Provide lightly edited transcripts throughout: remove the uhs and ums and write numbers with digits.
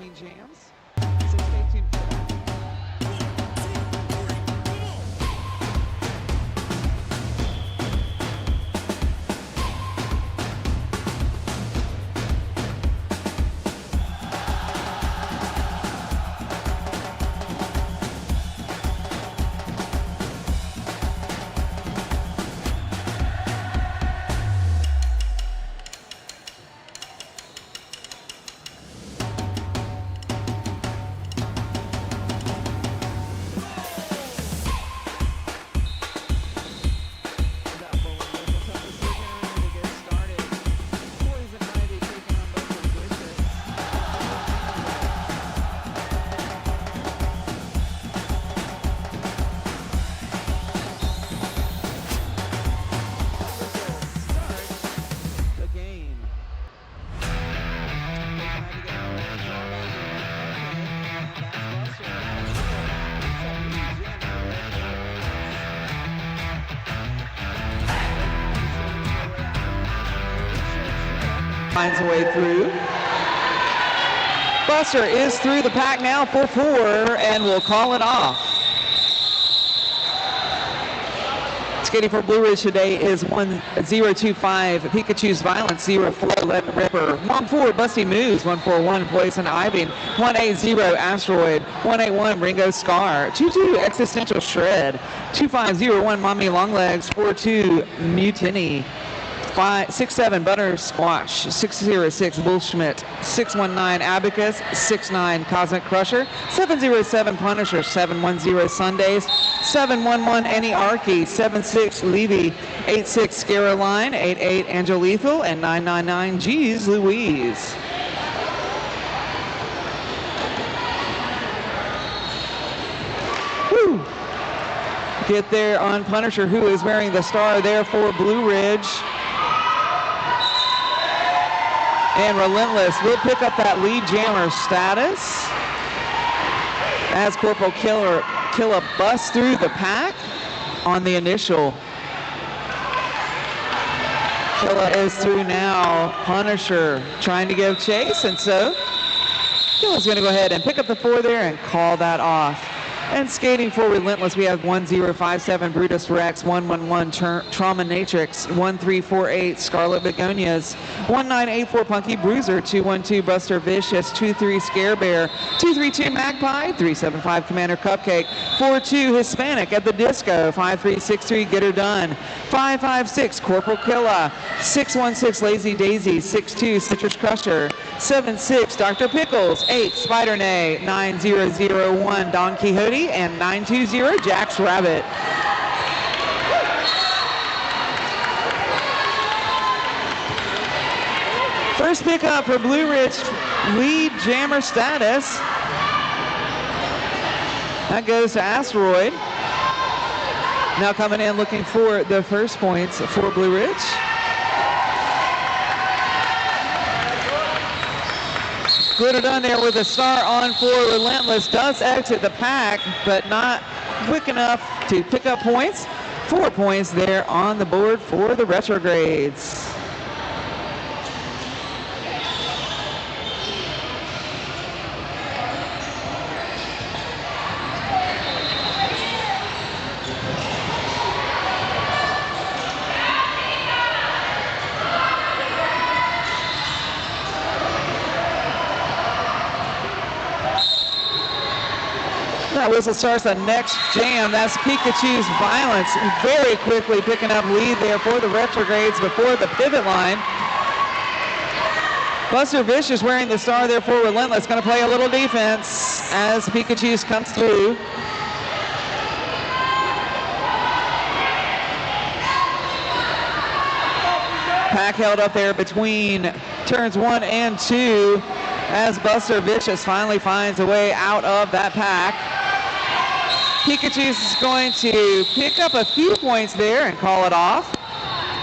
upcoming jams. So stay tuned for that. Finds a way through. Buster is through the pack now for 4 and will call it off. Skating for Blue Ridge today is 1025 Pikachu's Violence, 04 Lead Ripper, 14 Busty Moves, 141 Poison Ivy, 180 Asteroid, 181 Ringo Scar, 22 Existential Shred, 2501 Mommy Longlegs, 42 Mutiny, 67 Butter Squash, 606 Bullschmidt, 619 Abacus, 69 Cosmic Crusher, 707 Punisher, 710 Sundays, 711 Annie Arky, 76 Levy, 86 Scaroline, 88 Angel Lethal, and 999 Geez Louise. Woo! Get there on Punisher, who is wearing the star there for Blue Ridge. And Relentless will pick up that lead jammer status as Corporal Killa busts through the pack on the initial. Killa is through now. Punisher trying to give chase, and so Killa's going to go ahead and pick up the 4 there and call that off. And skating for Relentless, we have 1057 Brutus Rex, 111 Trauma Natrix, 1348 Scarlet Begonias, 1984 Punky Bruiser, 212 Buster Vicious, 23 Scare Bear, 232 Magpie, 375 Commander Cupcake, 42 Hispanic at the Disco, 5363 Get Her Done, 556 Corporal Killa, 616 Lazy Daisy, 62 Citrus Crusher, 76 Dr. Pickles, 8 Spider Nay, 9001 Don Quixote, and 920 Jack's Rabbit. First pickup for Blue Ridge, lead jammer status. That goes to Asteroid. Now coming in looking for the first points for Blue Ridge. Good done there with a star on for Relentless. Does exit the pack, but not quick enough to pick up points. 4 points there on the board for the Retrogrades. That whistle starts the next jam. That's Pikachu's Violence. Very quickly picking up lead there for the Retrogrades before the pivot line. Buster Vicious wearing the star there for Relentless. Going to play a little defense as Pikachu's comes through. Pack held up there between turns 1 and 2 as Buster Vicious finally finds a way out of that pack. Pikachu's is going to pick up a few points there and call it off.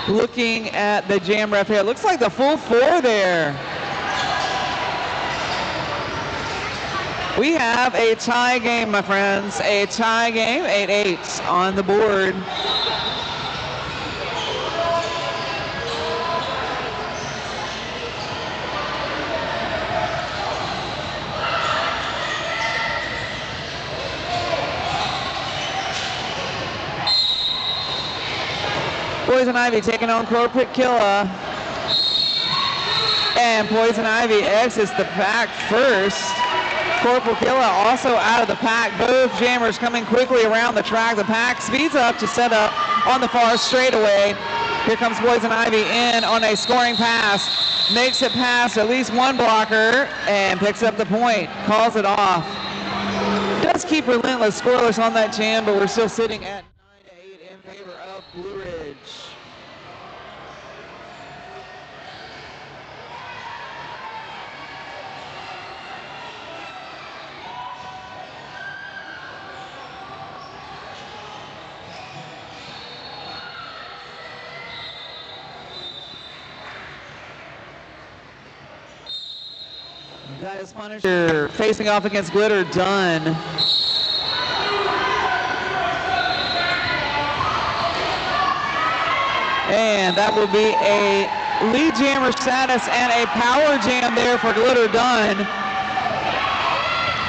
Looking at the jam ref here, it looks like the full 4 there. We have a tie game, my friends. A tie game, 8-8 on the board. Poison Ivy taking on Corporate Killa. And Poison Ivy exits the pack first. Corporal Killa also out of the pack. Both jammers coming quickly around the track. The pack speeds up to set up on the far straightaway. Here comes Poison Ivy in on a scoring pass. Makes it past at least one blocker and picks up the point. Calls it off. Does keep Relentless scoreless on that jam, but we're still sitting at 9-8 in favor of Blue Ridge. That is Punisher facing off against Glitter Dunn. And that will be a lead jammer status and a power jam there for Glitter Dunn.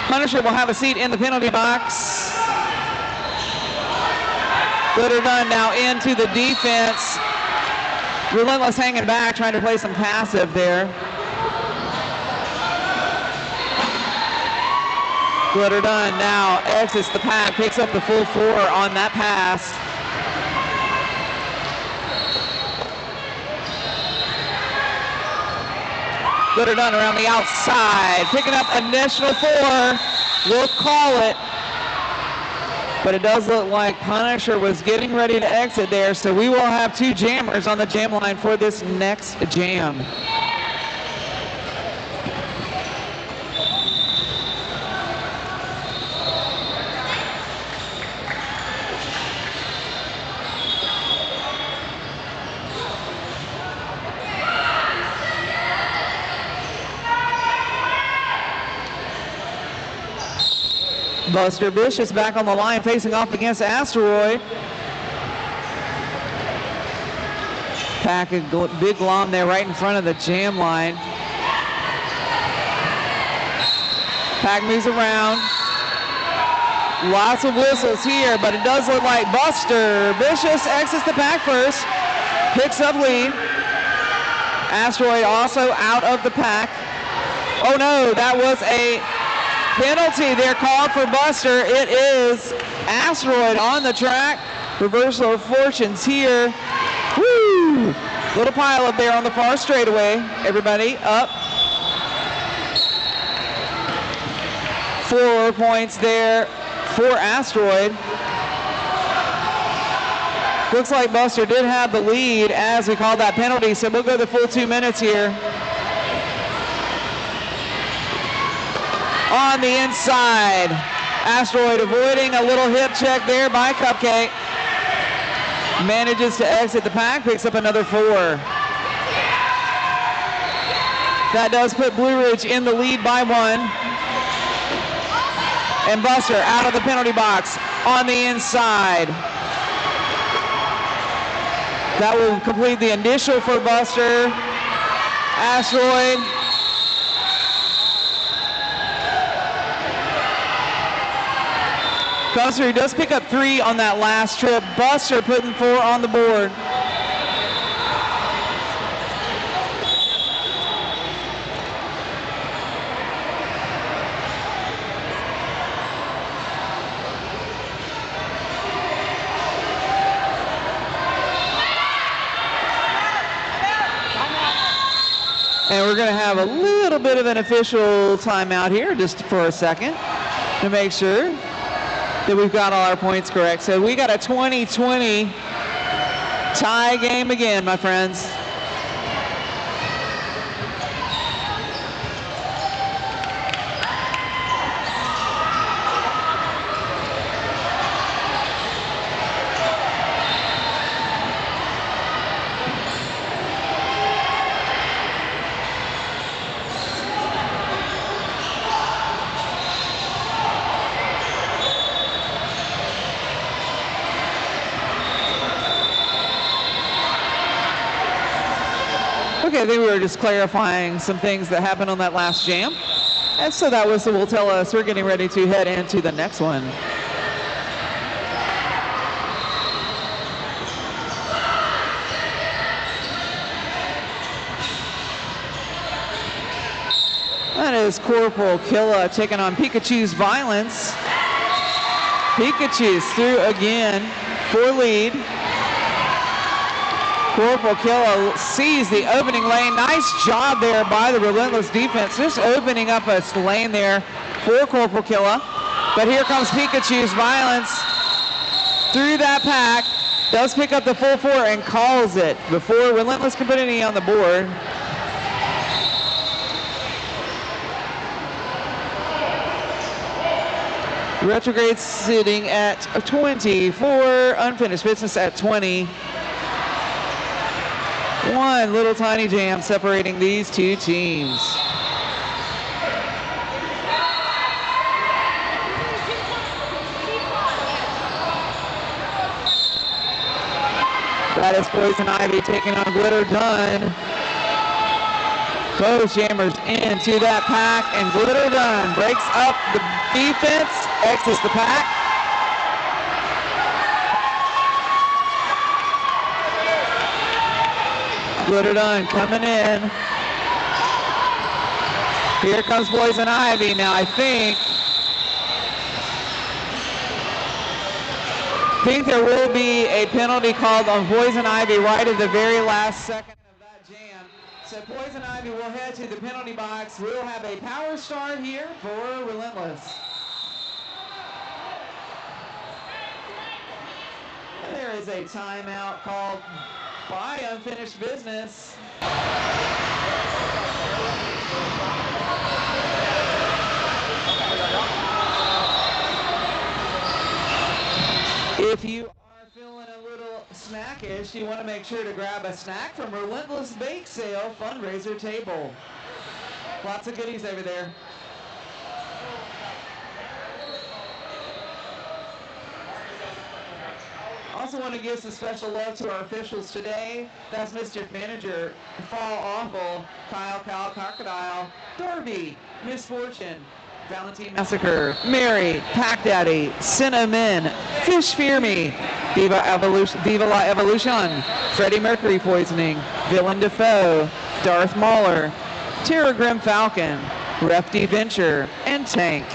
Punisher will have a seat in the penalty box. Glitter Dunn now into the defense. Relentless hanging back, trying to play some passive there. Glitter Dunn now exits the pack, picks up the full 4 on that pass. Glitter Dunn around the outside, picking up additional 4. We'll call it. But it does look like Punisher was getting ready to exit there, so we will have 2 jammers on the jam line for this next jam. Buster Bishop's back on the line facing off against Asteroid. Pack a big glom there right in front of the jam line. Pack moves around. Lots of whistles here, but it does look like Buster Bishop exits the pack first. Picks up lead. Asteroid also out of the pack. Oh no, that was a penalty there called for Buster. It is Asteroid on the track. Reversal of fortunes here. Woo! Little pile up there on the far straightaway. Everybody up. 4 points there for Asteroid. Looks like Buster did have the lead as we called that penalty, so we'll go the full 2 minutes here. On the inside, Asteroid avoiding a little hip check there by Cupcake. Manages to exit the pack, picks up another 4. That does put Blue Ridge in the lead by 1. And Buster out of the penalty box on the inside. That will complete the initial for Buster. Asteroid. Buster does pick up 3 on that last trip. Buster putting 4 on the board. And we're going to have a little bit of an official timeout here just for a second to make sure that we've got all our points correct. So we got a 20-20 tie game again, my friends. Okay, I think we were just clarifying some things that happened on that last jam. And so that whistle will tell us we're getting ready to head into the next one. is Corporal Killa taking on Pikachu's Violence. Pikachu's through again for lead. Corporal Killa sees the opening lane. Nice job there by the Relentless defense, just opening up a lane there for Corporal Killa. But here comes Pikachu's Violence through that pack. Does pick up the full 4 and calls it before Relentless can put any on the board. Retrograde sitting at 24, unfinished business at 20. One little tiny jam separating these two teams. That is Poison Ivy taking on Glitter Dunn. Both jammers into that pack, and Glitter Dunn breaks up the defense, exits the pack. Glitter Dunn coming in. Here comes Poison Ivy. Now I think there will be a penalty called on Poison Ivy right at the very last second of that jam. So Poison Ivy will head to the penalty box. We'll have a power start here for Relentless. There is a timeout called by Unfinished Business. If you are feeling a little snackish, you want to make sure to grab a snack from Relentless Bake Sale fundraiser table. Lots of goodies over there. Also want to give some special love to our officials today. That's Mr. Manager, Fall Awful, Kyle Crocodile, Darby, Misfortune, Valentine Massacre, Mary, Pack Daddy, Cinnamon, Fish Fear Me, Viva La Evolution, Freddie Mercury Poisoning, Villain Defoe, Darth Mauler, Terra Grim Falcon, Refty Venture, and Tank.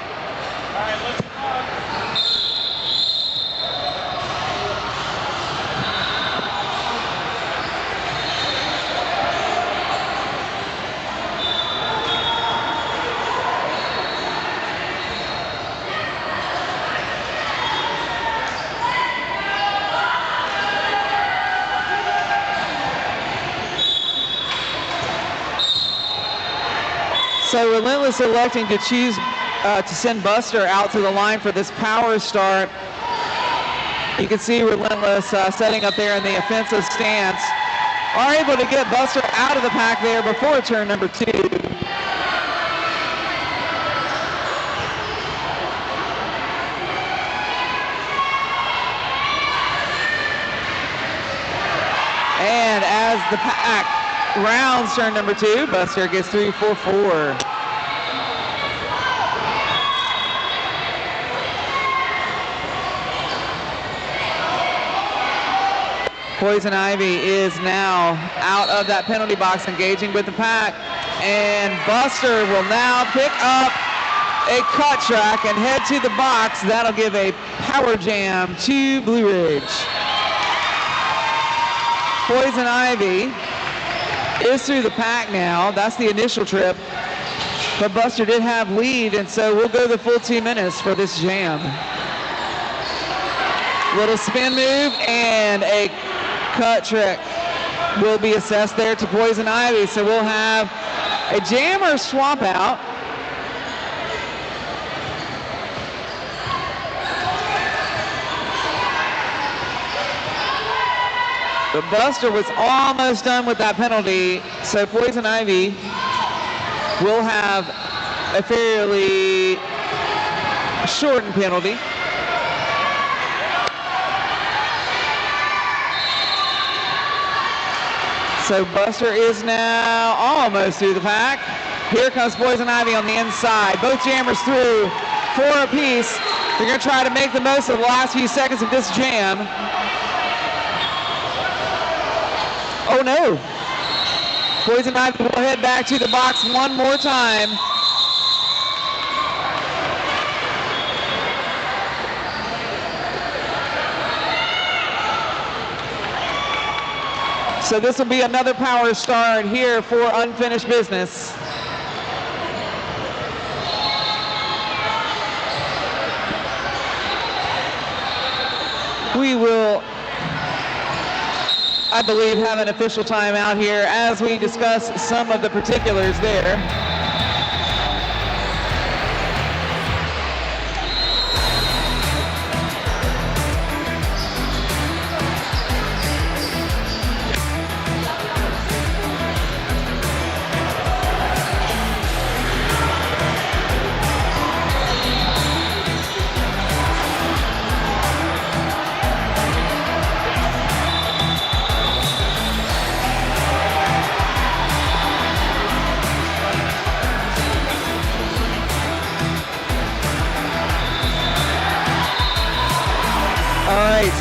So Relentless electing to choose to send Buster out to the line for this power start. You can see Relentless setting up there in the offensive stance. Are able to get Buster out of the pack there before turn number 2. And as the pack rounds turn number 2, Buster gets through 4-4. Poison Ivy is now out of that penalty box, engaging with the pack, and Buster will now pick up a cut track and head to the box. That'll give a power jam to Blue Ridge. Poison Ivy is through the pack now. That's the initial trip. But Buster did have lead, and so we'll go the full 2 minutes for this jam. Little spin move and a cut trick will be assessed there to Poison Ivy. So we'll have a jammer swap out. But Buster was almost done with that penalty, so Poison Ivy will have a fairly shortened penalty. So Buster is now almost through the pack. Here comes Poison Ivy on the inside. Both jammers through, 4 apiece. They're going to try to make the most of the last few seconds of this jam. Oh no. Poison Ivy will head back to the box one more time. So this will be another power start here for unfinished business. We will, I believe, have an official timeout here as we discuss some of the particulars there.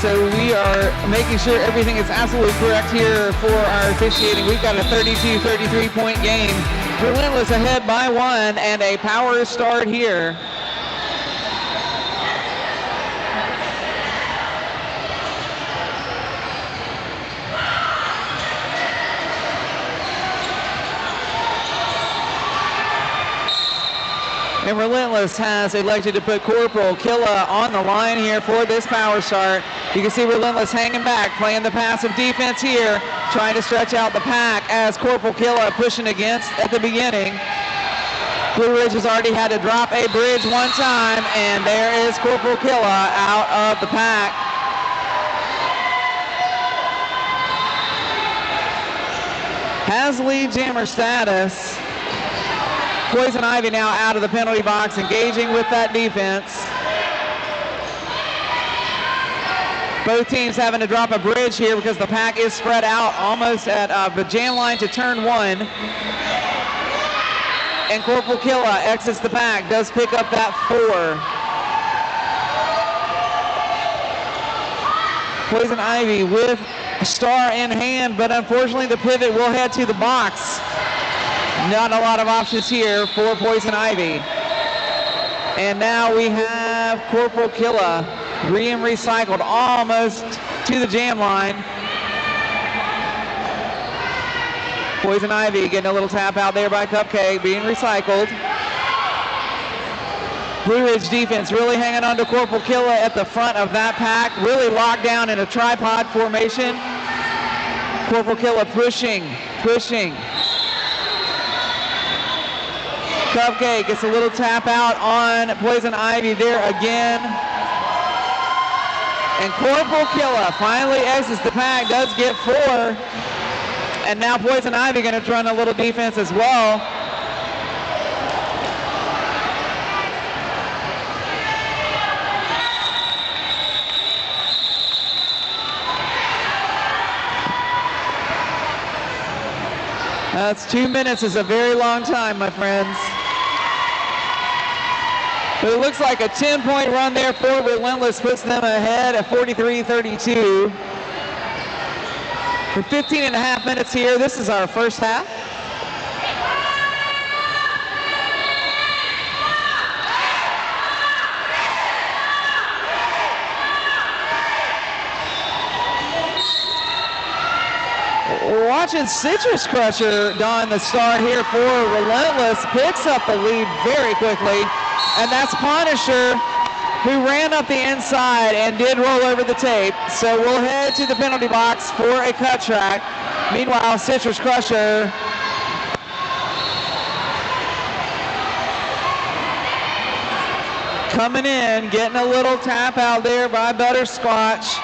So we are making sure everything is absolutely correct here for our officiating. We've got a 32-33 point game. Relentless ahead by 1 and a power start here. And Relentless has elected to put Corporal Killa on the line here for this power start. You can see Relentless hanging back, playing the passive defense here, trying to stretch out the pack as Corporal Killa pushing against at the beginning. Blue Ridge has already had to drop a bridge one time, and there is Corporal Killa out of the pack. Has lead jammer status. Poison Ivy now out of the penalty box, engaging with that defense. Both teams having to drop a bridge here because the pack is spread out almost at the jam line to turn 1. And Corporal Killa exits the pack, does pick up that 4. Poison Ivy with a star in hand, but unfortunately the pivot will head to the box. Not a lot of options here for Poison Ivy. And now we have Corporal Killa being recycled almost to the jam line. Poison Ivy getting a little tap out there by Cupcake, being recycled. Blue Ridge defense really hanging on to Corporal Killa at the front of that pack, really locked down in a tripod formation. Corporal Killa pushing. Cupcake gets a little tap out on Poison Ivy there again. And Corporal Killa finally exits the pack, does get 4. And now Poison Ivy going to run a little defense as well. That's 2 minutes is a very long time, my friends. But it looks like a 10-point run there for Relentless puts them ahead at 43-32. For 15 and a half minutes here, this is our first half. Watching Citrus Crusher don the star here for Relentless, picks up the lead very quickly. And that's Punisher, who ran up the inside and did roll over the tape. So we'll head to the penalty box for a cut track. Meanwhile, Citrus Crusher coming in, getting a little tap out there by Butterscotch.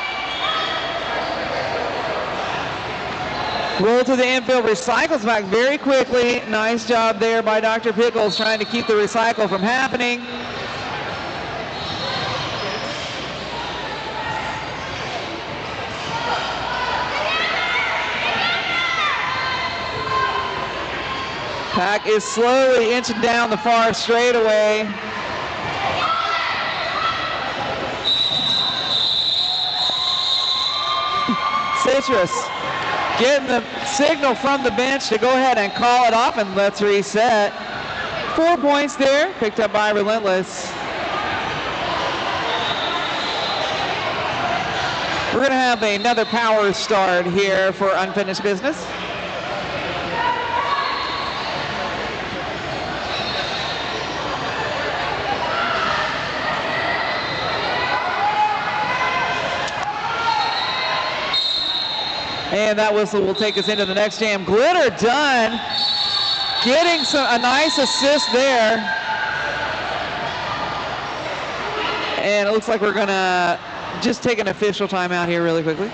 Roll to the infield, recycles back very quickly. Nice job there by Dr. Pickles trying to keep the recycle from happening. Pack is slowly inching down the far straightaway. Citrus getting the signal from the bench to go ahead and call it off, and let's reset. 4 points there, picked up by Relentless. We're going to have another power start here for unfinished business. And that whistle will take us into the next jam. Glitter done, getting a nice assist there. And it looks like we're gonna just take an official timeout here really quickly.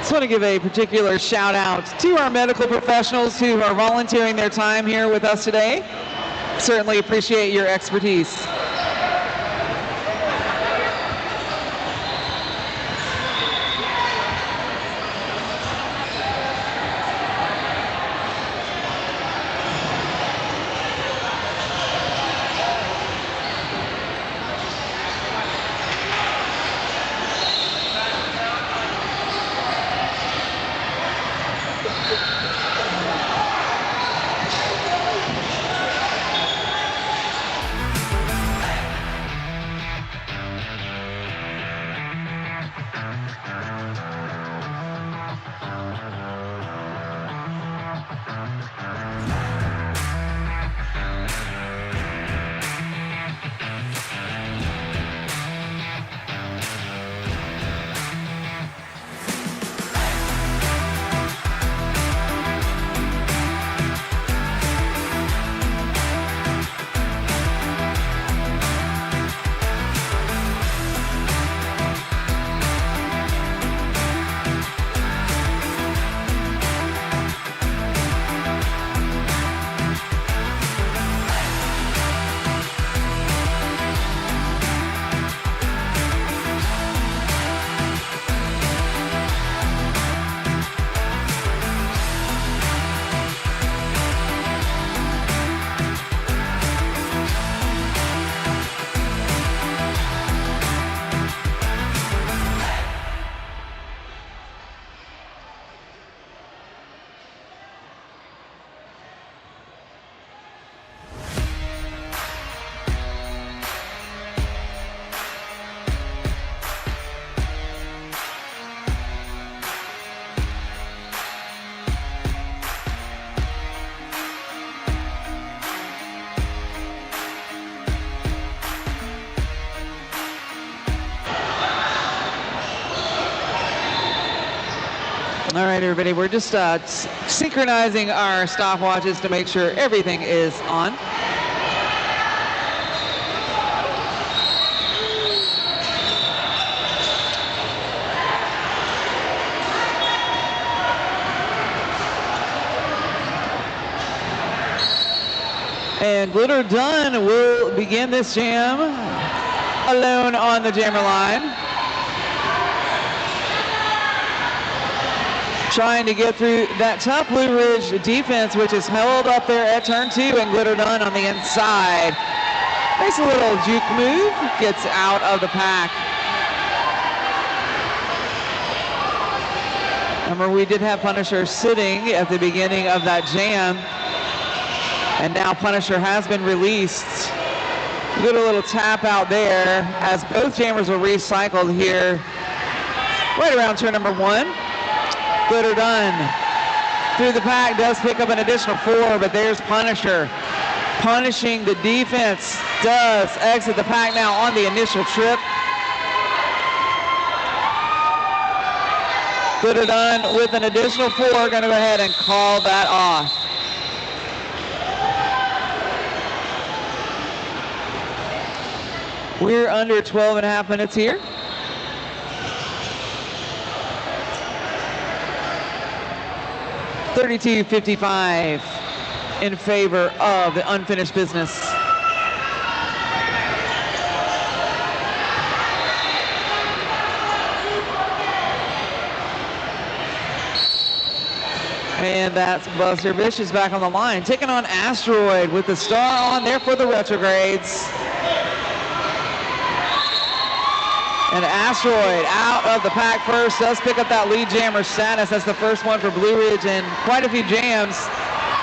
I want to give a particular shout out to our medical professionals who are volunteering their time here with us today. Certainly appreciate your expertise. All right, everybody, we're just synchronizing our stopwatches to make sure everything is on. And Glitter Dunn will begin this jam alone on the jammer line. Trying to get through that tough Blue Ridge defense, which is held up there at turn 2, and Glitter Dunn on the inside. Makes a little juke move, gets out of the pack. Remember, we did have Punisher sitting at the beginning of that jam, and now Punisher has been released. Good little tap out there as both jammers were recycled here right around turn number 1. Glitter Dunn through the pack does pick up an additional 4, but there's Punisher punishing the defense, does exit the pack now on the initial trip. Good or done with an additional 4. Going to go ahead and call that off. We're under 12 and a half minutes here. $32.55 in favor of the unfinished business. And that's Buster Vicious back on the line, taking on Asteroid with the star on there for the retrogrades. And Asteroid out of the pack first, does pick up that lead jammer status. That's the first one for Blue Ridge and quite a few jams.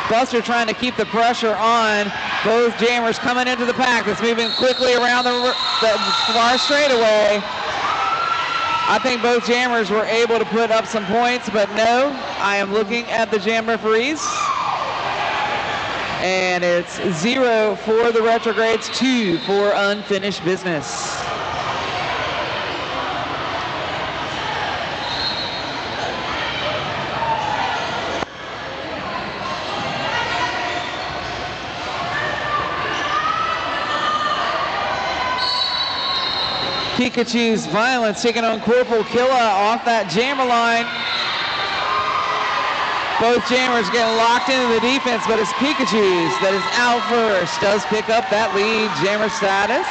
Buster trying to keep the pressure on. Both jammers coming into the pack. It's moving quickly around the far straightaway. I think both jammers were able to put up some points, but no, I am looking at the jam referees. And it's 0 for the retrogrades, 2 for unfinished business. Pikachu's Violence taking on Corporal Killa off that jammer line. Both jammers getting locked into the defense, but it's Pikachu's that is out first. Does pick up that lead jammer status.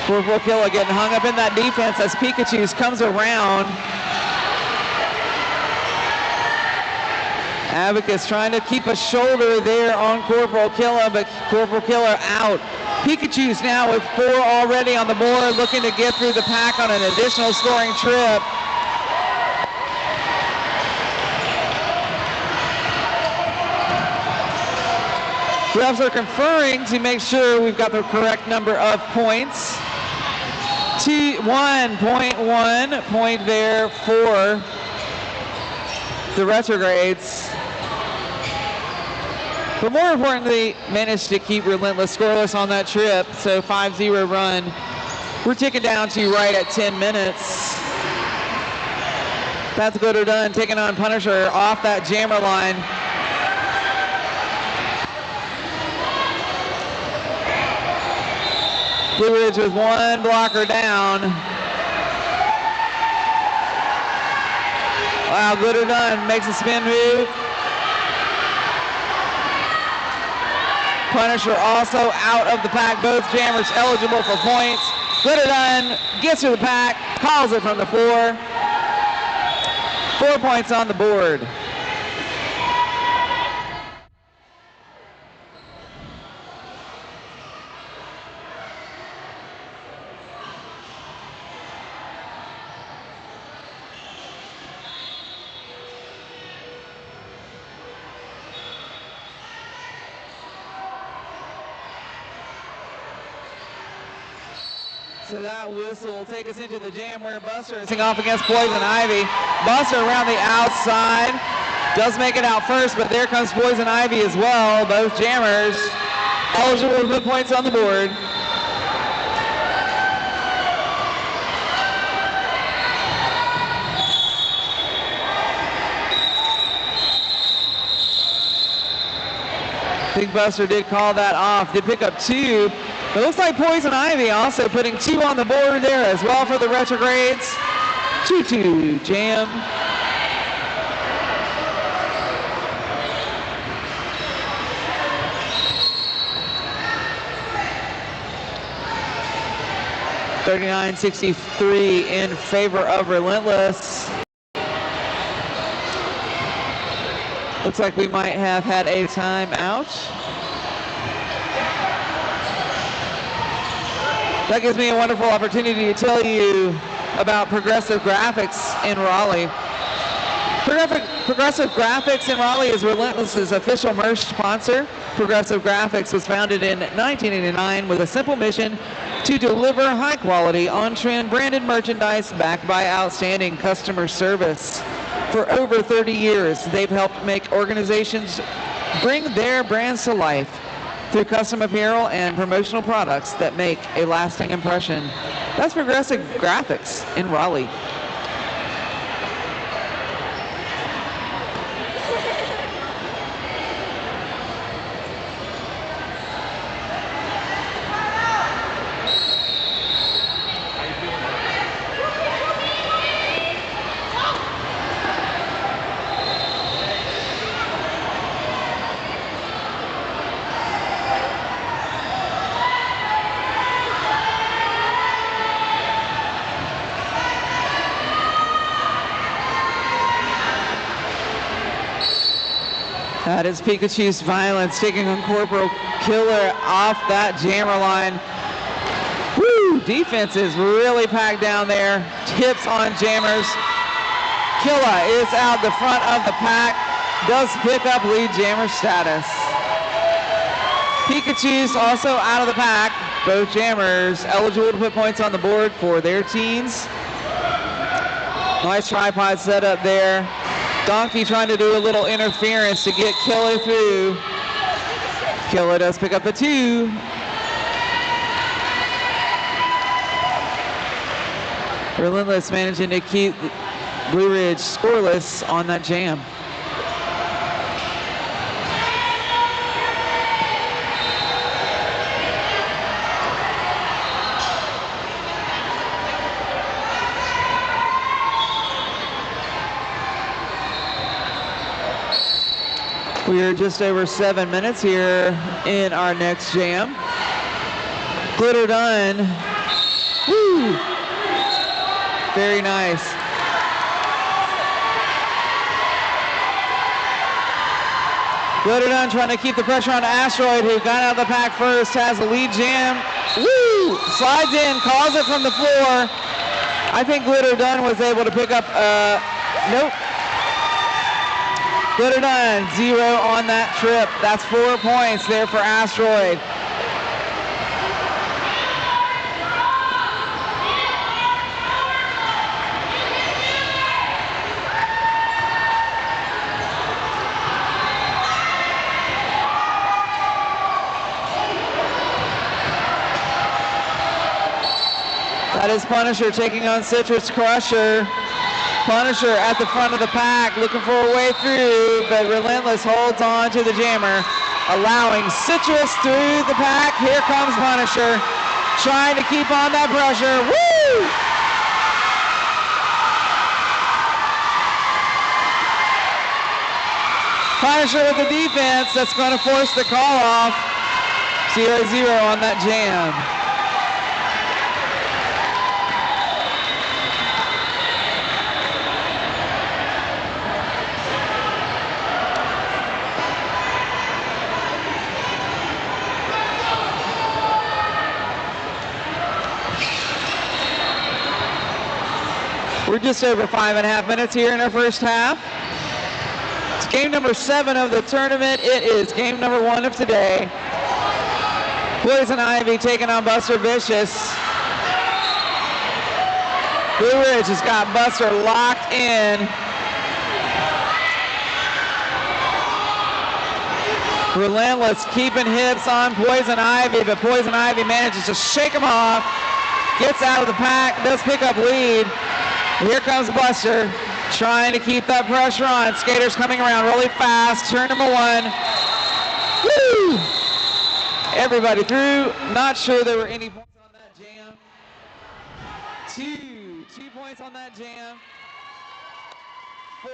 Corporal Killa getting hung up in that defense as Pikachu's comes around. Abacus trying to keep a shoulder there on Corporal Killa, but Corporal Killa out. Pikachu's now with 4 already on the board, looking to get through the pack on an additional scoring trip. Refs are conferring to make sure we've got the correct number of points. 1.1 point there for the retrogrades. But more importantly, managed to keep Relentless scoreless on that trip. So 5-0 run. We're ticking down to right at 10 minutes. That's good or done, taking on Punisher off that jammer line. Blue Ridge with 1 blocker down. Wow, good or done, makes a spin move. Punisher also out of the pack. Both jammers eligible for points. Good or done, gets to the pack, calls it from the floor. 4 points on the board. So that whistle will take us into the jam where Buster is off against Poison Ivy. Buster around the outside. Does make it out first, but there comes Poison Ivy as well. Both jammers eligible to put points on the board. I think Buster did call that off. Did pick up 2. It looks like Poison Ivy also putting 2 on the board there as well for the retrogrades. 2-2 jam. $39.63 in favor of Relentless. Looks like we might have had a timeout. That gives me a wonderful opportunity to tell you about Progressive Graphics in Raleigh. Progressive Graphics in Raleigh is Relentless's official merch sponsor. Progressive Graphics was founded in 1989 with a simple mission to deliver high-quality, on-trend branded merchandise backed by outstanding customer service. For over 30 years, they've helped make organizations bring their brands to life through custom apparel and promotional products that make a lasting impression. That's Progressive Graphics in Raleigh. That is Pikachu's Violence taking on Corporal Killer off that jammer line. Woo! Defense is really packed down there. Hits on jammers. Killa is out the front of the pack. Does pick up lead jammer status. Pikachu's also out of the pack. Both jammers eligible to put points on the board for their teams. Nice tripod set up there. Donkey trying to do a little interference to get Killer through. Killer does pick up the 2. Relentless managing to keep Blue Ridge scoreless on that jam. We are just over 7 minutes here in our next jam. Glitter done. Woo! Very nice. Glitter done trying to keep the pressure on Asteroid, who got out of the pack first, has the lead jam. Woo! Slides in, calls it from the floor. I think Glitter done was able to pick up, nope. Glitter done, 0 on that trip. That's 4 points there for Asteroid. That is Punisher taking on Citrus Crusher. Punisher at the front of the pack, looking for a way through, but Relentless holds on to the jammer, allowing Citrus through the pack. Here comes Punisher, trying to keep on that pressure. Woo! Punisher with the defense, that's going to force the call off. 0-0 on that jam. We're just over 5.5 minutes here in our first half. It's game number 7 of the tournament. It is game number 1 of today. Poison Ivy taking on Buster Vicious. Blue Ridge has got Buster locked in. Relentless keeping hips on Poison Ivy, but Poison Ivy manages to shake him off. Gets out of the pack, does pick up lead. Here comes Buster, trying to keep that pressure on. Skaters coming around really fast. Turn number 1. Woo! Everybody through. Not sure there were any points on that jam. 2 points on that jam. 4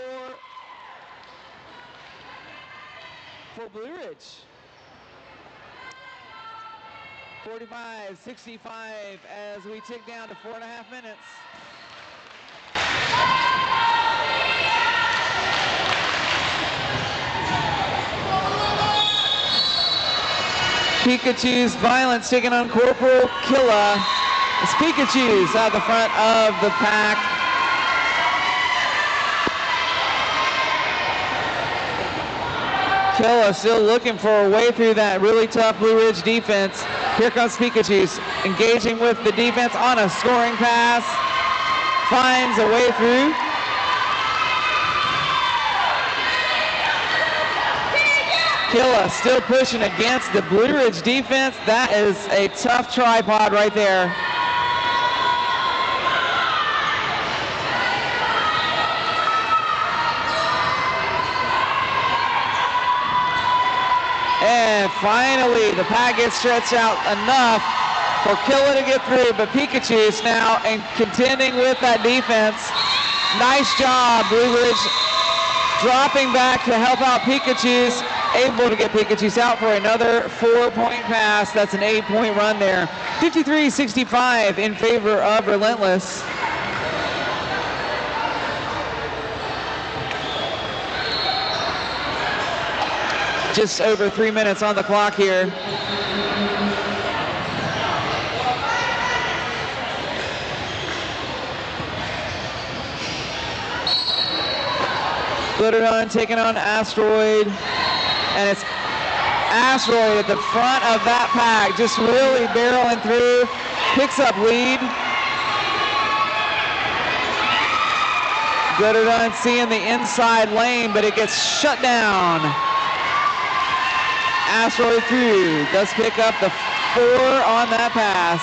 for Blue Ridge. 45-65 as we tick down to 4.5 minutes. Pikachu's Violence taking on Corporal Killa. It's Pikachu's out the front of the pack. Killa still looking for a way through that really tough Blue Ridge defense. Here comes Pikachu engaging with the defense on a scoring pass. Finds a way through. Killa still pushing against the Blue Ridge defense. That is a tough tripod right there. And finally, the pad gets stretched out enough for Killa to get through, but Pikachu's now and contending with that defense. Nice job, Blue Ridge dropping back to help out Pikachu's, able to get Pikachu's out for another 4-point pass. That's an 8-point run there. 53-65 in favor of Relentless. Just over 3 minutes on the clock here. Butterdon taking on Asteroid, and it's Asteroid at the front of that pack, just really barreling through, picks up lead. Butterdon seeing the inside lane, but it gets shut down. Asteroid through, does pick up the 4 on that pass.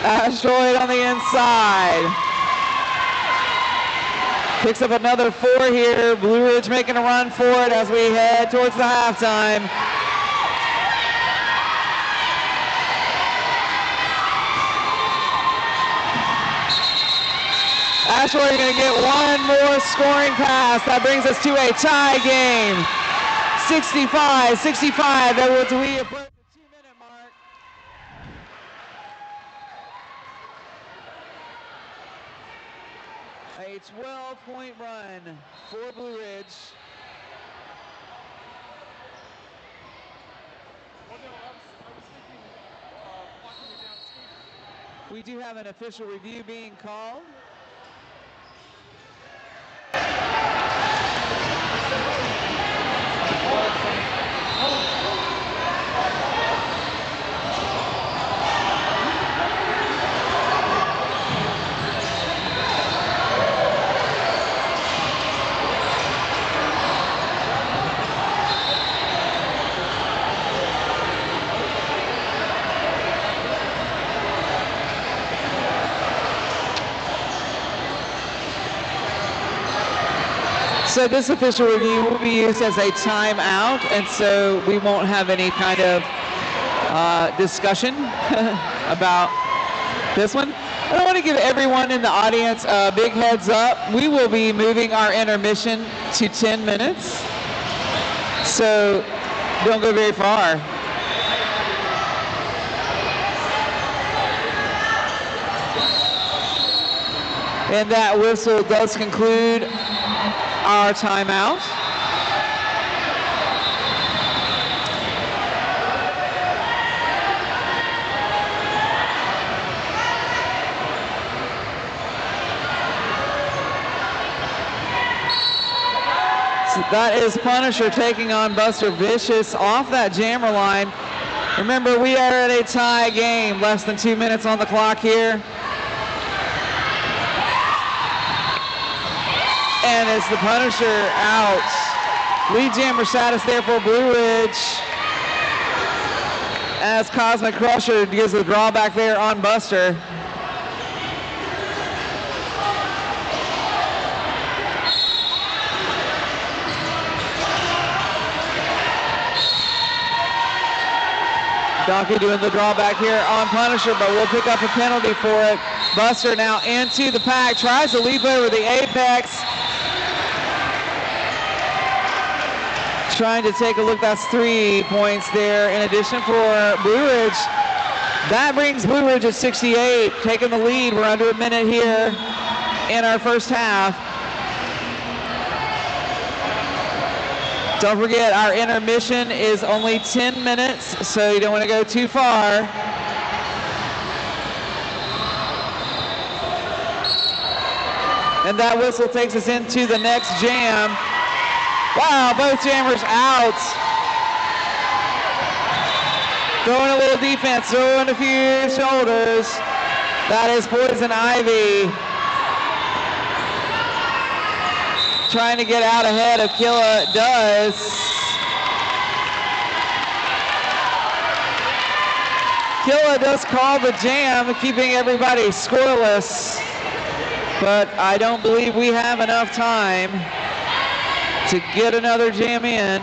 Asteroid on the inside. Picks up another 4 here. Blue Ridge making a run for it as we head towards the halftime. Asteroid going to get one more scoring pass. That brings us to a tie game. 65-65. That was we approach the 2-minute mark. A 12-point run for Blue Ridge. We do have an official review being called. So this official review will be used as a timeout, and so we won't have any kind of discussion about this one. I want to give everyone in the audience a big heads up. We will be moving our intermission to 10 minutes, so don't go very far. And that whistle does conclude our timeout. So that is Punisher taking on Buster Vicious off that jammer line. Remember, we are at a tie game, less than 2 minutes on the clock here. And it's the Punisher out. Lead jammer status there for Blue Ridge. As Cosmic Crusher gives the drawback there on Buster. Donkey doing the drawback here on Punisher, but we'll pick up a penalty for it. Buster now into the pack, tries to leap over the apex. Trying to take a look, that's 3 points there in addition for Blue Ridge. That brings Blue Ridge at 68, taking the lead. We're under a minute here in our first half. Don't forget, our intermission is only 10 minutes, so you don't want to go too far. And that whistle takes us into the next jam. Wow, both jammers out. Throwing a little defense, throwing a few shoulders. That is Poison Ivy. Trying to get out ahead of Killa does. Killa does call the jam, keeping everybody scoreless. But I don't believe we have enough time to get another jam in.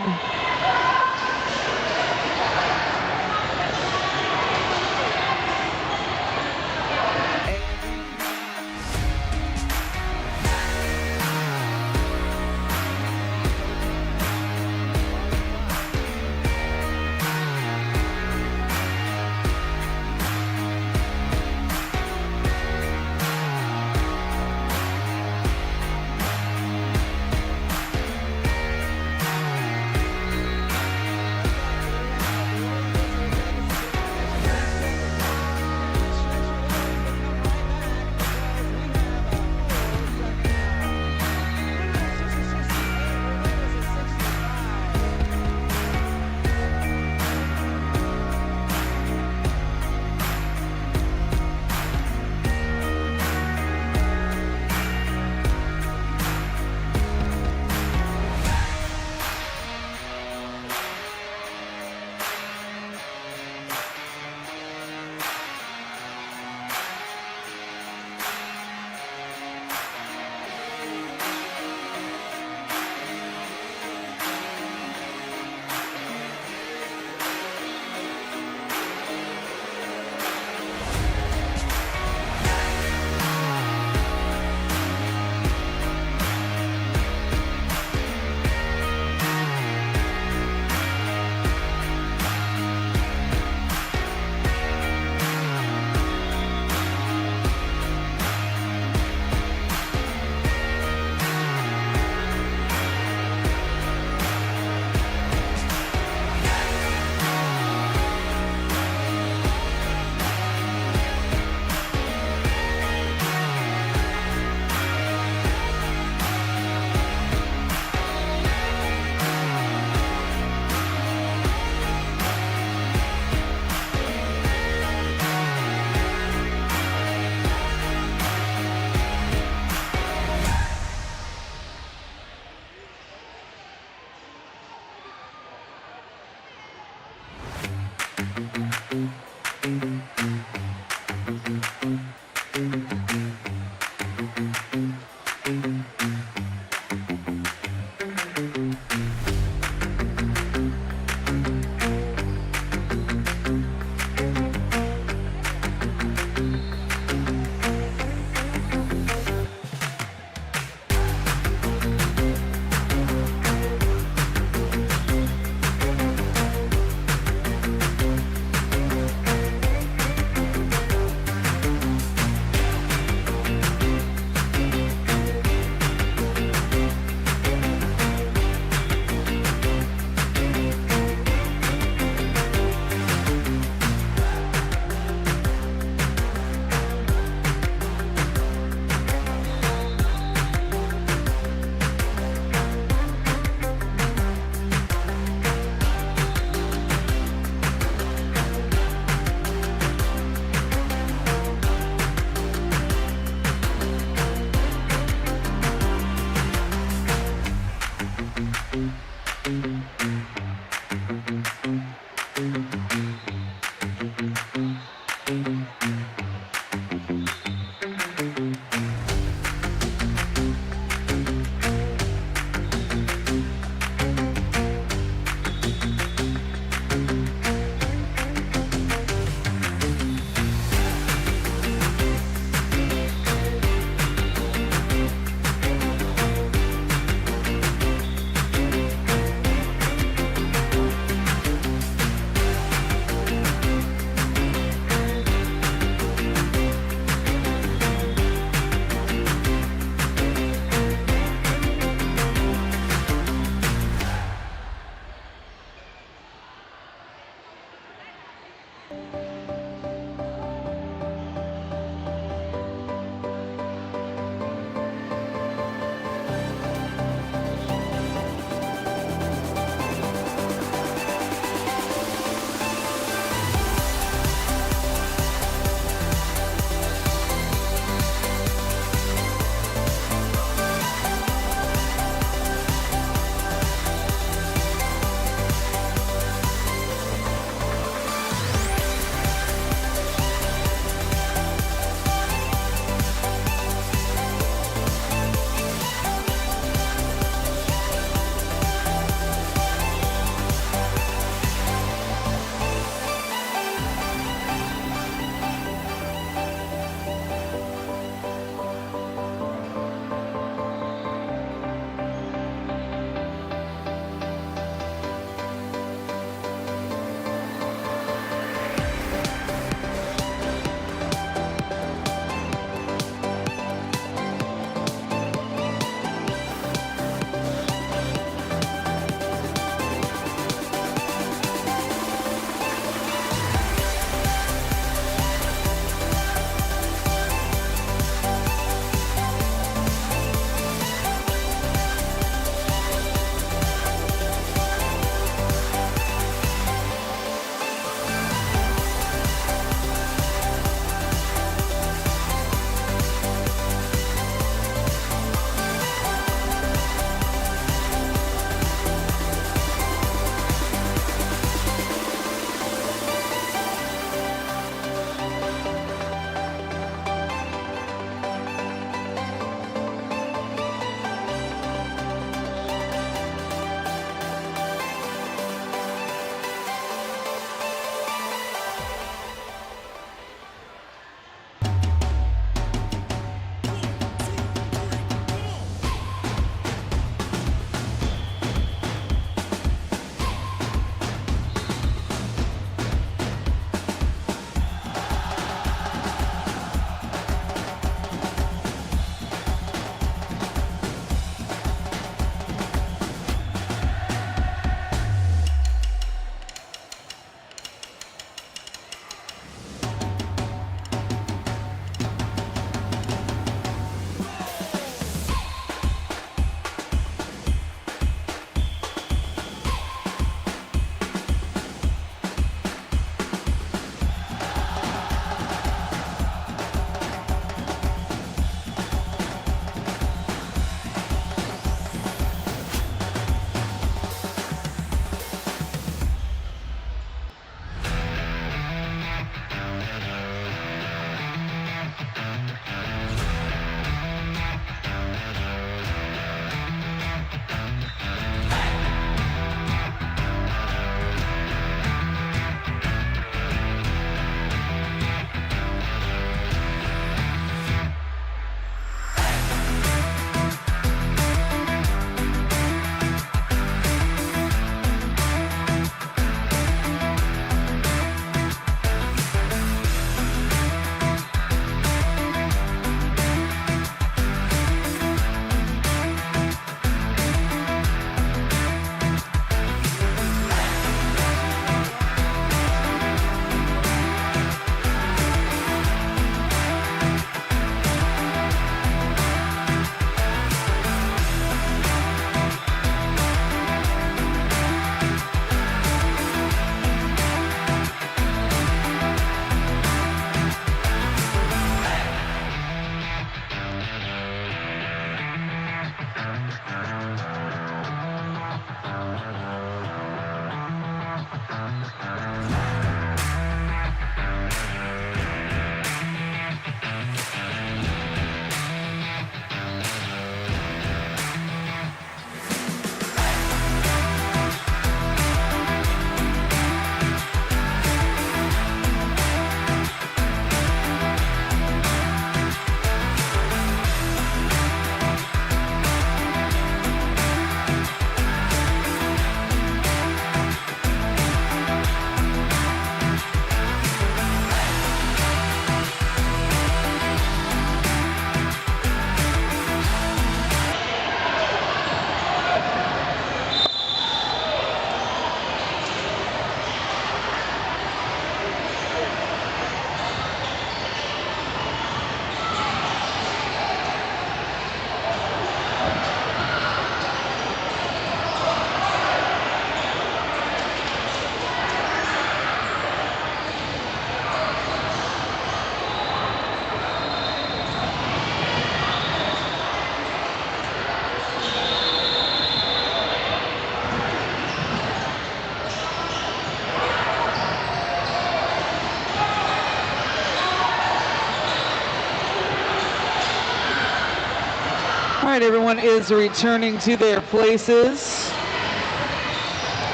right, everyone is returning to their places.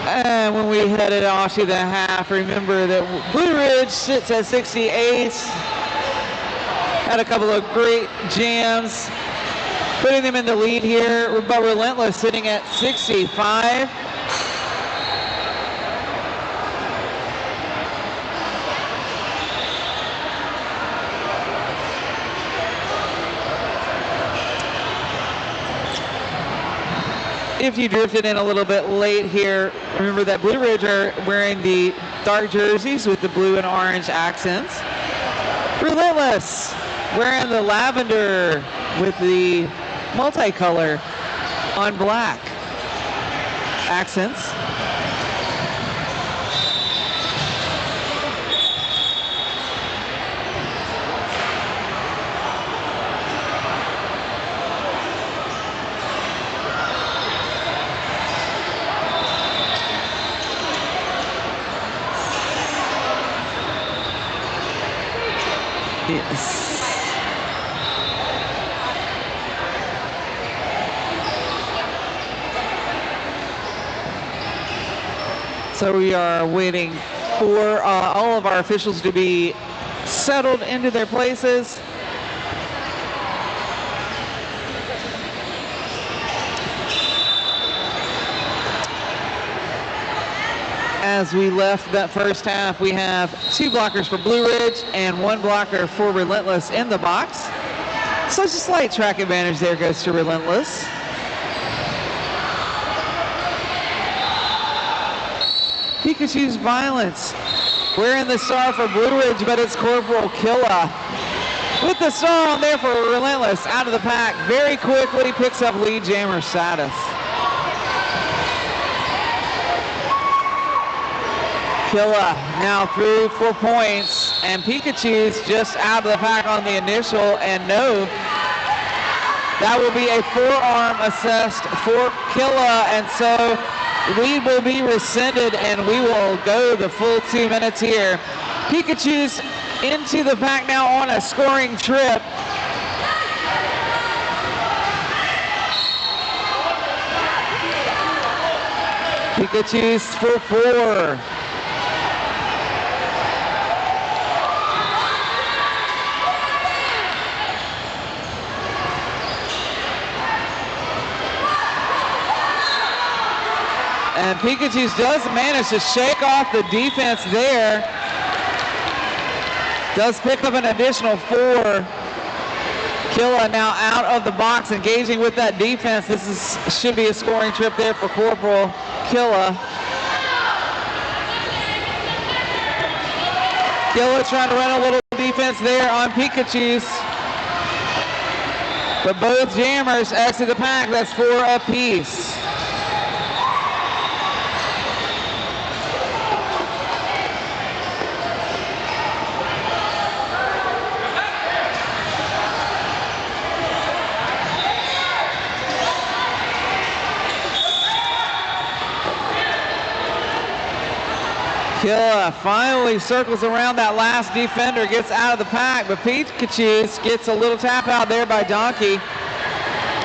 And when we headed off to the half, remember that Blue Ridge sits at 68. Had a couple of great jams, putting them in the lead here, but Relentless sitting at 65. If you drifted in a little bit late here, remember that Blue Ridge are wearing the dark jerseys with the blue and orange accents. Relentless wearing the lavender with the multicolor on black accents. Yes. So we are waiting for all of our officials to be settled into their places. As we left that first half, we have 2 blockers for Blue Ridge and 1 blocker for Relentless in the box. So just a slight track advantage there goes to Relentless. Pikachu's Violence wearing the star for Blue Ridge, but it's Corporal Killa with the star on there for Relentless out of the pack. Very quickly picks up lead jammer status. Killa now through 4 points, and Pikachu's just out of the pack on the initial, and no, that will be a forearm assessed for Killa, and so lead will be rescinded, and we will go the full 2 minutes here. Pikachu's into the pack now on a scoring trip. Pikachu's for 4. And Pikachu does manage to shake off the defense there. Does pick up an additional 4. Killa now out of the box, engaging with that defense. Should be a scoring trip there for Corporal Killa. Killa trying to run a little defense there on Pikachu's. But both jammers exit the pack. That's 4 apiece. Killa finally circles around that last defender, gets out of the pack, but Pikachu gets a little tap out there by Donkey.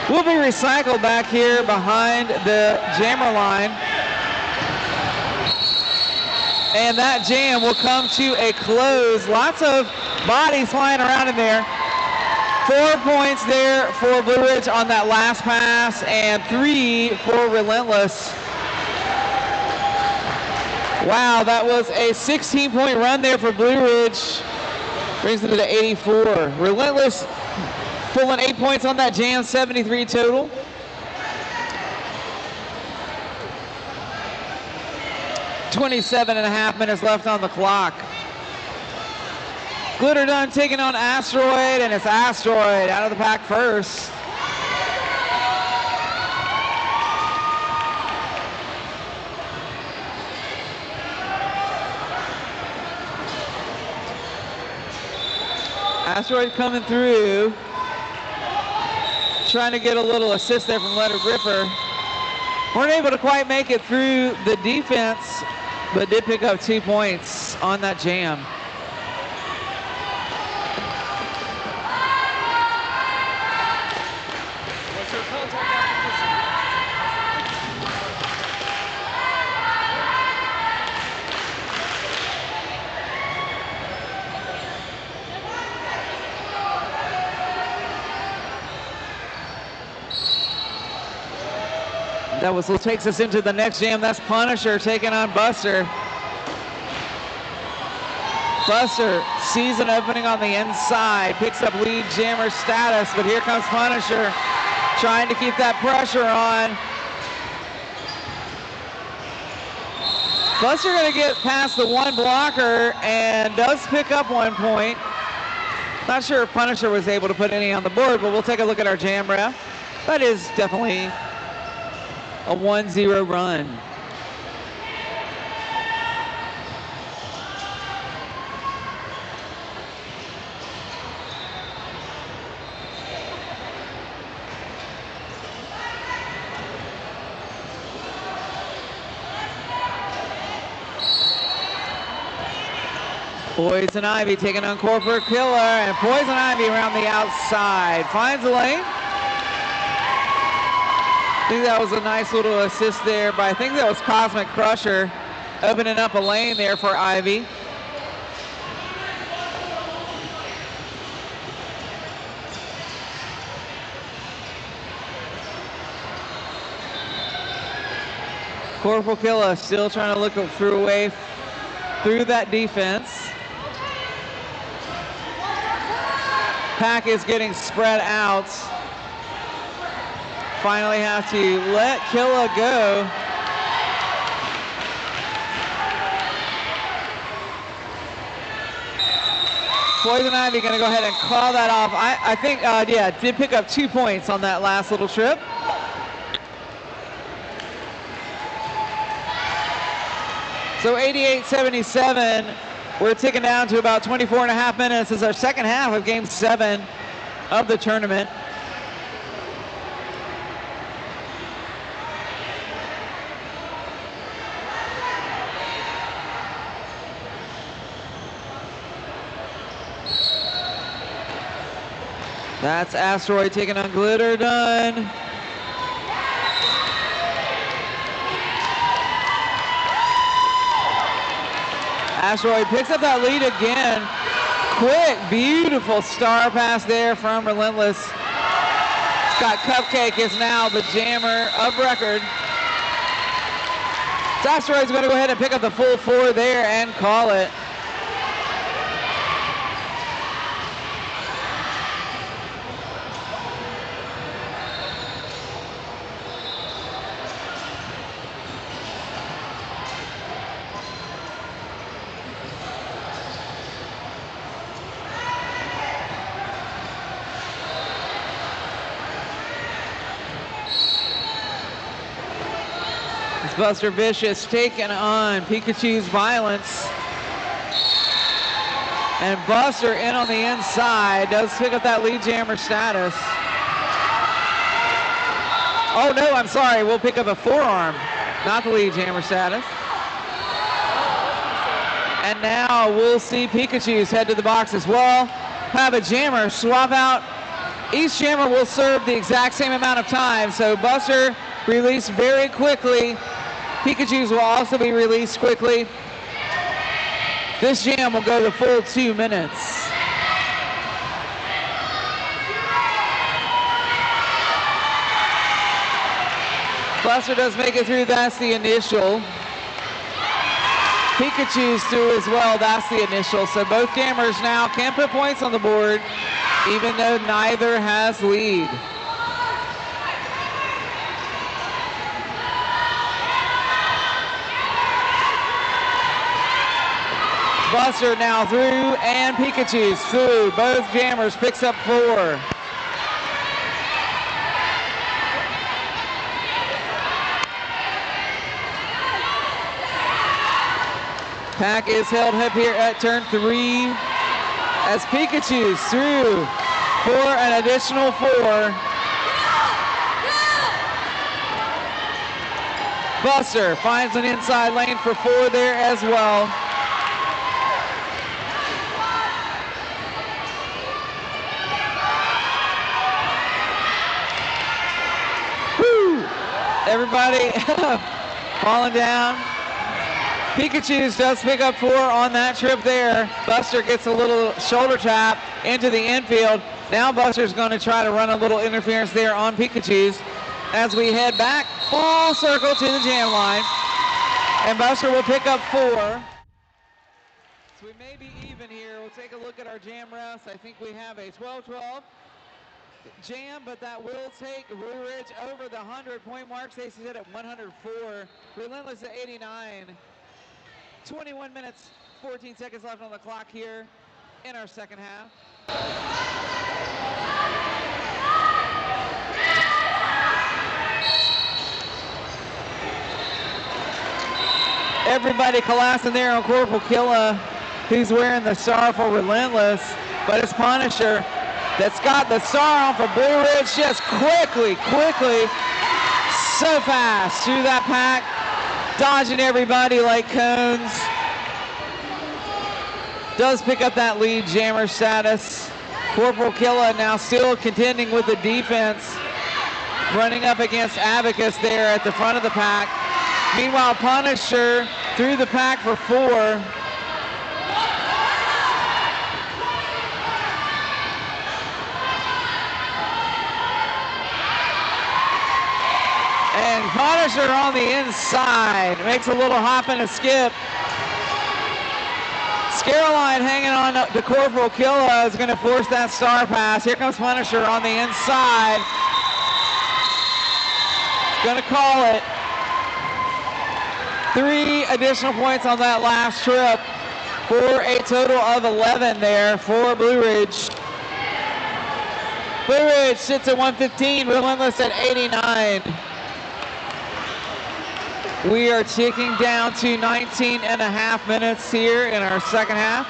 Will be recycled back here behind the jammer line. And that jam will come to a close. Lots of bodies flying around in there. 4 points there for Blue Ridge on that last pass, and 3 for Relentless. Wow, that was a 16-point run there for Blue Ridge. Brings them to 84. Relentless pulling 8 points on that jam, 73 total. .27.5 minutes left on the clock. Glitter Dun taking on Asteroid, and it's Asteroid out of the pack first. Asteroid coming through, trying to get a little assist there from Leonard Ripper. Weren't able to quite make it through the defense, but did pick up 2 points on that jam. That whistle takes us into the next jam. That's Punisher taking on Buster. Buster sees an opening on the inside, picks up lead jammer status, but here comes Punisher trying to keep that pressure on. Buster gonna get past the one blocker and does pick up 1 point. Not sure if Punisher was able to put any on the board, but we'll take a look at our jam ref. That is definitely a 1-0 run. Poison Ivy taking on Corporate Killer, and Poison Ivy around the outside. Finds a lane. I think that was a nice little assist there, but I think that was Cosmic Crusher opening up a lane there for Ivy. Corporal Killa still trying to look through that defense. Pack is getting spread out. Finally have to let Killa go. Poison Ivy gonna go ahead and call that off. I think, yeah, did pick up 2 points on that last little trip. So 88-77, we're ticking down to about 24.5 minutes. This is our second half of Game 7 of the tournament. That's Asteroid taking on Glitter Dun. Asteroid picks up that lead again. Quick, beautiful star pass there from Relentless. Scott Cupcake is now the jammer of record. So Asteroid's going to go ahead and pick up the full 4 there and call it. Buster Vicious taking on Pikachu's Violence. And Buster in on the inside does pick up that lead jammer status. Oh no, I'm sorry, we'll pick up a forearm, not the lead jammer status. And now we'll see Pikachu's head to the box as well. Have a jammer swap out. Each jammer will serve the exact same amount of time, so Buster released very quickly. Pikachu's will also be released quickly. This jam will go the full 2 minutes. Buster does make it through, that's the initial. Pikachu's through as well, that's the initial. So both jammers now can put points on the board, even though neither has lead. Buster now through, and Pikachu's through. Both jammers picks up 4. Pack is held up here at turn 3 as Pikachu's through for an additional 4. Buster finds an inside lane for 4 there as well. Woo! Everybody falling down. Pikachu's does pick up 4 on that trip there. Buster gets a little shoulder tap into the infield. Now Buster's going to try to run a little interference there on Pikachu's as we head back full circle to the jam line. And Buster will pick up 4. So we may be even here. We'll take a look at our jam refs. I think we have a 12-12 jam, but that will take Blue Ridge over the 100-point mark. Stacy said at 104. Relentless at 89. 21 minutes, 14 seconds left on the clock here in our second half. Everybody collapsing there on Corporal Killa, who's wearing the star for Relentless, but it's Punisher that's got the star on for Blue Ridge, just quickly, so fast through that pack, dodging everybody like cones. Does pick up that lead jammer status. Corporal Killa now still contending with the defense, running up against Abacus there at the front of the pack. Meanwhile, Punisher through the pack for 4. And Punisher on the inside makes a little hop and a skip. Scaroline hanging on to Corporal Killa is going to force that star pass. Here comes Punisher on the inside. Going to call it. 3 additional points on that last trip for a total of 11 there for Blue Ridge. Blue Ridge sits at 115, Relentless at 89. We are ticking down to 19 and a half minutes here in our second half.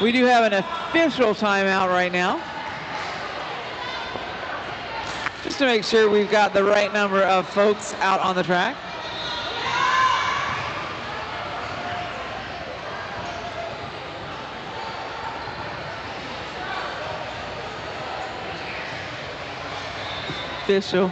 We do have an official timeout right now, just to make sure we've got the right number of folks out on the track. Official.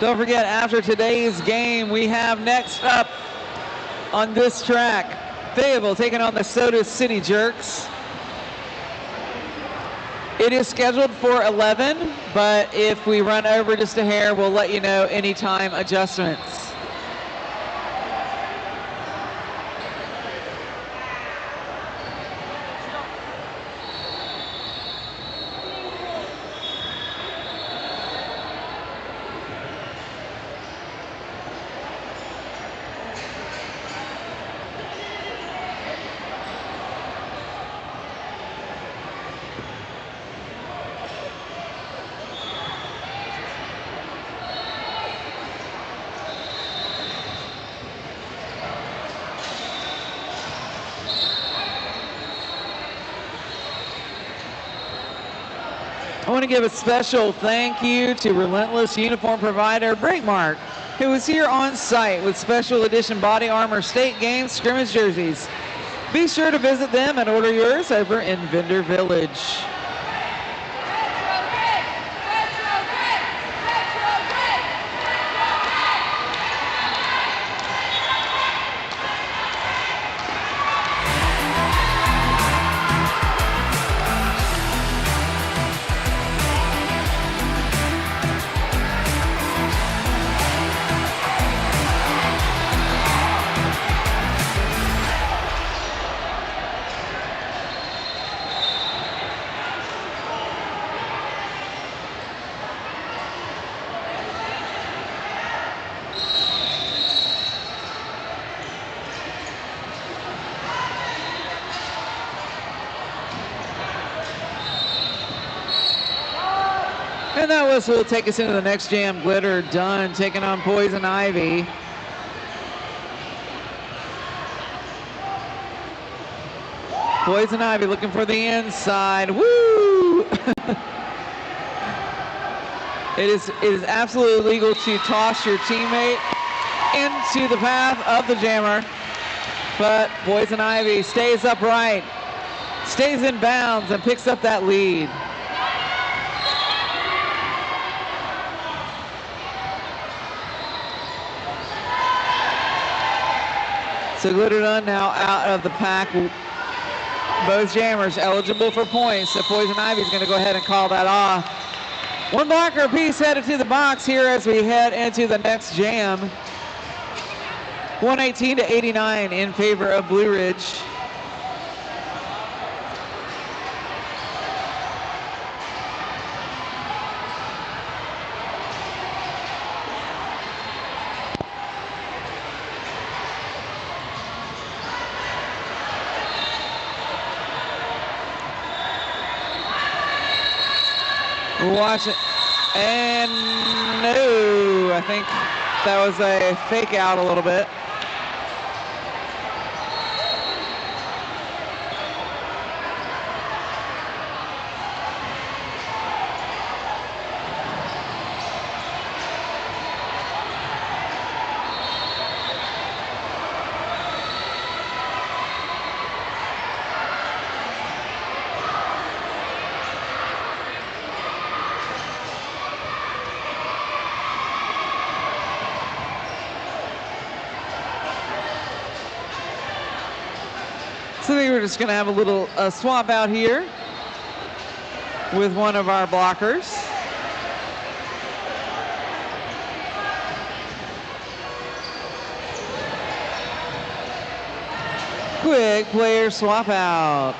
Don't forget, after today's game, we have next up on this track, Fayetteville taking on the Soda City Jerks. It is scheduled for 11, but if we run over just a hair, we'll let you know any time adjustments. I want to give a special thank you to Relentless uniform provider Breakmark, who is here on site with special edition Body Armor State Games scrimmage jerseys. Be sure to visit them and order yours over in Vendor Village. And that whistle will take us into the next jam. Glitter Dunn taking on Poison Ivy. Poison Ivy looking for the inside. Woo! It is absolutely legal to toss your teammate into the path of the jammer. But Poison Ivy stays upright, stays in bounds, and picks up that lead. So Glitter Dunn now out of the pack. Both jammers eligible for points. So Poison Ivy's going to go ahead and call that off. One blocker apiece headed to the box here as we head into the next jam. 118 to 89 in favor of Blue Ridge. Watch it, and no, I think that was a fake out a little bit. So I think we're just going to have a little swap out here with one of our blockers. Quick player swap out.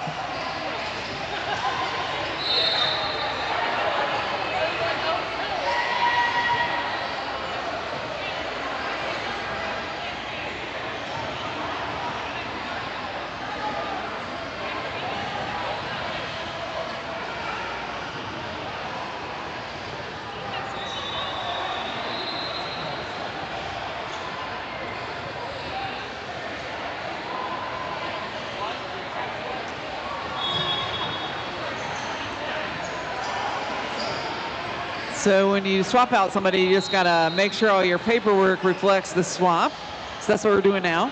So when you swap out somebody, you just gotta make sure all your paperwork reflects the swap. So that's what we're doing now.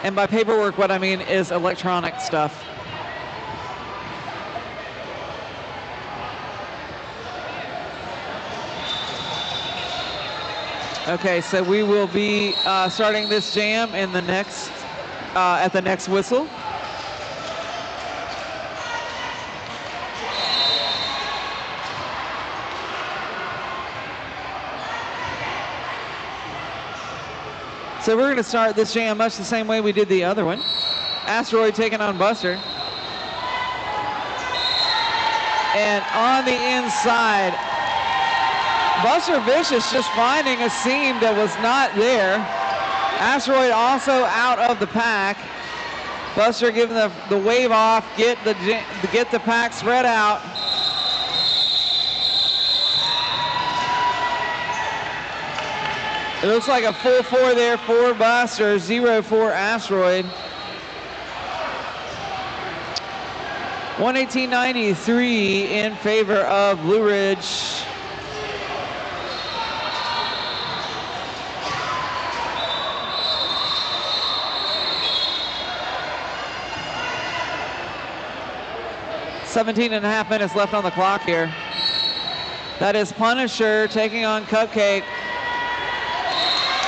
And by paperwork, what I mean is electronic stuff. Okay, so we will be starting this jam in the next, at the next whistle. So we're going to start this jam much the same way we did the other one. Asteroid taking on Buster. And on the inside, Buster Vicious just finding a seam that was not there. Asteroid also out of the pack. Buster giving the wave off, get the pack spread out. It looks like a full 4 there for Buster, 0 for Asteroid. 118.93 in favor of Blue Ridge. "17 and a half minutes left on the clock here. That is Punisher taking on Cupcake.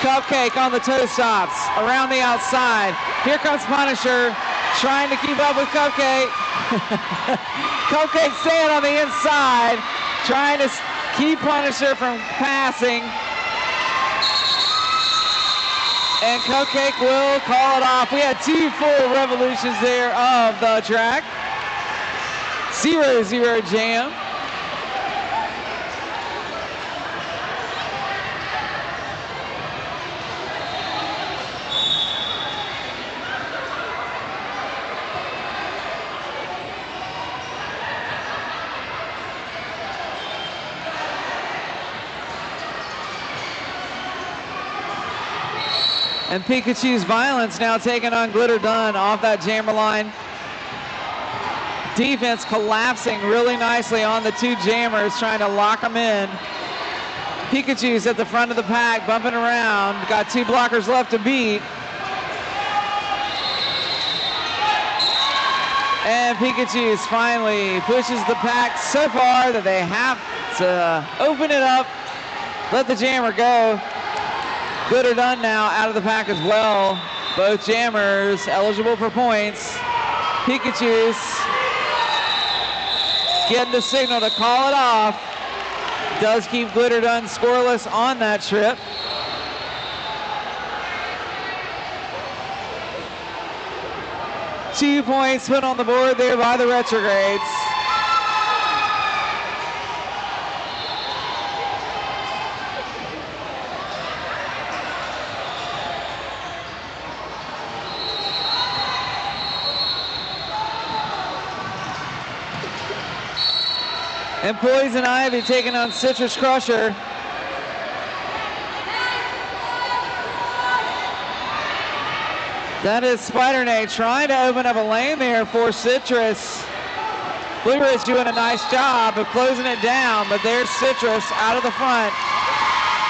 Cupcake on the toe stops, around the outside. Here comes Punisher, trying to keep up with Cupcake. Cupcake staying on the inside, trying to keep Punisher from passing. And Cupcake will call it off. We had 2 full revolutions there of the track. 0-0 jam. And Pikachu's Violence now taking on Glitter Dunn off that jammer line. Defense collapsing really nicely on the two jammers, trying to lock them in. Pikachu's at the front of the pack, bumping around. Got two blockers left to beat. And Pikachu's finally pushes the pack so far that they have to open it up, let the jammer go. Glitter Dunn now out of the pack as well. Both jammers eligible for points. Pikachu's getting the signal to call it off. Does keep Glitter Dunn scoreless on that trip. Two points put on the board there by the retrogrades. And Poison Ivy taking on Citrus Crusher. That is Spider-Nate trying to open up a lane there for Citrus. Blue Ridge doing a nice job of closing it down, but there's Citrus out of the front.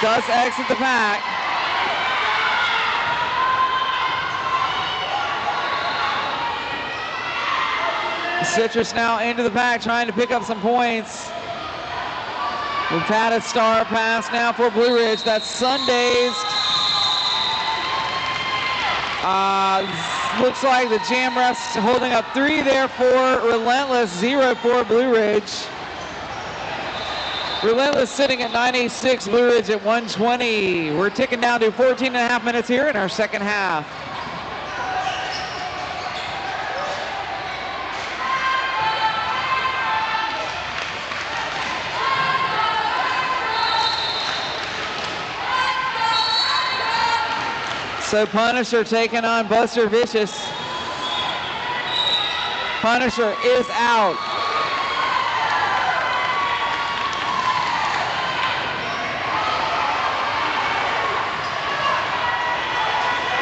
Does exit the pack. Citrus now into the pack, trying to pick up some points. We've had a star pass now for Blue Ridge. That's Sundays. Looks like the jam refs holding up 3 there for Relentless, 0 for Blue Ridge. Relentless sitting at 986, Blue Ridge at 120. We're ticking down to 14.5 minutes here in our second half. So Punisher taking on Buster Vicious. Punisher is out.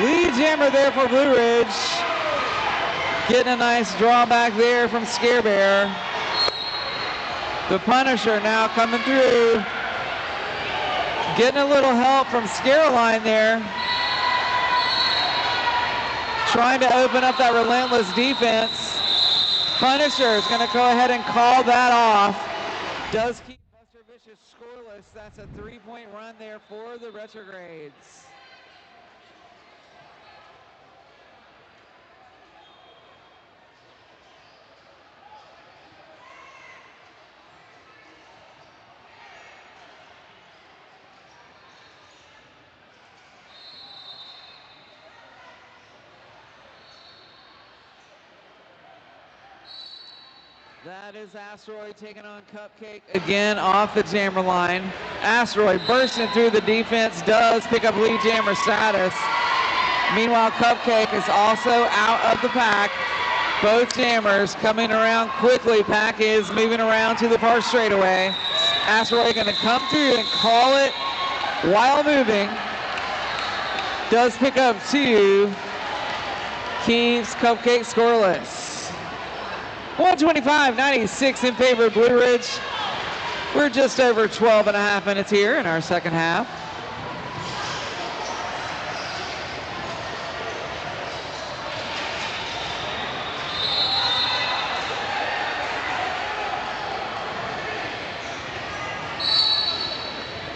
Lead jammer there for Blue Ridge. Getting a nice drawback there from Scare Bear. The Punisher now coming through. Getting a little help from Scareline there. Trying to open up that Relentless defense. Punisher is going to go ahead and call that off. Does keep Buster Vicious scoreless. That's a 3-point run there for the retrogrades. That is Asteroid taking on Cupcake again off the jammer line. Asteroid bursting through the defense, does pick up lead jammer status. Meanwhile, Cupcake is also out of the pack. Both jammers coming around quickly. Pack is moving around to the far straightaway. Asteroid going to come through and call it while moving. Does pick up 2. Keeps Cupcake scoreless. 125-96 in favor of Blue Ridge. We're just over 12.5 minutes here in our second half.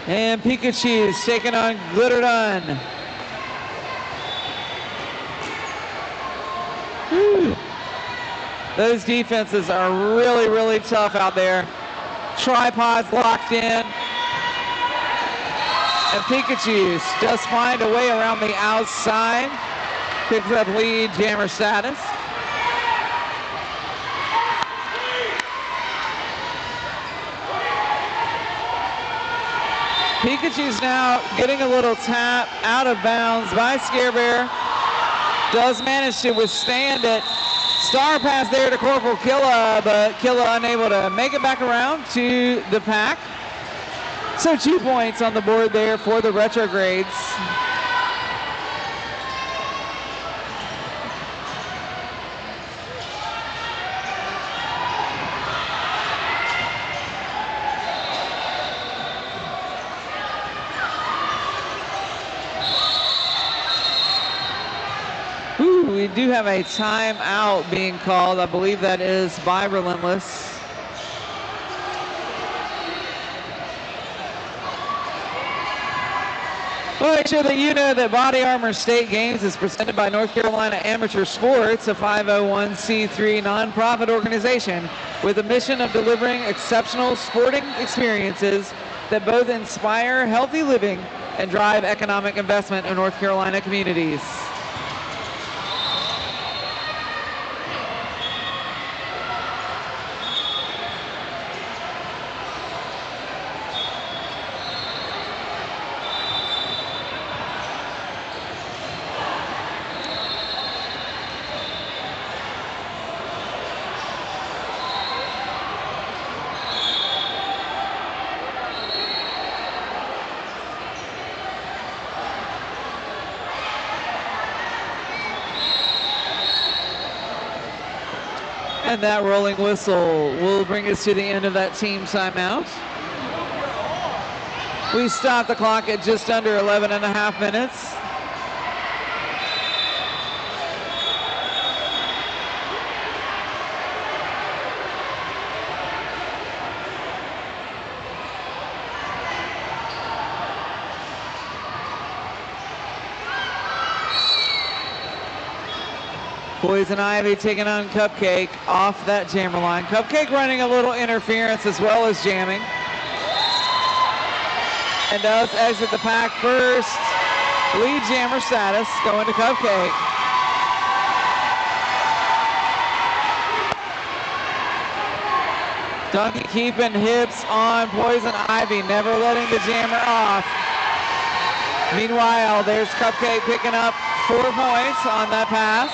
And Pikachu is taking on Glitter Dunn. Whew. Those defenses are really, really tough out there. Tripods locked in. And Pikachu does find a way around the outside. Picks up lead jammer status. Pikachu's now getting a little tap out of bounds by Scare Bear. Does manage to withstand it. Star pass there to Corporal Killa, but Killa unable to make it back around to the pack. So 2 points on the board there for the retrogrades. Ooh, we do have a timeout being called. I believe that is by Relentless. Well, make sure that you know that Body Armor State Games is presented by North Carolina Amateur Sports, a 501c3 nonprofit organization with a mission of delivering exceptional sporting experiences that both inspire healthy living and drive economic investment in North Carolina communities. And that rolling whistle will bring us to the end of that team timeout. We stop the clock at just under 11 and a half minutes. Poison Ivy taking on Cupcake off that jammer line. Cupcake running a little interference as well as jamming. And does exit the pack first. Lead jammer status going to Cupcake. Donkey keeping hips on Poison Ivy, never letting the jammer off. Meanwhile, there's Cupcake picking up 4 points on that pass.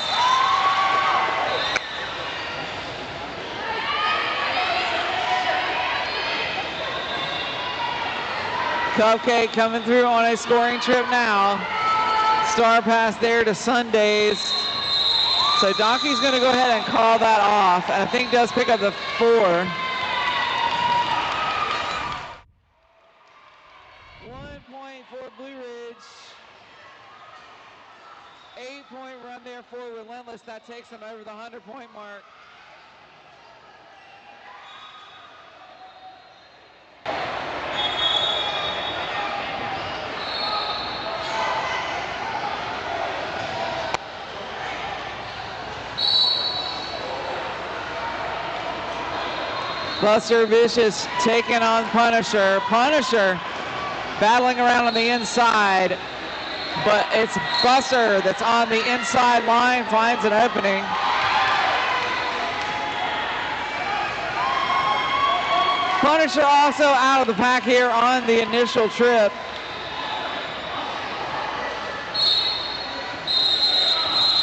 Cupcake coming through on a scoring trip now. Star pass there to Sundays. So Donkey's going to go ahead and call that off. And I think does pick up the 4. 1 point for Blue Ridge. 8-point run there for Relentless. That takes them over the 100-point mark. Buster Vicious taking on Punisher. Punisher battling around on the inside, but it's Buster that's on the inside line, finds an opening. Punisher also out of the pack here on the initial trip.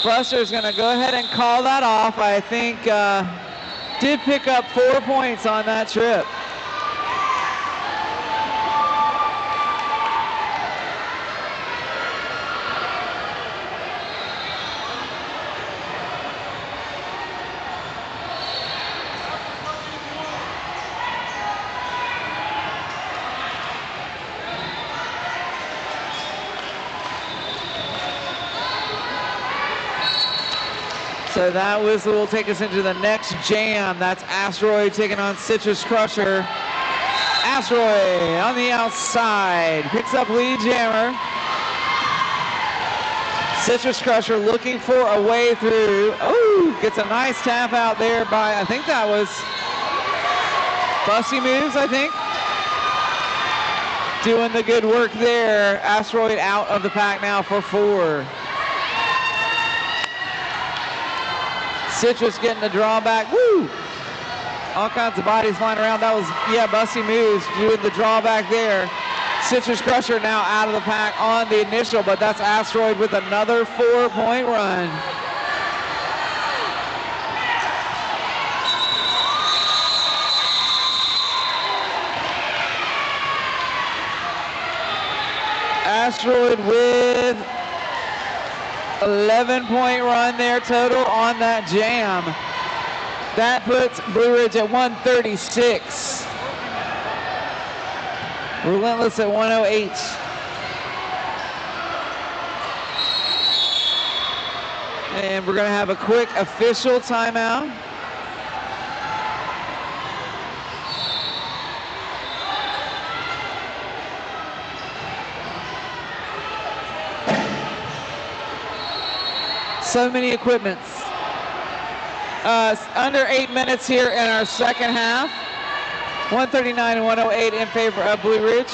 Buster's going to go ahead and call that off. I think did pick up 4 points on that trip. So that whistle will take us into the next jam. That's Asteroid taking on Citrus Crusher. Asteroid on the outside, picks up lead jammer. Citrus Crusher looking for a way through. Oh, gets a nice tap out there by, I think that was Busty Moves, I think. Doing the good work there. Asteroid out of the pack now for 4. Citrus getting the drawback. Woo! All kinds of bodies flying around. That was, yeah, Busty Moves doing the drawback there. Citrus Crusher now out of the pack on the initial, but that's Asteroid with another 4-point run. Asteroid with 11-point run there total on that jam. That puts Blue Ridge at 136. Relentless at 108. And we're going to have a quick official timeout. So many equipments. Under 8 minutes here in our second half. 139 and 108 in favor of Blue Ridge.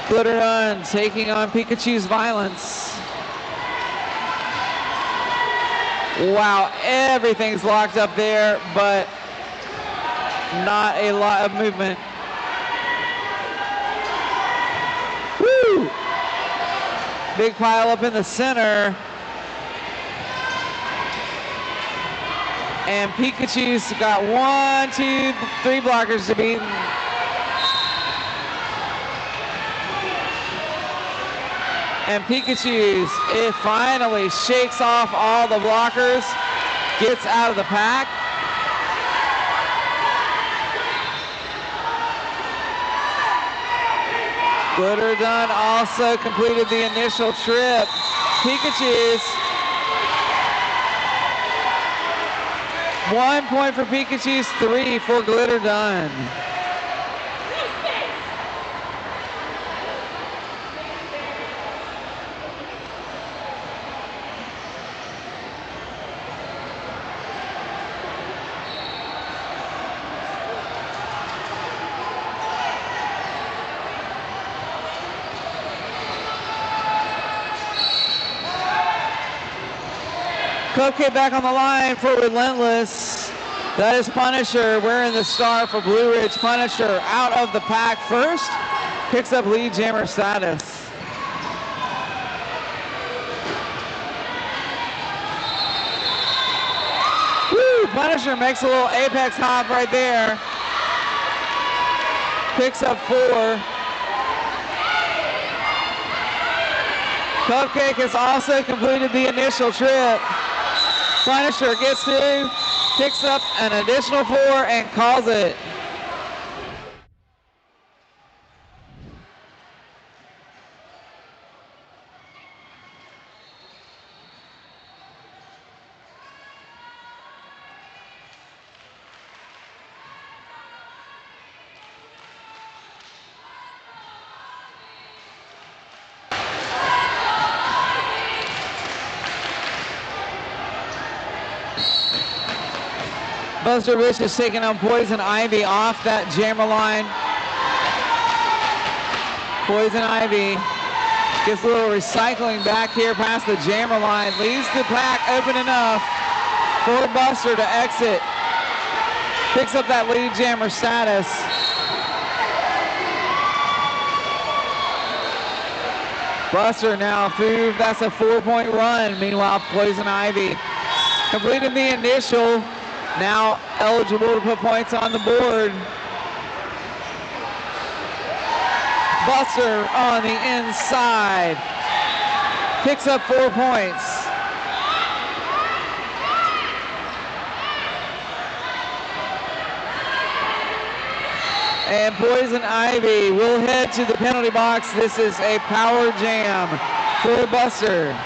Glitter Run taking on Pikachu's Violence. Wow, everything's locked up there, but not a lot of movement. Woo! Big pile up in the center. And Pikachu's got 1, 2, 3 blockers to beat. And Pikachu's, it finally shakes off all the blockers, gets out of the pack. Glitter Dun also completed the initial trip. Pikachu's, 1 point for Pikachu's, 3 for Glitter Dun. Cupcake back on the line for Relentless. That is Punisher wearing the star for Blue Ridge. Punisher out of the pack first. Picks up lead jammer status. Woo! Punisher makes a little apex hop right there. Picks up 4. Cupcake has also completed the initial trip. Punisher gets 2, picks up an additional 4, and calls it. Buster Rich is taking on Poison Ivy off that jammer line. Poison Ivy gets a little recycling back here past the jammer line. Leaves the pack open enough for Buster to exit. Picks up that lead jammer status. Buster now through, that's a 4-point run. Meanwhile, Poison Ivy completed the initial. Now eligible to put points on the board. Buster on the inside. Picks up 4 points. And Poison Ivy will head to the penalty box. This is a power jam for Buster.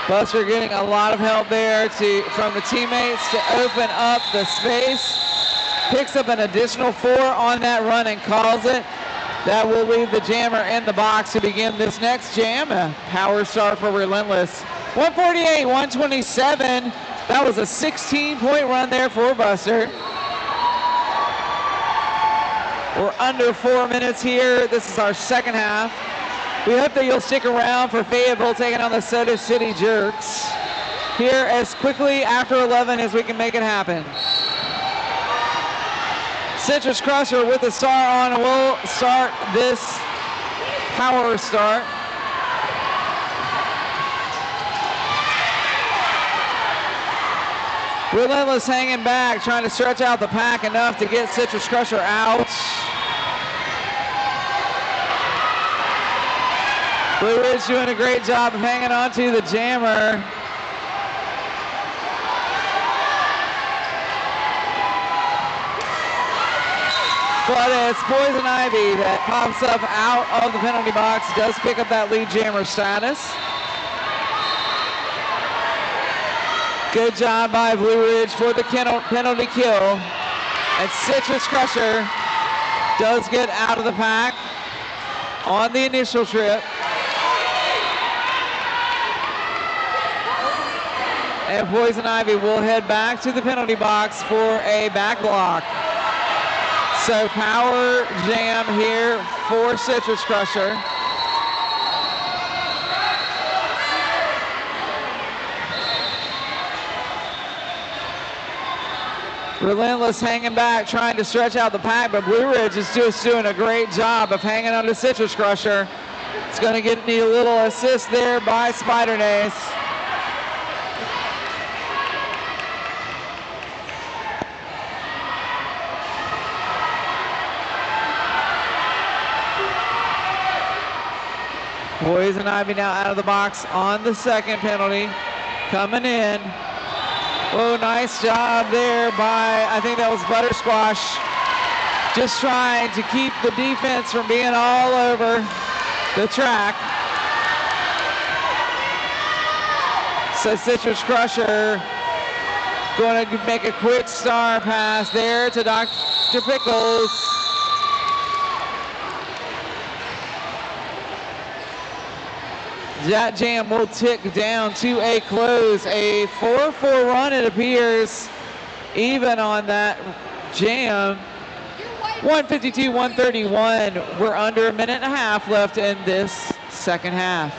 Buster getting a lot of help there from the teammates to open up the space. Picks up an additional 4 on that run and calls it. That will leave the jammer in the box to begin this next jam. A power start for Relentless. 148, 127. That was a 16-point run there for Buster. We're under 4 minutes here. This is our second half. We hope that you'll stick around for Fayetteville taking on the Soda City Jerks here as quickly after 11 as we can make it happen. Citrus Crusher with the star on will start this power start. Relentless hanging back, trying to stretch out the pack enough to get Citrus Crusher out. Blue Ridge doing a great job of hanging on to the jammer. But it's Poison Ivy that pops up out of the penalty box, does pick up that lead jammer status. Good job by Blue Ridge for the penalty kill. And Citrus Crusher does get out of the pack on the initial trip. And Poison Ivy will head back to the penalty box for a back block. So power jam here for Citrus Crusher. Relentless hanging back, trying to stretch out the pack, but Blue Ridge is just doing a great job of hanging on to Citrus Crusher. It's going to need a little assist there by Spider Nace. Poison Ivy now out of the box on the second penalty. Coming in. Oh, nice job there by, I think that was Buttersquash. Just trying to keep the defense from being all over the track. So Citrus Crusher going to make a quick star pass there to Dr. Pickles. That jam will tick down to a close. A 4-4 run, it appears, even on that jam. 152-131. We're under a minute and a half left in this second half.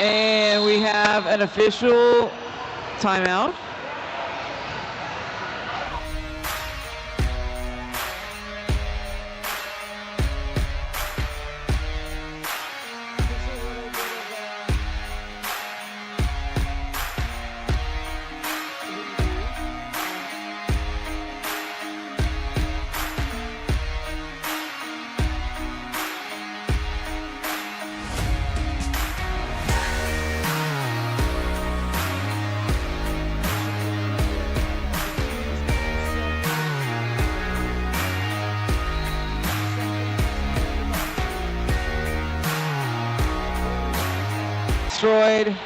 And we have an official timeout. Asteroid.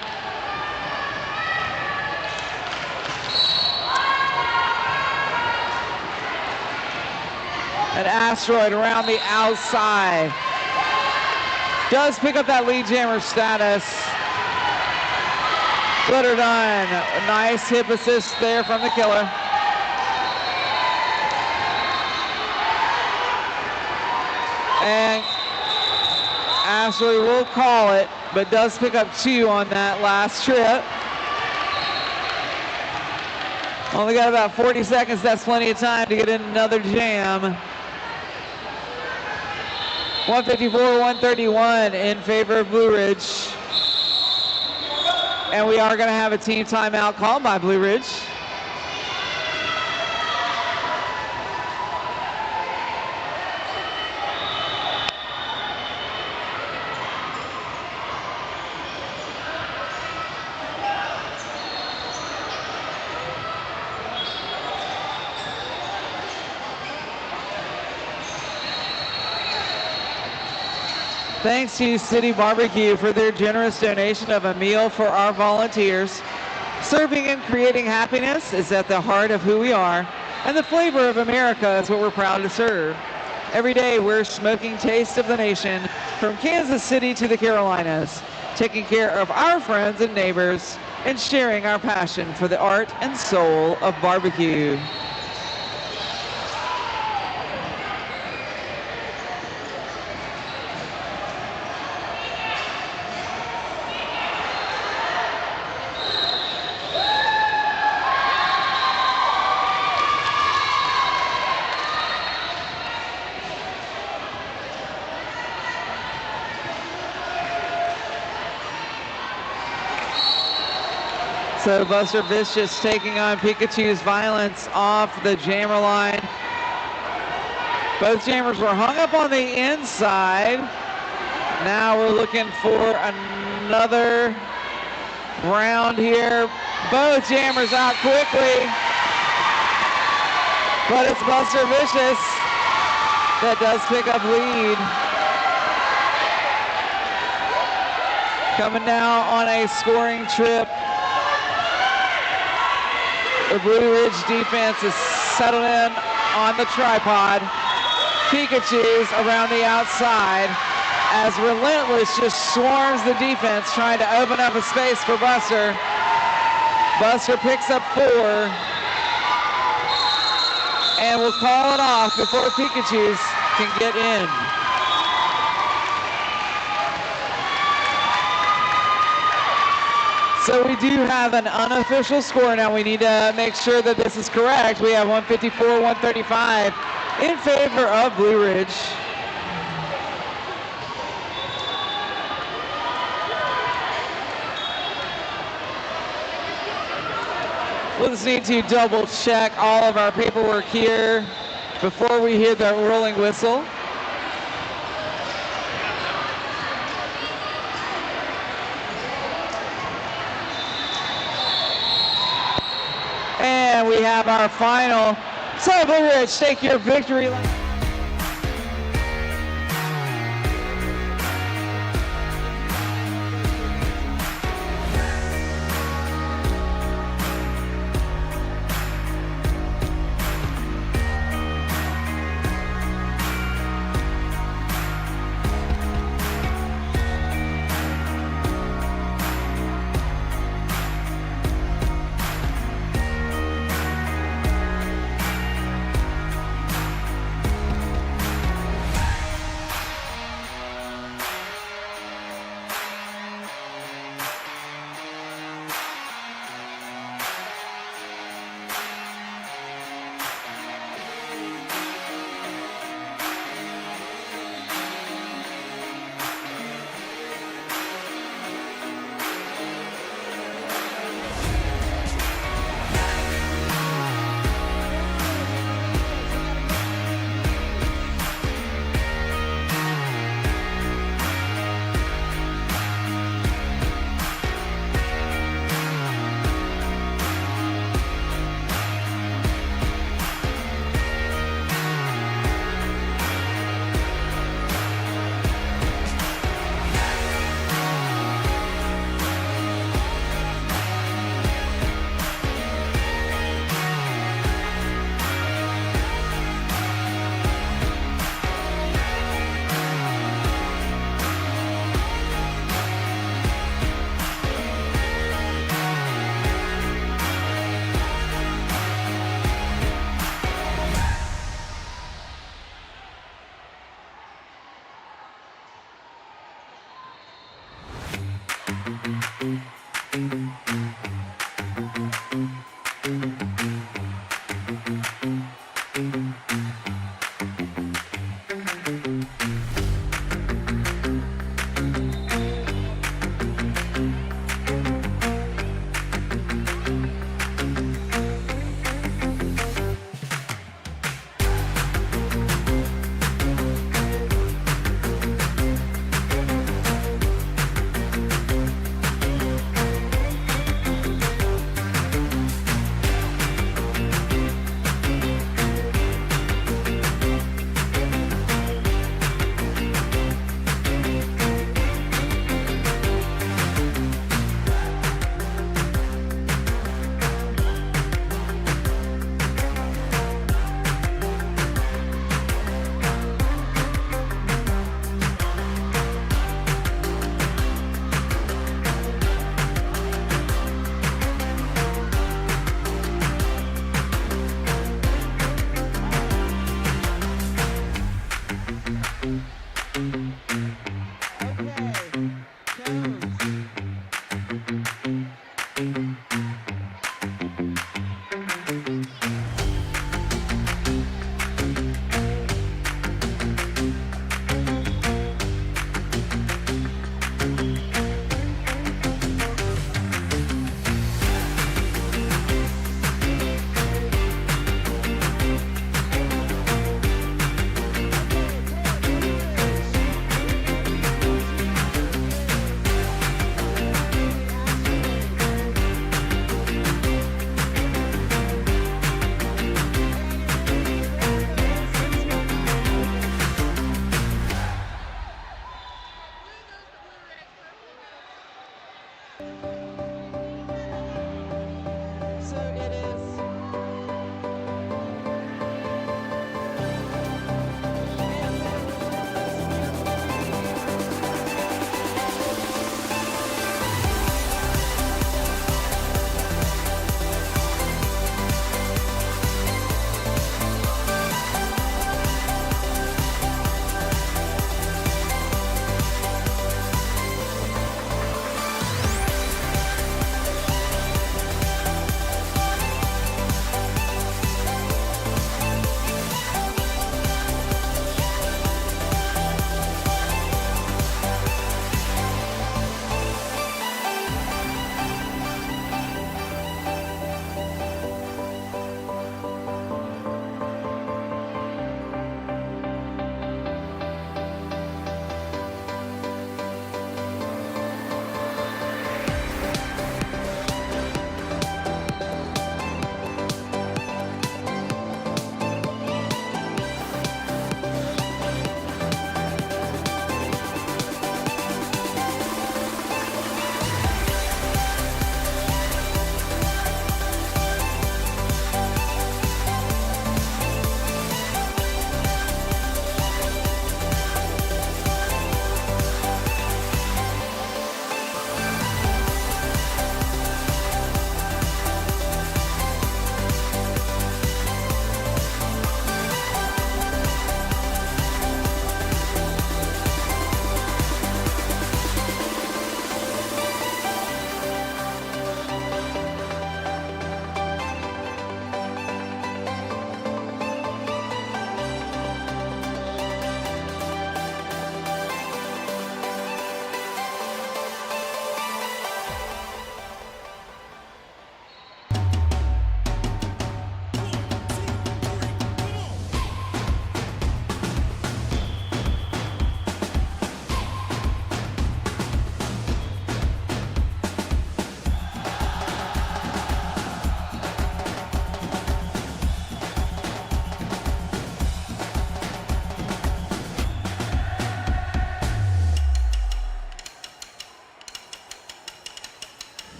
An Asteroid around the outside. Does pick up that lead jammer status. Glitter done. A nice hip assist there from the killer. And Asteroid will call it, but does pick up 2 on that last trip. Only got about 40 seconds. That's plenty of time to get in another jam. 154-131 in favor of Blue Ridge. And we are going to have a team timeout called by Blue Ridge. Thanks to City Barbecue for their generous donation of a meal for our volunteers. Serving and creating happiness is at the heart of who we are, and the flavor of America is what we're proud to serve. Every day we're smoking taste of the nation, from Kansas City to the Carolinas, taking care of our friends and neighbors and sharing our passion for the art and soul of barbecue. So Buster Vicious taking on Pikachu's Violence off the jammer line. Both jammers were hung up on the inside. Now we're looking for another round here. Both jammers out quickly. But it's Buster Vicious that does pick up lead. Coming now on a scoring trip. The Blue Ridge defense is settled in on the tripod. Pikachu's around the outside as Relentless just swarms the defense, trying to open up a space for Buster. Buster picks up 4 and will call it off before Pikachu's can get in. So we do have an unofficial score now. We need to make sure that this is correct. We have 154-135 in favor of Blue Ridge. We'll just need to double check all of our paperwork here before we hear the rolling whistle. And we have our final. So Blue Ridge, take your victory lap.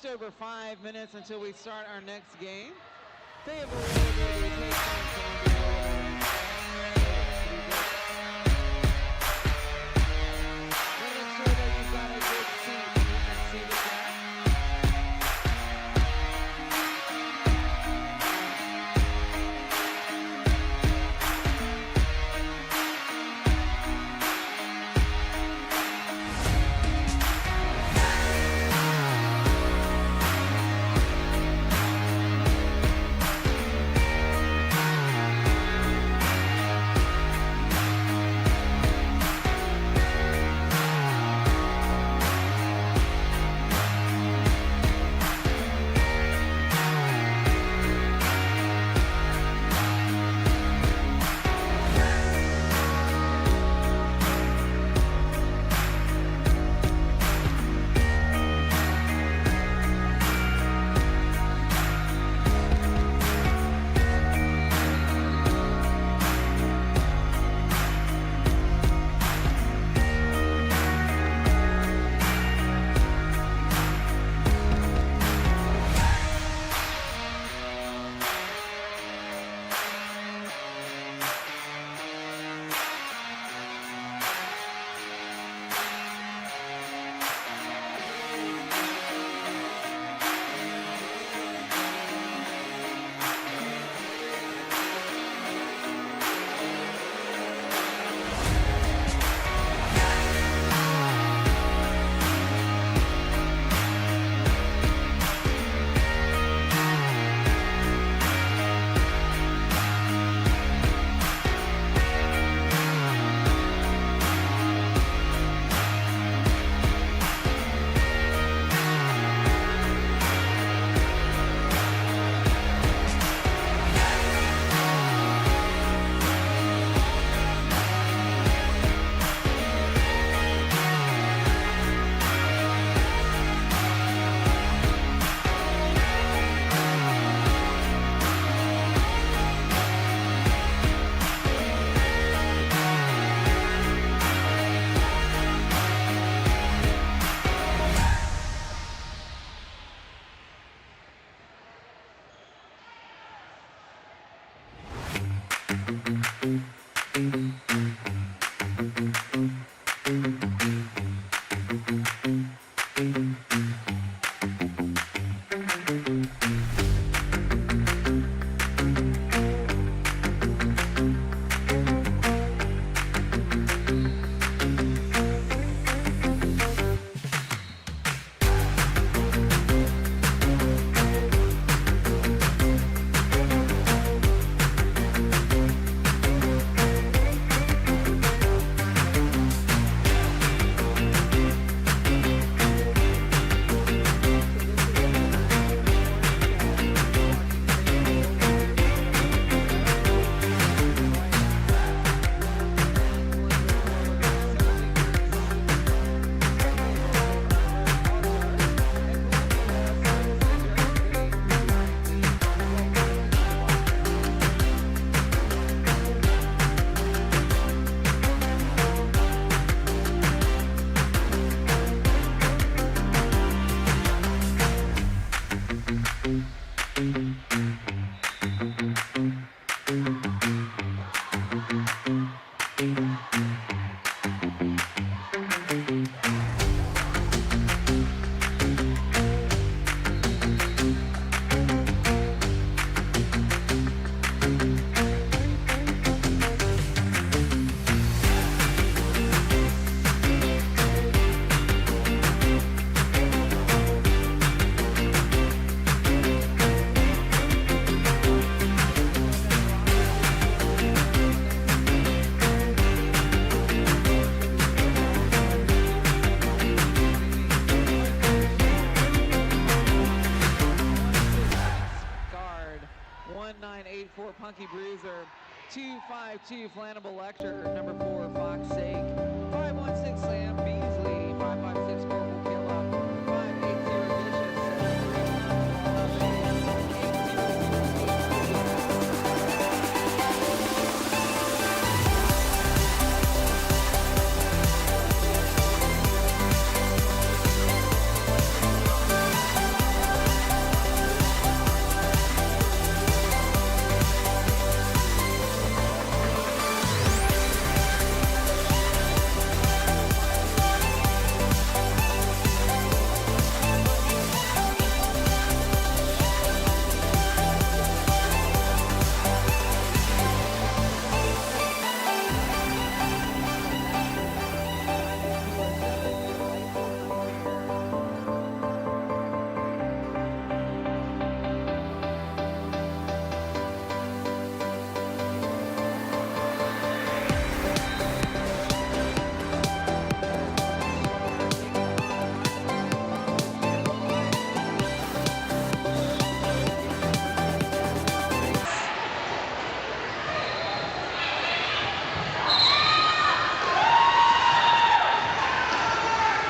just over 5 minutes until we start our next game. Fayetteville Roller Derby takes on Columbia Roller. Make sure that you've got a good seat so you can see the track. Punky Bruiser, 252 Flannable Lecture, number 4 Fox Sake, 516 Sam Beasley, 556 Purple Killa, 580 Vicious,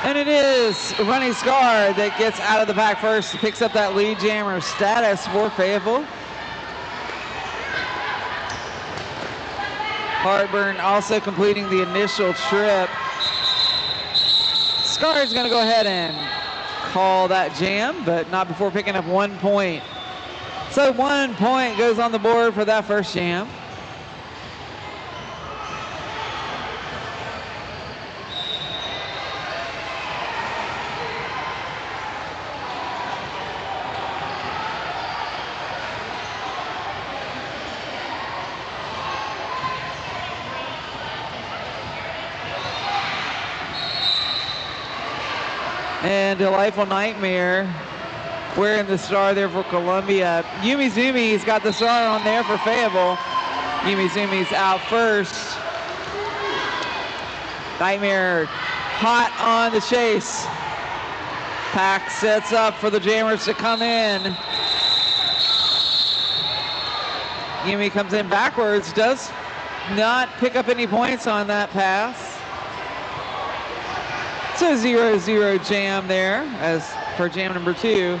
And it is Running Scar that gets out of the pack first, picks up that lead jammer status for Fayetteville. Heartburn also completing the initial trip. Scar is going to go ahead and call that jam, but not before picking up 1 point. So 1 point goes on the board for that first jam. And Delightful Nightmare wearing the star there for Columbia. Yumi Zumi's got the star on there for Fayetteville. Yumi Zumi's out first. Nightmare hot on the chase. Pack sets up for the jammers to come in. Yumi comes in backwards, does not pick up any points on that pass. So 0-0 jam there as for jam number 2.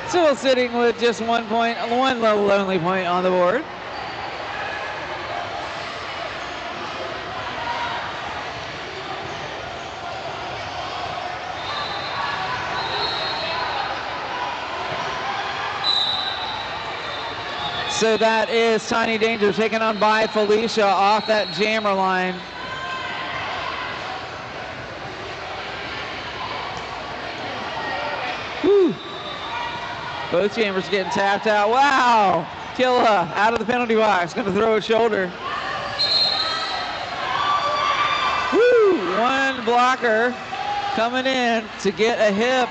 Still sitting with just 1 point, one lonely point on the board. So that is Tiny Danger taken on by Felicia off that jammer line. Whew. Both jammers getting tapped out. Wow. Killa out of the penalty box. Going to throw a shoulder. Woo. One blocker coming in to get a hip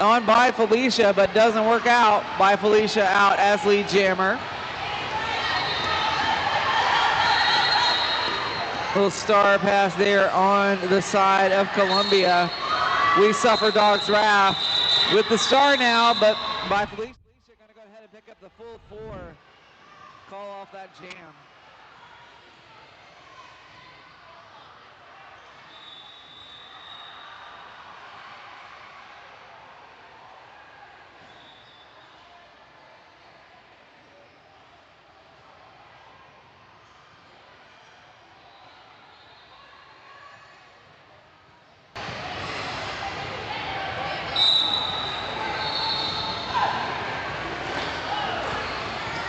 on by Felicia, but doesn't work out. By Felicia out as lead jammer. Little star pass there on the side of Columbia. We suffer Dog's wrath with the star now, but by Felicia going to go ahead and pick up the full 4. Call off that jam.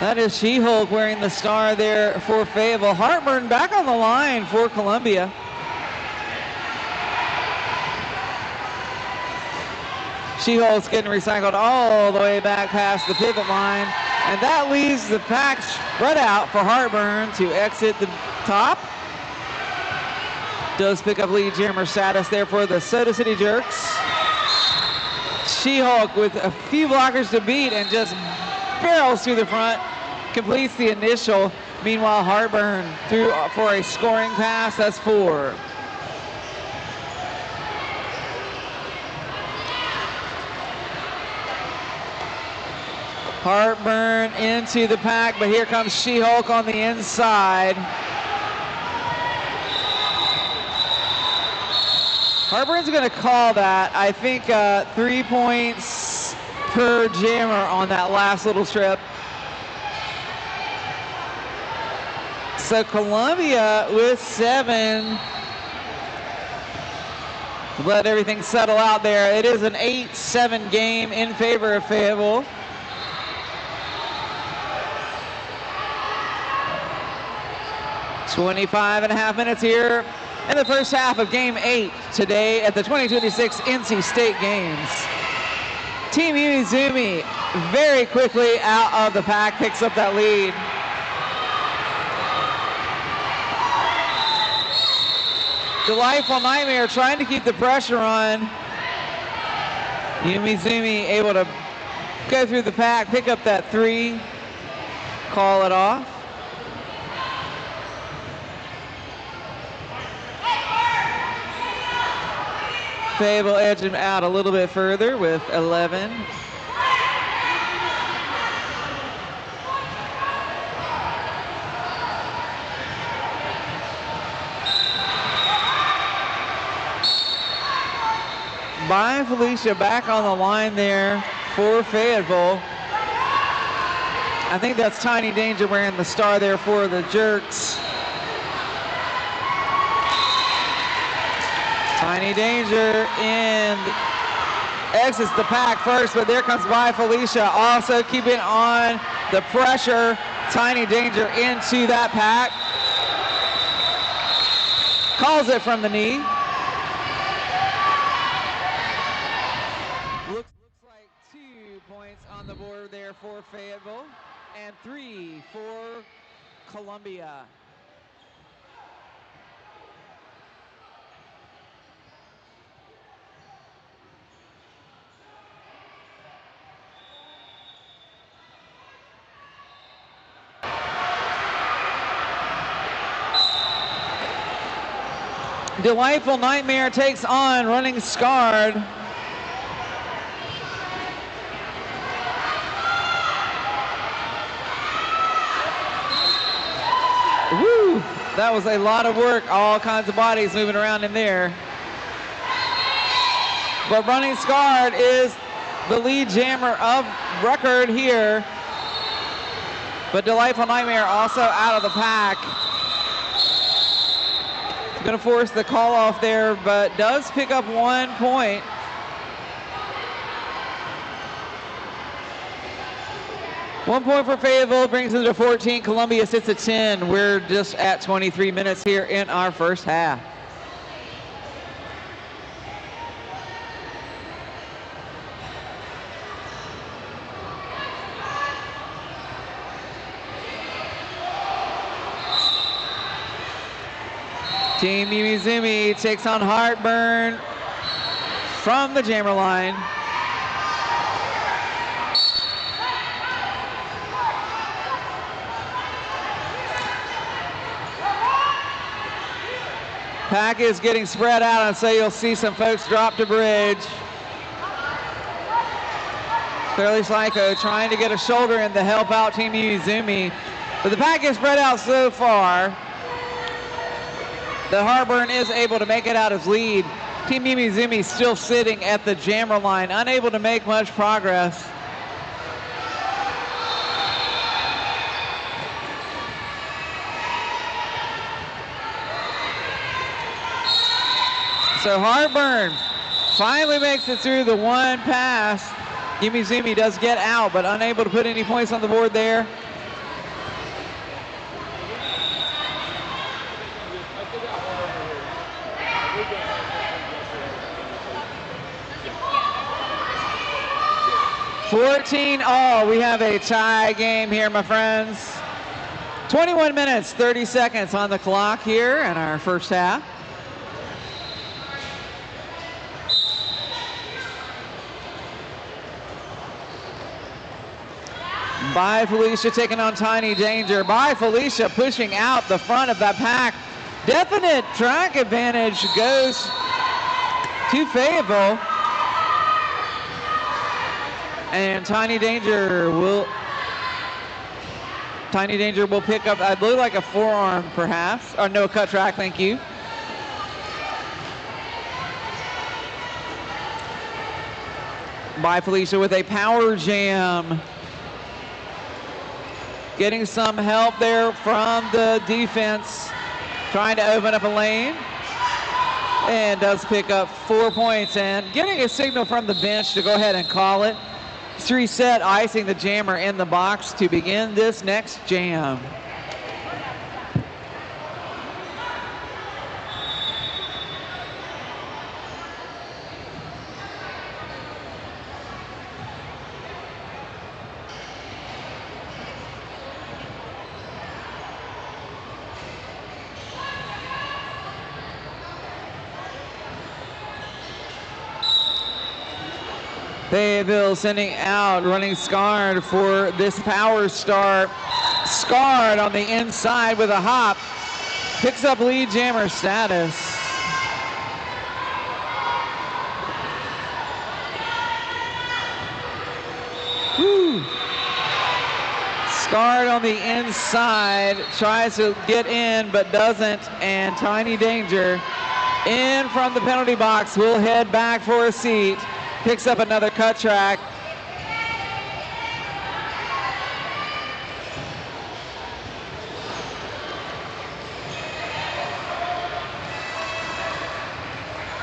That is She-Hulk wearing the star there for Fayetteville. Heartburn back on the line for Columbia. She-Hulk's getting recycled all the way back past the pivot line. And that leaves the pack spread out for Heartburn to exit the top. Does pick up lead jammer status there for the Soda City Jerks. She-Hulk with a few blockers to beat and just barrels through the front, completes the initial. Meanwhile, Heartburn through for a scoring pass. That's 4. Heartburn into the pack, but here comes She-Hulk on the inside. Heartburn's going to call that. I think 3 points per jammer on that last little strip. So Columbia with 7. Let everything settle out there. It is an 8-7 game in favor of Fayetteville. .25.5 minutes here in the first half of Game 8 today at the 2026 NC State Games. Team Umizumi very quickly out of the pack, picks up that lead. Delightful Nightmare trying to keep the pressure on. Umizumi able to go through the pack, pick up that 3, call it off. Fayetteville edge him out a little bit further with 11. by Felicia back on the line there for Fayetteville. I think that's Tiny Danger wearing the star there for the Jerks. Tiny Danger exits the pack first, but there comes by Felicia, also keeping on the pressure. Tiny Danger into that pack. Calls it from the knee. Looks like 2 points on the board there for Fayetteville and 3 for Columbia. Delightful Nightmare takes on Running Scarred. Woo! That was a lot of work. All kinds of bodies moving around in there. But Running Scarred is the lead jammer of record here. But Delightful Nightmare also out of the pack. Going to force the call off there, but does pick up 1 point. One point for Fayetteville brings it to 14. Columbia sits at 10. We're just at 23 minutes here in our first half. Team Mimizumi takes on Heartburn from the jammer line. Pack is getting spread out, and so you'll see some folks drop to bridge. Fairly Psycho trying to get a shoulder in to help out Team Mimizumi, but the pack is spread out so far that Heartburn is able to make it out as lead. Team Mimizumi still sitting at the jammer line, unable to make much progress. So Heartburn finally makes it through the one pass. Mimizumi does get out, but unable to put any points on the board there. Oh, we have a tie game here, my friends. 21 minutes, 30 seconds on the clock here in our first half. By Felicia taking on Tiny Danger. By Felicia pushing out the front of that pack. Definite track advantage goes to Fayetteville. And Tiny Danger will pick up, I believe, like a forearm perhaps. Or no, cut track, thank you. By Felicia with a power jam. Getting some help there from the defense. Trying to open up a lane. And does pick up 4 points, and getting a signal from the bench to go ahead and call it. 3 set icing the jammer in the box to begin this next jam. Fayetteville sending out Running Scarred for this power start. Scarred on the inside with a hop. Picks up lead jammer status. Woo. Scarred on the inside. Tries to get in but doesn't. And Tiny Danger in from the penalty box, will head back for a seat. Picks up another cut track.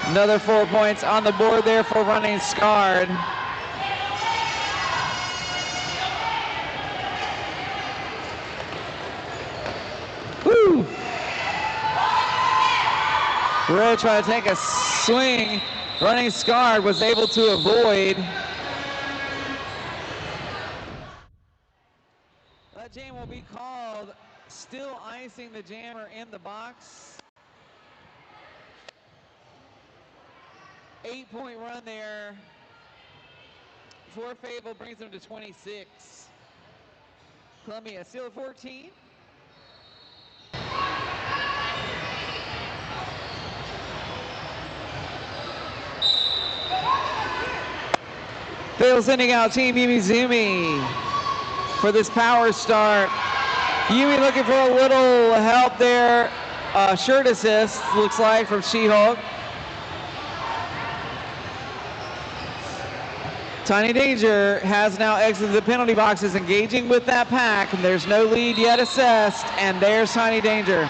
Another 4 points on the board there for running scarred. Woo! Red trying to take a swing. Running scarred was able to avoid. That jam will be called. Still icing the jammer in the box. 8-point run there for Fayetteville brings them to 26. Columbia still at 14. Fayetteville sending out Team Yumi for this power start. Yumi looking for a little help there. Shirt assist, looks like, from She-Hulk. Tiny Danger has now exited the penalty boxes, engaging with that pack. And there's no lead yet assessed, and there's Tiny Danger.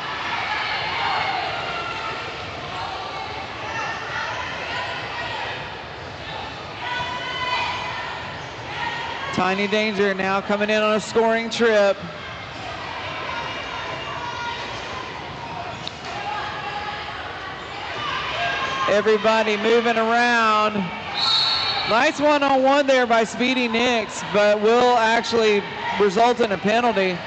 Tiny Danger now coming in on a scoring trip. Everybody moving around. Nice one-on-one there by Speedy Nix, but will actually result in a penalty.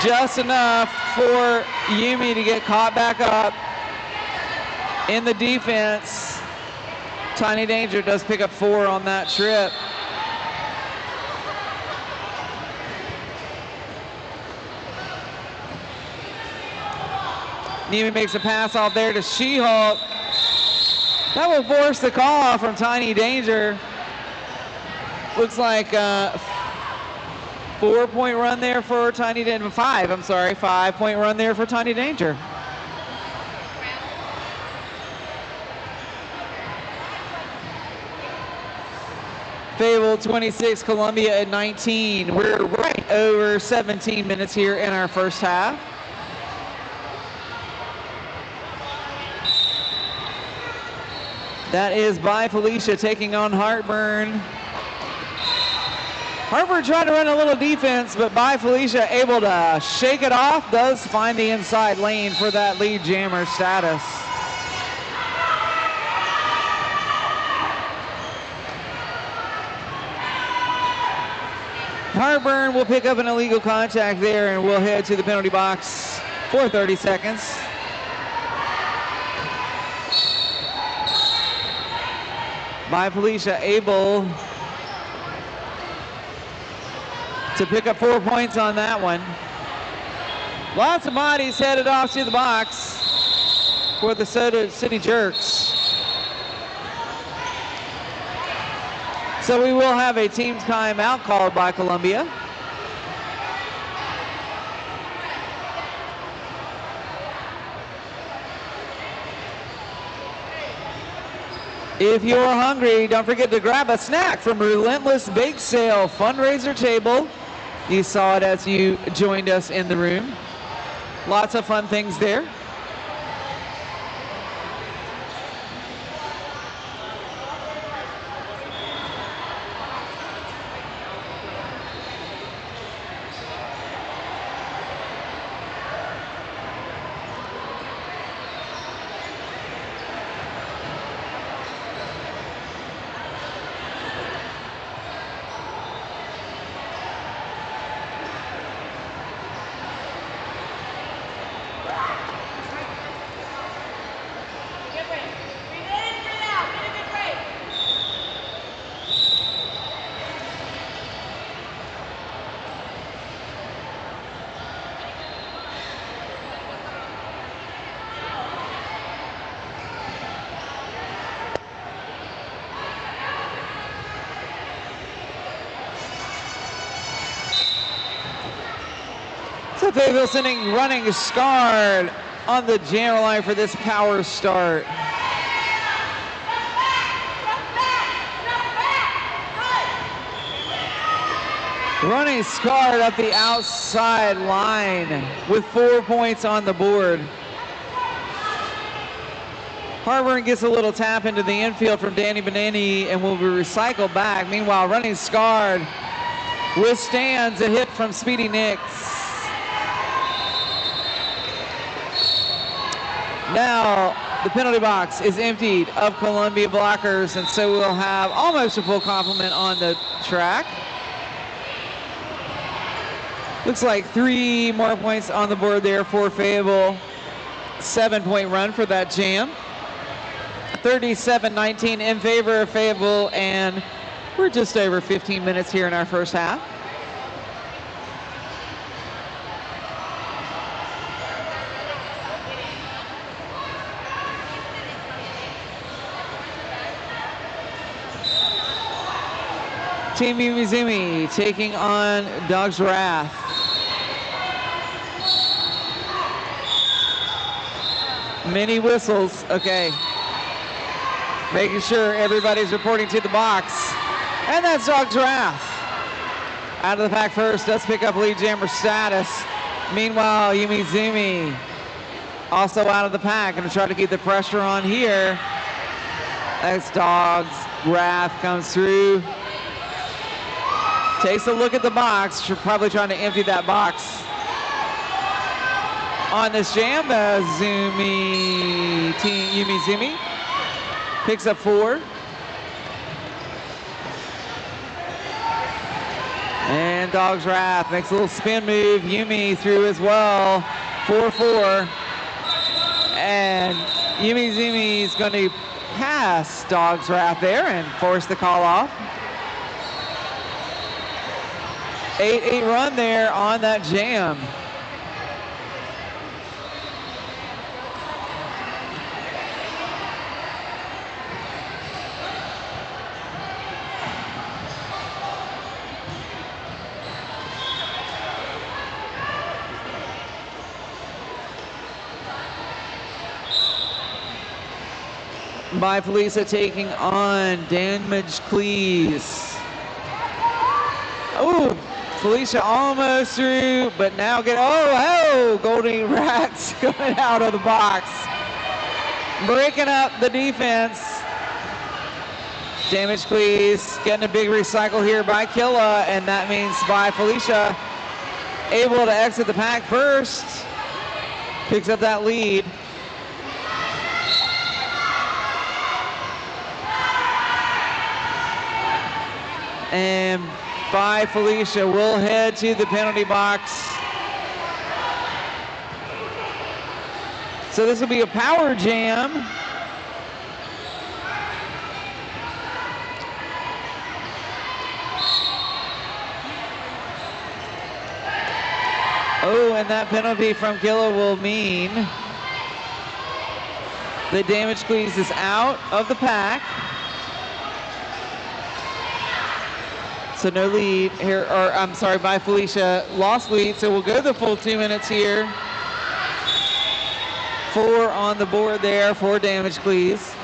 Just enough for Yumi to get caught back up in the defense. Tiny Danger does pick up 4 on that trip. Yumi makes a pass off there to She-Hulk. That will force the call from Tiny Danger. Looks like a 4-point run there for Tiny Danger. 5-point run there for Tiny Danger. Fayetteville 26, Columbia at 19. We're right over 17 minutes here in our first half. That is by Felicia taking on Heartburn. Heartburn trying to run a little defense, but by Felicia able to shake it off, does find the inside lane for that lead jammer status. Heartburn will pick up an illegal contact there and will head to the penalty box for 30 seconds. By Felicia able to pick up 4 points on that one. Lots of bodies headed off to the box for the Soda City Jerks. So we will have a team timeout called by Columbia. If you're hungry, don't forget to grab a snack from Relentless Bake Sale fundraiser table. You saw it as you joined us in the room. Lots of fun things there. So Fayetteville sending running scarred on the jammer line for this power start. Running Scarred up the outside line with 4 points on the board. Harvard gets a little tap into the infield from Danny Benani and will be recycled back. Meanwhile, Running Scarred withstands a hit from Speedy Nix. Now the penalty box is emptied of Columbia blockers, and so we'll have almost a full complement on the track. Looks like 3 more points on the board there for Fayetteville. 7-point run for that jam. 37-19 in favor of Fayetteville, and we're just over 15 minutes here in our first half. Team Yumizumi taking on Dog's Wrath. Many whistles, okay. Making sure everybody's reporting to the box. And that's Dog's Wrath. Out of the pack first, does pick up lead jammer status. Meanwhile, Yumizumi also out of the pack, gonna try to keep the pressure on here. As Dog's Wrath comes through. Takes a look at the box, probably trying to empty that box. On this jam, Yumizumi picks up 4. And Dog's Wrath makes a little spin move. Yumi through as well. 4-4. And Yumizumi is going to pass Dog's Wrath there and force the call off. 8-8 run there on that jam. By Felisa taking on Damaged Cleese. Oh, Felicia almost through, but now Golden Rats coming out of the box. Breaking up the defense. Damaged Cleese getting a big recycle here by Killa, and that means by Felicia able to exit the pack first. Picks up that lead. And by Felicia will head to the penalty box. So this will be a power jam. Oh, and that penalty from Killa will mean the Damaged Cleese is out of the pack. So no lead here, or I'm sorry, by Felicia, lost lead. So we'll go the full 2 minutes here. 4 on the board there for Damaged Cleese.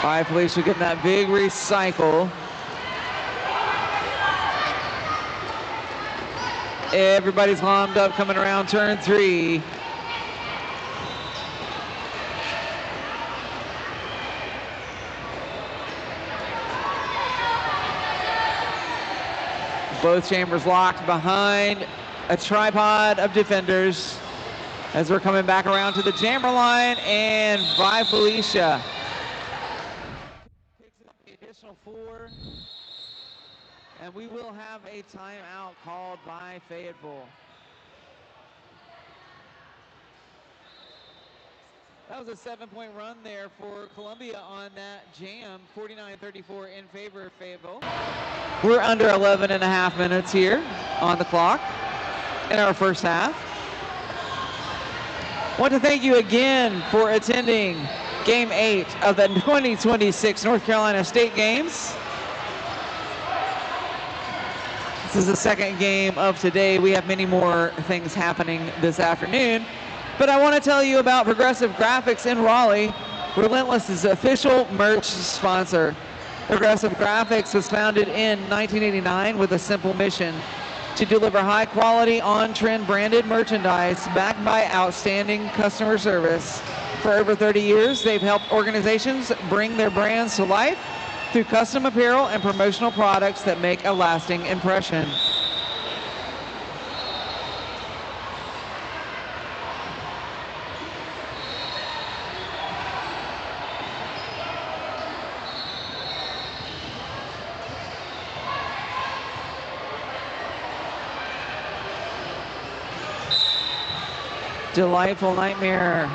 By Felicia getting that big recycle. Everybody's lined up coming around turn 3. Both chambers locked behind a tripod of defenders as we're coming back around to the jammer line, and by Felicia. Picks up the additional 4. And we will have a timeout called by Fayetteville. That was a 7-point run there for Columbia on that jam, 49-34 in favor of Fayetteville. We're under 11 and a half minutes here on the clock in our first half. Want to thank you again for attending Game 8 of the 2026 North Carolina State Games. This is the second game of today. We have many more things happening this afternoon, but I want to tell you about Progressive Graphics in Raleigh, Relentless's official merch sponsor. Progressive Graphics was founded in 1989 with a simple mission: to deliver high-quality, on-trend branded merchandise backed by outstanding customer service. For over 30 years, they've helped organizations bring their brands to life through custom apparel and promotional products that make a lasting impression. Delightful Nightmare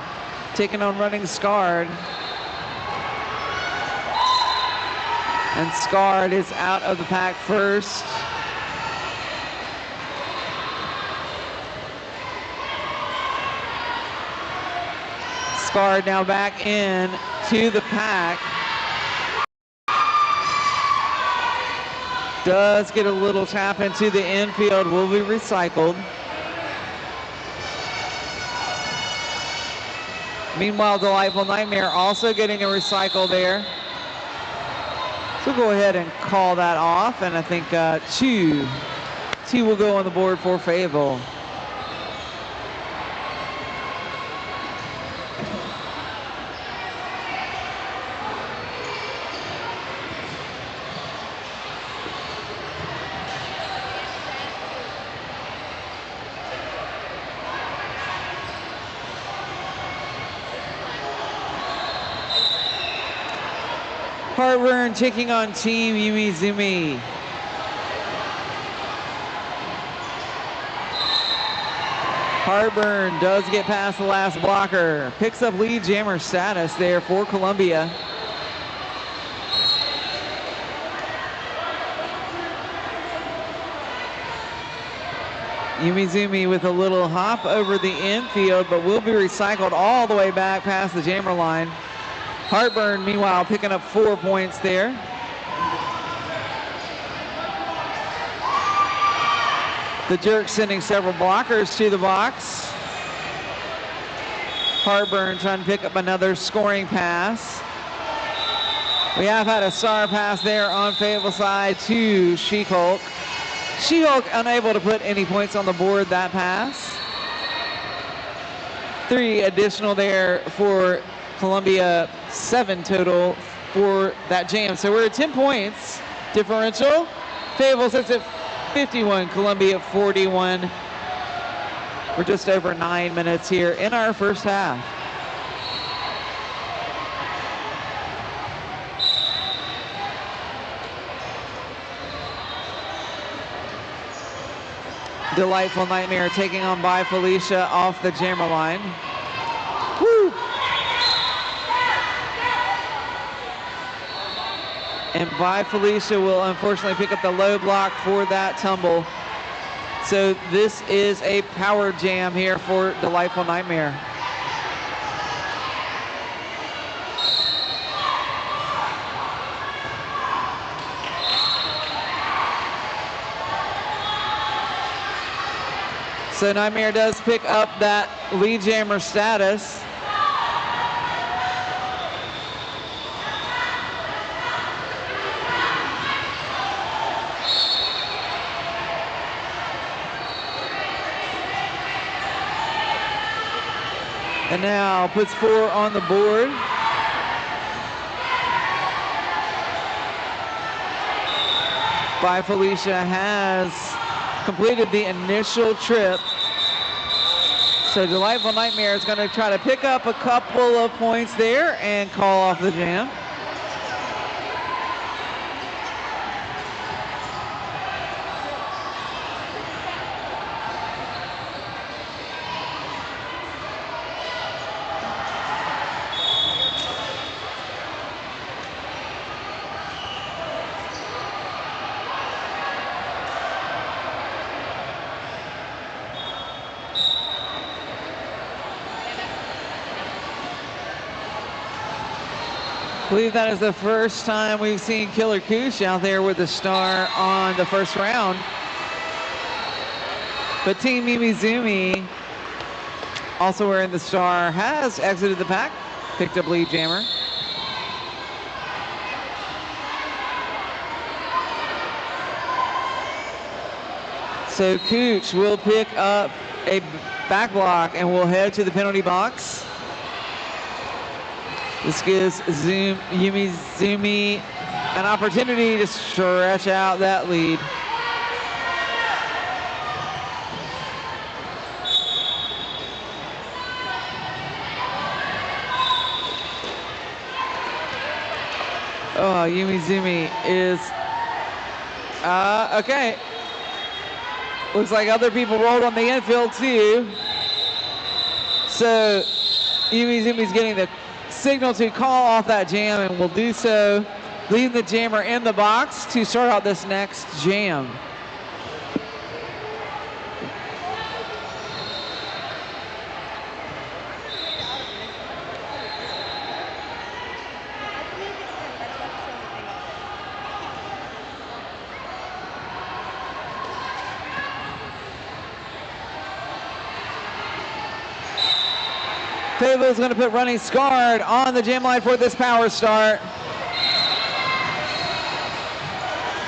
taking on Running Scarred. And Scarred is out of the pack first. Scarred now back in to the pack. Does get a little tap into the infield, will be recycled. Meanwhile, Delightful Nightmare also getting a recycle there. So we'll go ahead and call that off, and I think two will go on the board for Fayetteville. Heartburn taking on Team Yumi-Zumi. Heartburn does get past the last blocker. Picks up lead jammer status there for Columbia. Yumi-Zumi with a little hop over the infield, but will be recycled all the way back past the jammer line. Heartburn, meanwhile, picking up 4 points there. The Jerk sending several blockers to the box. Heartburn trying to pick up another scoring pass. We have had a star pass there on Fayetteville side to She-Hulk. She-Hulk unable to put any points on the board that pass. 3 additional there for Columbia, 7 total for that jam. So we're at 10 points differential. Fayetteville sits at 51, Columbia 41. We're just over 9 minutes here in our first half. Delightful Nightmare taking on By Felicia off the jammer line. Woo! And By Felicia will unfortunately pick up the low block for that tumble. So this is a power jam here for Delightful Nightmare. So Nightmare does pick up that lead jammer status. And now puts 4 on the board. By Felicia has completed the initial trip. So Delightful Nightmare is going to try to pick up a couple of points there and call off the jam. I believe that is the first time we've seen Killer Cooch out there with the star on the first round. But Team Mimizumi, also wearing the star, has exited the pack, picked up lead jammer. So Cooch will pick up a back block and will head to the penalty box. This gives Yumizumi an opportunity to stretch out that lead. Oh, Yumizumi is, okay. Looks like other people rolled on the infield too. So Yumizumi's getting the signal to call off that jam and will do so, leaving the jammer in the box to start out this next jam. Fayetteville's going to put running Scarred on the jam line for this power start.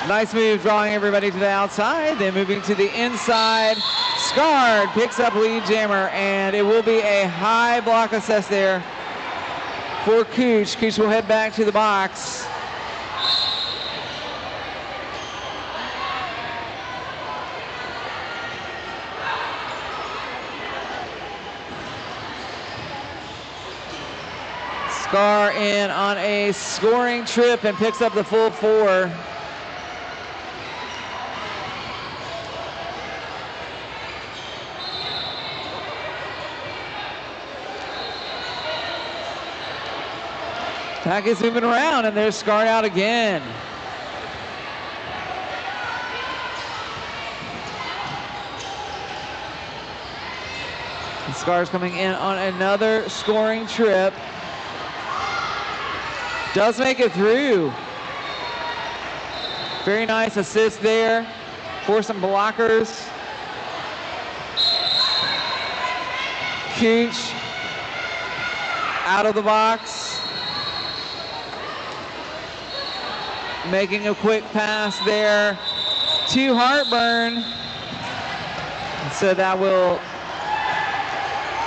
Nice move, drawing everybody to the outside, then moving to the inside. Scarred picks up lead jammer, and it will be a high block assess there for Cooch. Cooch will head back to the box. Scar in on a scoring trip and picks up the full 4. Pack is moving around, and there's Scar out again. And Scar's coming in on another scoring trip. Does make it through. Very nice assist there for some blockers. Cooch out of the box. Making a quick pass there to Heartburn. So that will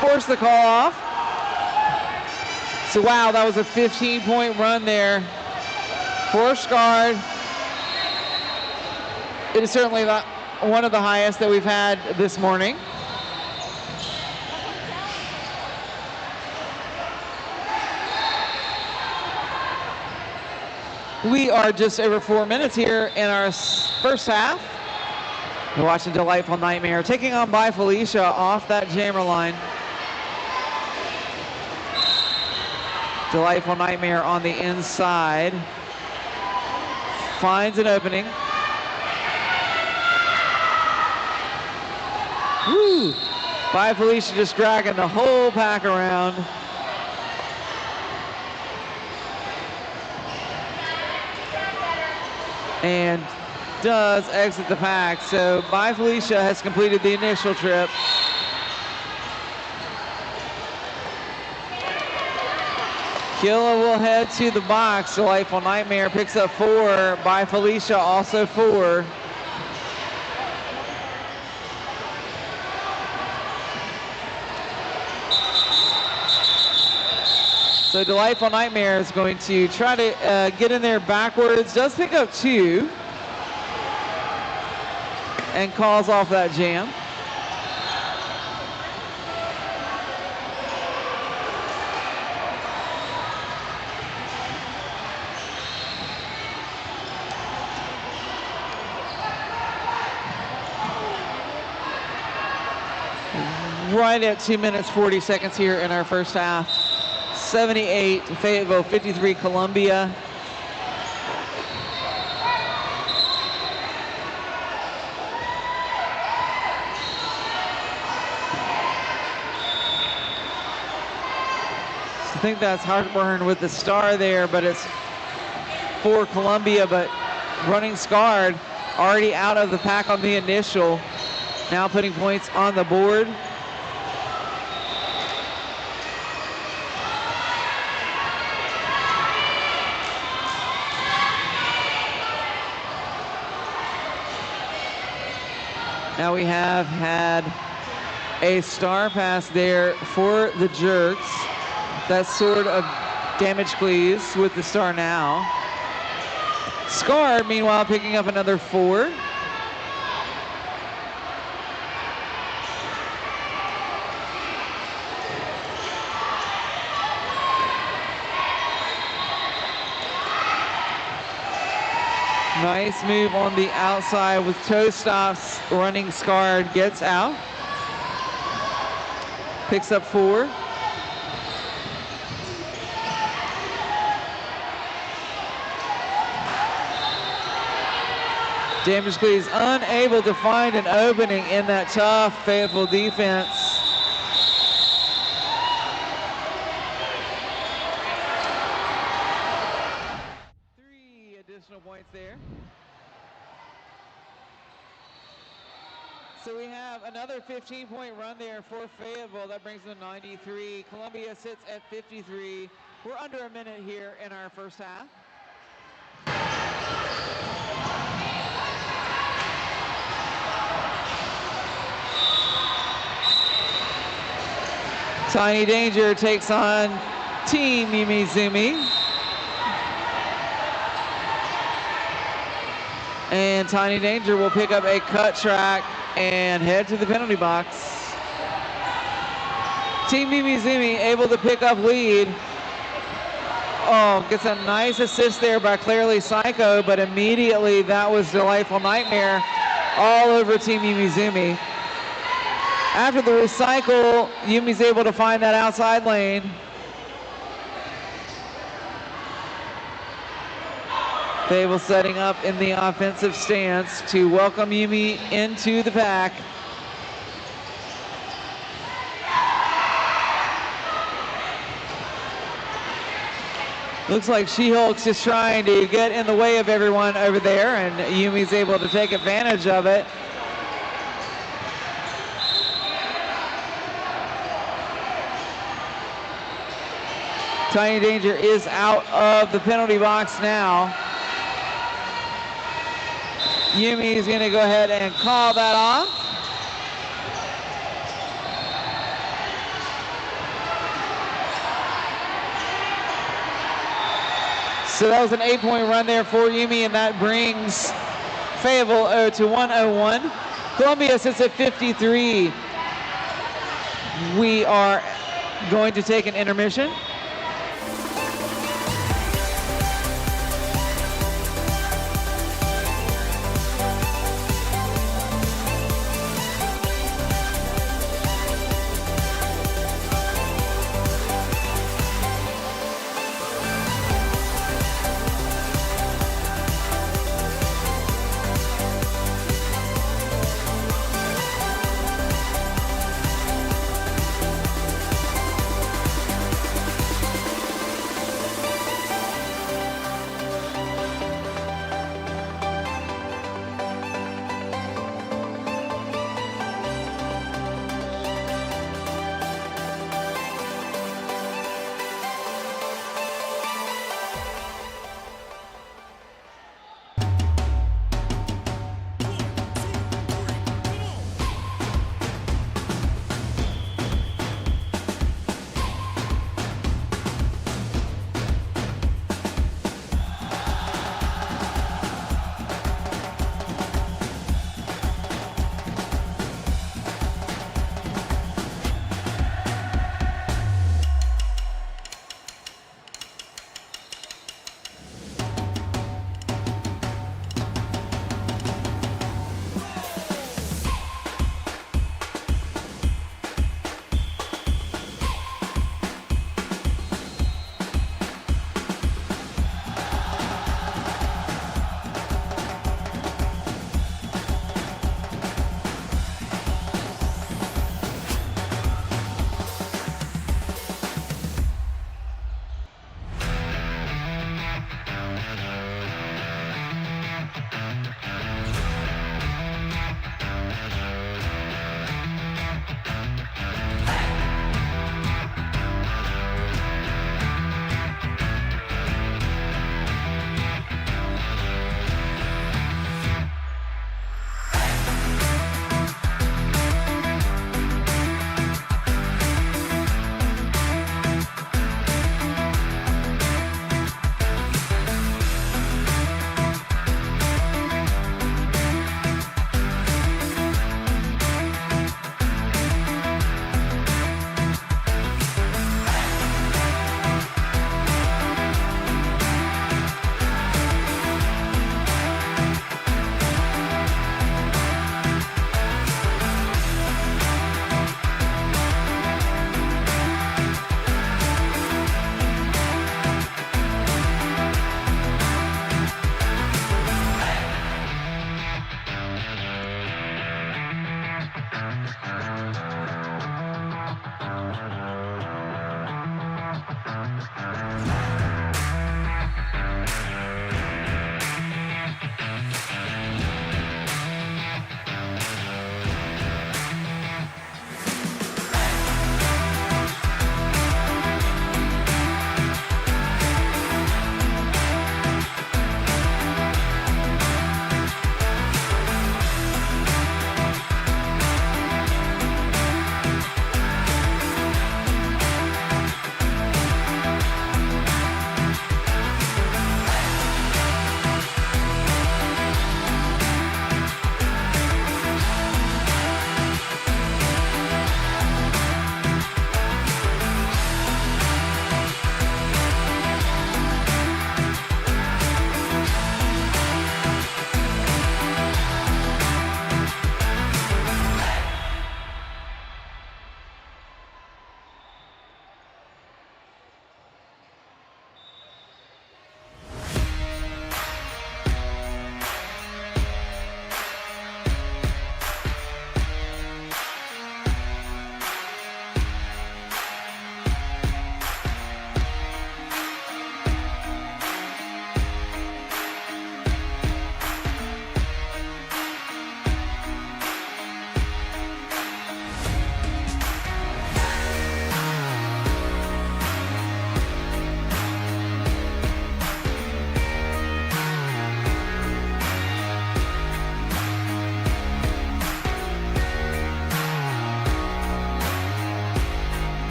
force the call off. So wow, that was a 15-point run there for Scarred. It is certainly one of the highest that we've had this morning. We are just over 4 minutes here in our first half. We're watching Delightful Nightmare taking on By Felicia off that jammer line. Delightful Nightmare on the inside. Finds an opening. Woo! By Felicia just dragging the whole pack around. And does exit the pack. So By Felicia has completed the initial trip. Killa will head to the box. Delightful Nightmare picks up 4. By Felicia also 4. So Delightful Nightmare is going to try to get in there backwards. Does pick up 2. And calls off that jam. Right at 2 minutes 40 seconds here in our first half. 78 Fayetteville, 53 Columbia. So think that's Hartburn with the star there, but it's for Columbia, but running Scarred already out of the pack on the initial, now putting points on the board. Now we have had a star pass there for the Jerks. That's sort of Damagecleaves with the star now. Scarred, meanwhile, picking up another 4. Nice move on the outside with toe stops. Running Scarred gets out. Picks up 4. Damagecleaves unable to find an opening in that tough Fayetteville defense. Additional points there. So we have another 15-point run there for Fayetteville. That brings them to 93. Columbia sits at 53. We're under a minute here in our first half. Tiny Danger takes on Team Yumi-Zumi. And Tiny Danger will pick up a cut track and head to the penalty box. Team Yumi-Zumi able to pick up lead. Oh, gets a nice assist there by Clearly Psycho, but immediately that was Delightful Nightmare all over Team Yumi-Zumi. After the recycle, Yumi's able to find that outside lane. Fayetteville setting up in the offensive stance to welcome Yumi into the pack. Looks like She-Hulk's just trying to get in the way of everyone over there, and Yumi's able to take advantage of it. Tiny Danger is out of the penalty box now. Yumi is going to go ahead and call that off. So that was an 8-point run there for Yumi, and that brings Fayetteville to 101. Columbia sits at 53. We are going to take an intermission.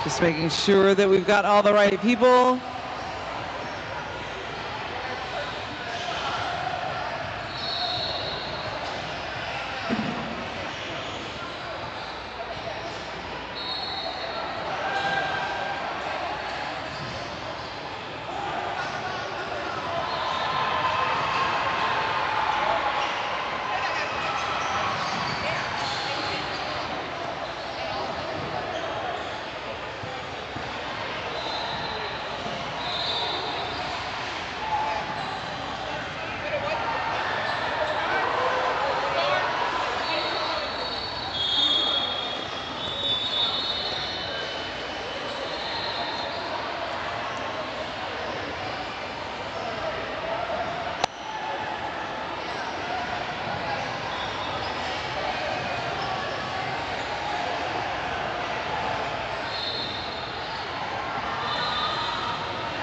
Just making sure that we've got all the right people.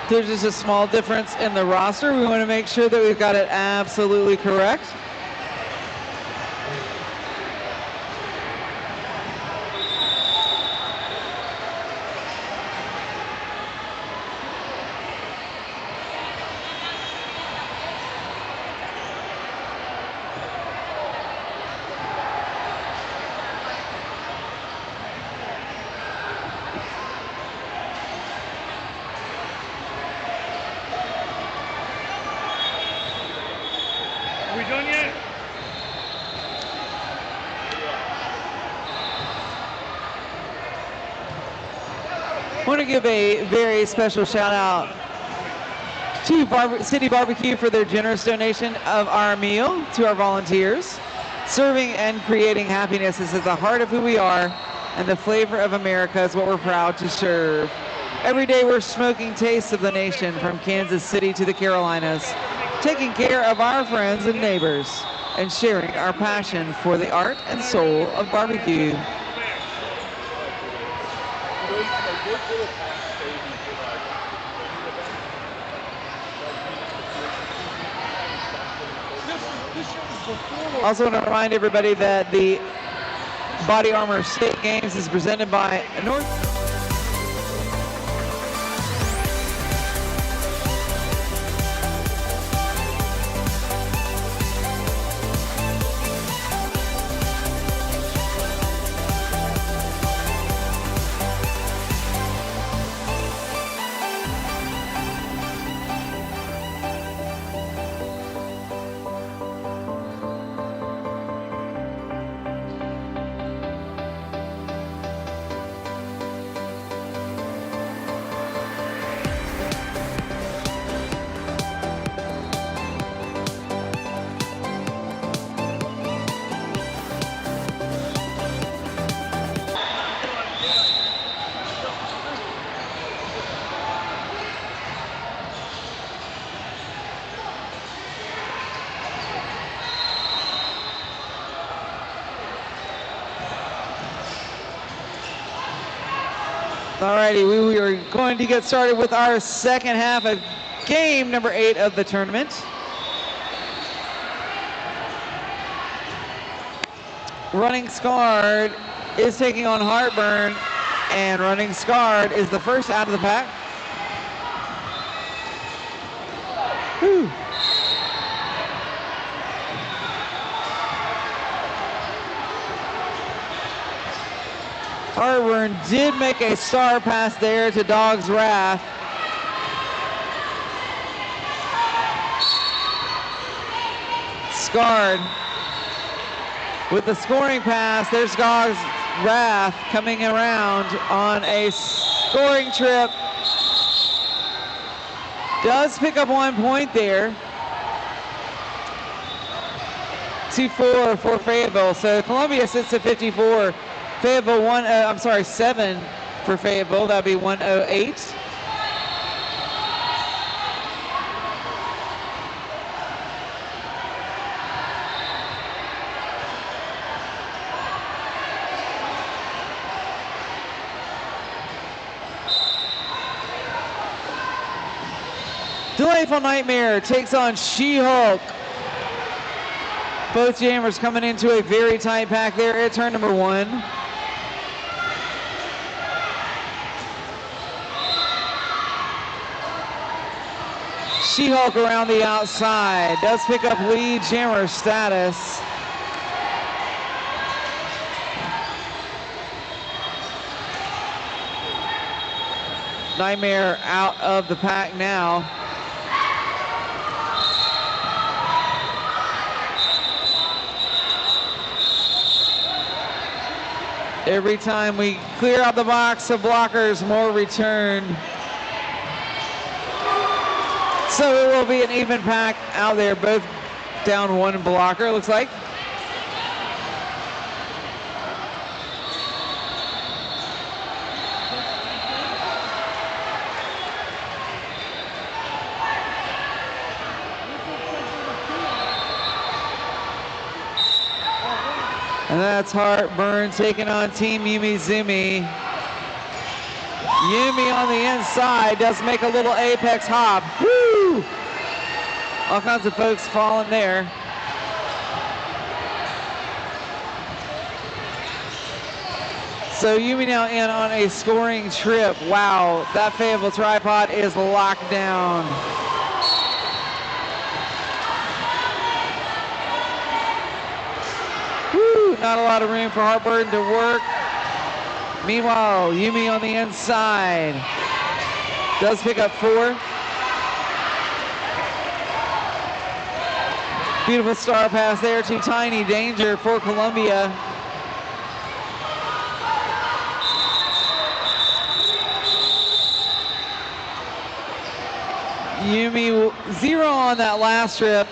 There's just a small difference in the roster. We want to make sure that we've got it absolutely correct. I want to give a very special shout out to City Barbecue for their generous donation of our meal to our volunteers. Serving and creating happiness is at the heart of who we are, and the flavor of America is what we're proud to serve. Every day we're smoking tastes of the nation, from Kansas City to the Carolinas, taking care of our friends and neighbors, and sharing our passion for the art and soul of barbecue. Also want to remind everybody that the Body Armor State Games is presented by North. Alrighty, we are going to get started with our second half of game number 8 of the tournament. Running Scarred is taking on Heartburn, and Running Scarred is the first out of the pack. Whew. Heartburn did make a star pass there to Dog's Wrath. Scarred with the scoring pass. There's Dog's Wrath coming around on a scoring trip. Does pick up 1 point there. 2-4 for Fayetteville. So Columbia sits at 54. Fayetteville 7 for Fayetteville. That'd be 108. Delightful Nightmare takes on She-Hulk. Both jammers coming into a very tight pack there at turn number 1. She-Hulk around the outside, does pick up lead jammer status. Nightmare out of the pack now. Every time we clear out the box of blockers, more return. So it will be an even pack out there, both down 1 blocker, looks like. And that's Heartburn taking on Team Yumi Zumi. Yumi on the inside does make a little apex hop. Woo! All kinds of folks falling there. So Yumi now in on a scoring trip. Wow, that Fayetteville tripod is locked down. Woo, not a lot of room for Heartburn to work. Meanwhile, Yumi on the inside does pick up 4. Beautiful star pass there to Tiny Danger for Columbia. Yumi 0 on that last trip,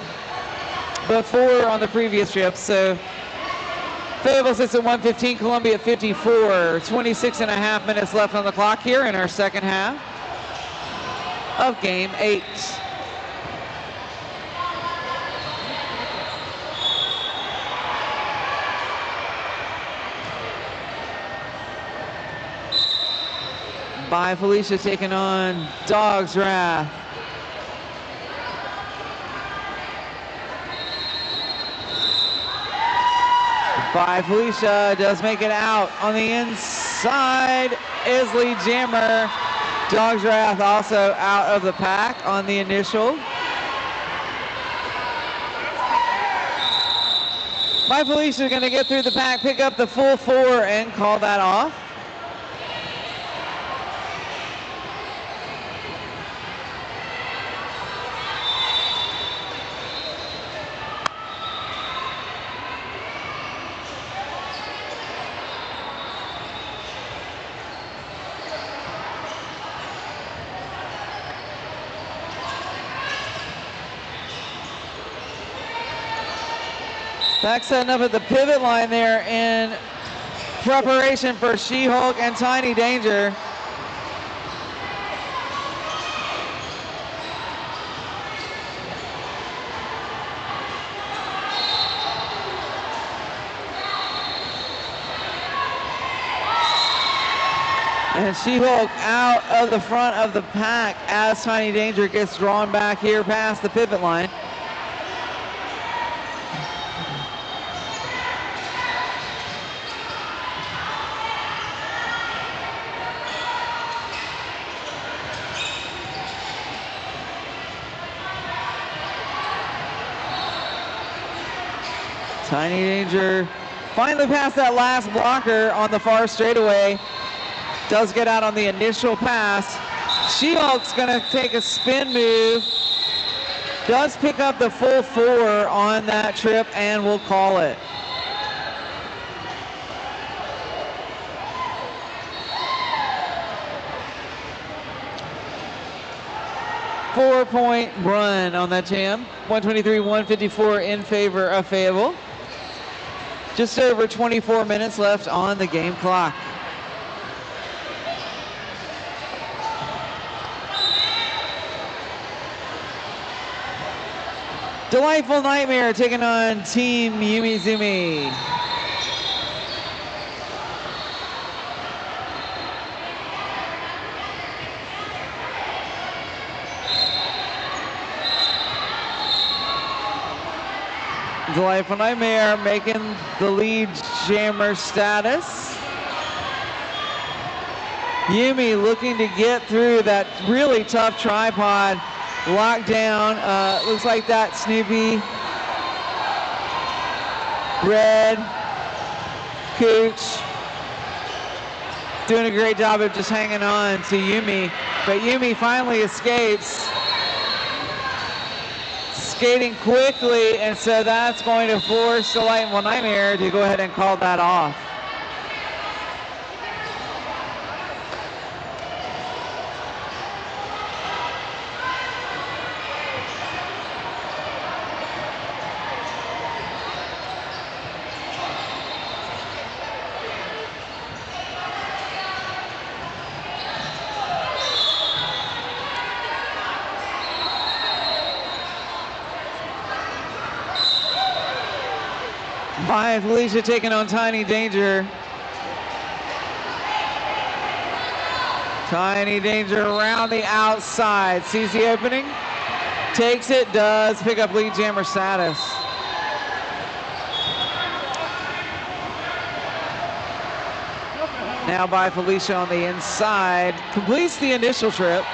but 4 on the previous trip. So Fayetteville sits at 115, Columbia at 54. 26 and a half minutes left on the clock here in our second half of game 8. By Felicia taking on Dog's Wrath. By Felicia does make it out on the inside. Isley Jammer. Dog's Wrath also out of the pack on the initial. By Felicia going to get through the pack, pick up the full 4 and call that off. Back setting up at the pivot line there in preparation for She-Hulk and Tiny Danger. And She-Hulk out of the front of the pack as Tiny Danger gets drawn back here past the pivot line. Tiny Danger finally past that last blocker on the far straightaway. Does get out on the initial pass. She-Hulk's gonna take a spin move. Does pick up the full 4 on that trip and will call it. Four-point run on that jam. 123-154 in favor of Fayetteville. Just over 24 minutes left on the game clock. Delightful Nightmare taking on Team Yumi Zumi. Delightful Nightmare making the lead jammer status. Yumi looking to get through that really tough tripod. Locked down. Looks like that Snoopy, Red, Cooch doing a great job of just hanging on to Yumi. But Yumi finally escapes. Skating quickly, and so that's going to force Delightful Nightmare to go ahead and call that off. By Felicia taking on Tiny Danger. Tiny Danger around the outside. Sees the opening. Takes it. Does pick up lead jammer status. Now by Felicia on the inside. Completes the initial trip.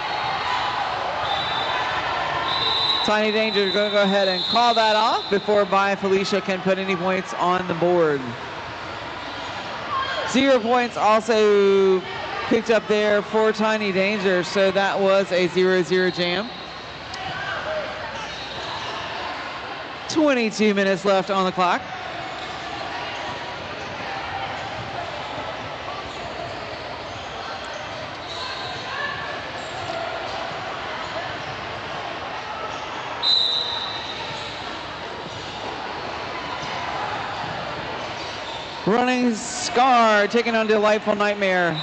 Tiny Danger is going to go ahead and call that off before By Felicia can put any points on the board. 0 points also picked up there for Tiny Danger, so that was a 0-0 jam. 22 minutes left on the clock. Running Scar taking on Delightful Nightmare.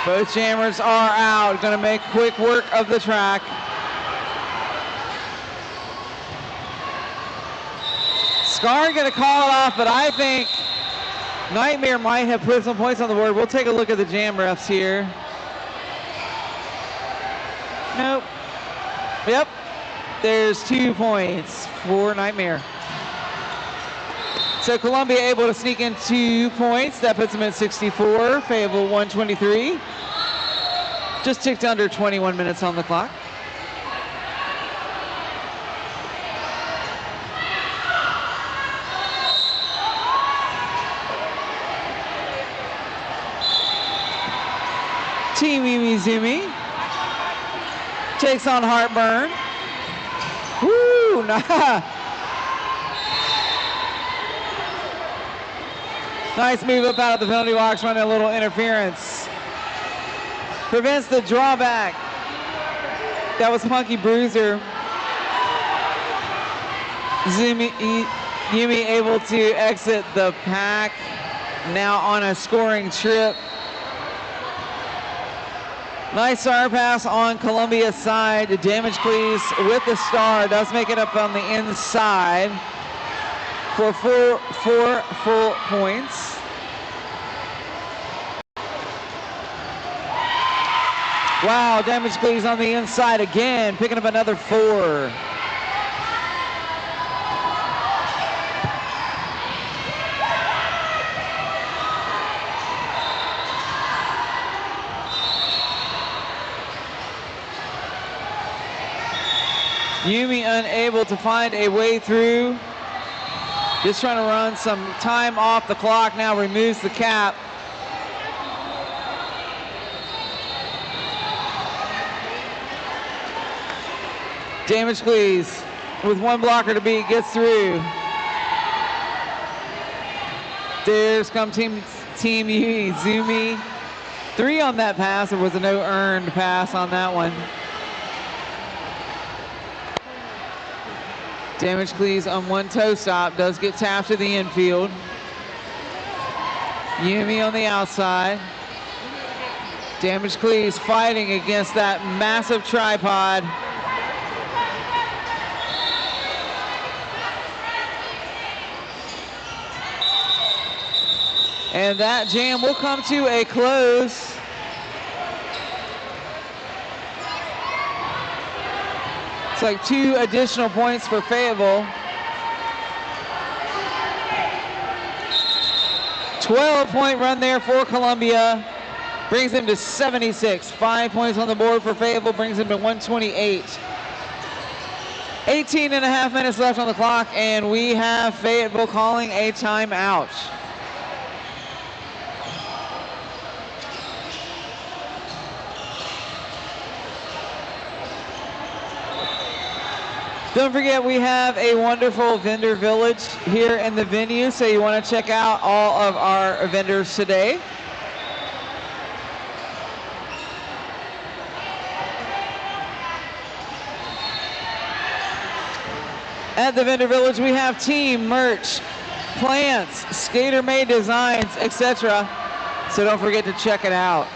Both jammers are out. Going to make quick work of the track. Scar going to call it off, but I think Nightmare might have put some points on the board. We'll take a look at the jam refs here. Nope. Yep. There's 2 points for Nightmare. So Columbia able to sneak in 2 points. That puts them at 64. Fayetteville 123. Just ticked under 21 minutes on the clock. Team Yumi takes on Heartburn. Woo! Nice move up out of the penalty box, running a little interference. Prevents the drawback. That was Punky Bruiser. Yumi able to exit the pack. Now on a scoring trip. Nice star pass on Columbia's side. Damage Please with the star does make it up on the inside for four full points. Wow, Damage Please on the inside again, picking up another 4. Yumi unable to find a way through. Just trying to run some time off the clock. Now removes the cap. Damage Please with 1 blocker to beat gets through. There's come Team Yumi. 3 on that pass. There was a no earned pass on that one. Damage Please on 1 toe stop, does get tapped to the infield. Yumi on the outside. Damage Please fighting against that massive tripod. And that jam will come to a close. It's like 2 additional points for Fayetteville. 12-point run there for Columbia. Brings them to 76. 5 points on the board for Fayetteville, brings them to 128. 18.5 minutes left on the clock, and we have Fayetteville calling a timeout. Don't forget, we have a wonderful vendor village here in the venue, so you want to check out all of our vendors today. At the vendor village, we have team merch, plants, skater-made designs, etc. So don't forget to check it out.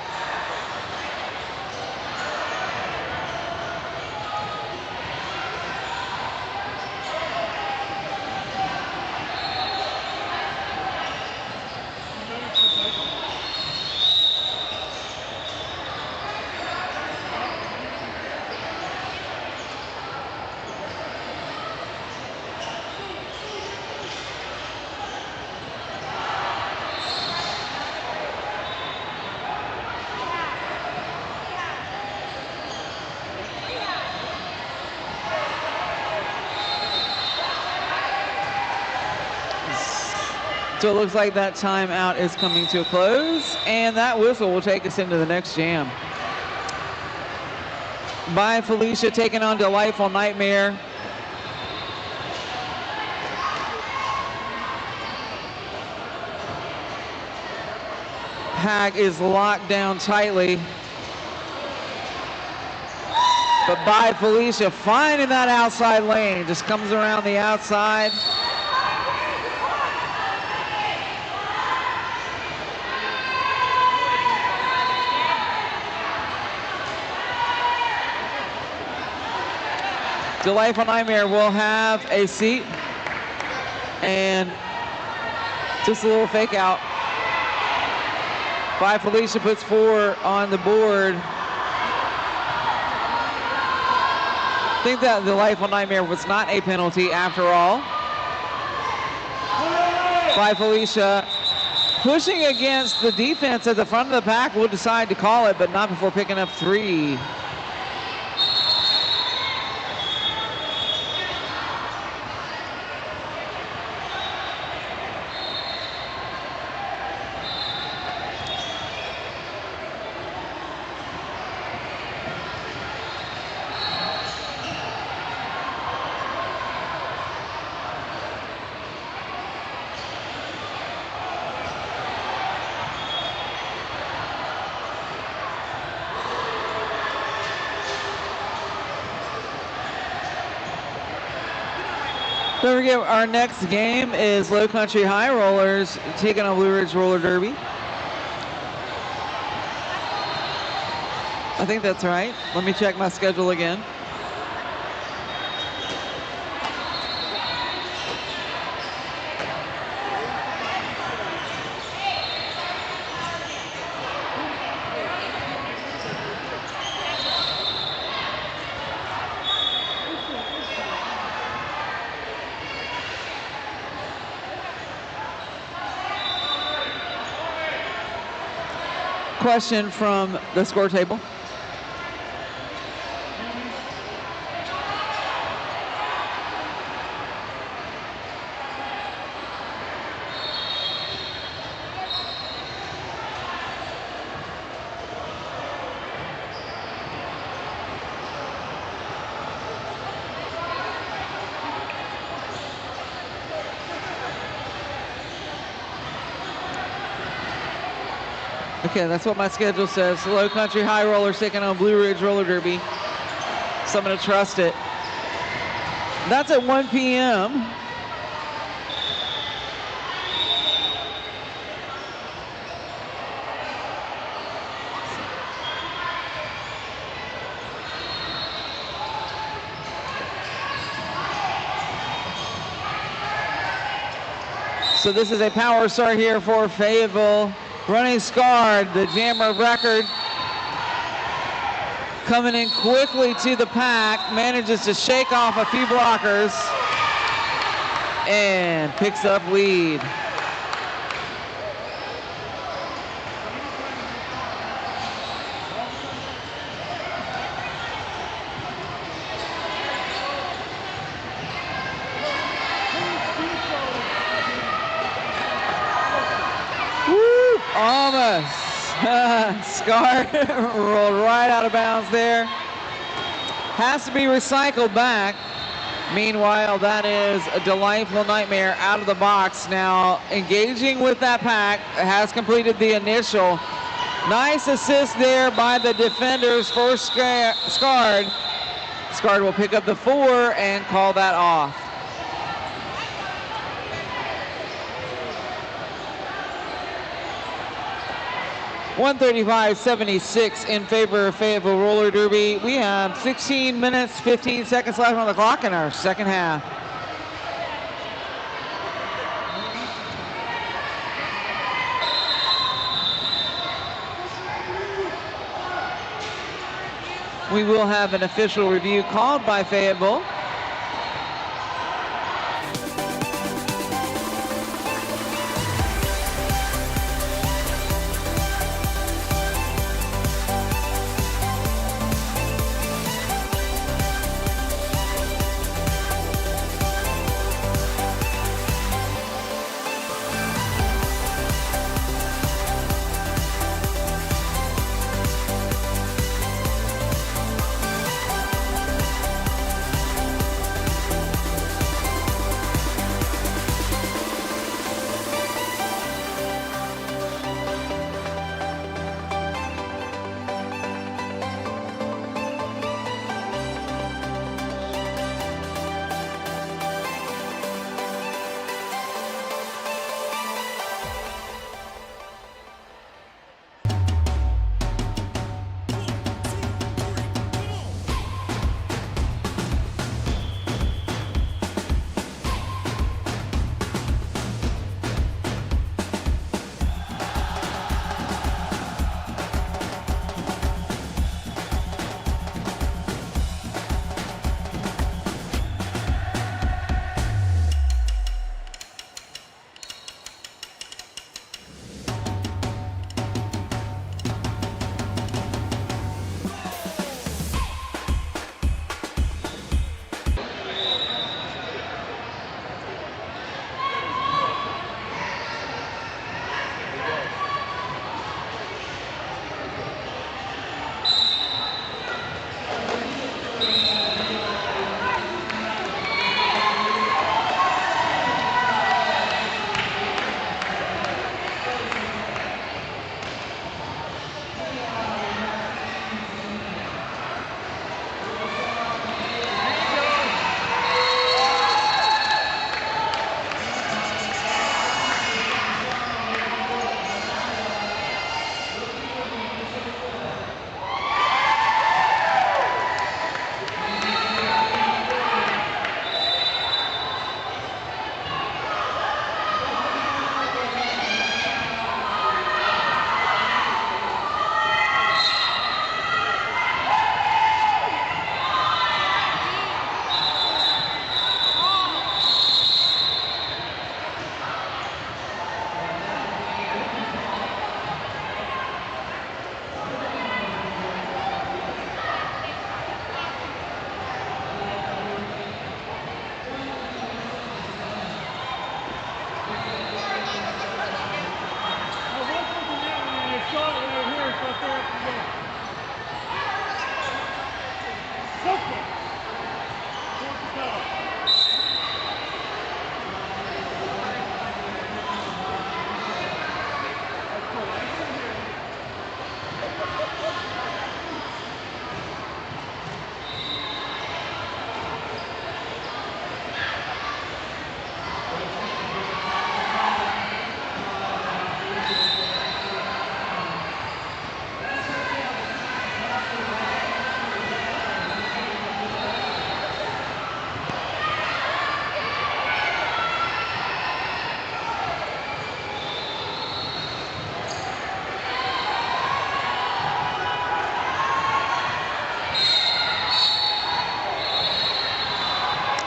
So it looks like that timeout is coming to a close, and that whistle will take us into the next jam. By Felicia taking on Delightful Nightmare. Hag is locked down tightly. But By Felicia finding that outside lane, just comes around the outside. Delightful Nightmare will have a seat, and just a little fake out. By Felicia puts 4 on the board. I think that Delightful Nightmare was not a penalty after all. By Felicia pushing against the defense at the front of the pack, will decide to call it, but not before picking up 3. Don't forget, our next game is Low Country High Rollers taking on Blue Ridge Roller Derby. I think that's right. Let me check my schedule again. Question from the score table. Okay, that's what my schedule says. Low Country High Rollers taking on Blue Ridge Roller Derby. So I'm going to trust it. That's at 1 p.m. So this is a power start here for Fayetteville. Running Scarred, the jammer of record. coming in quickly to the pack, manages to shake off a few blockers and picks up lead. Almost. Scar rolled right out of bounds there. Has to be recycled back. Meanwhile, that is a Delightful Nightmare out of the box now, engaging with that pack, has completed the initial. Nice assist there by the defenders for Scard. Scard will pick up the 4 and call that off. $135.76 in favor of Fayetteville Roller Derby. We have 16 minutes, 15 seconds left on the clock in our second half. We will have an official review called by Fayetteville.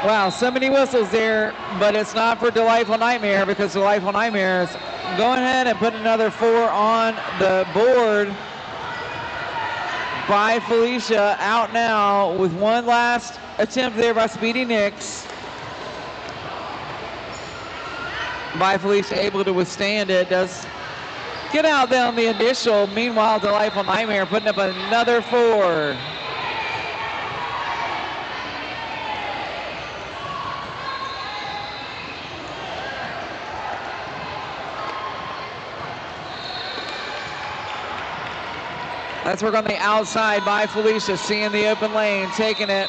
Wow, so many whistles there, but it's not for Delightful Nightmare because Delightful Nightmare is going ahead and putting another 4 on the board. By Felicia, out now with one last attempt there by Speedy Nix. By Felicia able to withstand it, does get out there on the initial. Meanwhile, Delightful Nightmare putting up another 4. Let's work on the outside by Felicia, seeing the open lane, taking it.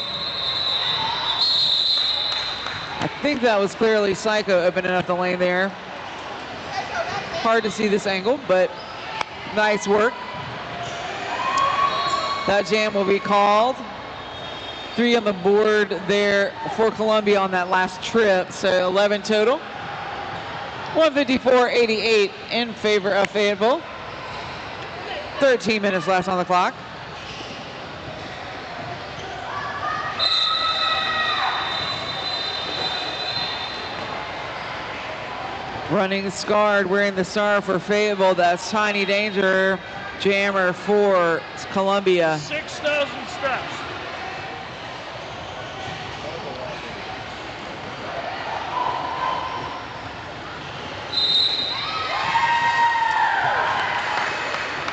I think that was clearly Psycho opening up the lane there. Hard to see this angle, but nice work. That jam will be called. 3 on the board there for Columbia on that last trip, so 11 total. 154.88 in favor of Fayetteville. 13 minutes left on the clock. Running scarred, wearing the star for Fayetteville. That's Tiny Danger, jammer for Columbia. 6,000 steps.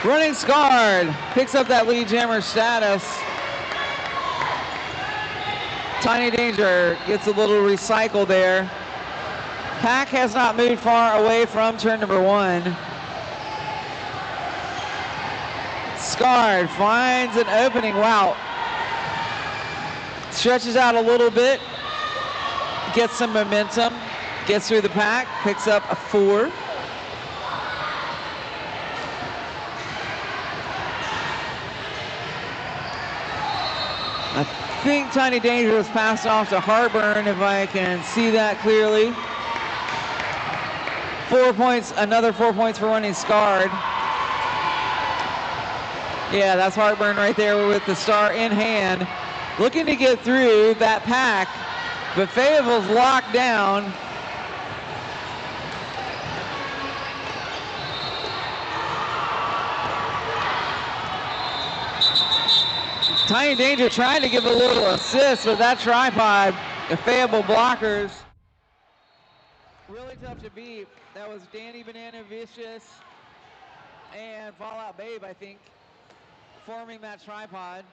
Running scarred, picks up that lead jammer status. Tiny Danger gets a little recycle there. Pack has not moved far away from turn number 1. Scarred finds an opening, wow. Stretches out a little bit, gets some momentum, gets through the pack, picks up a 4. I think Tiny Danger was passed off to Heartburn, if I can see that clearly. 4 points, another 4 points for running scarred. Yeah, that's Heartburn right there with the star in hand. Looking to get through that pack, but Fayetteville's locked down. Tiny Danger trying to give a little assist with that tripod. The Fayetteville blockers. Really tough to beat. That was Danny Banana Vicious and Fallout Babe, I think, forming that tripod.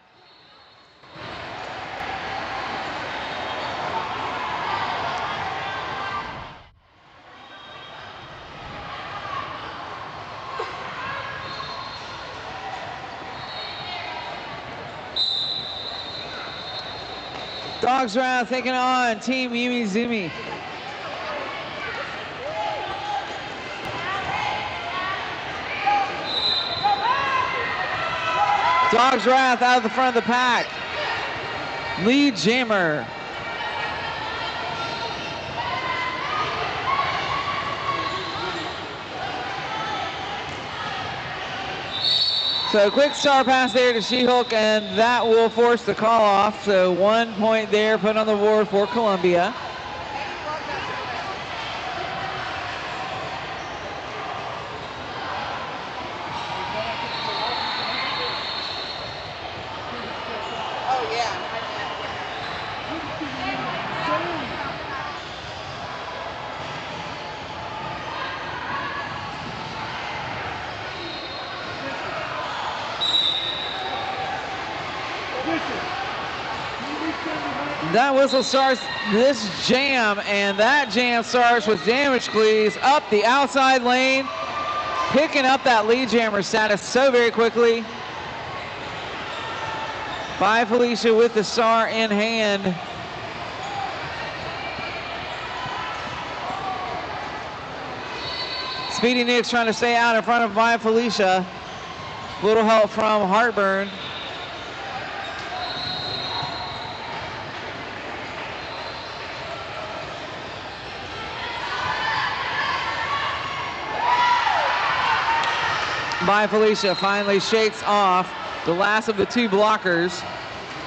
Dogs Round taking on Team Yumi Zumi. Dogs Wrath out of the front of the pack. Lead jammer. So quick star pass there to She-Hulk, and that will force the call off. So 1 point there put on the board for Columbia. That whistle starts this jam, and that jam starts with Damage Cleaves up the outside lane, picking up that lead jammer status so very quickly. By Felicia with the star in hand. Speedy Nix trying to stay out in front of By Felicia. Little help from Heartburn. By Felicia finally shakes off the last of the 2 blockers.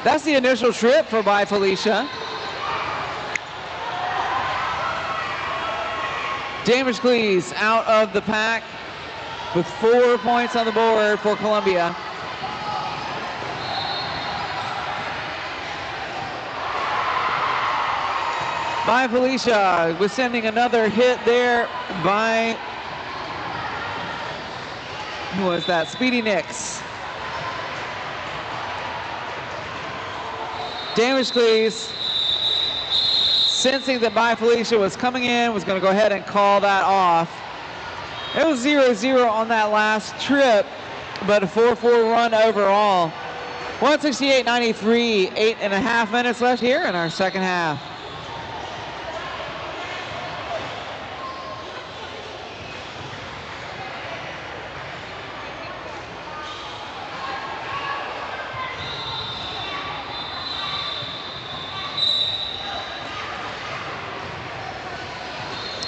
That's the initial trip for By Felicia. Damashcleese out of the pack with 4 points on the board for Columbia. By Felicia, was sending another hit there by, who was that? Speedy Nix. Damashcleese, sensing that By Felicia was coming in, was going to go ahead and call that off. It was 0-0 on that last trip, but a 4-4 run overall. 168-93, 8.5 minutes left here in our second half.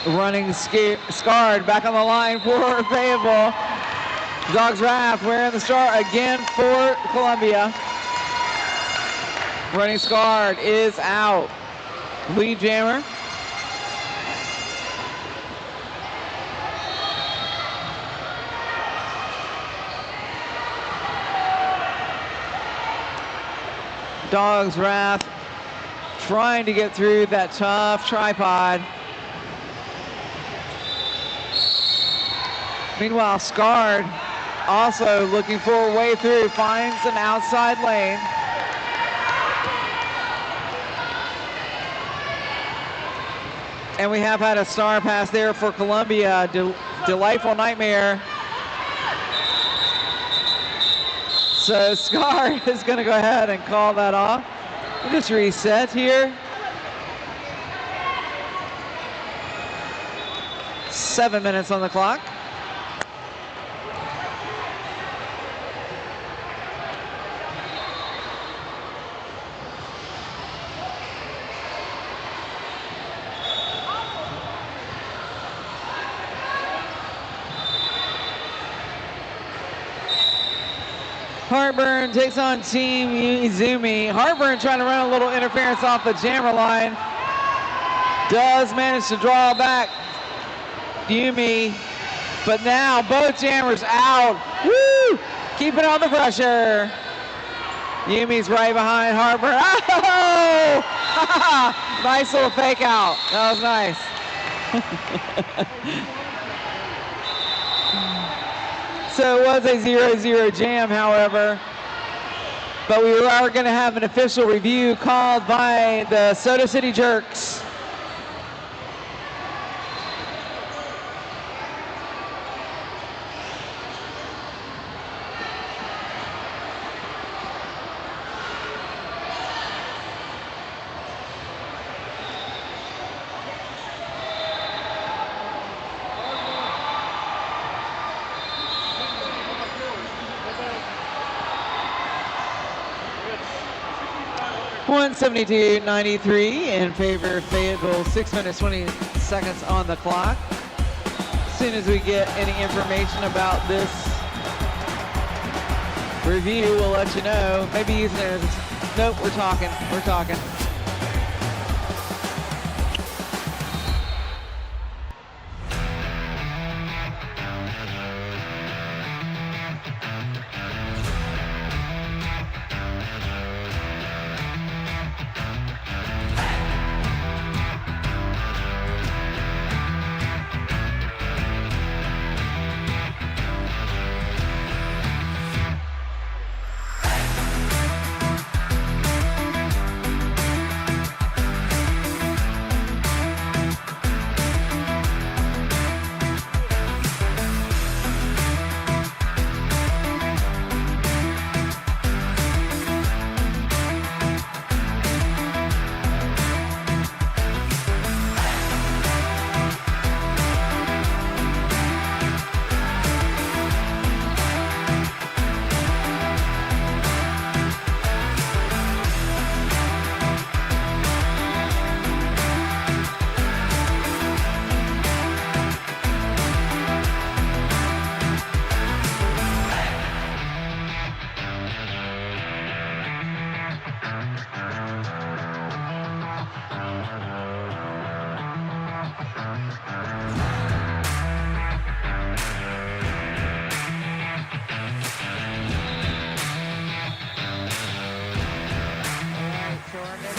Running Scarred back on the line for Fayetteville. Dogs Wrath wearing the star again for Columbia. Running Scarred is out. Lead jammer. Dogs Wrath trying to get through that tough tripod. Meanwhile, Scarred also looking for a way through, finds an outside lane. And we have had a star pass there for Columbia. Delightful Nightmare. So Scarred is going to go ahead and call that off. We'll just reset here. 7 minutes on the clock. Heartburn takes on Team Izumi. Heartburn trying to run a little interference off the jammer line. Does manage to draw back Yumi, but now both jammers out. Woo! Keeping on the pressure. Yumi's right behind Heartburn. Oh! Nice little fake out. That was nice. So it was a 0-0 jam, however, but we are going to have an official review called by the Soda City Jerks. .72.93 in favor of Fayetteville. 6 minutes 20 seconds on the clock. As soon as we get any information about this review, we'll let you know. Maybe using it as, nope, we're talking.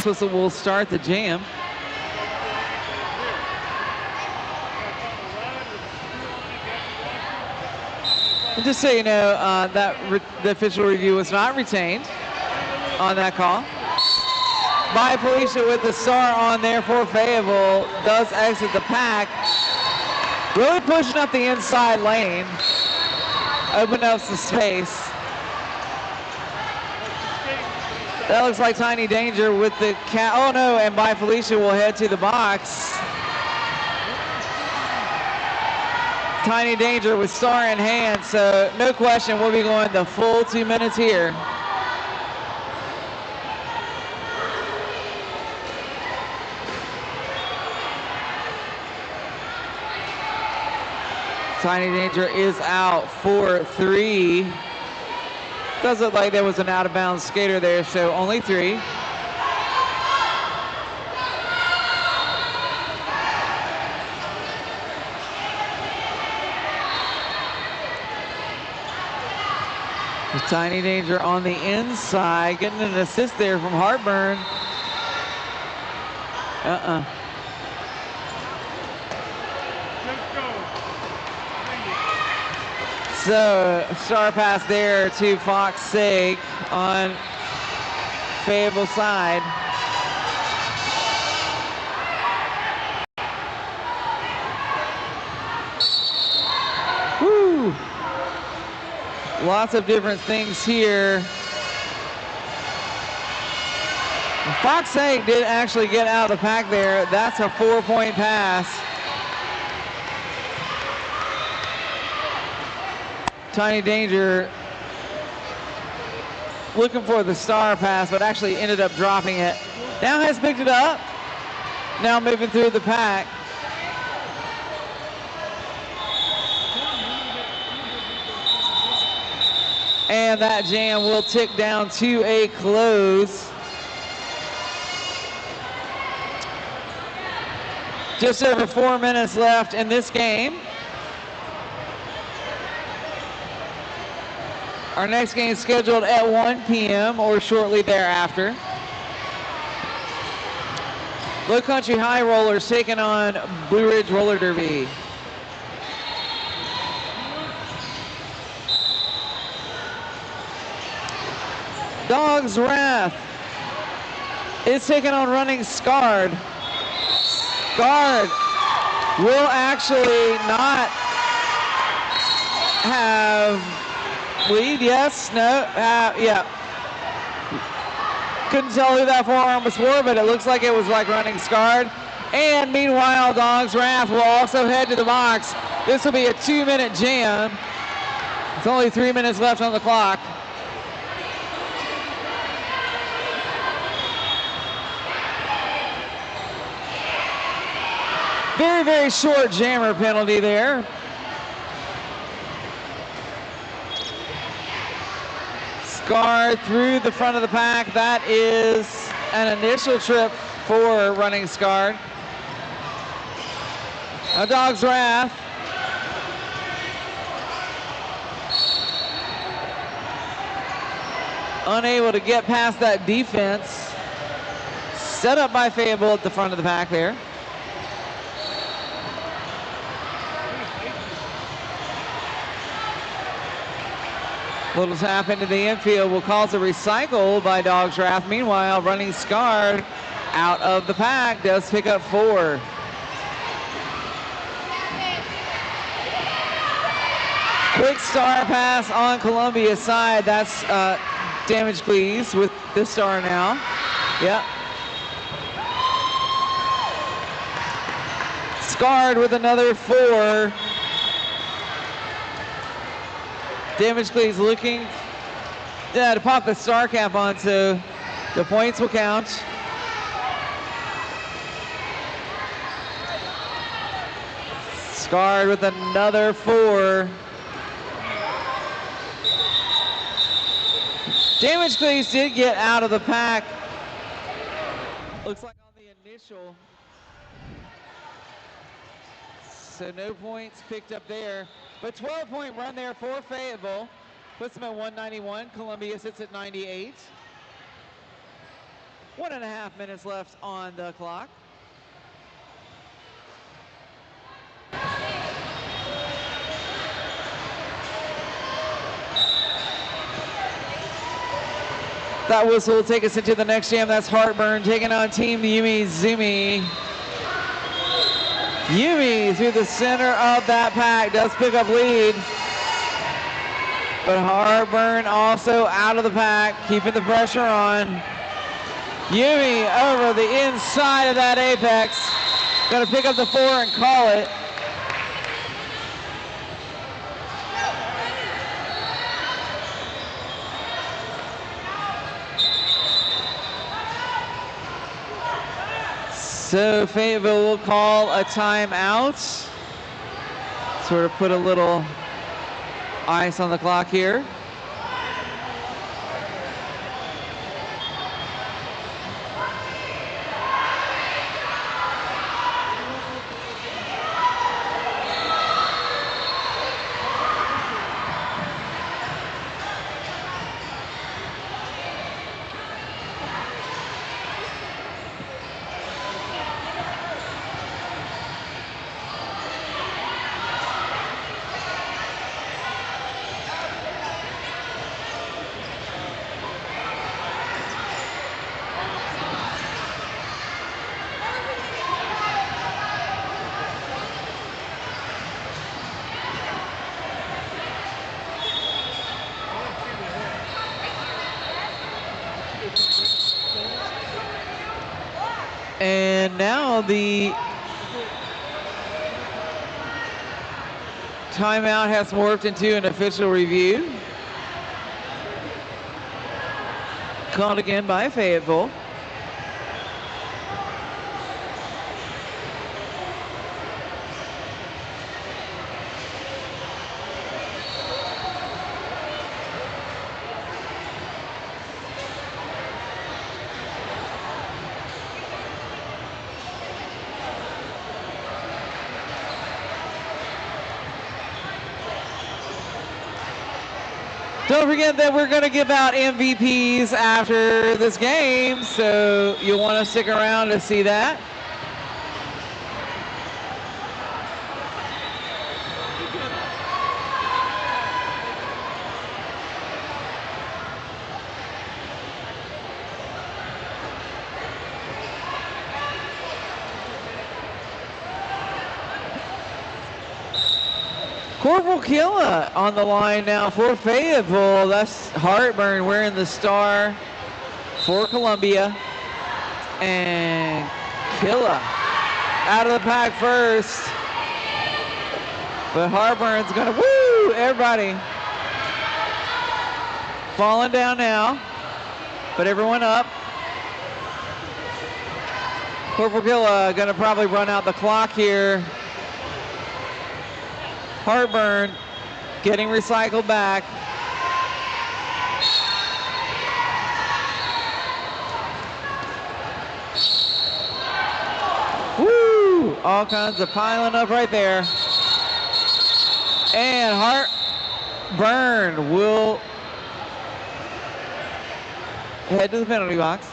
whistle will start the jam. And just so you know, the official review was not retained on that call. By Felicia with the star on there for Fayetteville, does exit the pack. Really pushing up the inside lane. Open up some space. That looks like Tiny Danger with the oh no, and By Felicia will head to the box. Tiny Danger with star in hand, so no question we'll be going the full 2 minutes here. Tiny Danger is out for 3. Does look like there was an out of bounds skater there, so only 3. Tiny Danger on the inside, getting an assist there from Heartburn. So, star pass there to Fox Sig on Fayetteville side. Woo! Lots of different things here. Fox Sig did actually get out of the pack there. That's a 4-point pass. Tiny Danger looking for the star pass, but actually ended up dropping it. Now has picked it up. Now moving through the pack. And that jam will tick down to a close. Just over 4 minutes left in this game. Our next game is scheduled at 1 p.m. or shortly thereafter. Low Country High Rollers taking on Blue Ridge Roller Derby. Dog's Wrath is taking on Running Scarred. Scarred will actually not have lead, yes, no, yeah. Couldn't tell who that forearm was for, but it looks like it was like Running Scarred. And meanwhile, Dog's Wrath will also head to the box. This will be a 2-minute jam. It's only 3 minutes left on the clock. Very, very short jammer penalty there. Scarred through the front of the pack. That is an initial trip for Running Scarred. A Dog's Wrath. Unable to get past that defense. Set up by Fayetteville at the front of the pack there. Little tap into the infield will cause a recycle by Dog's Wrath. Meanwhile, Running Scarred out of the pack does pick up 4. Quick star pass on Columbia's side. That's Damage Please with the star now. Yep. Scarred with another 4. Damage Please looking to pop the star cap on, so the points will count. Scarred with another 4. Damage Please did get out of the pack. Looks like on the initial. So no points picked up there. But 12-point run there for Fayetteville. Puts them at 191. Columbia sits at 98. 1.5 minutes left on the clock. That whistle will take us into the next jam. That's Heartburn taking on Team Yumi Zumi. Yumi through the center of that pack does pick up lead. But Heartburn also out of the pack, keeping the pressure on. Yumi over the inside of that apex. Gonna pick up the 4 and call it. So Fayetteville will call a timeout. Sort of put a little ice on the clock here. And now the timeout has morphed into an official review. Called again by Fayetteville. Don't forget that we're going to give out MVPs after this game, so you'll want to stick around to see that. Corporal Killa on the line now for Fayetteville. That's Heartburn wearing the star for Columbia. And Killa out of the pack first. But Heartburn's gonna, woo, everybody. Falling down now, but everyone up. Corporal Killa gonna probably run out the clock here. Heartburn getting recycled back. Woo! All kinds of piling up right there. And Heartburn will head to the penalty box.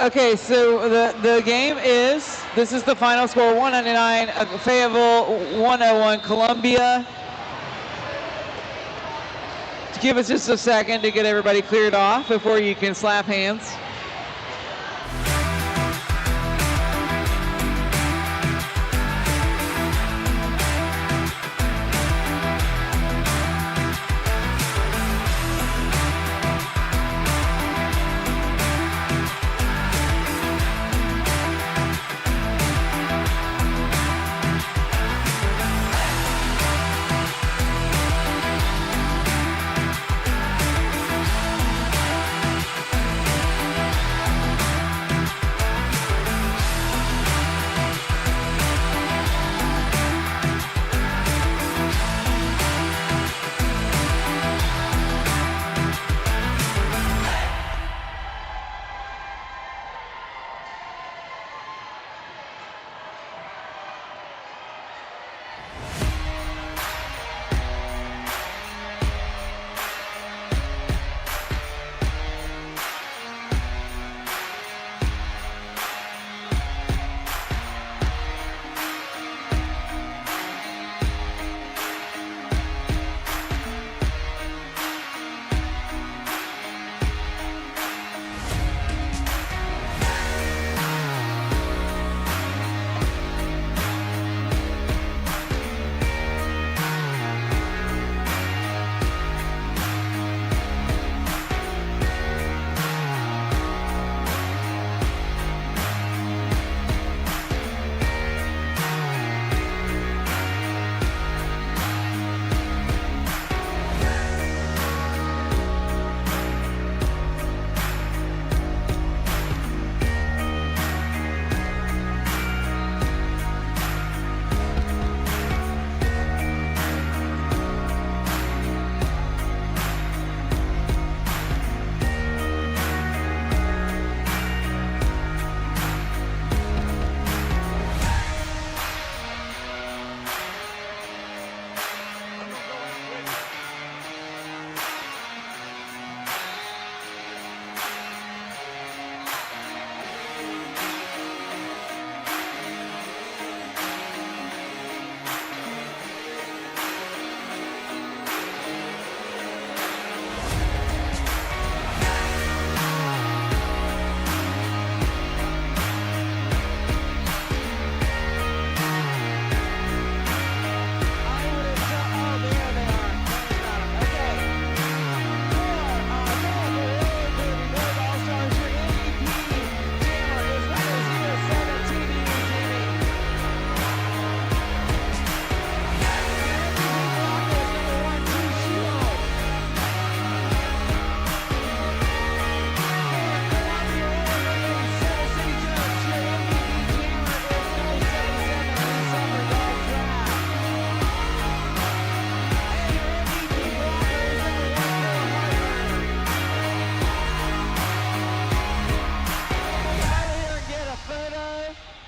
Okay, so the game is, this is the final score, 199, Fayetteville, 101, Columbia. Give us just a second to get everybody cleared off before you can slap hands.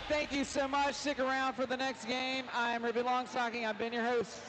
Thank you so much. Stick around for the next game. I'm Ruby Longstocking. I've been your host.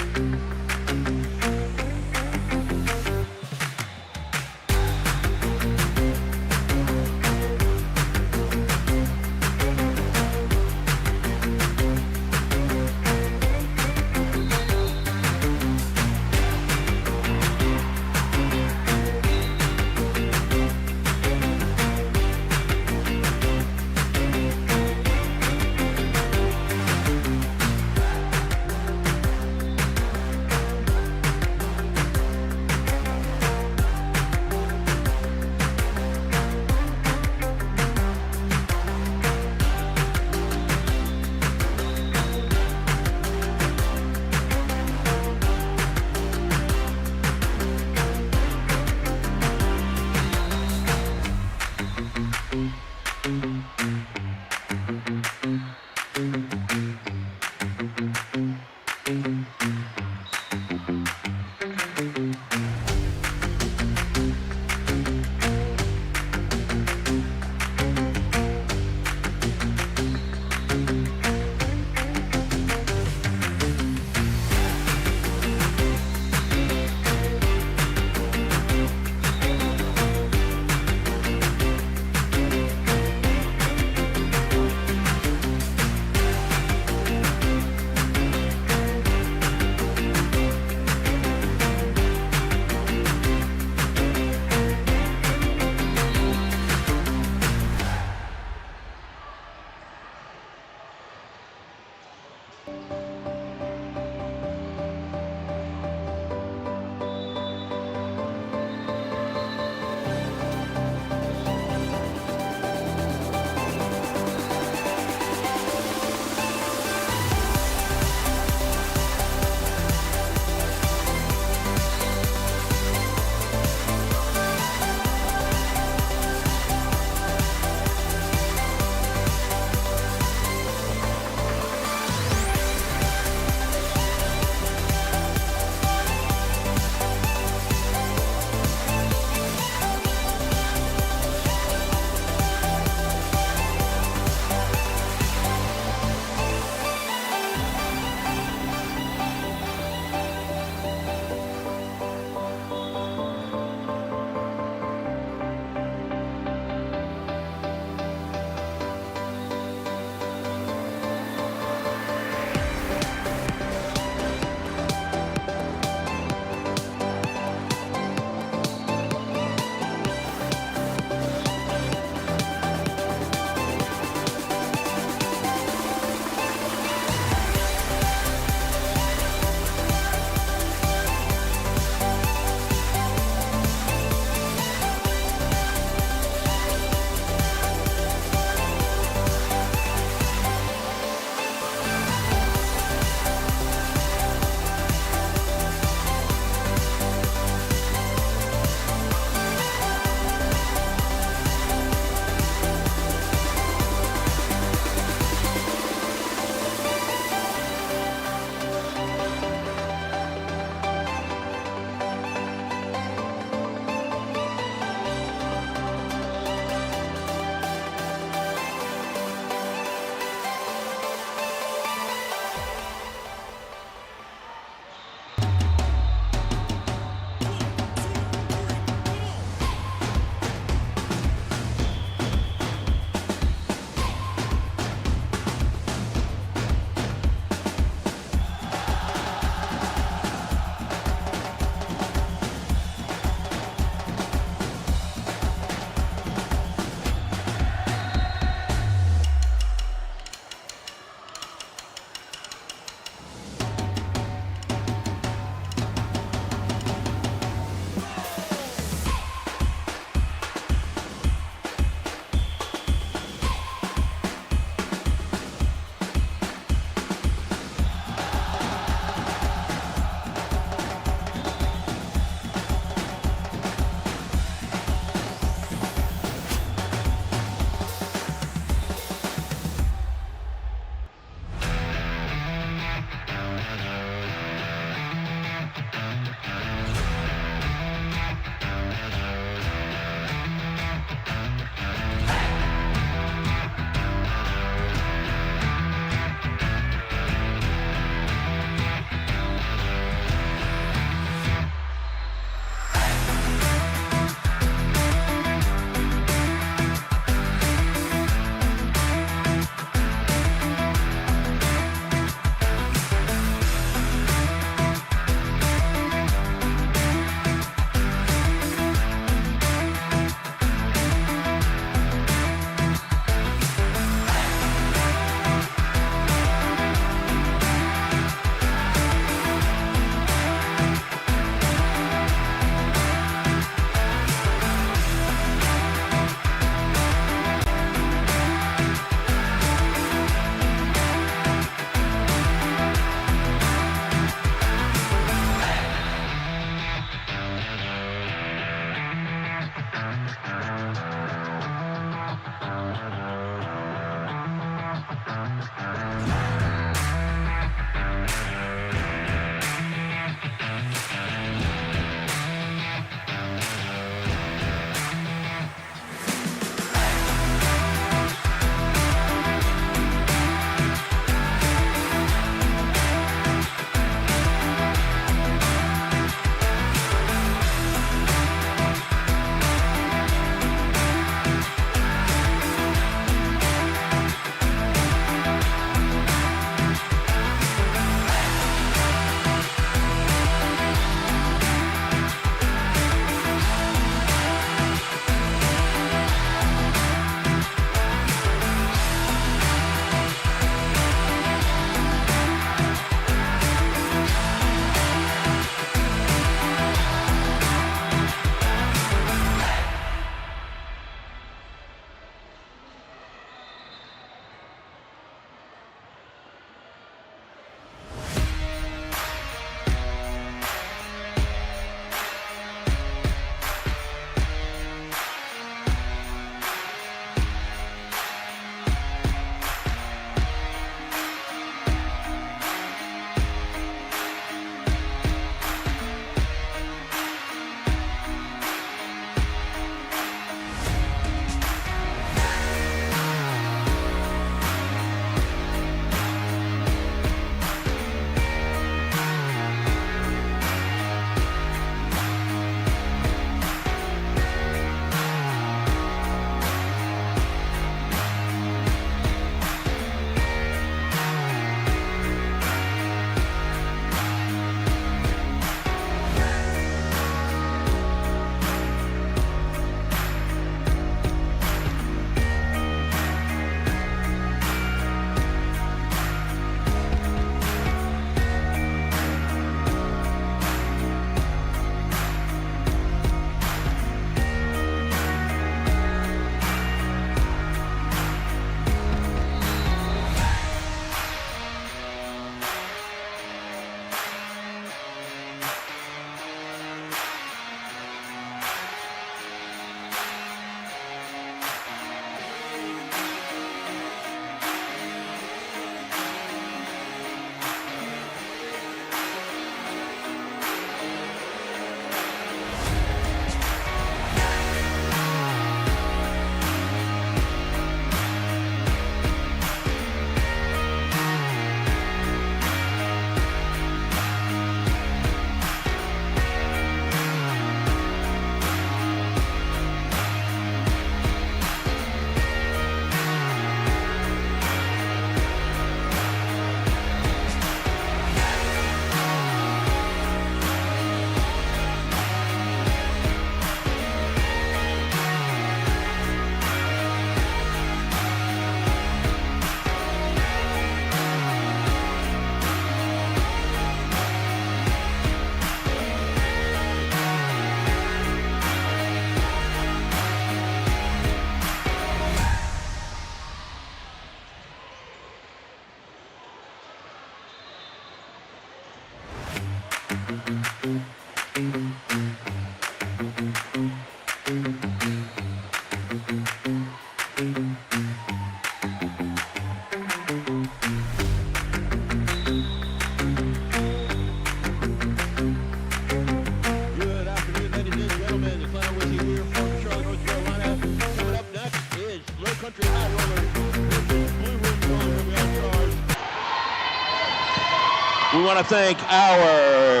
We want to thank our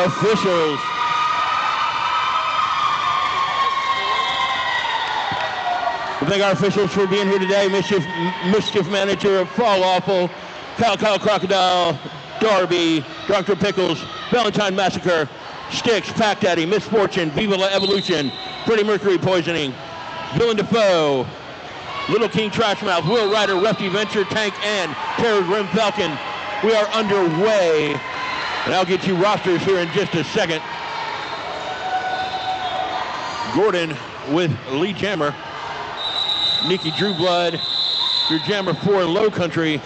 officials. We thank our officials for being here today. Mischief Manager of Fall Awful, Cow Crocodile, Darby, Dr. Pickles, Valentine Massacre, Styx, Pack Daddy, Misfortune, Viva La Evolution, Freddie Mercury Poisoning, Villain Defoe, Little King Trashmouth, Will Ryder, Lefty Venture, Tank, and Terror Grim Falcon. We are underway, and I'll get you rosters here in just a second. Gordon with lead jammer. Nikki Drew Blood, your jammer for Low Country.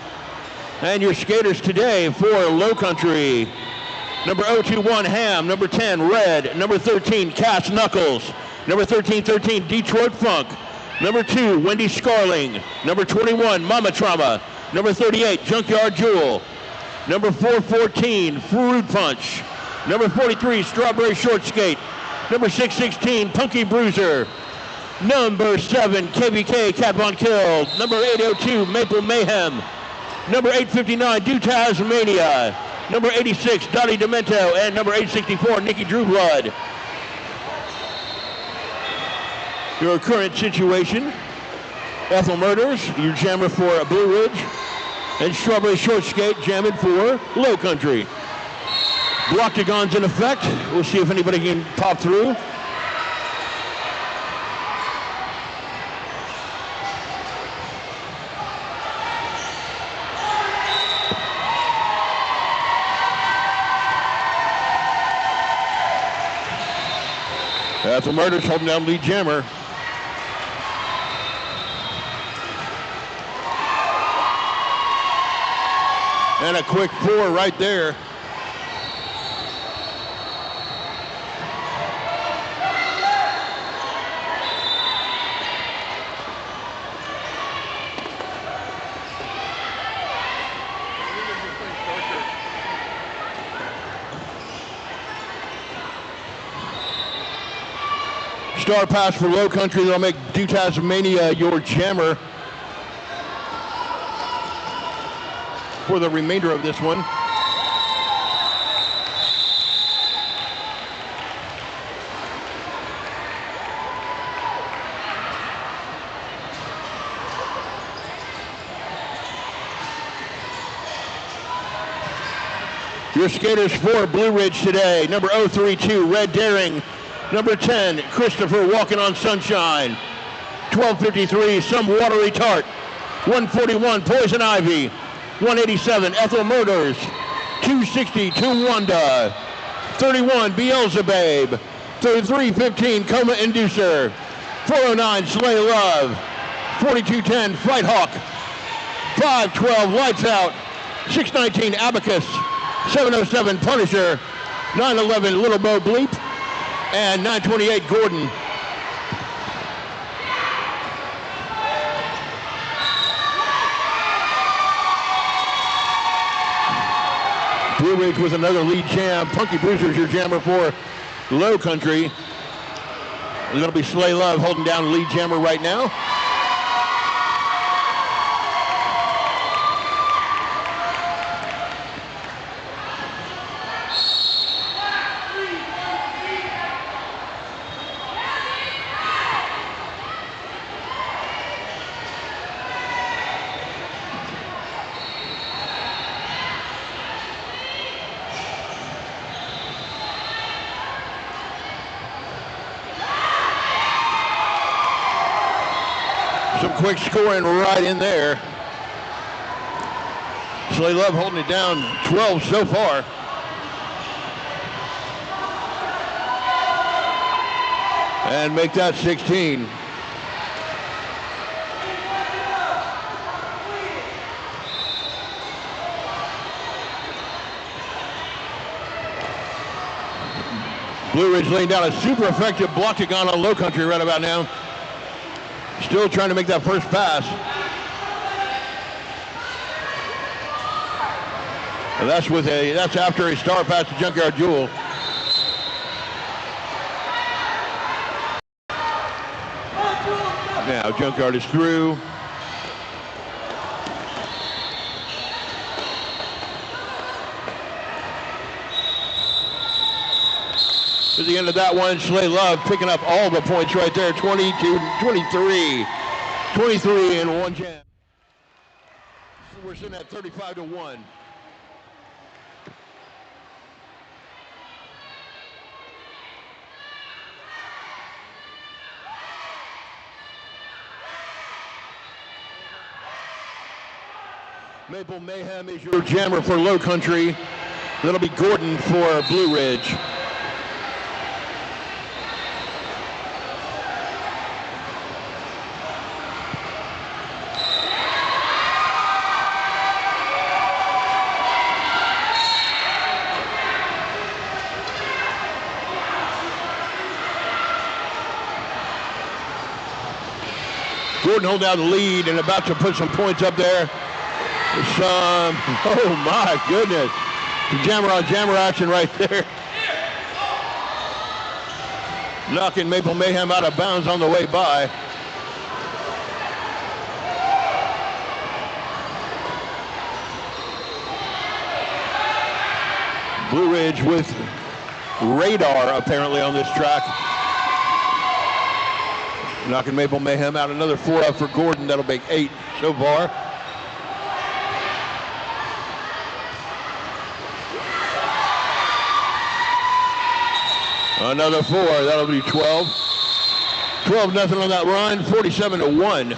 And your skaters today for Low Country. Number 021, Ham. Number 10, Red. Number 13, Cass Knuckles. Number 13, Detroit Funk. Number 2, Wendy Scarling. Number 21, Mama Trauma. Number 38, Junkyard Jewel. Number 414, Fruit Punch. Number 43, Strawberry Short Skate. Number 616, Punky Bruiser. Number 7, KBK, Cap on Kill. Number 802, Maple Mayhem. Number 859, Do Tasmania. Number 86, Dottie Demento. And number 864, Nikki Drew Blood. Your current situation: Ethel Murders, your jammer for Blue Ridge, and Strawberry Short Skate jamming for Low Country. Bloctagon's in effect. We'll see if anybody can pop through. Ethel Murders holding down lead jammer. And a quick 4 right there. Star Pass for Low Country. They'll make Do Tasmania your jammer for the remainder of this one. Your skaters for Blue Ridge today: number 032, Red Daring. Number 10, Christopher Walking on Sunshine. 1253, Some Watery Tart. 141, Poison Ivy. 187, Ethel Murders. 260, Wanda. 31, Beelzebub. 3315, Coma Inducer. 409, Slay Love. 4210, Fight Hawk. 512, Lights Out. 619, Abacus. 707, Punisher. 911, Little Bo Bleep. And 928, Gordon. Blue Ridge with another lead jam. Punky Bruiser's your jammer for Low Country. It's going to be Slay Love holding down the lead jammer right now. Some quick scoring right in there. Slay Love holding it down, 12 so far. And make that 16. Blue Ridge laying down a super effective blockagon on Low Country right about now. Still trying to make that first pass. And that's after a star pass to Junkyard Jewel. Now Junkyard is through. To the end of that one, Slay Love picking up all the points right there, 22-23. 23 in one jam. So we're sitting at 35-1. Maple Mayhem is your jammer for Low Country. That'll be Gordon for Blue Ridge. Gordon holding out the lead and about to put some points up there. Oh my goodness. Jammer on jammer action right there. Knocking Maple Mayhem out of bounds on the way by. Blue Ridge with radar apparently on this track. Knocking Maple Mayhem out. Another 4 up for Gordon. That'll make 8 so far. Another 4. That'll be 12. 12-0 on that run. 47-1.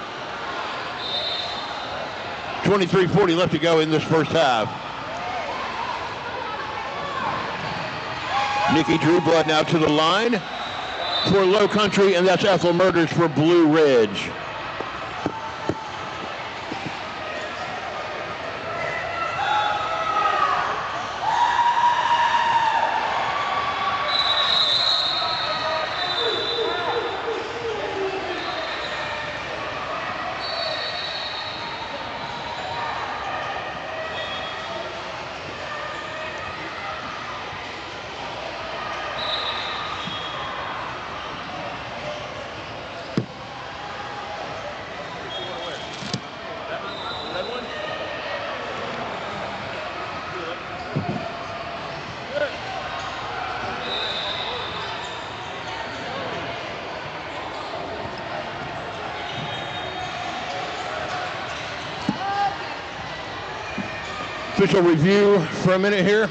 23:40 left to go in this first half. Nikki Drewblood now to the line for Low Country, and that's Ethel Murders for Blue Ridge. Official review for a minute here.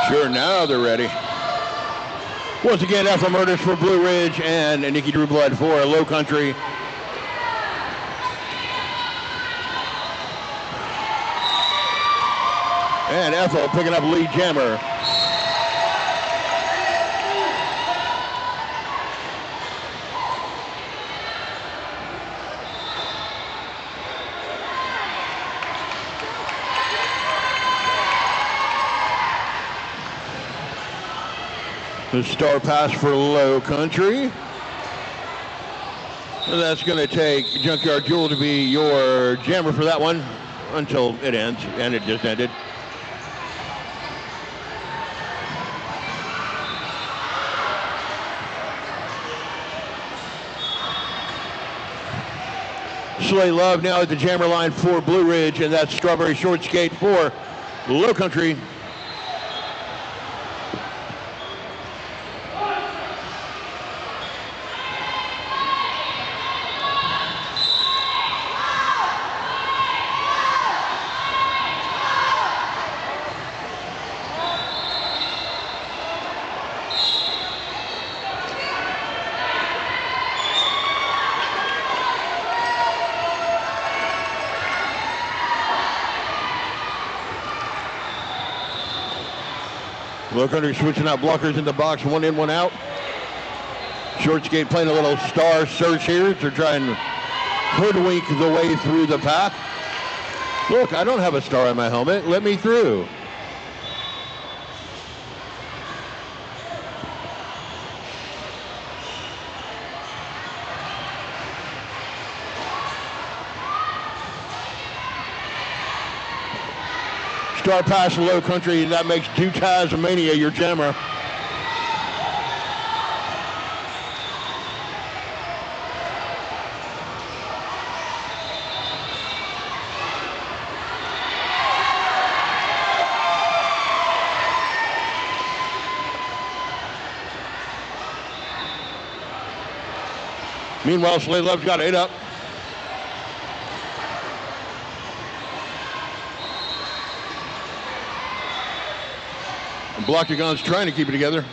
Sure, now they're ready. Once again, Ethel Murders for Blue Ridge and Nikki Drewblood for Low Country. And Ethel picking up lead jammer. The star pass for Low Country. And that's going to take Junkyard Jewel to be your jammer for that one until it ends, and it just ended. Slay Love now at the jammer line for Blue Ridge, and that's Strawberry Short Skate for Low Country. Low Country switching out blockers in the box, one in, one out. Short Skate playing a little star search here to try and hoodwink the way through the pack. Look, I don't have a star on my helmet. Let me through. Star pass to Low Country, that makes Do Tasmania your jammer. Meanwhile, Slay Love's got 8 up. Blockagon's trying to keep it together.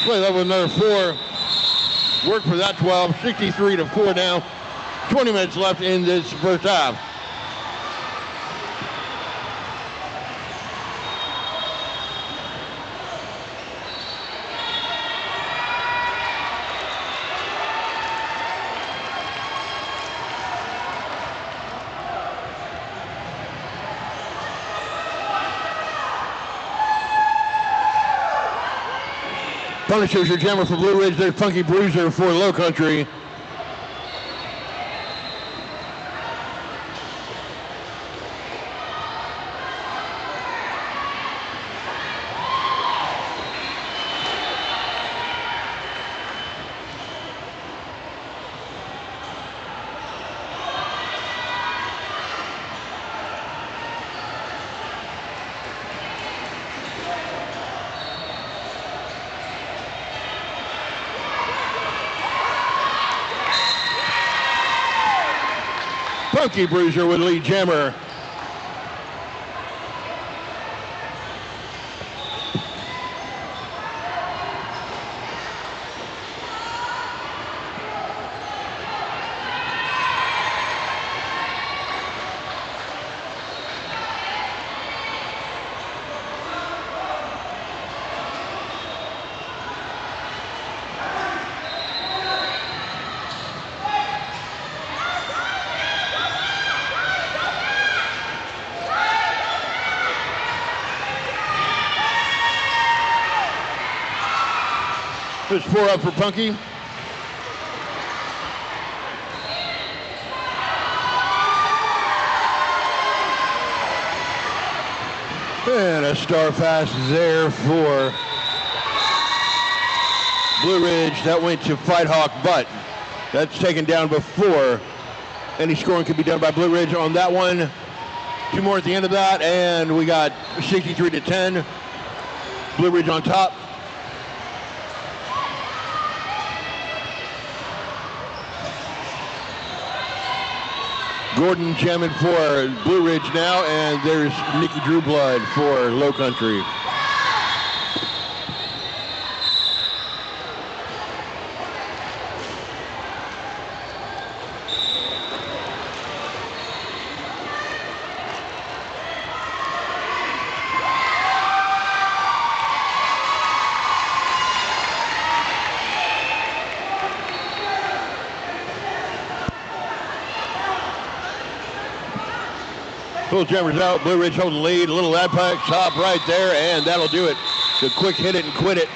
Play that with another 4. Work for that 12. 63-4 now. 20 minutes left in this first half. Punisher's your jammer for Blue Ridge. There's Funky Bruiser for Low Country. Funky Bruiser with lead jammer. There's 4 up for Punky. And a star pass there for Blue Ridge. That went to Fight Hawk, but that's taken down before any scoring could be done by Blue Ridge on that one. 2 more at the end of that, and we got 63-10. Blue Ridge on top. Gordon jamming for Blue Ridge now, and there's Nikki Drew Blood for Low Country. Both Jammers out. Blue Ridge holding the lead. A little impact top right there, and that'll do it. The quick hit it and quit it.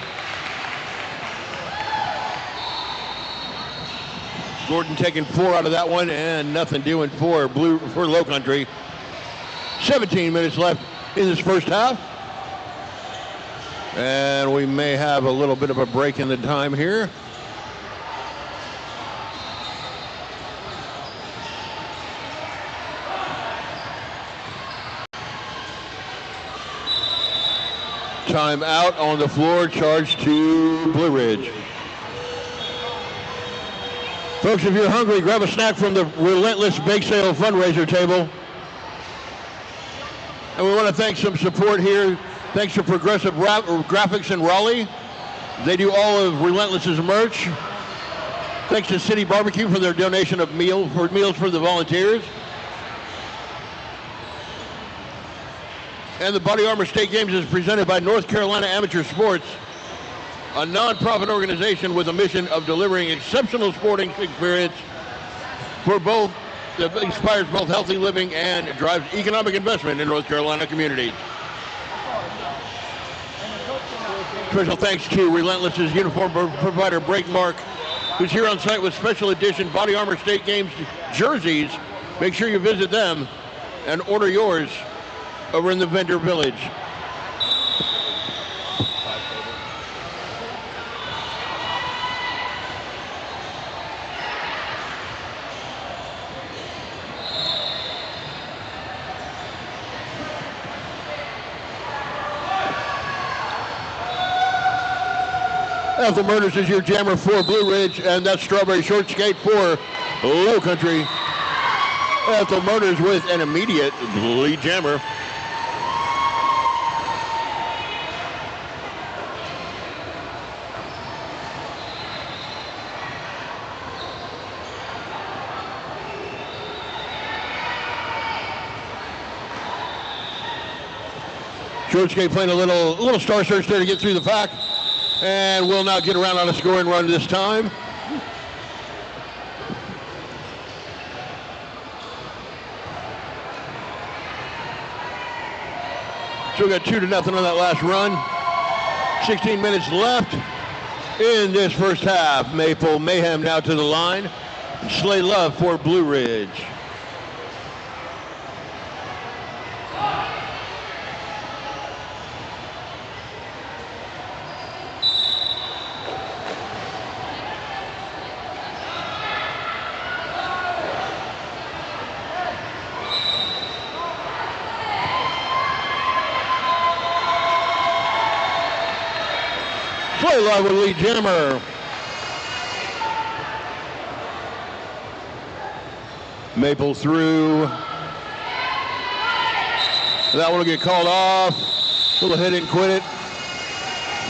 Gordon taking 4 out of that one, and nothing doing for Low Country. 17 minutes left in this first half. And we may have a little bit of a break in the time here. Time out on the floor, charge to Blue Ridge. Folks, if you're hungry, grab a snack from the Relentless Bake Sale fundraiser table. And we want to thank some support here. Thanks to Progressive Graphics in Raleigh. They do all of Relentless's merch. Thanks to City Barbecue for their donation of meals for the volunteers. And the Body Armor State Games is presented by North Carolina Amateur Sports, a non-profit organization with a mission of delivering exceptional sporting experience for both that inspires both healthy living and drives economic investment in North Carolina communities. Special thanks to Relentless's uniform provider Breakmark, who's here on site with special edition Body Armor State Games jerseys. Make sure you visit them and order yours over in the vendor village. Ethel Murders is your jammer for Blue Ridge, and that's Strawberry Short Skate for Low Country. Ethel Murders with an immediate lead jammer. Short Skate playing a little star search there to get through the pack. And will now get around on a scoring run this time. So we got 2-0 on that last run. 16 minutes left in this first half. Maple Mayhem now to the line. Slay Love for Blue Ridge. Slay Love with lead jammer. Maple through. That one will get called off. Little hit and quit it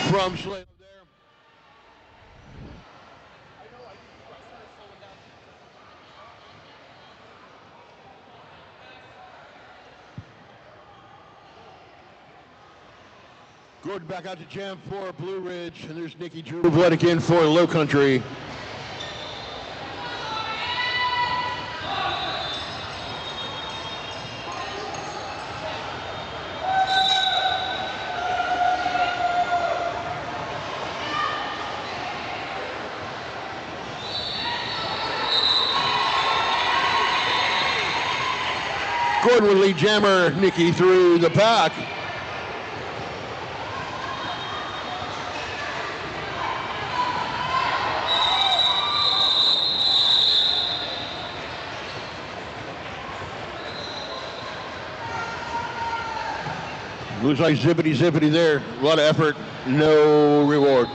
from Slay Love there. Gordon back out to jam for Blue Ridge, and there's Nikki Drew Bloodick in for Low Country. Gordon with lead jammer, Nikki through the pack. Looks like zippity there. A lot of effort, no reward.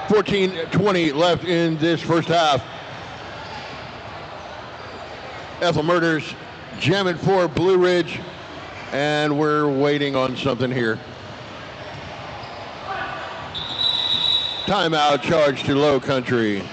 14-20 left in this first half. Ethel Murders jamming for Blue Ridge, and we're waiting on something here. Timeout charge to Low Country.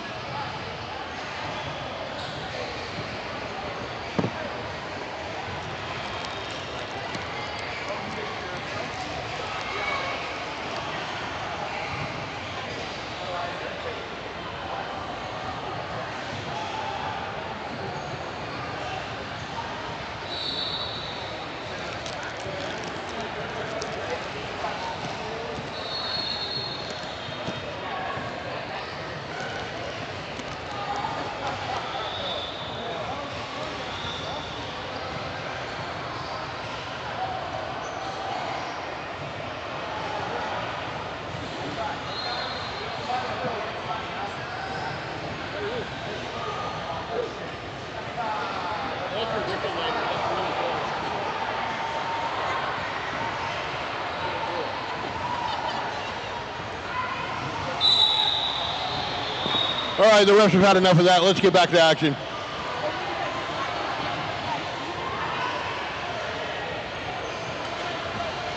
All right, the refs have had enough of that. Let's get back to action.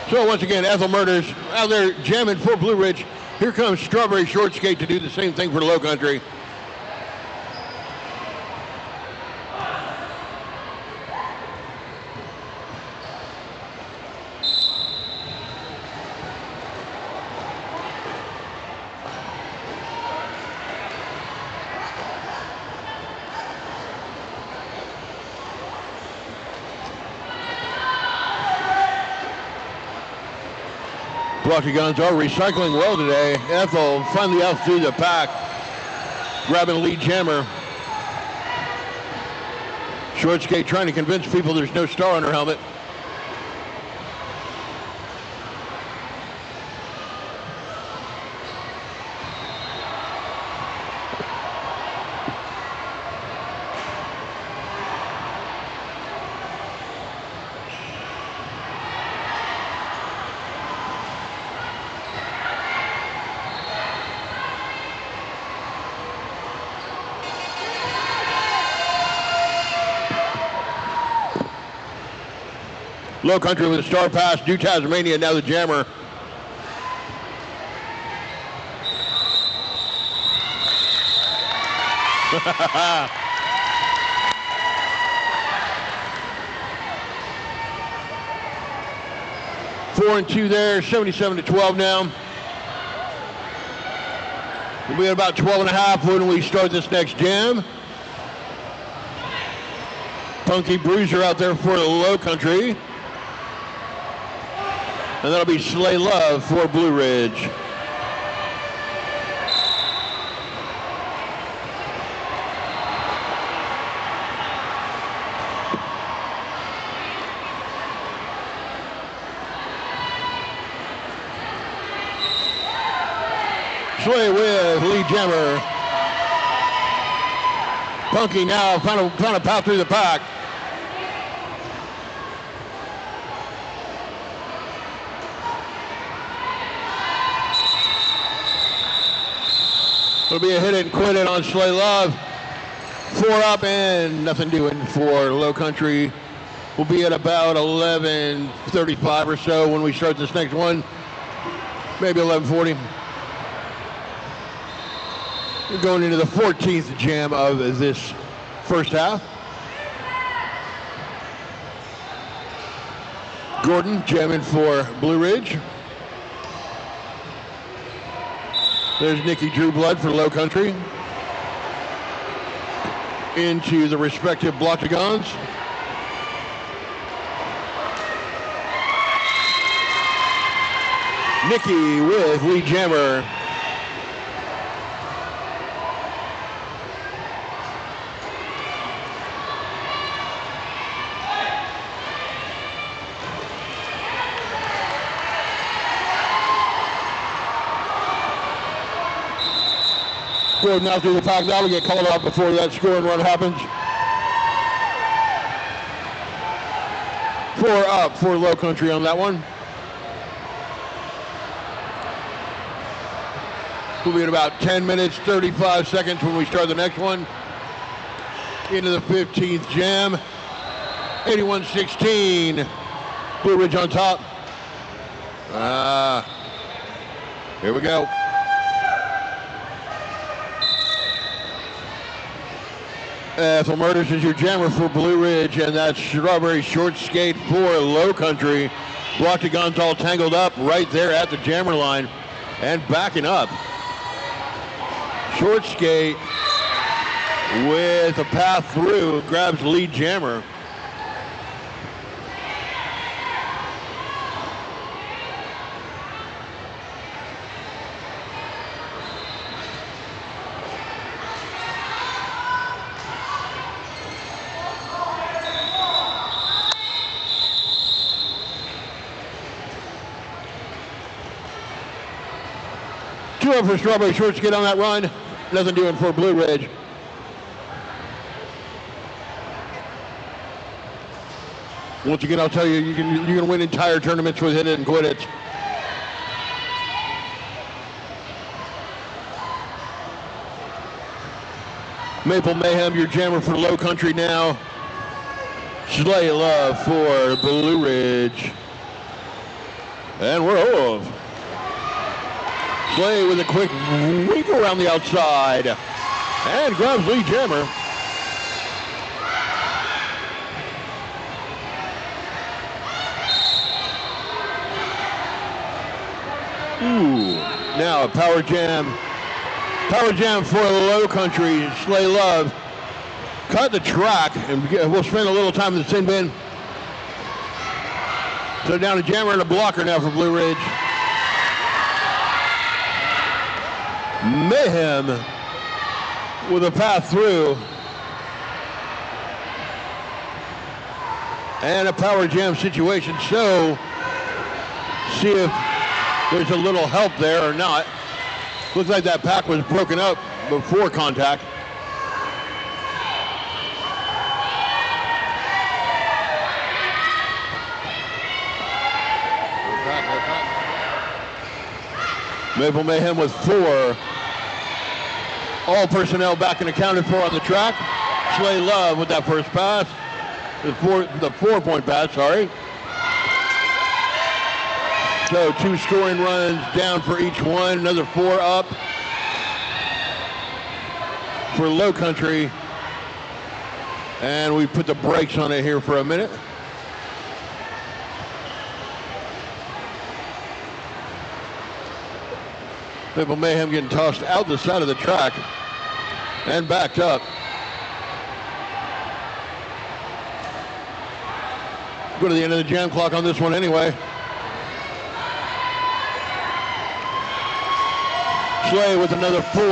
So once again, Ethel Murders out there jamming for Blue Ridge. Here comes Strawberry Short Skate to do the same thing for Low Country. Guns are recycling well today. Ethel finally out through the pack, grabbing the lead jammer. Short Skate trying to convince people there's no star on her helmet. Low Country with a star pass. New Tasmania, now the jammer. Four and two there, 77-12 now. We'll be at about 12 and a half when we start this next jam. Punky Bruiser out there for the Low Country. And that'll be Slay Love for Blue Ridge. Slay with lead jammer. Punky now trying to power through the pack. It'll be a hit it and quit it on Slay Love. Four up and nothing doing for Low Country. We'll be at about 11:35 or so when we start this next one. Maybe 11:40. We're going into the 14th jam of this first half. Gordon jamming for Blue Ridge. There's Nikki Drew Blood for Low Country. Into the respective Blockagons. Nikki with lead jammer. Gordon out through the pack. That'll get called out before that scoring run happens. Four up for Low Country on that one. We'll be at about 10 minutes, 35 seconds when we start the next one. Into the 15th jam. 81-16. Blue Ridge on top. Here we go. Ethel Murders is your jammer for Blue Ridge, and that's Strawberry Short Skate for Low Country. Blockagons all tangled up right there at the jammer line and backing up. Short Skate with a path through, grabs lead jammer. Two up for Strawberry Short Skate on that run. Nothing doing for Blue Ridge. Once again, I'll tell you, you can win entire tournaments with hit it and quit it. Maple Mayhem, your jammer for Low Country now. Slay Love for Blue Ridge. And we're off. Slay with a quick wink around the outside. And grabs lead jammer. Ooh, now a power jam. Power jam for Low Country. Slay Love cut the track, and we'll spend a little time in the sin bin. So down a jammer and a blocker now for Blue Ridge. Mayhem with a path through. And a power jam situation. So see if there's a little help there or not. Looks like that pack was broken up before contact. Maple Mayhem with 4. All personnel back and accounted for on the track. Slay Love with that first pass. The 4-point pass, sorry. So 2 scoring runs down for each one. Another 4 up for Low Country. And we put the brakes on it here for a minute. Maple Mayhem getting tossed out the side of the track and backed up. Go to the end of the jam clock on this one anyway. Slay with another 4.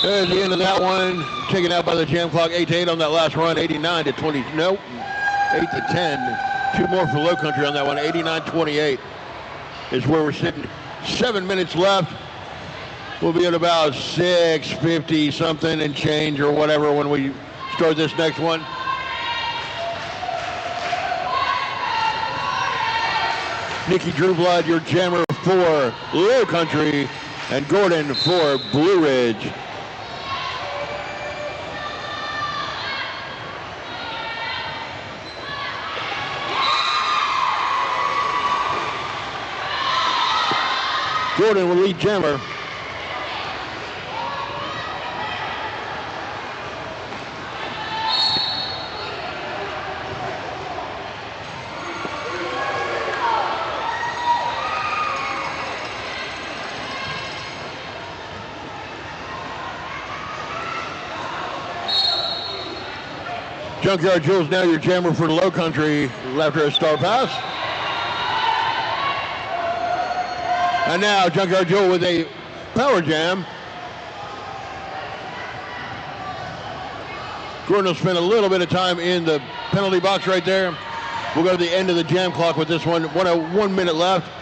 There's the end of that one. Taken out by the jam clock. 8-8 on that last run. 89-20. Nope. 8-10. 2 more for Low Country on that one. 89-28 is where we're sitting. 7 minutes left. We'll be at about 6:50 something and change or whatever when we start this next one. Nikki Drewblood, your jammer for Low Country, and Gordon for Blue Ridge. Gordon will lead jammer. Junkyard Jules now your jammer for the Low Country after a star pass. And now Junkyard Joe with a power jam. Gordon will spend a little bit of time in the penalty box right there. We'll go to the end of the jam clock with this one. 1 minute left.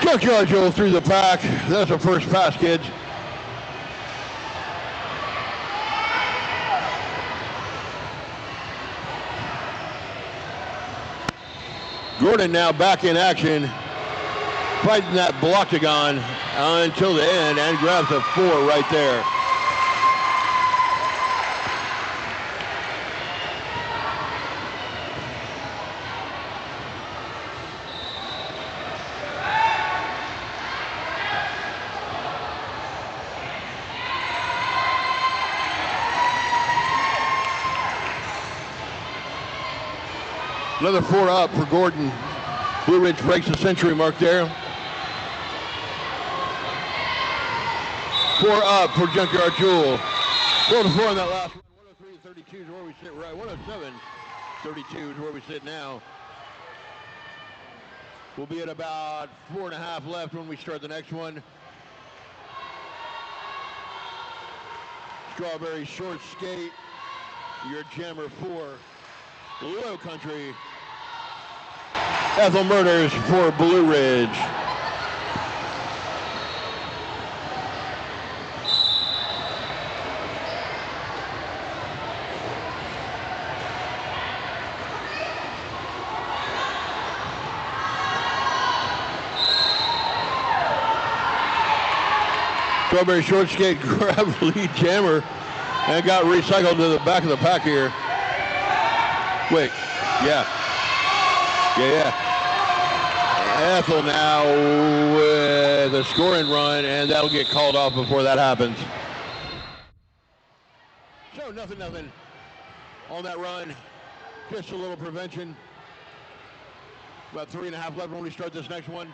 Junkyard Joe through the pack. That's a first pass, kids. Gordon now back in action, fighting that blockagon until the end and grabs a 4 right there. Another 4 up for Gordon. Blue Ridge breaks the century mark there. 4 up for Junkyard Jewel. 4-4 on that last one. 103-32 is where we sit right. 107-32 is where we sit now. We'll be at about 4.5 left when we start the next one. Strawberry short skate. Your jammer 4. Low Country. Ethel Murders for Blue Ridge. Strawberry short skate grabbed lead jammer and got recycled to the back of the pack here. Wait, yeah. Ethel now with a scoring run, and that'll get called off before that happens. So nothing on that run. Just a little prevention. About 3.5 left when we start this next one.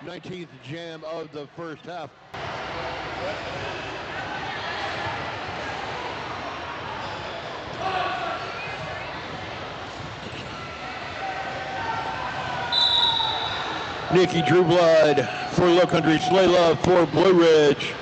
19th jam of the first half. Nikki Drew Blood for Low Country, Slay Love for Blue Ridge.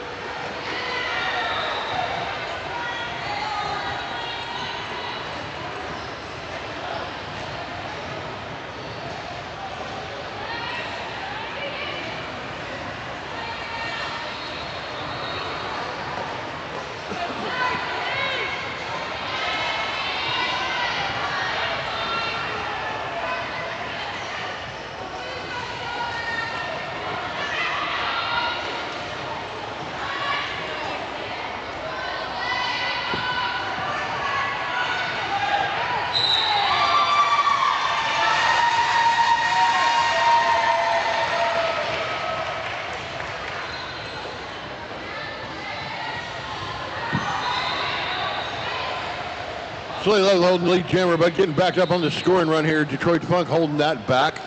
Slay Love holding lead jammer, but getting backed up on the scoring run here. Detroit Funk holding that back.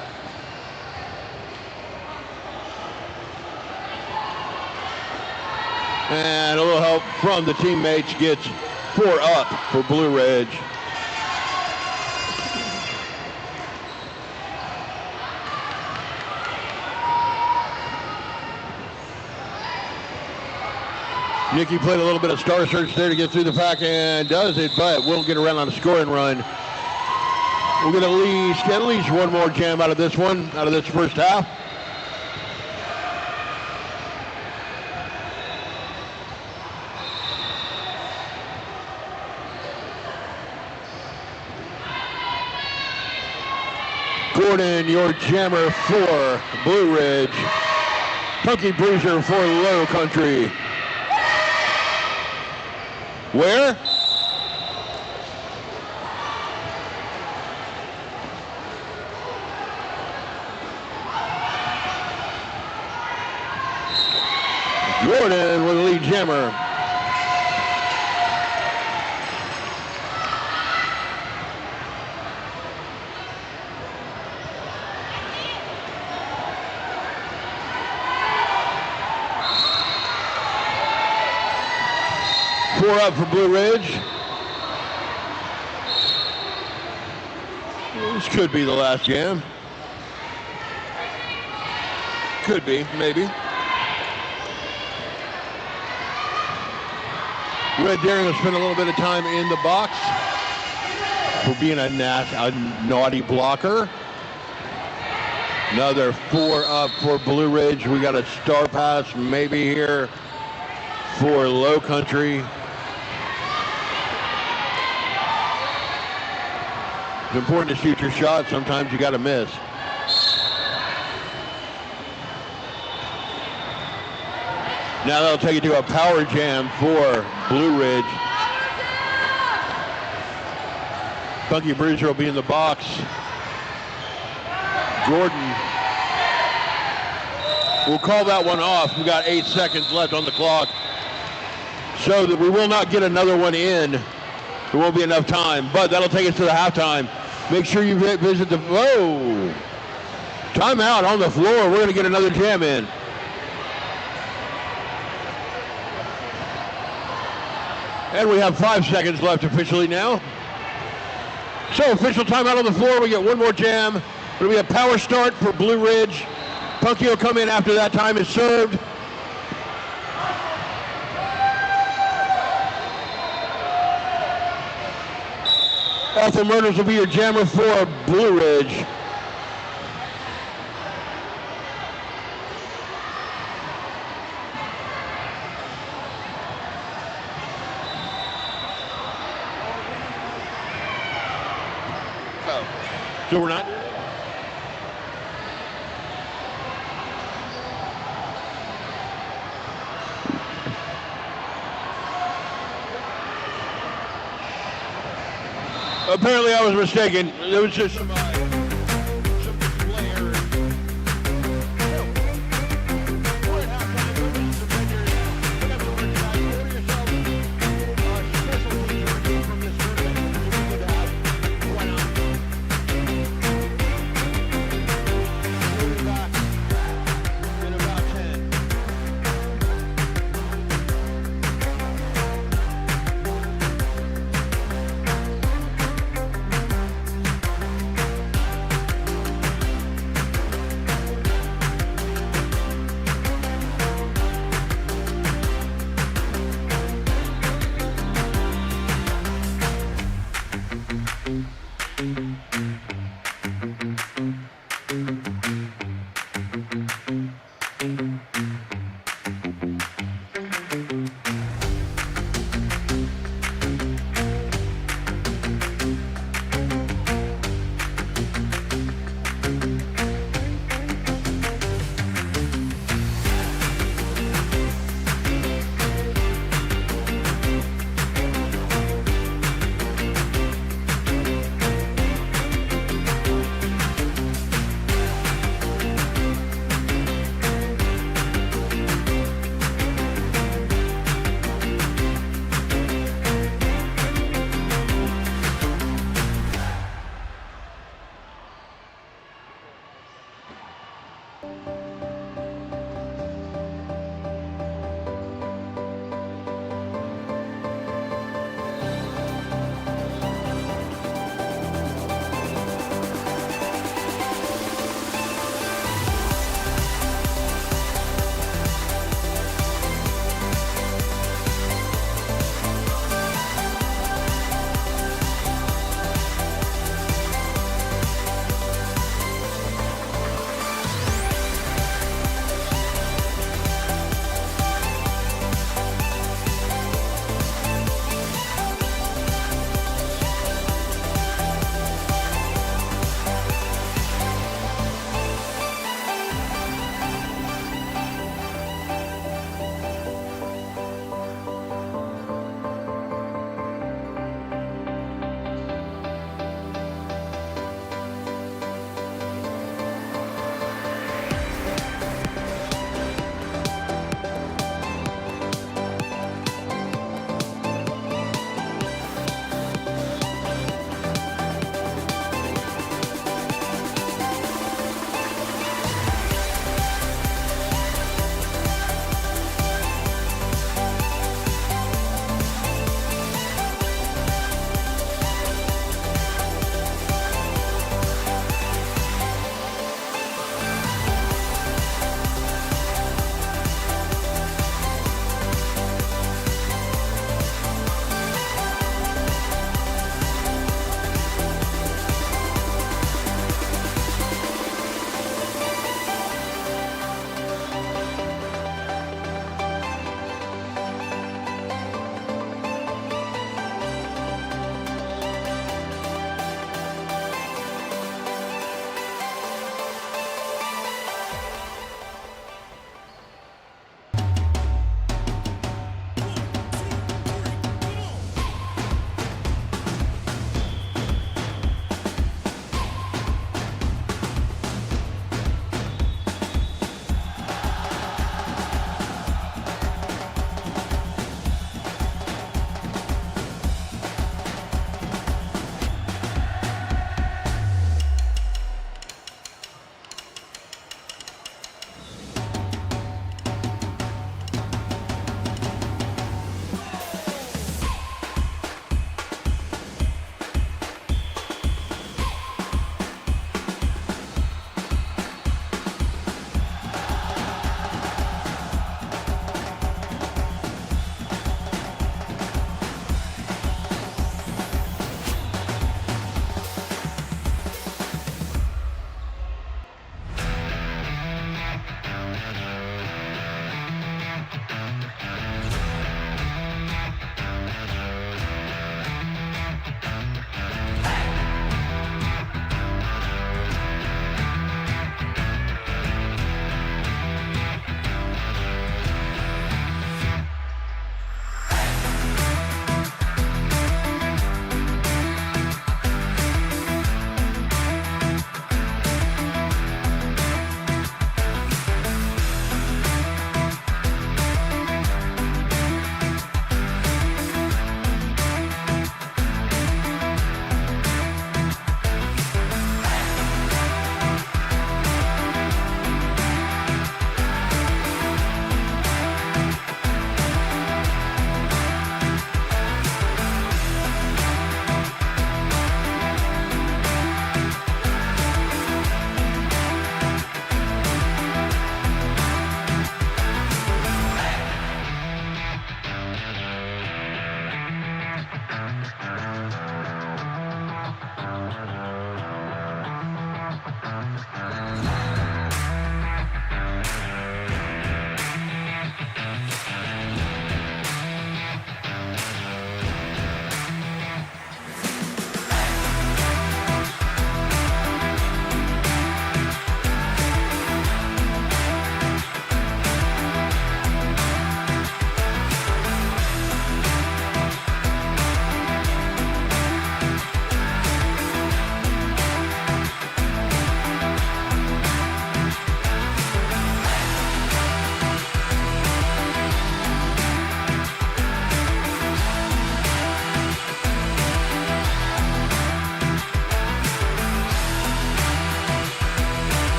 And a little help from the teammates gets 4 up for Blue Ridge. Nikki played a little bit of star search there to get through the pack and does it, but will get around on a scoring run. We'll get at least one more jam out of this one, out of this first half. Gordon, your jammer for Blue Ridge. Punky Bruiser for Low Country. Where? Gordon with the lead jammer. Four up for Blue Ridge. This could be the last jam. Could be, maybe. Red Daring will spend a little bit of time in the box for being a naughty blocker. Another 4 up for Blue Ridge. We got a star pass maybe here for Low Country. It's important to shoot your shot. Sometimes you got to miss. Now they'll take it to a power jam for Blue Ridge. Funky Bruiser will be in the box. Gordon will call that one off. We got 8 seconds left on the clock. So that we will not get another one in. There won't be enough time, but that'll take us to the halftime. Make sure you visit the, timeout on the floor. We're going to get another jam in. And we have 5 seconds left officially now. So official timeout on the floor. We get one more jam. It'll be a power start for Blue Ridge. Punky will come in after that time is served. Ethel Murders will be your jammer for Blue Ridge. So we're not. Apparently I was mistaken. There was just some display errors. We're at halftime. Pick up the merchandise. Order yourself special t-shirts from this tournament. It's good to have. Why not? We'll be back in about 10.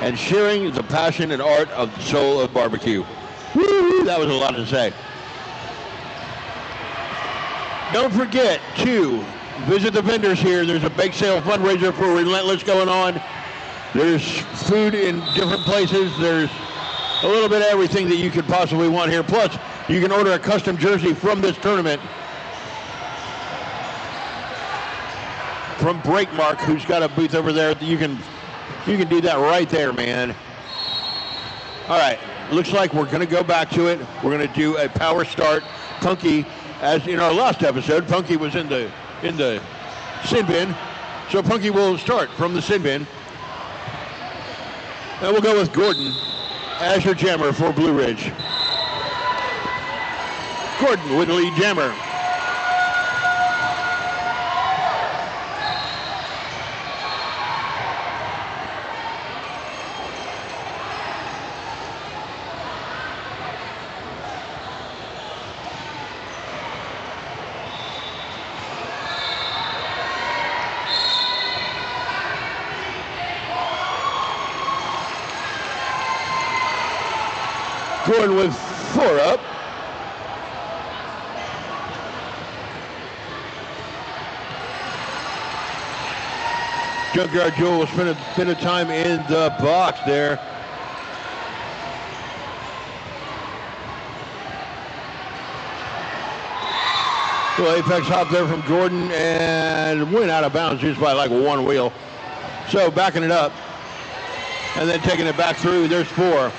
and sharing the passion and art of the soul of barbecue. Woo, that was a lot to say. Don't forget to visit the vendors here. There's a bake sale fundraiser for Relentless going on. There's food in different places. There's a little bit of everything that you could possibly want here. Plus, you can order a custom jersey from this tournament from Breakmark, who's got a booth over there. You can do that right there, man. All right, looks like we're going to go back to it. We're going to do a power start. Punky, as in our last episode, Punky was in the sin bin, so Punky will start from the sin bin. And we'll go with Gordon as your jammer for Blue Ridge. Gordon with the lead jammer. Gordon with 4 up. Junkyard Joel will spend a bit of time in the box there. Well, apex hop there from Gordon and went out of bounds just by like 1 wheel. So backing it up and then taking it back through. There's 4.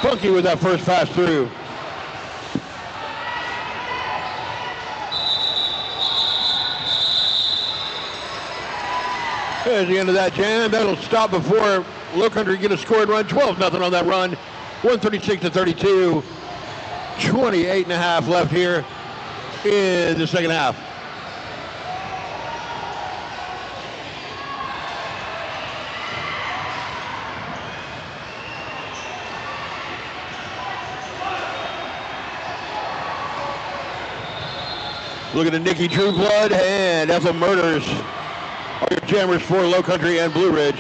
Punky with that first pass through. There's the end of that jam. That'll stop before Low Country get a scored run. 12-0 on that run. 136-32. 28.5 left here in the second half. Looking at Nikki True Blood and Ethel Murders are your jammers for Low Country and Blue Ridge.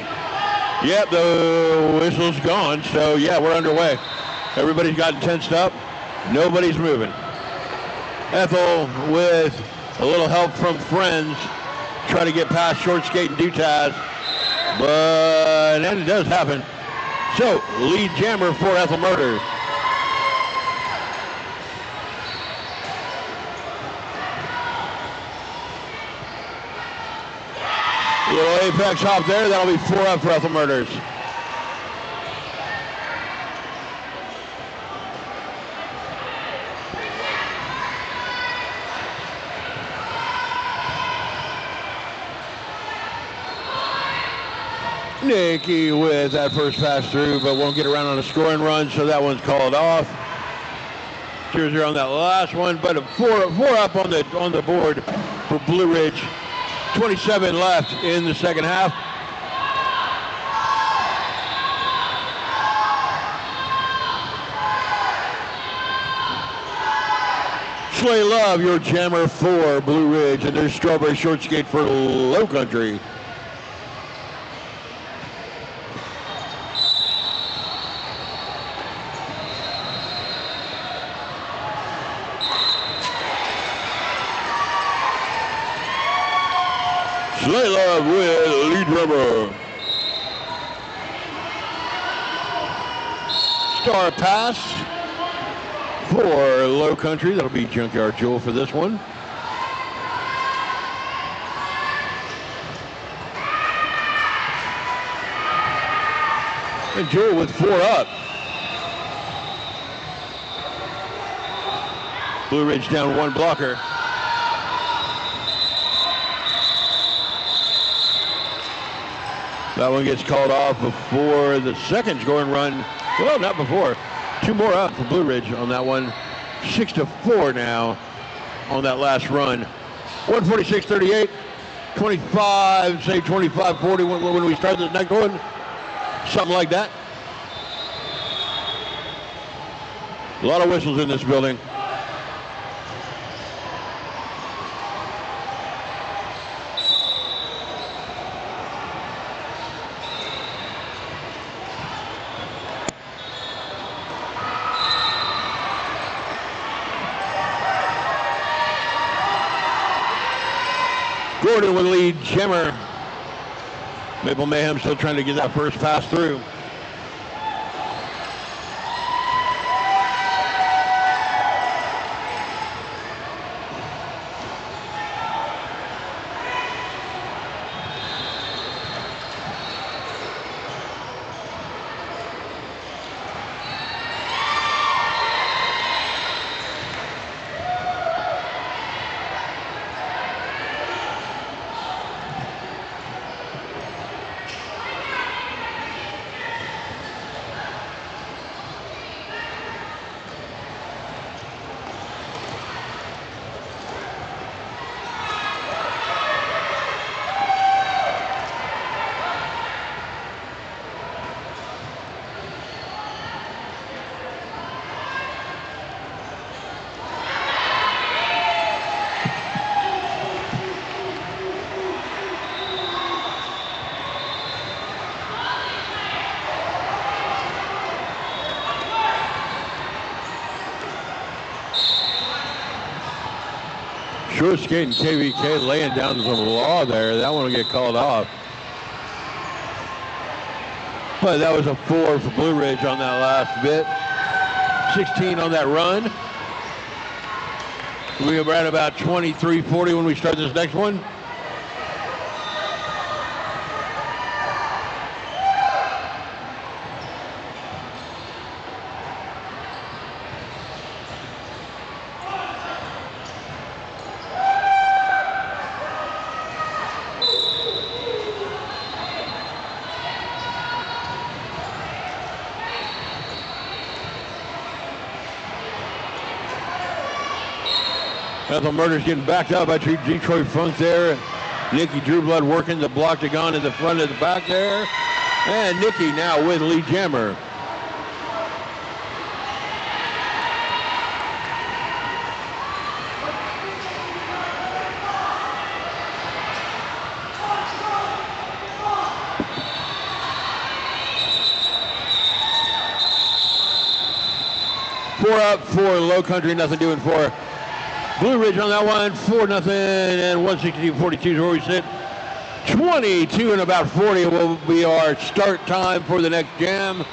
Yep, the whistle's gone, so yeah, we're underway. Everybody's gotten tensed up. Nobody's moving. Ethel with a little help from friends trying to get past Short Skate and Dutaz, but then it does happen. So, lead jammer for Ethel Murders. Little apex hop there. That'll be 4 up for Ethel Murders. Nikki with that first pass through, but won't get around on a scoring run, so that one's called off. 0-0 on that last one, but a 4 up on the board for Blue Ridge. 27 left in the second half. Slay Love, your jammer for Blue Ridge, and there's Strawberry Short Skate for Low Country. Slay Love with lead drummer. Star pass for Low Country. That'll be Junkyard Joel for this one. And Joel with 4 up. Blue Ridge down 1 blocker. That one gets called off before the second scoring run. Well, not before. 2 more up for Blue Ridge on that one. 6-4 now on that last run. 146-38. 25, say 25-40 when we start this next one. Something like that. A lot of whistles in this building. Gordon with lead Jammer. Maple Mayhem still trying to get that first pass through. Short skating KVK laying down some law there. That one will get called off. But that was a 4 for Blue Ridge on that last bit. 16 on that run. We're at about 23:40 when we start this next one. Bethel Murders getting backed up by Detroit Funk there. Nikki Drewblood working the block to gone in the front of the back there. And Nikki now with Lee Jammer. Four up for Low Country, nothing doing for Blue Ridge on that one, 4-0, and 162-42 is where we sit. 22 and about 40 will be our start time for the next jam.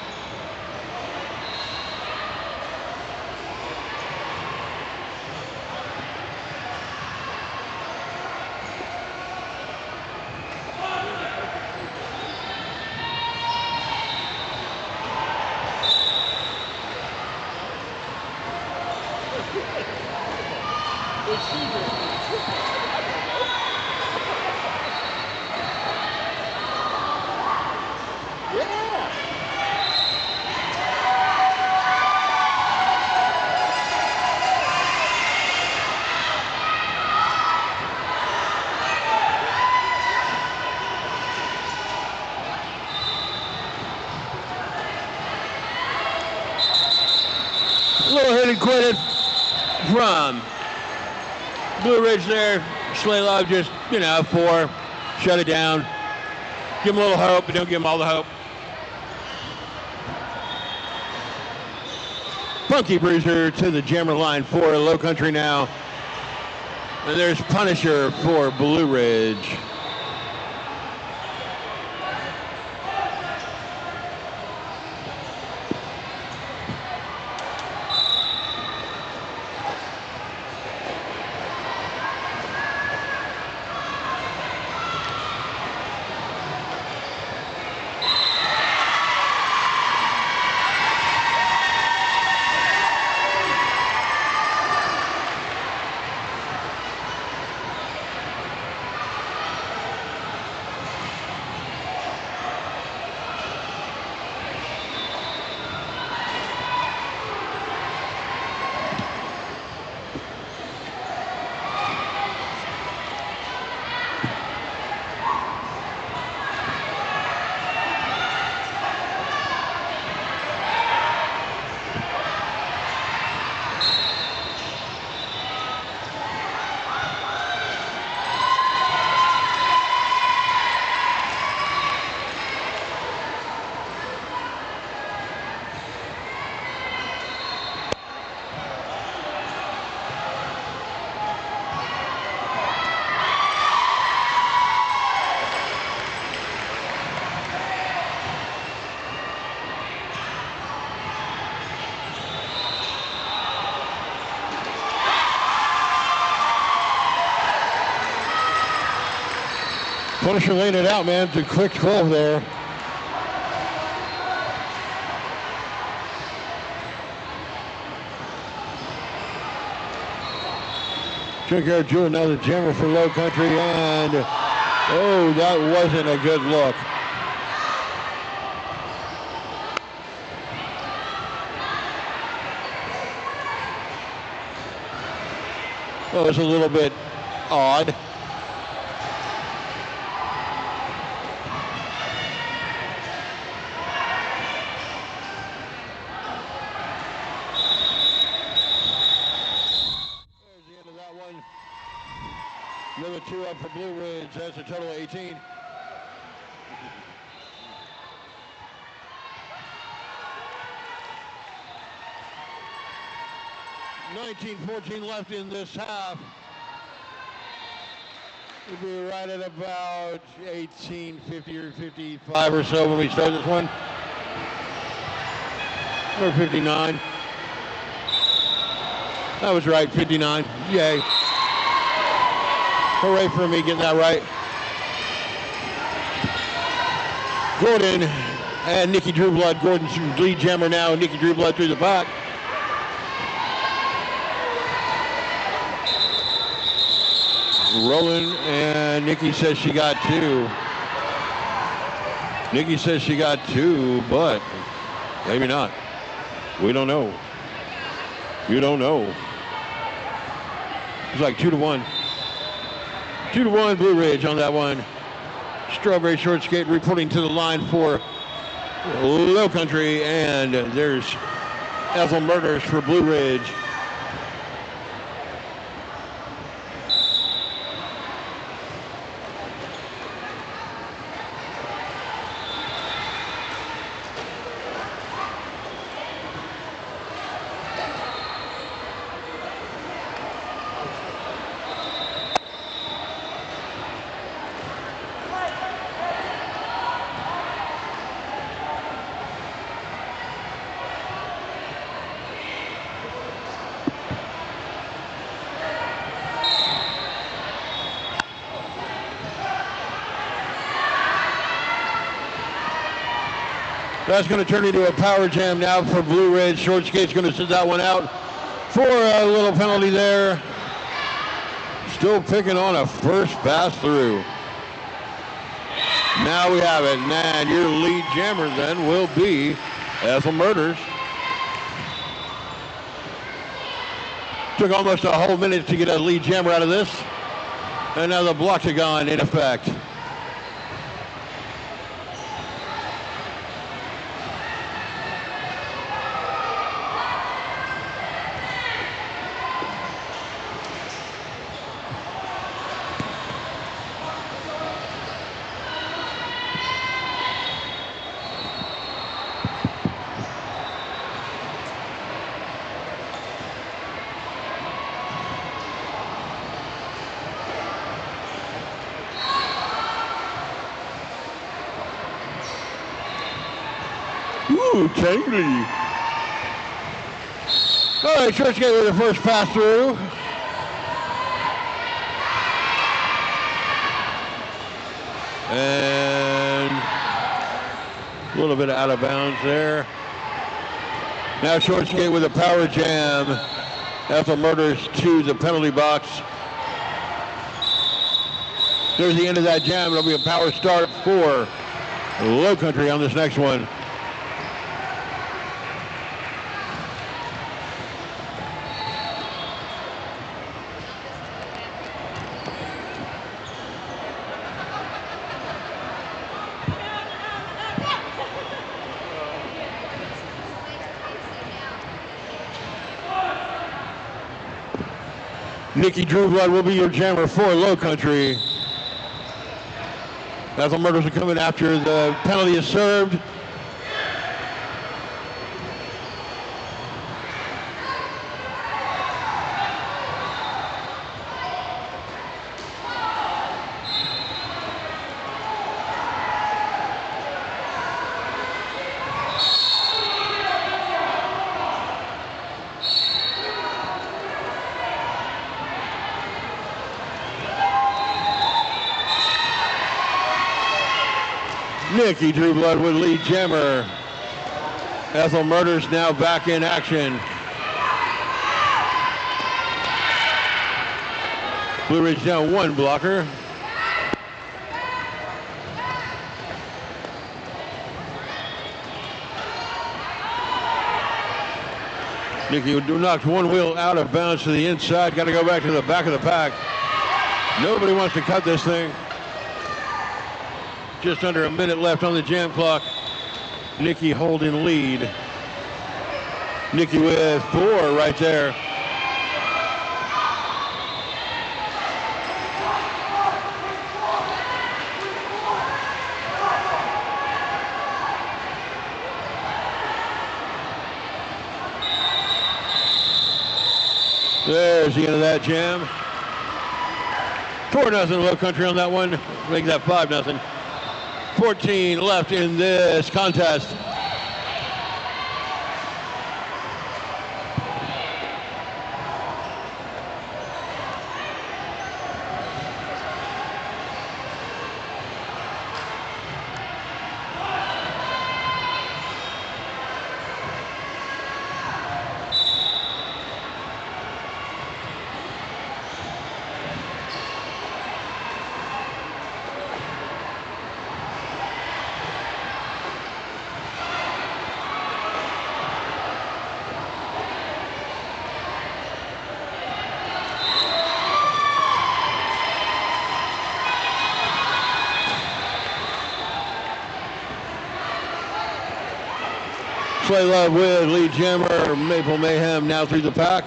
Quit it from Blue Ridge there. Slay Love just, 4. Shut it down. Give them a little hope, but don't give them all the hope. Funky Bruiser to the Jammer line for Low Country now. And there's Punisher for Blue Ridge. Punisher laying it out, man. It's a quick 12 there. Junkyard Jewel, another jammer for Low Country, and oh, that wasn't a good look. That was a little bit odd. Another 2 up for Blue Ridge. That's a total of 18. $19-14 left in this half. We'll be right at about 18:50 or 55 or so when we start this one. Or 59. That was right, 59. Yay. Hooray for me getting that right. Gordon and Nikki Drew Blood. Gordon's lead jammer now. Nikki Drew Blood through the back. Rolling, and Nikki says she got 2. Nikki says she got 2, but maybe not. We don't know. You don't know. It's like 2-1. 2-1 Blue Ridge on that one. Strawberry Short Skate reporting to the line for Low Country, and there's Ethel Murders for Blue Ridge. That's going to turn into a power jam now for Blue Ridge. Short Skate's going to sit that one out for a little penalty there. Still picking on a first pass through. Now we have it. And your lead jammer then will be Ethel Murders. Took almost a whole minute to get a lead jammer out of this. And now the blocks are gone in effect. Ooh, tangly. All right, Short Skate with the first pass through. And a little bit out of bounds there. Now Short Skate with a power jam. Ethel Murders to the penalty box. There's the end of that jam. It'll be a power start for Low Country on this next one. Nikki Drew Blood will be your jammer for Low Country. Ethel Murders are coming after the penalty is served. Nikki Drew Blood with lead jammer. Ethel Murders now back in action. Blue Ridge down one blocker. Nikki knocked one wheel out of bounds to the inside. Got to go back to the back of the pack. Nobody wants to cut this thing. Just under a minute left on the jam clock. Nikki holding lead. Nikki with 4 right there. There's the end of that jam. 4-0 Low Country on that one. Make that 5-0. 14 left in this contest. Slay Love with lead jammer. Maple Mayhem now through the pack.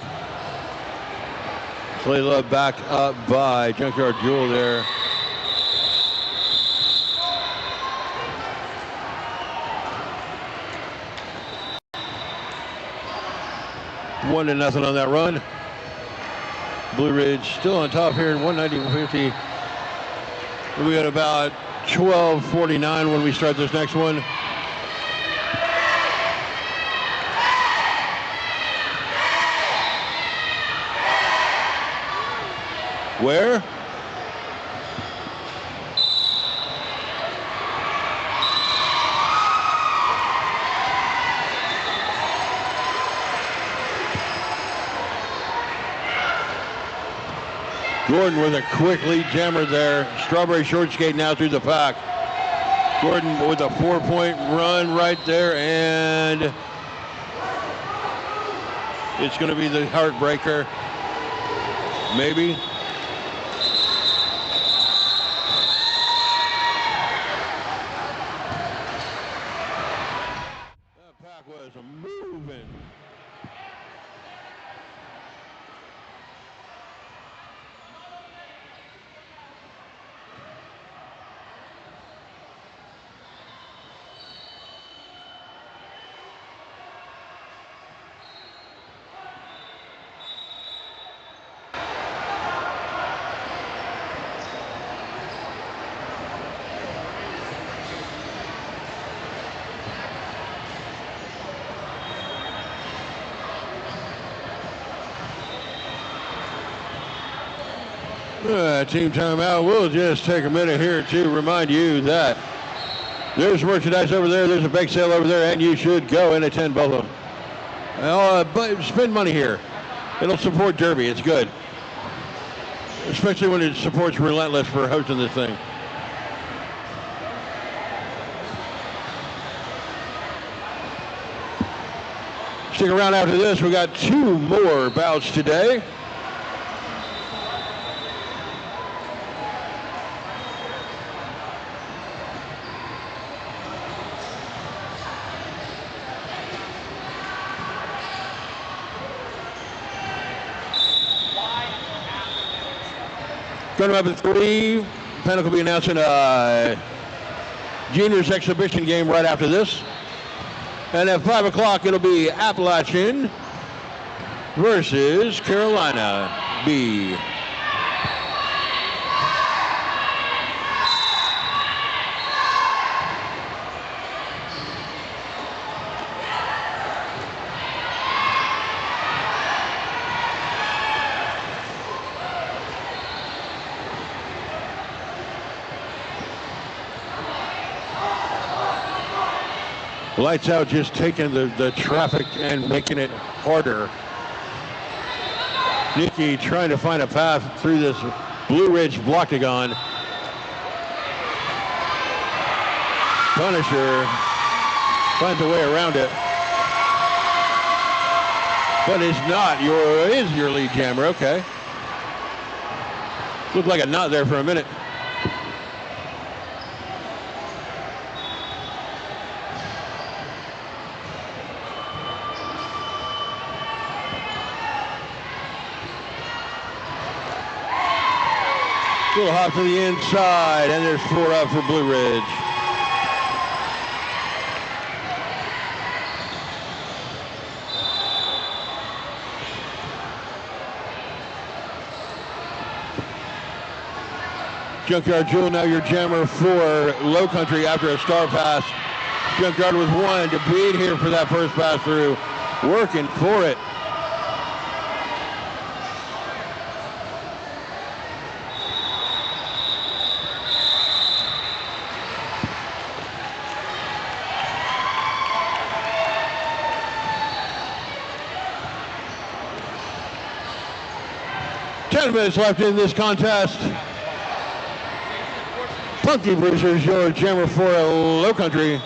Slay Love back up by Junkyard Jewel there. One to nothing on that run. Blue Ridge still on top here in 190-150. We got about 12:49 when we start this next one. Where? Gordon with a quick lead jammer there. Strawberry Short Skate now through the pack. Gordon with a 4-point run right there, and it's going to be the heartbreaker. Maybe. Team timeout. We'll just take a minute here to remind you that there's merchandise over there, there's a bake sale over there, and you should go and attend both of them. But spend money here. It'll support Derby. It's good. Especially when it supports Relentless for hosting this thing. Stick around after this. We got 2 more bouts today. Coming up at 3, Panic will be announcing a juniors exhibition game right after this. And at 5 o'clock, it'll be Appalachian versus Carolina B. Lights Out just taking the traffic and making it harder. Nikki trying to find a path through this Blue Ridge Bloctagon. Punisher finds a way around it. But it's not your lead jammer, okay. Looked like a knot there for a minute. Little hop to the inside, and there's 4 up for Blue Ridge. Junkyard Jewel now your jammer for Low Country after a star pass. Junkyard with 1 to beat here for that first pass through. Working for it. Minutes left in this contest. Punky Bruisers, your jammer for Low Country.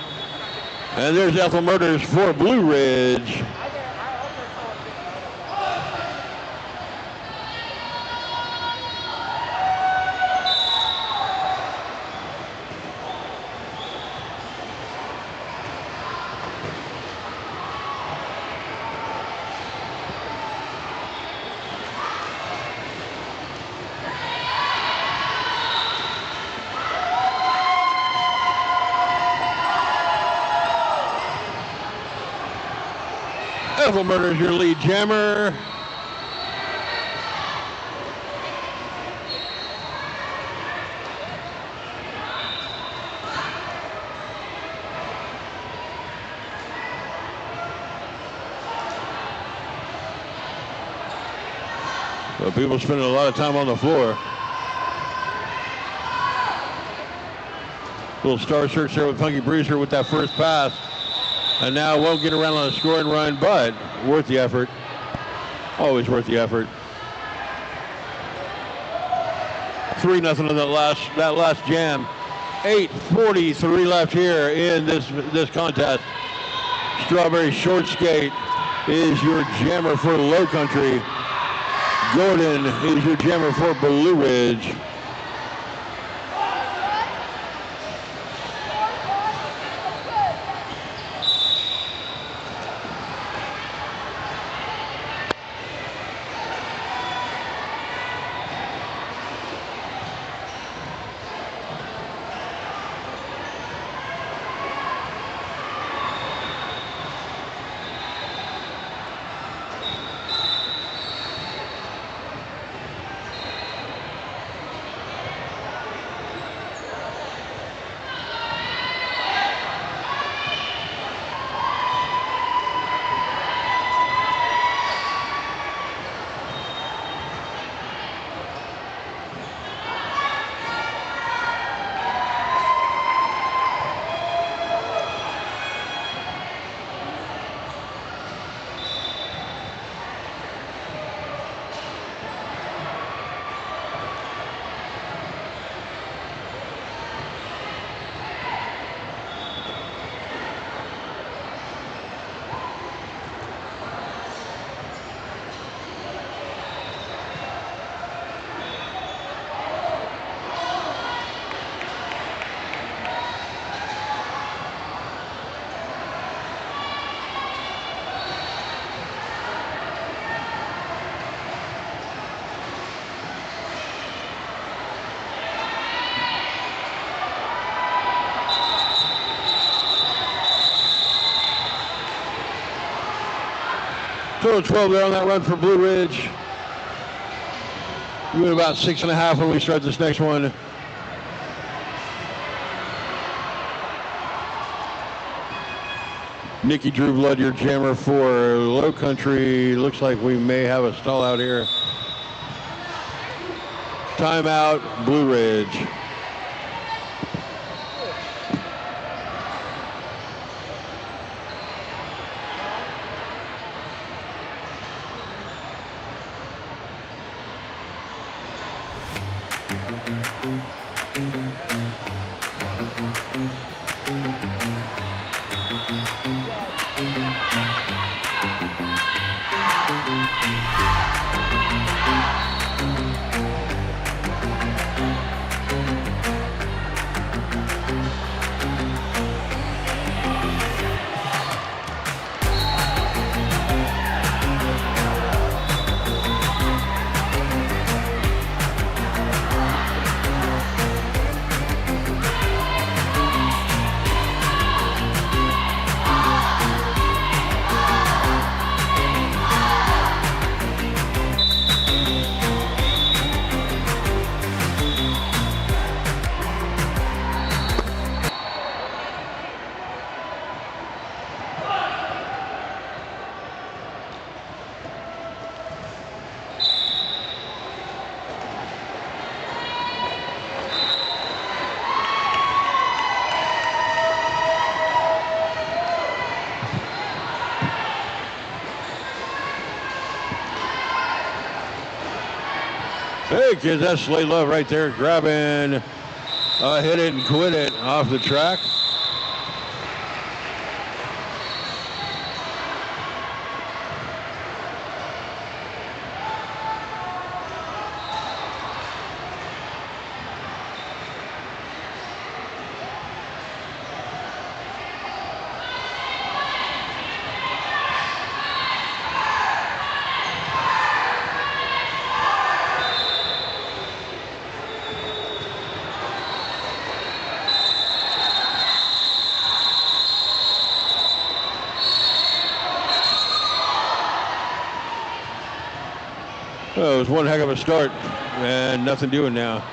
And there's Ethel Murders for Blue Ridge. Ethel Murders, your lead jammer. Well, people spending a lot of time on the floor. Little star search there with Punky Bruiser with that first pass. And now won't get around on a scoring run, but worth the effort. Always worth the effort. 3-0 in that last jam. 8:43 left here in this contest. Strawberry Short Skate is your jammer for Low Country. Gordon is your jammer for Blue Ridge. Total 12 there on that run for Blue Ridge. Doing about 6.5 when we start this next one. Nikki Drew Blood, your jammer for Low Country. Looks like we may have a stall out here. Timeout, Blue Ridge. Hey, kids, that's Slay Love right there, grabbing hit it and quit it off the track. Oh, it was one heck of a start, and nothing doing now.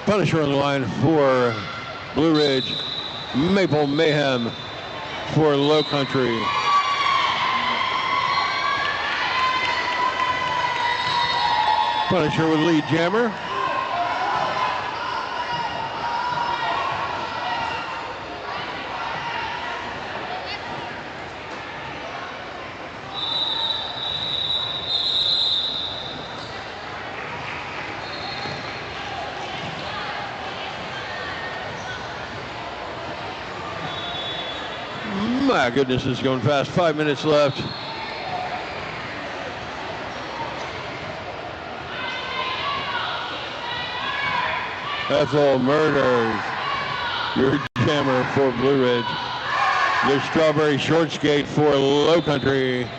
Punisher on the line for Blue Ridge. Maple Mayhem for Low Country. Punisher with lead jammer. My goodness, this is going fast. 5 minutes left. Ethel Murders, your jammer for Blue Ridge. The Strawberry Short Skate for Low Country.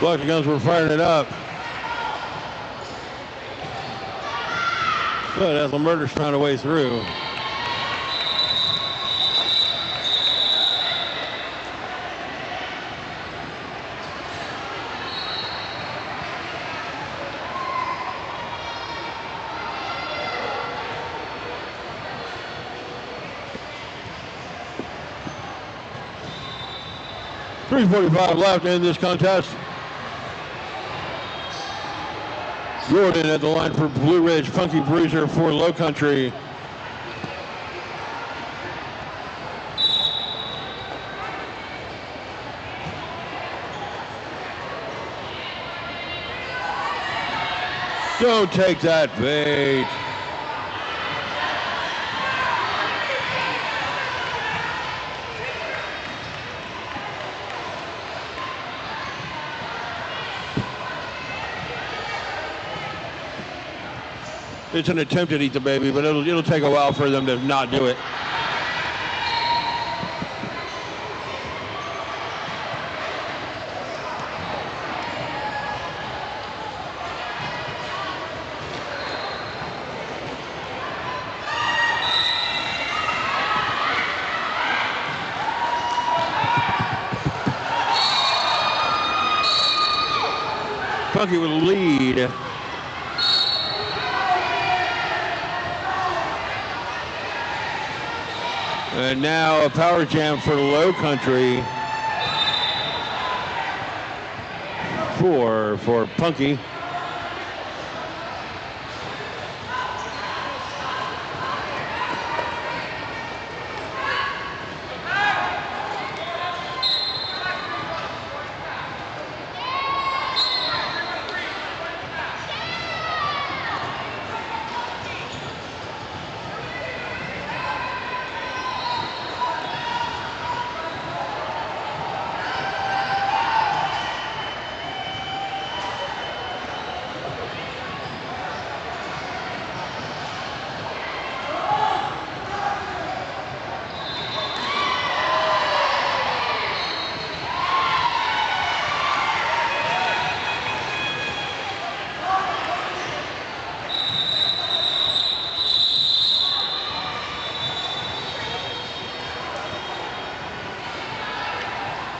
Black Guns were firing it up. But Ethel Murders found a way through. .345 left in this contest. Jordan at the line for Blue Ridge, Funky Bruiser for Low Country. Don't take that bait. It's an attempt at eat the baby, but it'll take a while for them to not do it. Punky with a lead. And now a power jam for Low Country. 4 for Punky.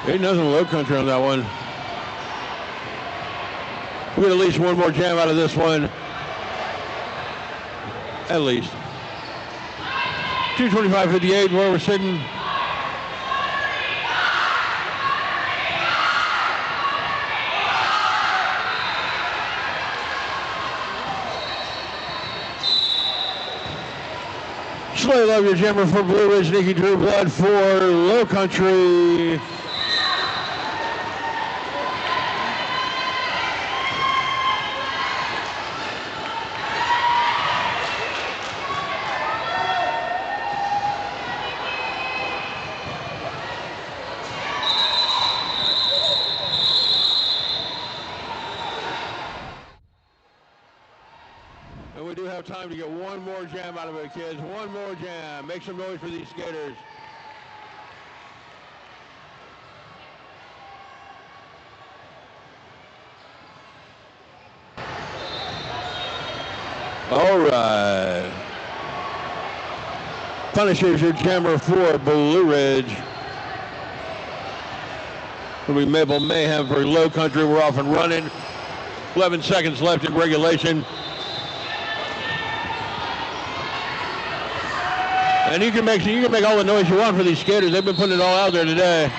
Ain't nothing Low Country on that one. We'll get at least one more jam out of this one. At least. 2:25:58 where we're sitting. Slay Love Your Jammer for Blue Ridge, Nikki Drew Blood for Low Country. And we do have time to get one more jam out of it, kids. One more jam. Make some noise for these skaters. All right. Punisher's your jammer for Blue Ridge. It'll be Maple Mayhem for Low Country. We're off and running. 11 seconds left in regulation. And you can make all the noise you want for these skaters. They've been putting it all out there today.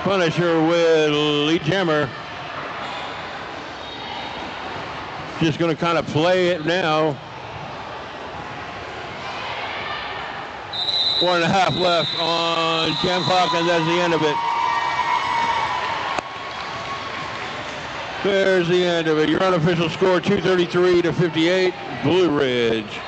Punisher with lead jammer. Just going to kind of play it now. 1.5 left on jam clock, and that's the end of it. There's the end of it. Your unofficial score, 233-58, Blue Ridge.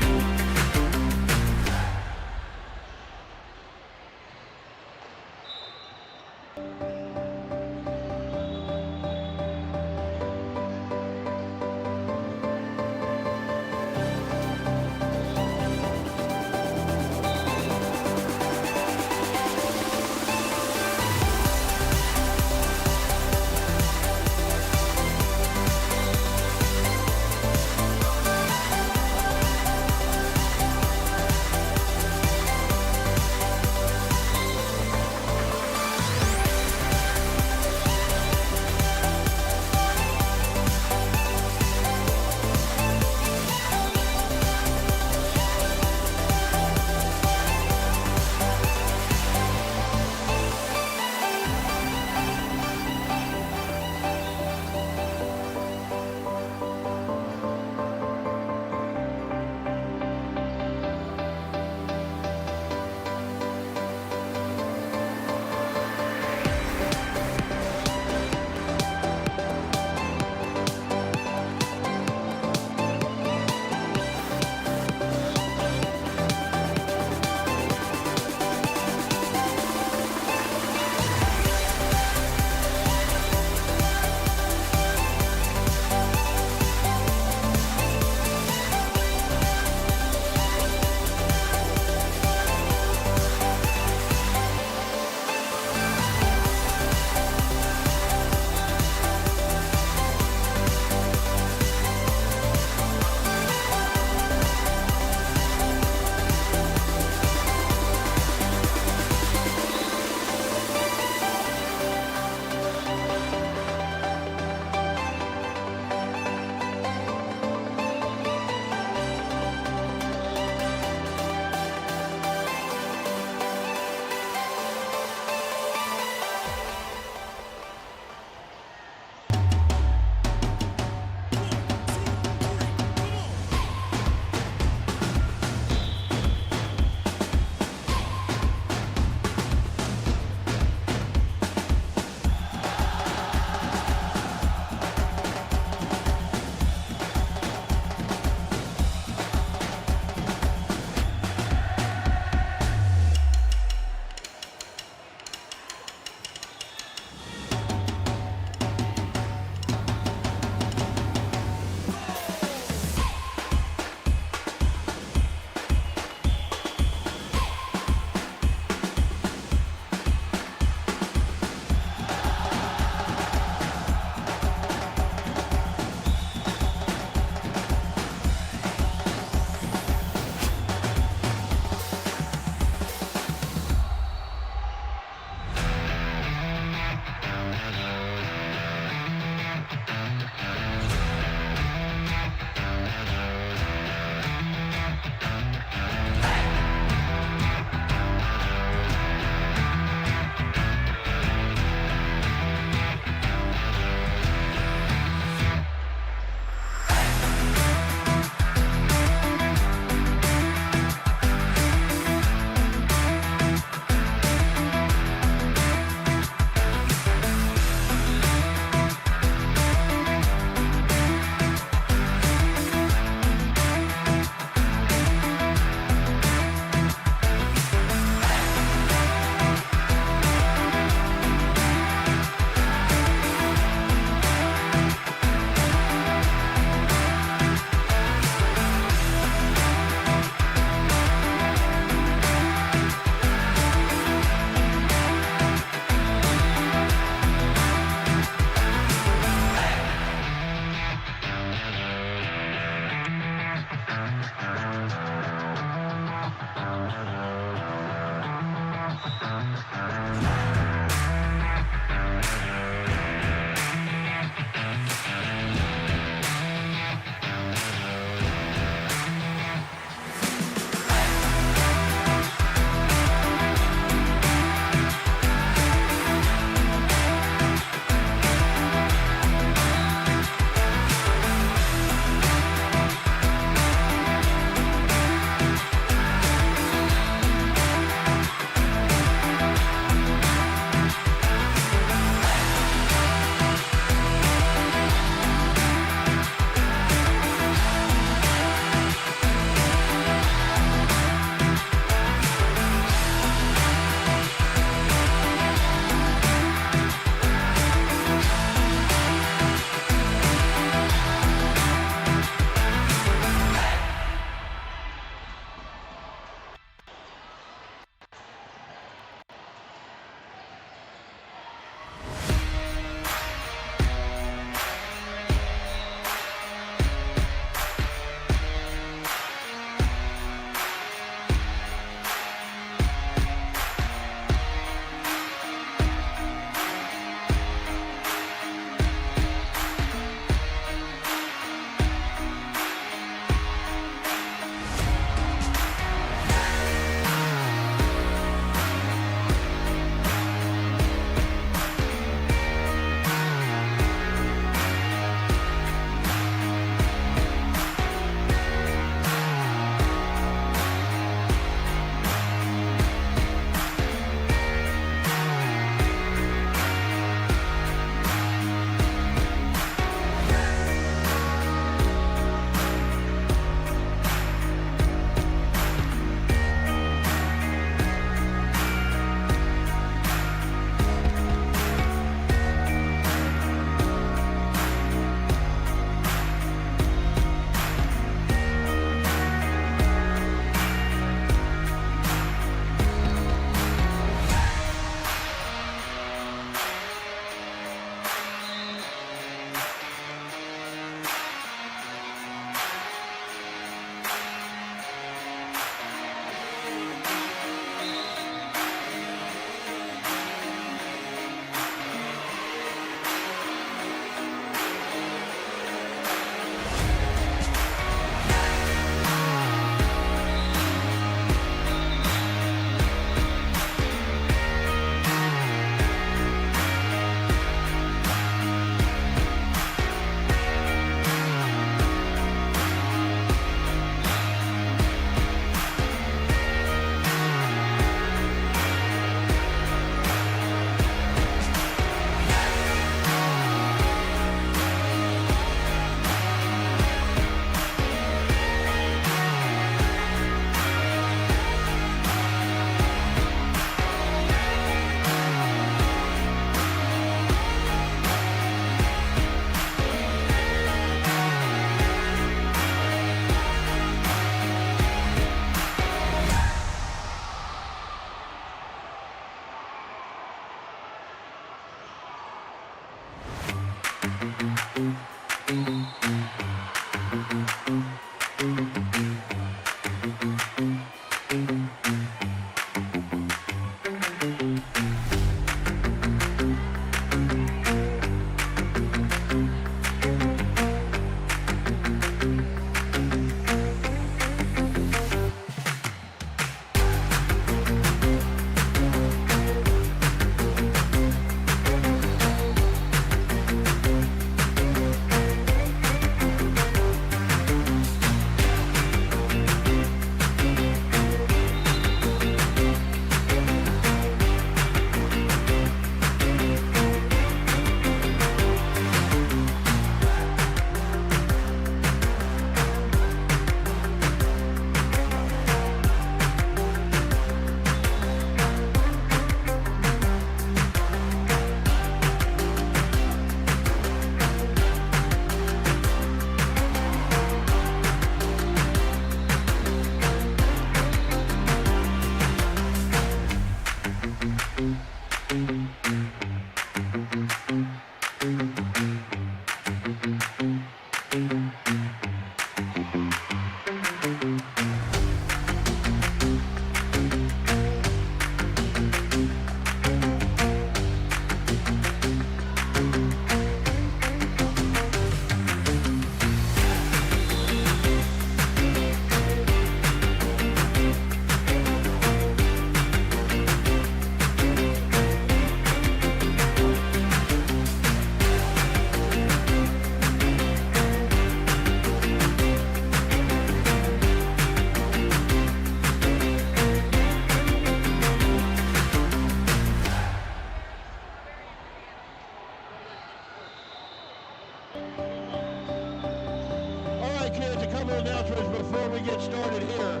Kids, a couple of announcements before we get started here.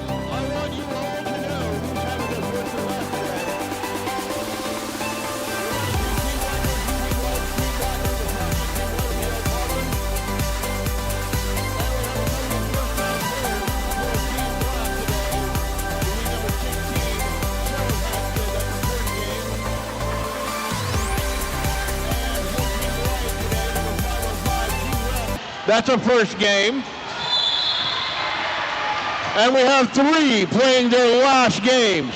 I want you all to know who's having their first and last today. That's a first game. And we have 3 playing their last games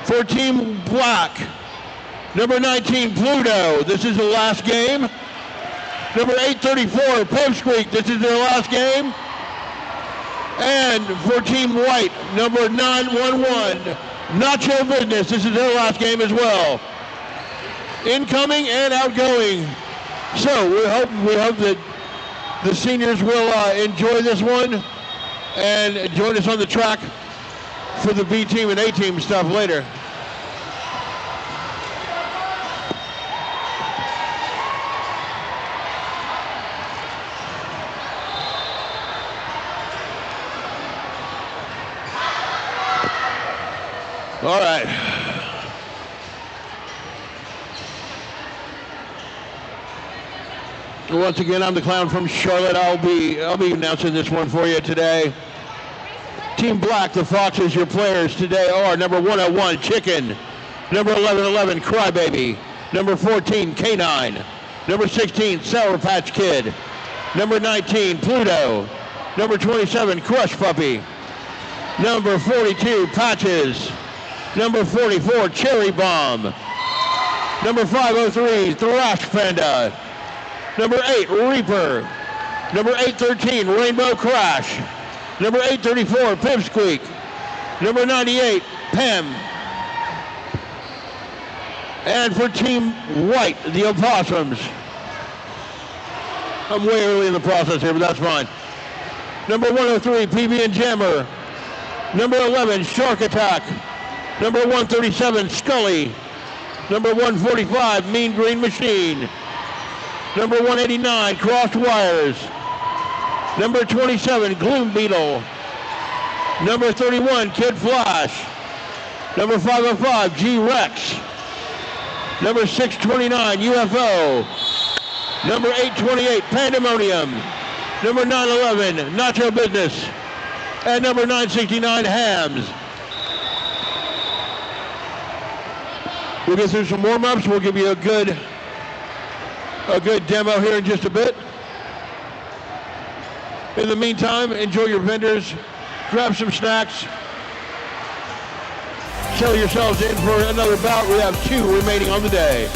for Team Black. Number 19, Pluto. This is the last game. Number 834, Pipsqueak. This is their last game. And for Team White, number 911, Nacho Business. This is their last game as well. Incoming and outgoing. So we hope that the seniors will enjoy this one and join us on the track for the B team and A team stuff later. All right. Once again, I'm the clown from Charlotte. I'll be announcing this one for you today. Team Black, the Foxes, your players today are number 101, Chicken. Number 1111, Crybaby. Number 14, Canine. Number 16, Sour Patch Kid. Number 19, Pluto. Number 27, Crush Puppy. Number 42, Patches. Number 44, Cherry Bomb. Number 503, Thrash Panda. Number 8, Reaper. Number 813, Rainbow Crash. Number 834, Pipsqueak. Number 98, Pem. And for Team White, the Opossums. I'm way early in the process here, but that's fine. Number 103, PB and Jammer. Number 11, Shark Attack. Number 137, Scully. Number 145, Mean Green Machine. Number 189, Crossed Wires. Number 27, Gloom Beetle. Number 31, Kid Flash. Number 505, G-Rex. Number 629, UFO. Number 828, Pandemonium. Number 911, Nacho Business. And number 969, Hams. We'll get through some warm-ups. We'll give you a good demo here in just a bit. In the meantime, enjoy your vendors, grab some snacks, settle yourselves in for another bout. We have 2 remaining on the day.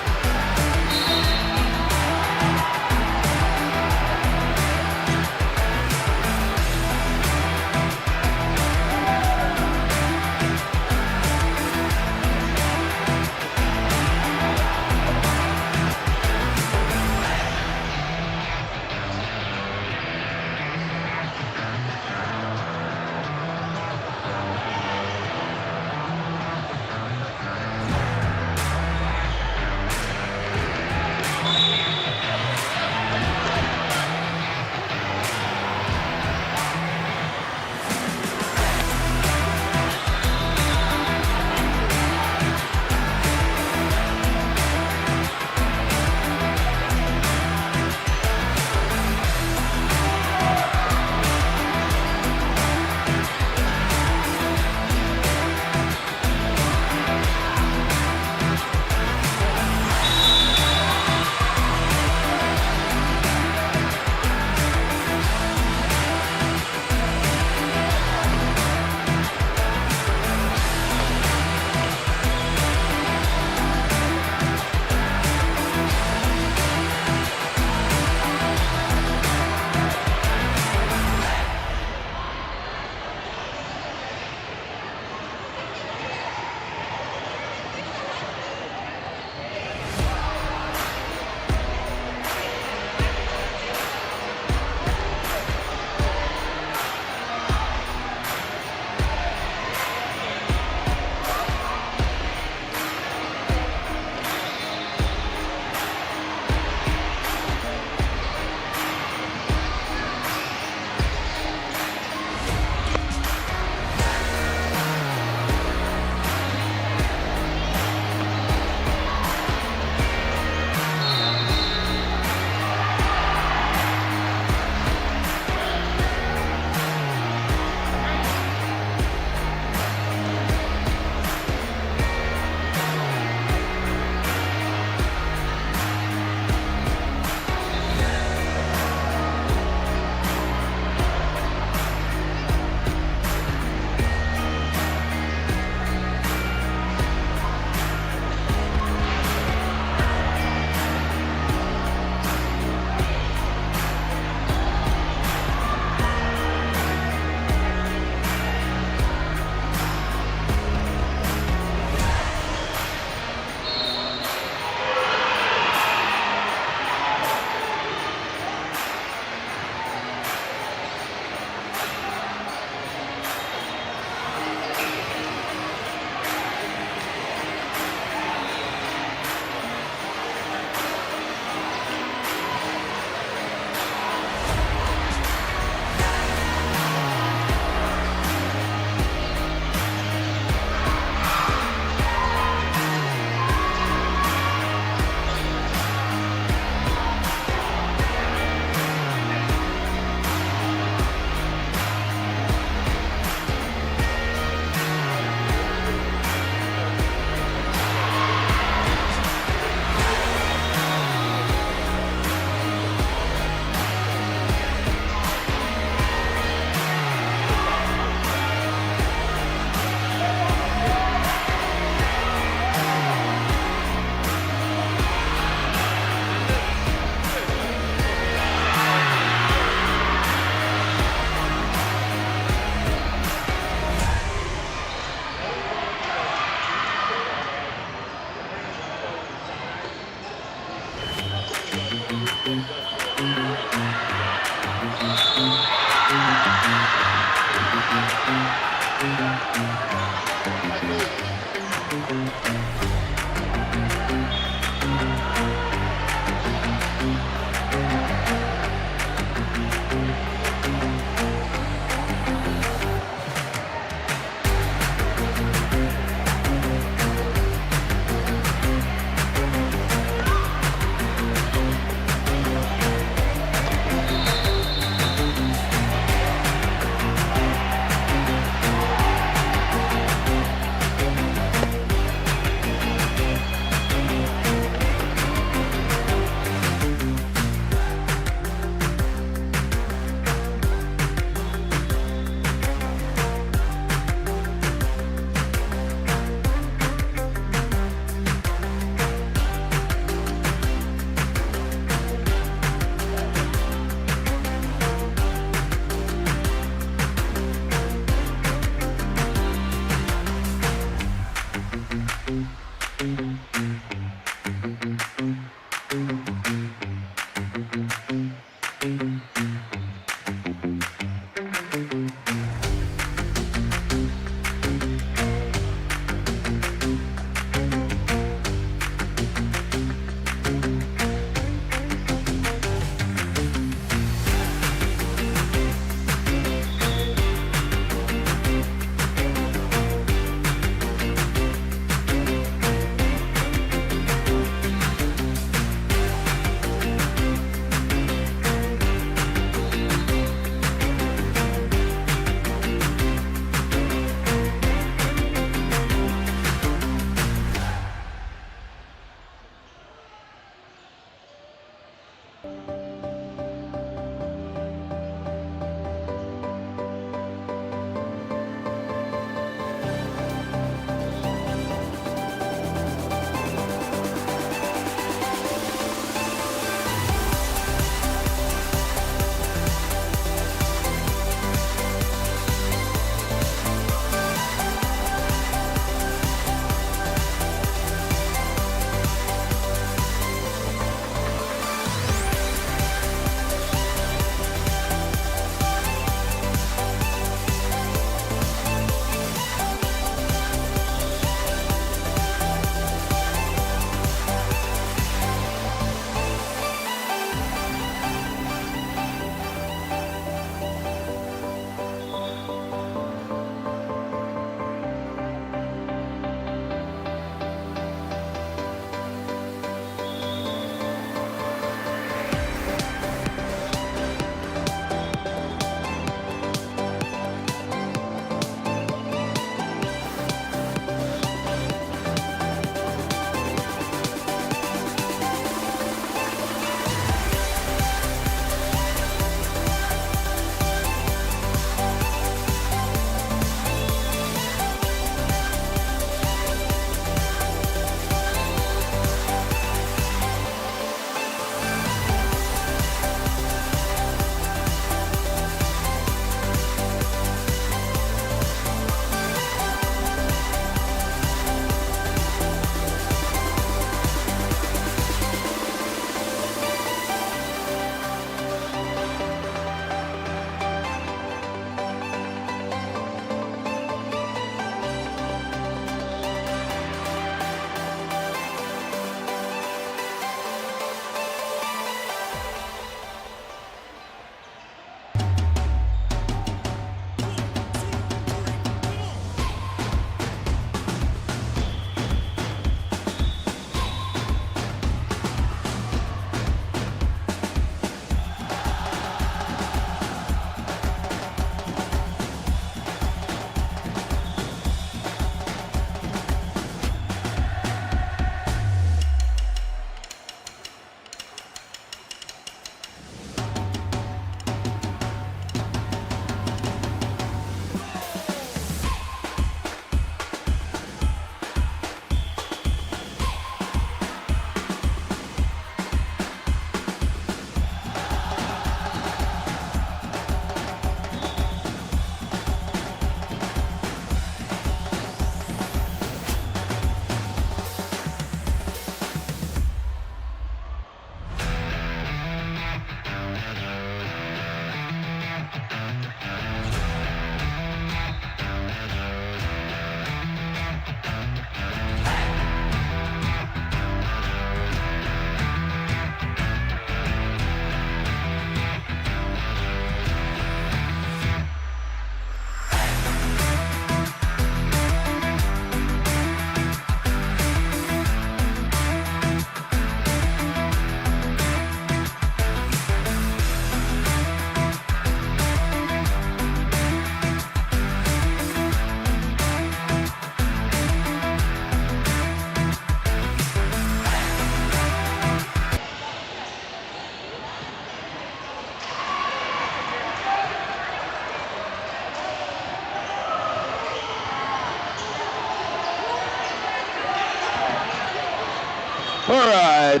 All right.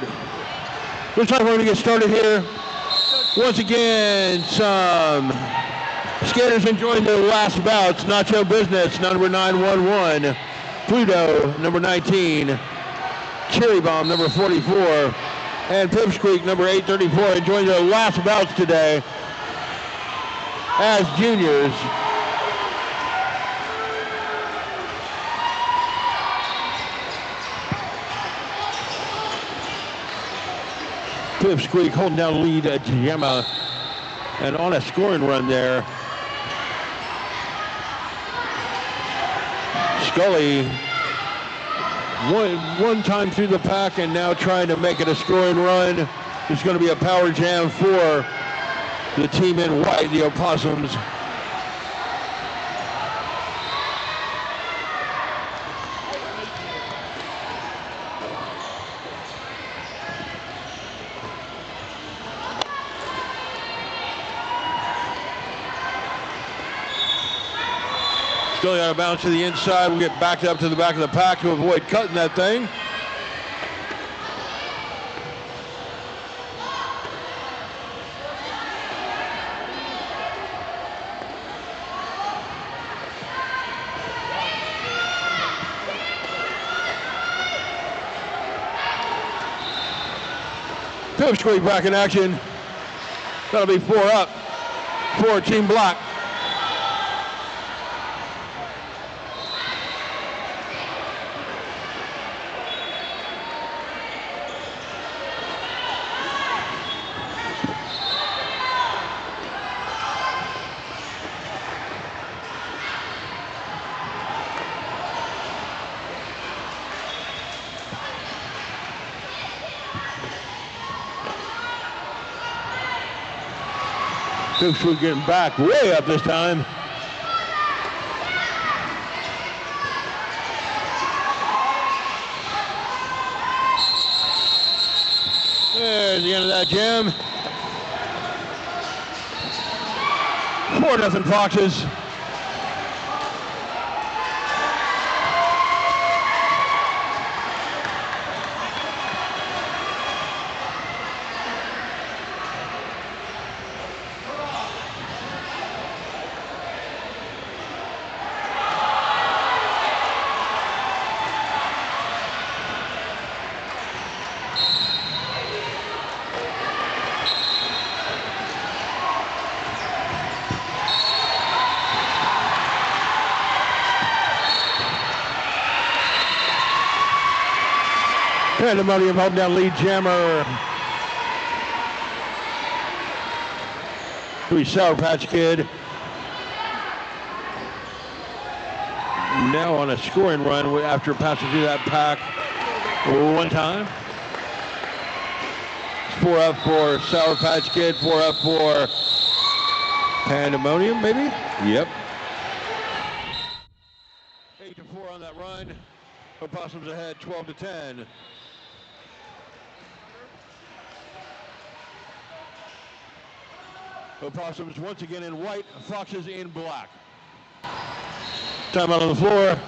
Looks like we're going to get started here. Once again, some skaters enjoying their last bouts. Nacho Business, number 911. Pluto, number 19. Cherry Bomb, number 44. And Pipsqueak, number 834, enjoying their last bouts today as juniors. Pipsqueak holding down the lead at Gemma and on a scoring run there. Scully one time through the pack and now trying to make it a scoring run. It's going to be a power jam for the team in white, the Opossums. Still got to bounce to the inside. We'll get backed up to the back of the pack to avoid cutting that thing. Pipsqueak back in action. That'll be 4 up for Team Black. Pipsqueak getting back way up this time. There's the end of that jam. 4-0 Foxes. Pandemonium holding down lead jammer. Who's Sour Patch Kid. Now on a scoring run after passing through that pack one time. 4 up for Sour Patch Kid, 4 up for Pandemonium, maybe? Yep. 8-4 on that run. Opossums ahead, 12-10. Opossums once again in white, Foxes in black. Timeout on the floor.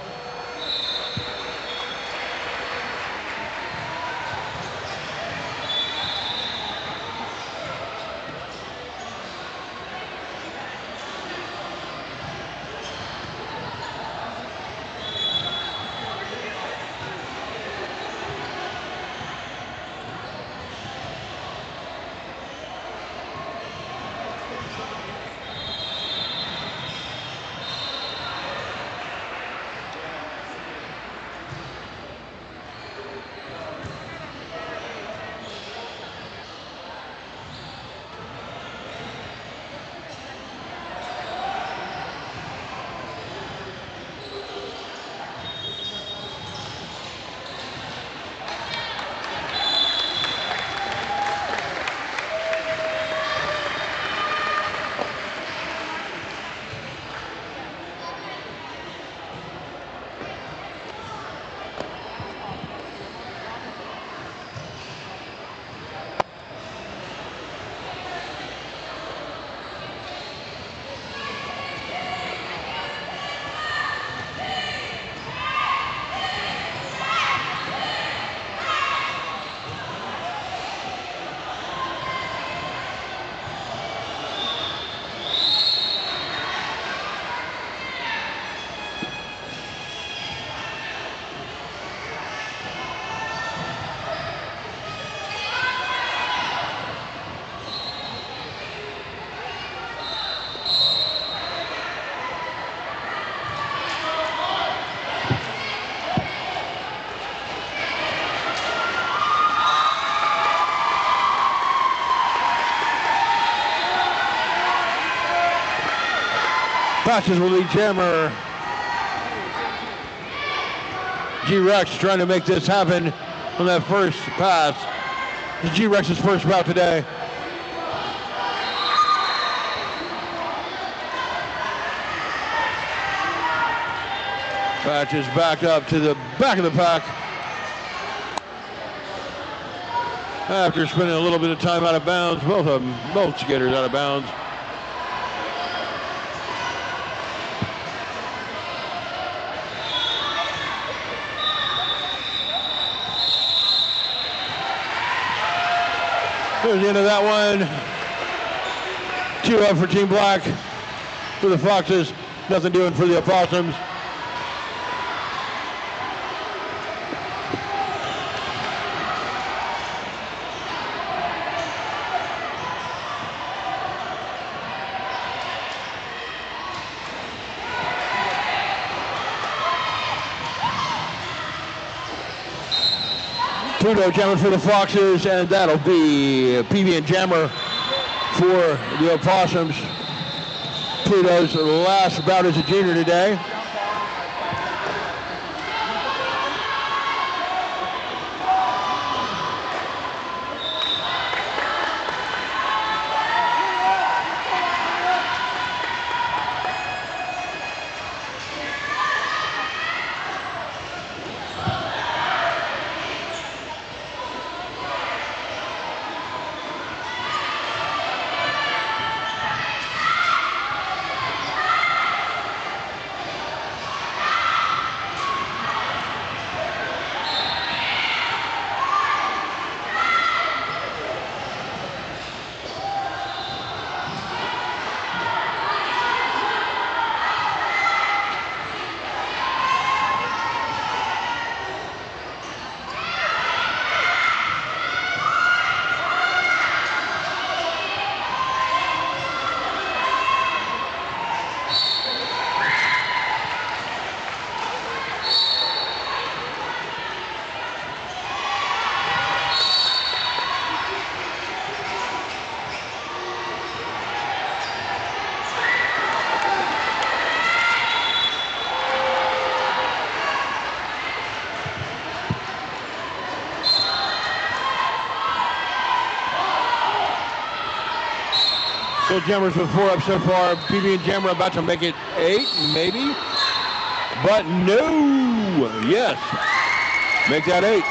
Passes with Lee Jammer. G-Rex trying to make this happen on that first pass. This is G-Rex's first route today. Patch is backed up to the back of the pack. After spending a little bit of time out of bounds, both skaters out of bounds. There's the end of that one. 2 up for Team Black. For the Foxes, nothing doing for the Opossums. Pluto jamming for the Foxes, and that'll be PB and Jammer for the Opossums. Pluto's last bout as a junior today. So Jammers with 4 up so far. PB and Jammer about to make it 8, maybe. But no, yes. Make that 8.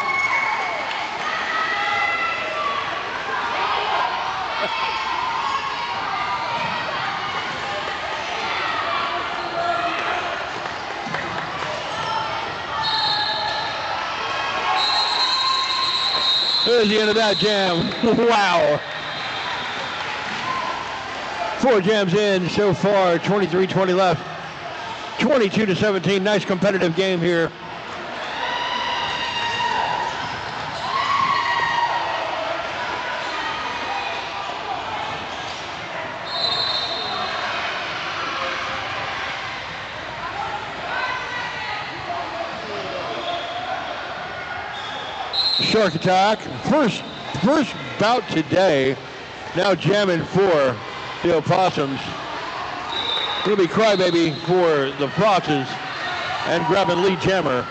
There's the end of that jam. Wow. 4 jams in so far, 23-20 left. 22-17, nice competitive game here. Shark attack, first bout today. Now jamming for the Opossums. It'll be Crybaby for the Foxes and grabbing Lee Jammer.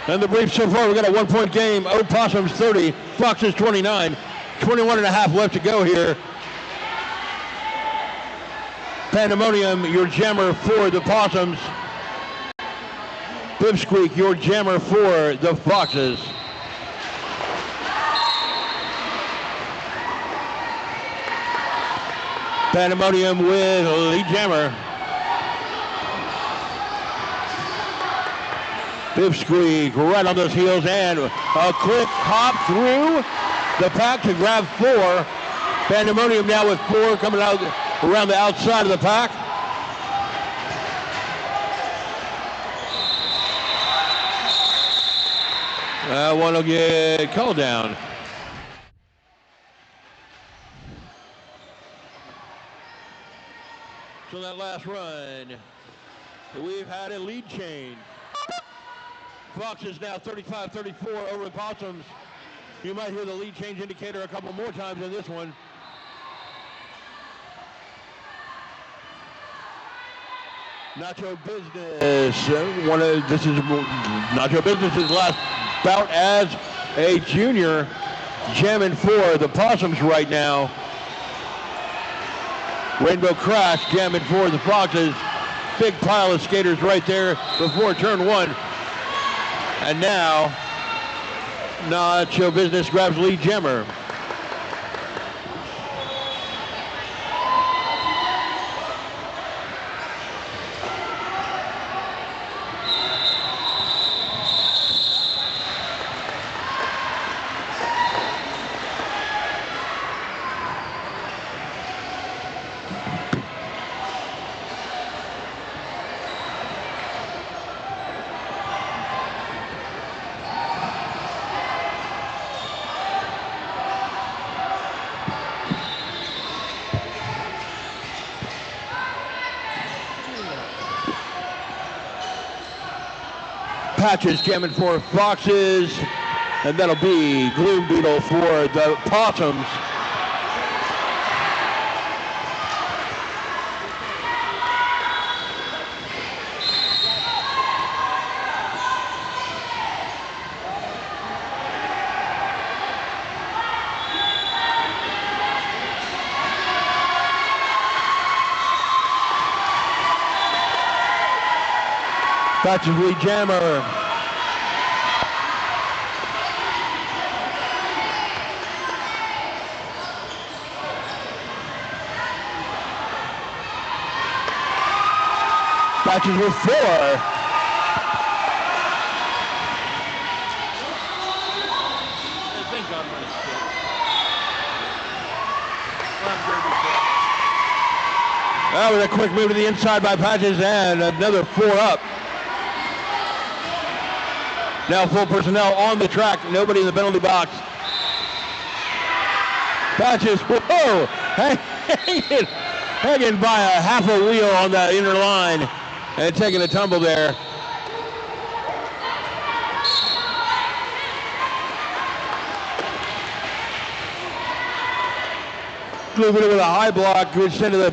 And the brief so far, we got a 1-point game. Opossums 30, Foxes 29. 21 and a half left to go here. Pandemonium, your jammer for the Possums. Pipsqueak, your jammer for the Foxes. Pandemonium with lead jammer. Pipsqueak right on those heels and a quick hop through the pack to grab 4. Pandemonium now with 4 coming out around the outside of the pack. That one will get called down. So that last run, we've had a lead change. Foxes now 35-34 over the Possums. You might hear the lead change indicator a couple more times in this one. Nacho Business. This is Nacho Business's last bout as a junior, jamming for the Possums right now. Rainbow Crash jamming for the Foxes. Big pile of skaters right there before turn 1. And now, Nacho Business grabs lead jammer. Patches jamming for Foxes, and that'll be Gloom Beetle for the Possums. Patches lead jammer. Patches with 4. That was a quick move to the inside by Patches and another 4 up. Now full personnel on the track, nobody in the penalty box. Patches, whoa, hanging by a half a wheel on that inner line and taking a tumble there. Moving it with a high block, which sent to the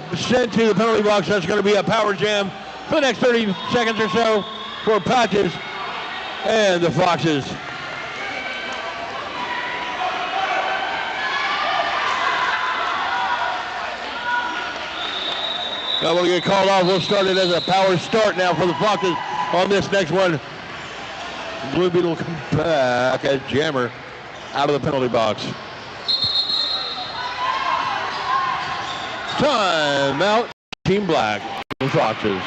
penalty box. That's going to be a power jam for the next 30 seconds or so for Patches and the Foxes. That will get called off. We'll start it as a power start now for the Foxes on this next one. Blue Beetle will come back as jammer out of the penalty box. Timeout, Team Black, the Foxes.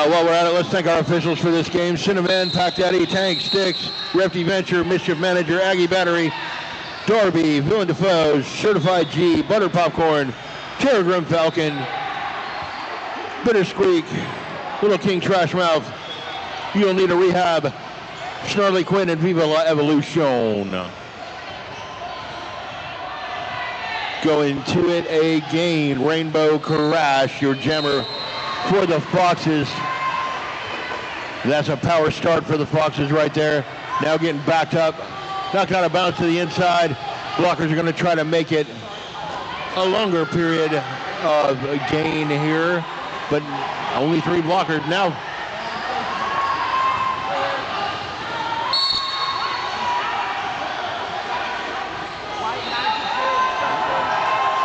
While we're at it, let's thank our officials for this game. Cinnamon, Pack Daddy, Tank, Sticks, Refty Venture, Mischief Manager, Aggie Battery, Darby, Villain Defoe, Certified G, Butter Popcorn, Terragrim Falcon, Bitter Squeak, Little King Trash Mouth, You'll Need a Rehab, Snarly Quinn, and Viva La Evolution. Going to it again, Rainbow Crash, your jammer for the Foxes. That's a power start for the Foxes right there. Now getting backed up, knocked out of bounds to the inside. Blockers are going to try to make it a longer period of gain here, but only 3 blockers now.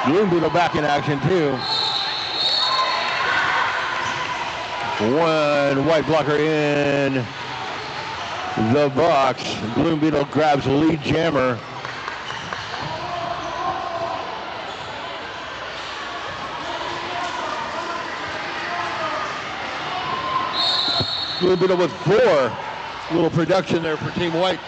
Gloom Beetle back in action too. One white blocker in the box. Gloom Beetle grabs the lead jammer. Gloom Beetle with 4. Little production there for Team White.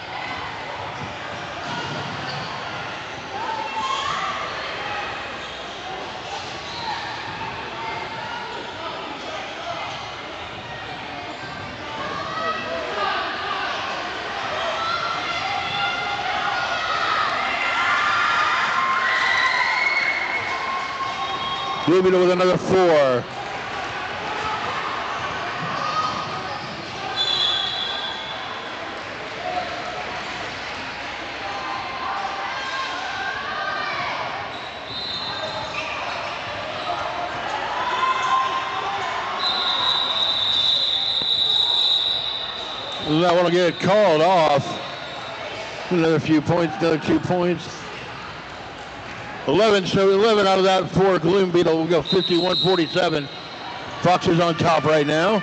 Gloom Beetle with another 4. I want to get called off. Another few points, another 2 points. 11 out of that for Gloom Beetle. We'll go 51-47. Foxes on top right now.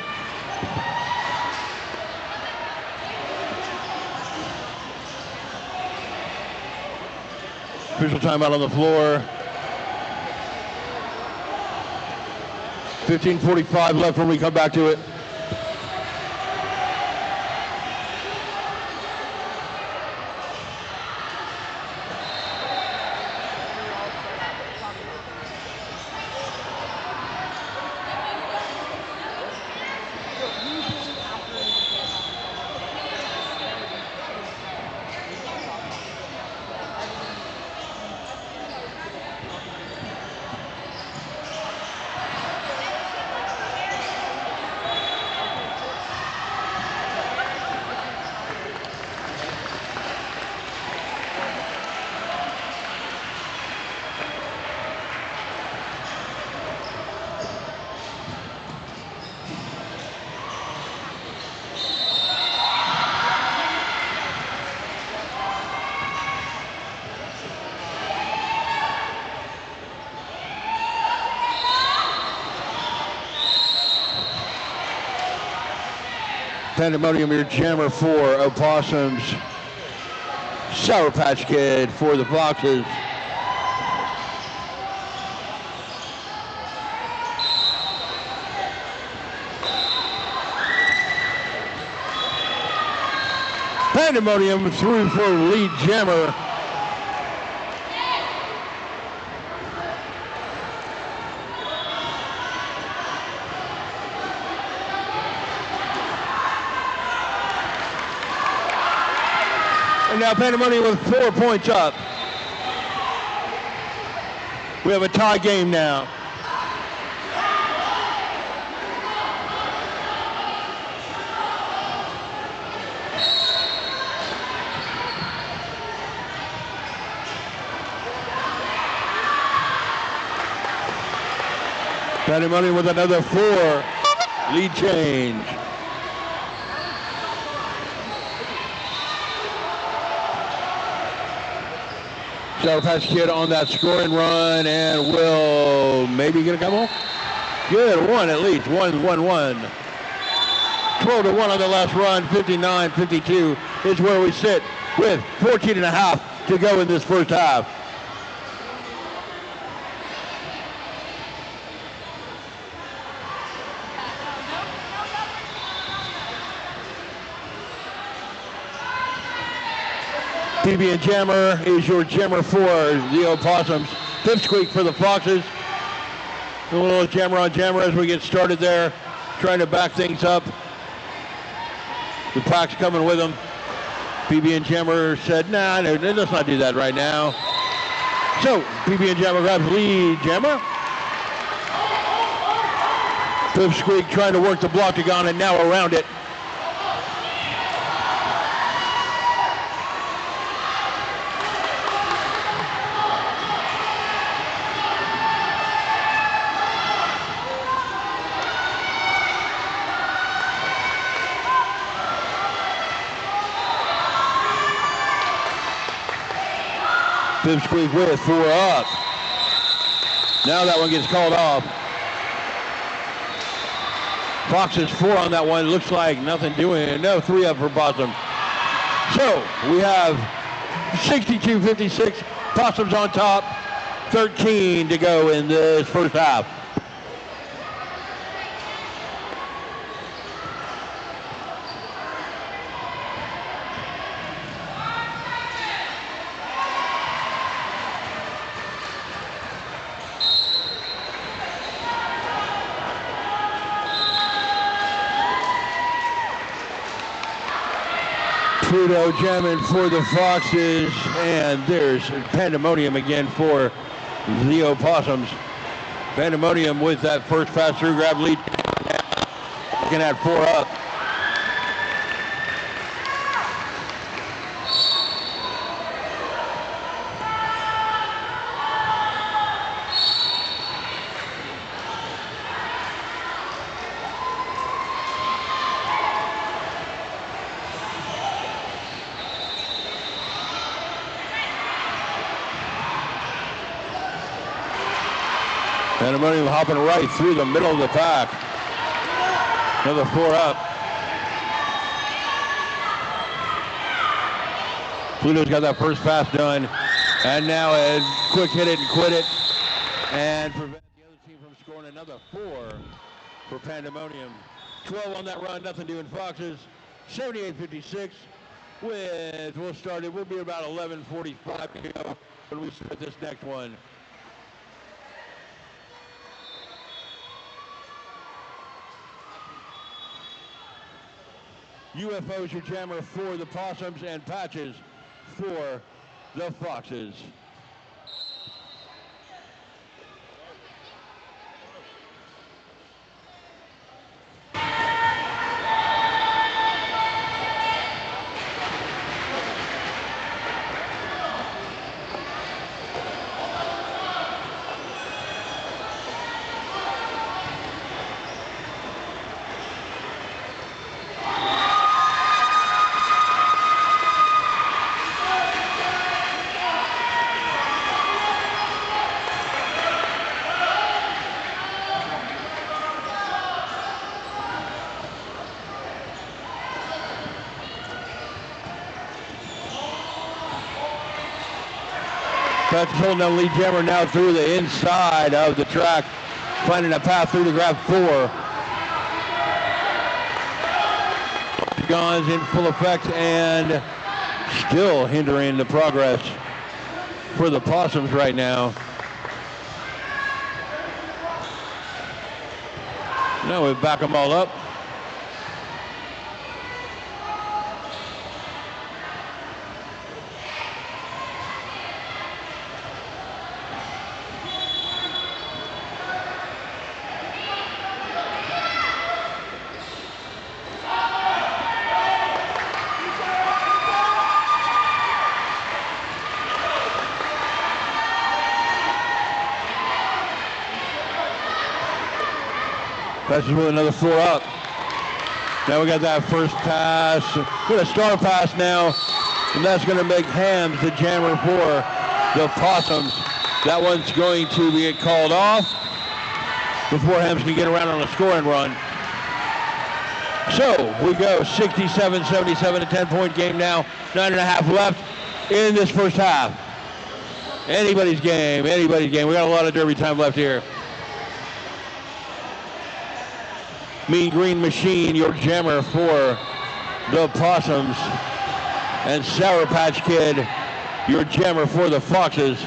Official timeout on the floor. 15:45 left when we come back to it. Pandemonium, your jammer for Opossums. Sour Patch Kid for the Foxes. Pandemonium through for lead jammer. And now Pandemonium with 4 points up. We have a tie game now. Pandemonium with another 4. Lead change. Sour Patch Kid on that scoring run and will maybe get a couple. Good, 1 at least. 1-1-1. 12-1 on the last run. 59-52 is where we sit with 14.5 to go in this first half. PB and Jammer is your jammer for the Opossums. Pipsqueak for the Foxes. A little jammer on jammer as we get started there, trying to back things up. The pack's coming with them. PB and Jammer said, nah, no, let's not do that right now. So, PB and Jammer grabs lead jammer. Pipsqueak trying to work the blockagon and now around it. Pipsqueak with 4 up. Now that one gets called off. Foxes 4 on that one. Looks like nothing doing. No, 3 up for Possum. So we have 62-56. Possums on top. 13 to go in this first half. Pluto jamming for the Foxes, and there's Pandemonium again for the Opossums. Pandemonium with that first pass through, grab lead, looking at 4 up. Pandemonium hopping right through the middle of the pack. Another 4 up. Pluto's got that first pass done. And now a quick hit it and quit it. And prevent the other team from scoring another 4 for Pandemonium. 12 on that run, nothing doing Foxes. 78-56 with, we'll be about 11:45 to go when we start this next one. UFO's your jammer for the Possums and Patches for the Foxes. Patches holding that lead jammer now through the inside of the track, finding a path through to grab 4. Guns in full effect and still hindering the progress for the Possums right now. Now we back them all up. Patches with another 4 up. Now we got that first pass. Got a star pass now, and that's going to make Hams the jammer for the Possums. That one's going to get called off before Hams can get around on a scoring run. So we go 67-77, a 10-point game now. 9.5 left in this first half. Anybody's game, anybody's game. We got a lot of derby time left here. Mean Green Machine, your jammer for the Possums. and Sour Patch Kid, your jammer for the Foxes.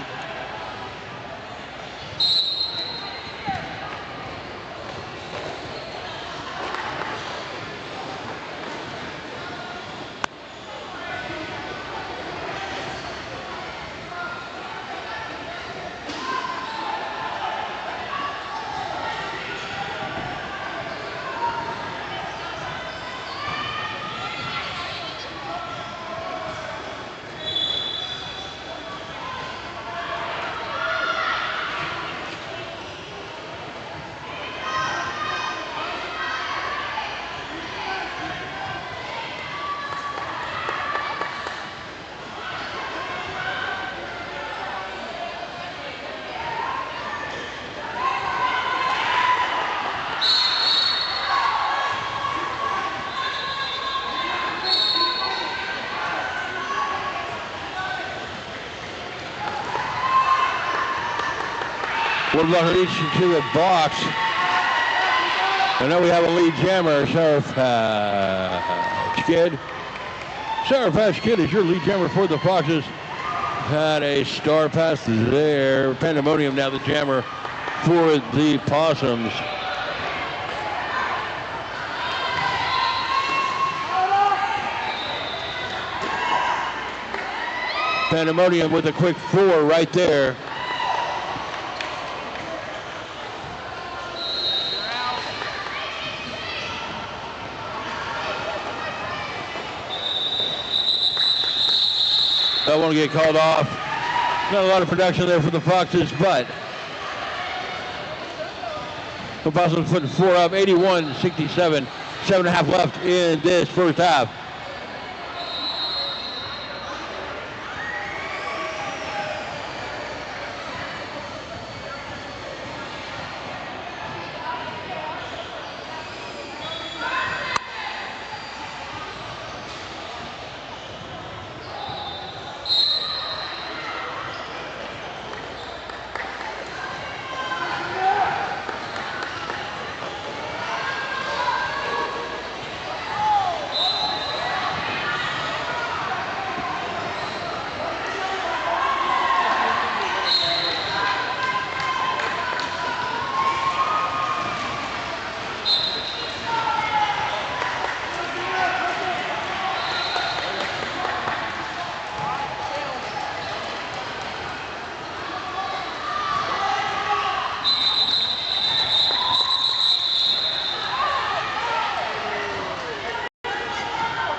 What about reach to the box? And then we have a lead jammer, Sour Patch Kid. Sour Patch Kid is your lead jammer for the Foxes. Had a star pass there. Pandemonium now the jammer for the Possums. Pandemonium with a quick 4 right there. That won't get called off. Not a lot of production there for the Foxes, but the Opossums putting 4 up, 81-67. 7.5 left in this first half.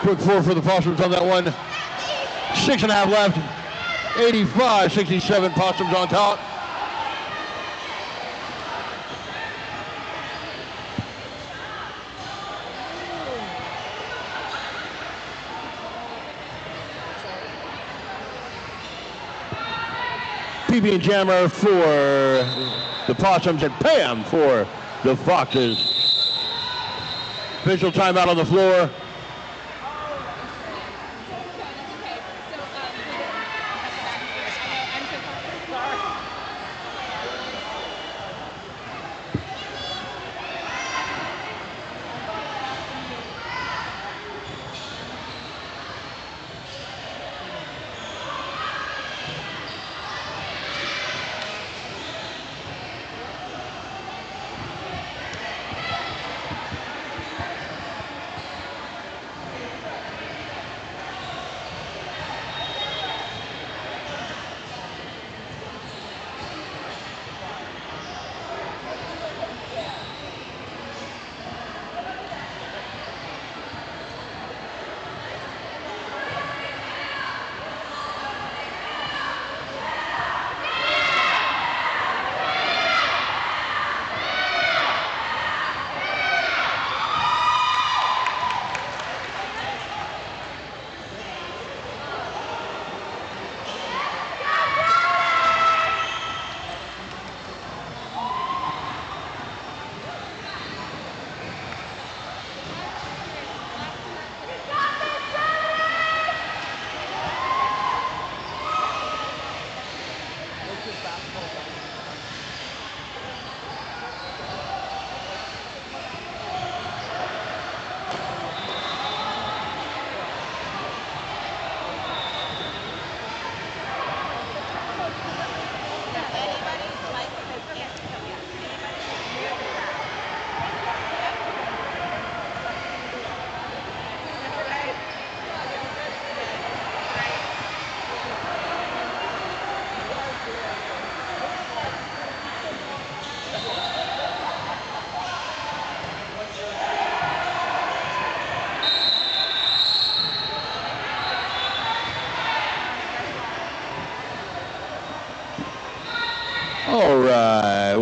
Quick 4 for the Possums on that one. 6.5 left. 85-67. Possums on top. PB and Jammer for the Possums and Pam for the Foxes. Official timeout on the floor.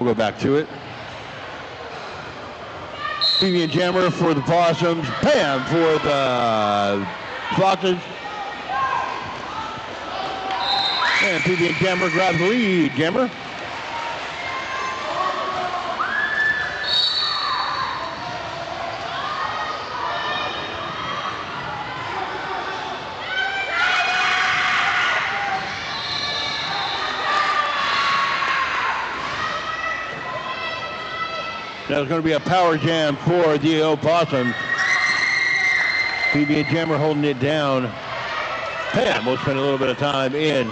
go back to it. PB and Jammer for the Opossums. Pam for the Foxes. And PB and Jammer grabs the lead. Jammer. That was going to be a power jam for the Opossums. PB and Jammer holding it down. Pam will spend a little bit of time in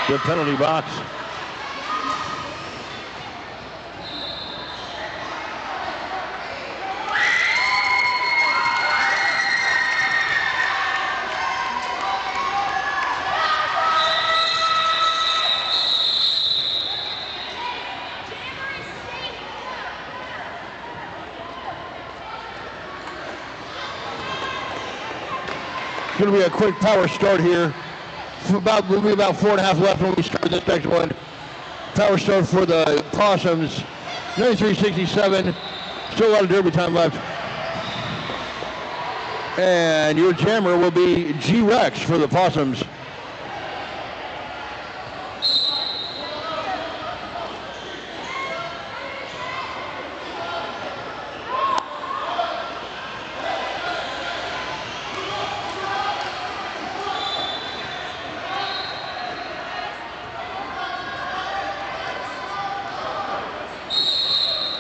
the penalty box. It's going to be a quick power start here. We'll be about 4.5 left when we start this next one. Power start for the Opossums. 93.67. Still a lot of derby time left. And your jammer will be G-Rex for the Opossums.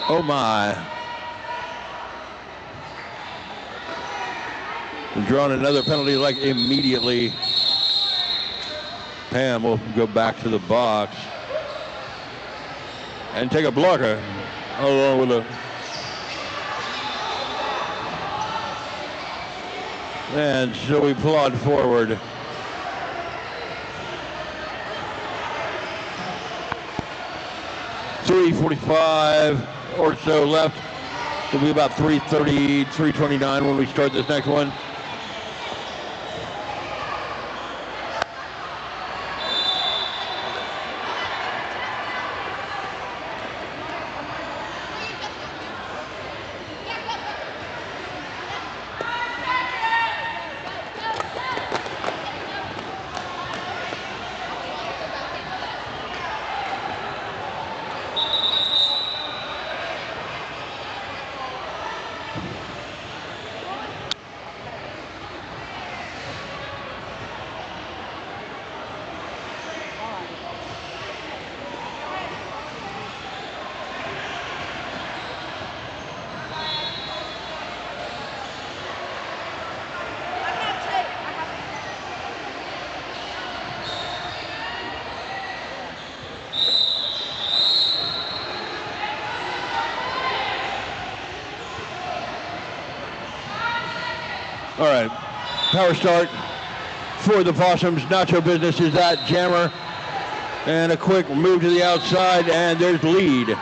Oh my. Drawing another penalty like immediately. Pam will go back to the box and take a blocker along with a. And so we plod forward. .345 or so left. It'll be about 3:30, 3:29 when we start this next one. All right, power start for the Opossums. Nacho business is that jammer. And a quick move to the outside, and there's the lead.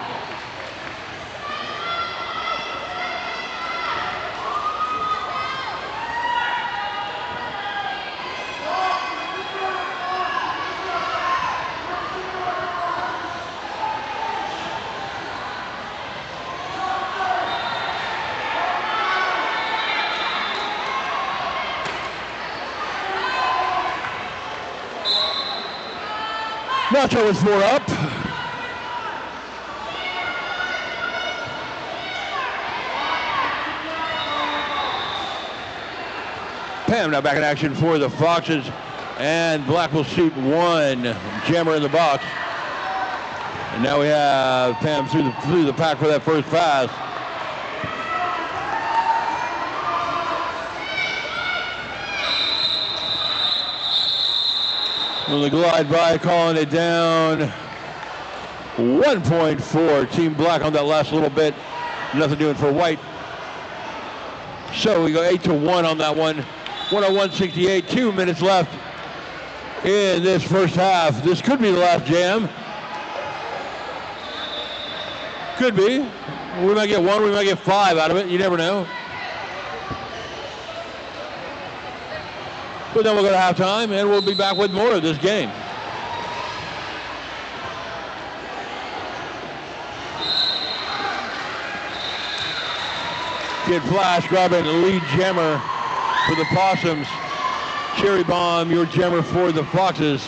Nacho is 4 up. Pam now back in action for the Foxes, and Black will shoot 1. Jammer in the box. And now we have Pam through the pack for that first pass. Well, the glide by, calling it down. 1 point for Team Black on that last little bit. Nothing doing for White. So we go 8-1 on that one. 101-68, 2 minutes left in this first half. This could be the last jam. Could be. We might get 1, we might get 5 out of it. You never know. But then we'll go to halftime, and we'll be back with more of this game. Kid Flash grabbing the lead jammer for the Possums. Cherry Bomb, your jammer for the Foxes.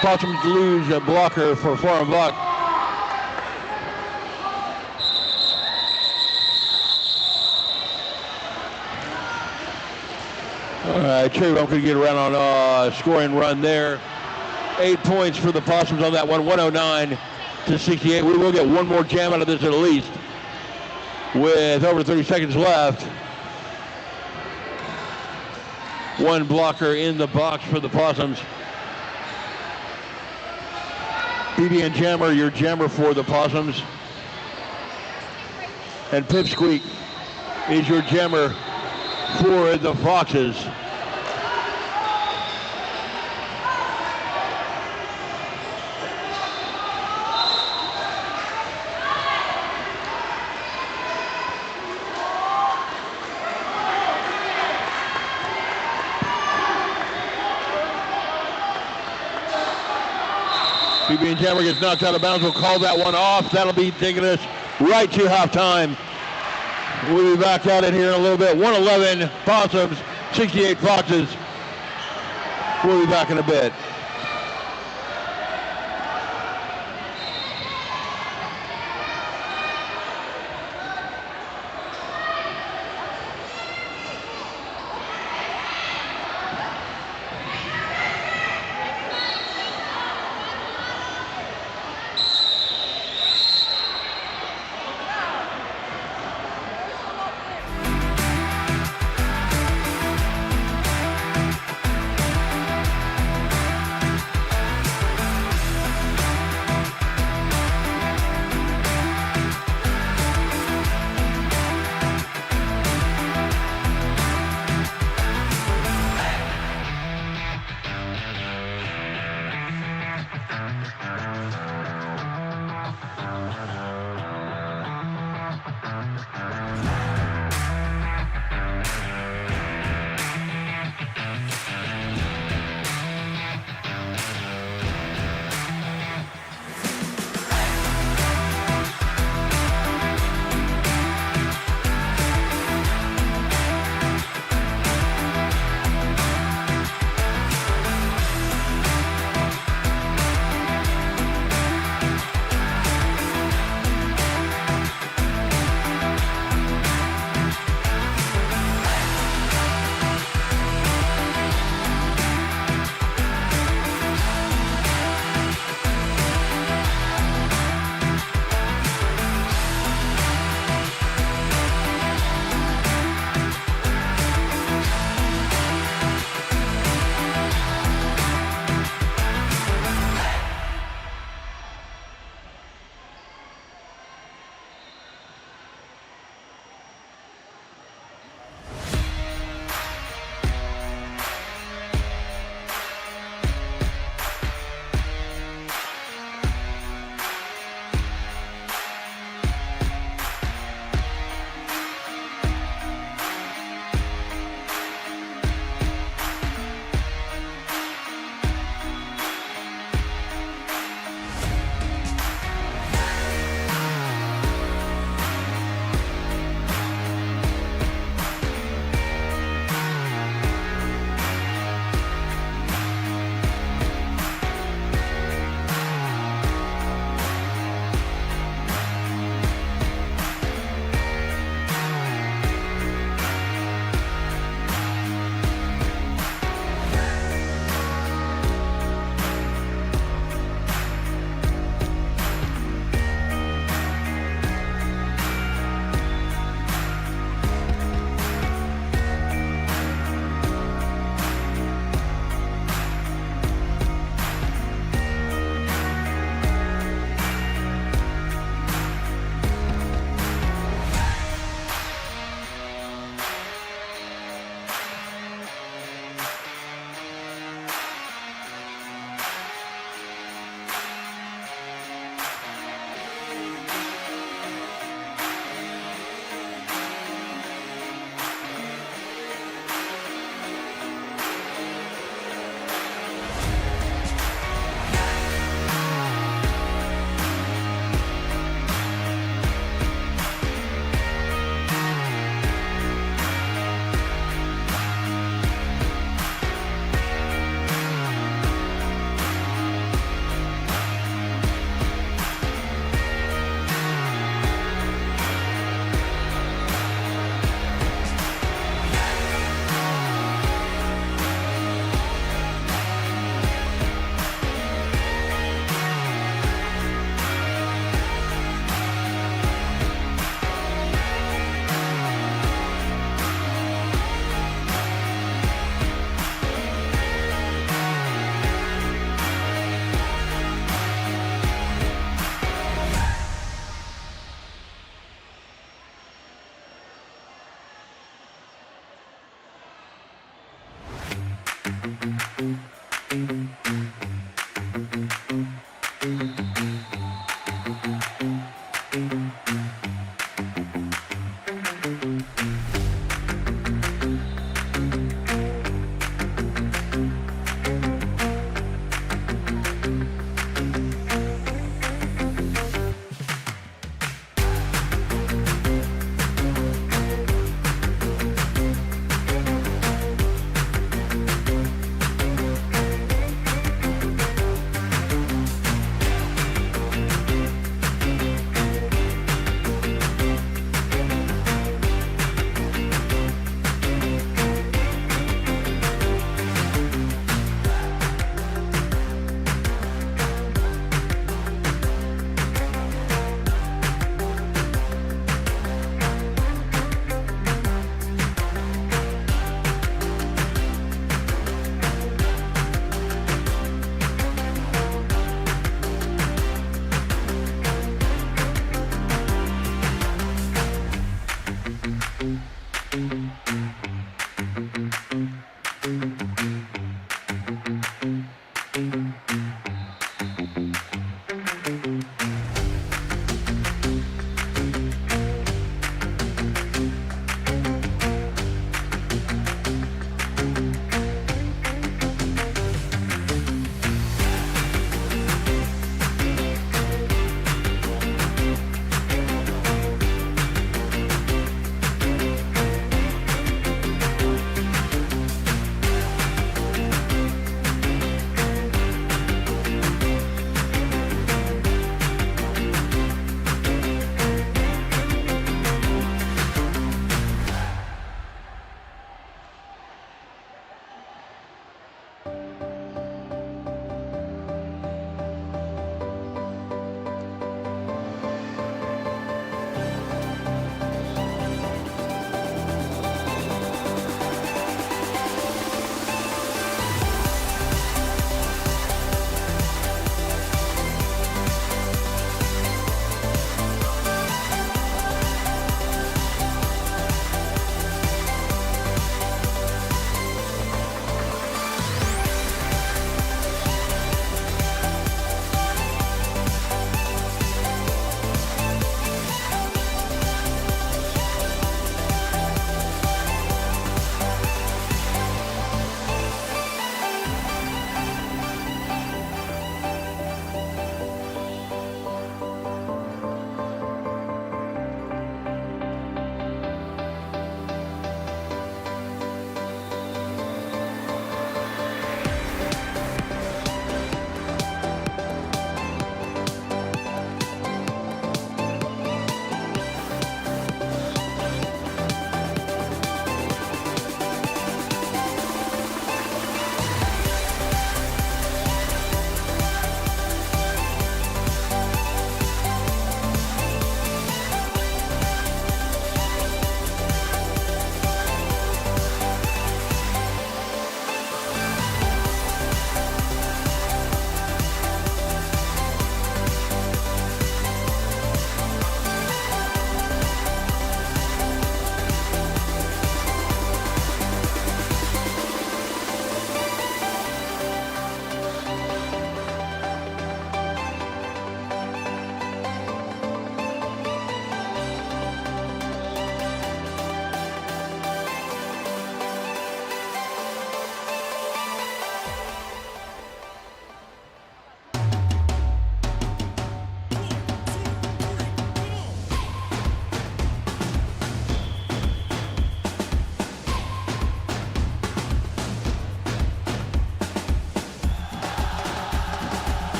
Possums lose a blocker for foreign block. All right, Cherry Bomb could get around on a scoring run there. 8 points for the Possums on that one, 109-68. We will get one more jam out of this at least with over 30 seconds left. One blocker in the box for the Possums. BB and Jammer, your jammer for the Possums. And Pipsqueak is your jammer for the Foxes. BB and Jammer gets knocked out of bounds. We'll call that one off. That'll be taking us right to halftime. We'll be back at it here in a little bit. 111 Possums, 68 Foxes. We'll be back in a bit.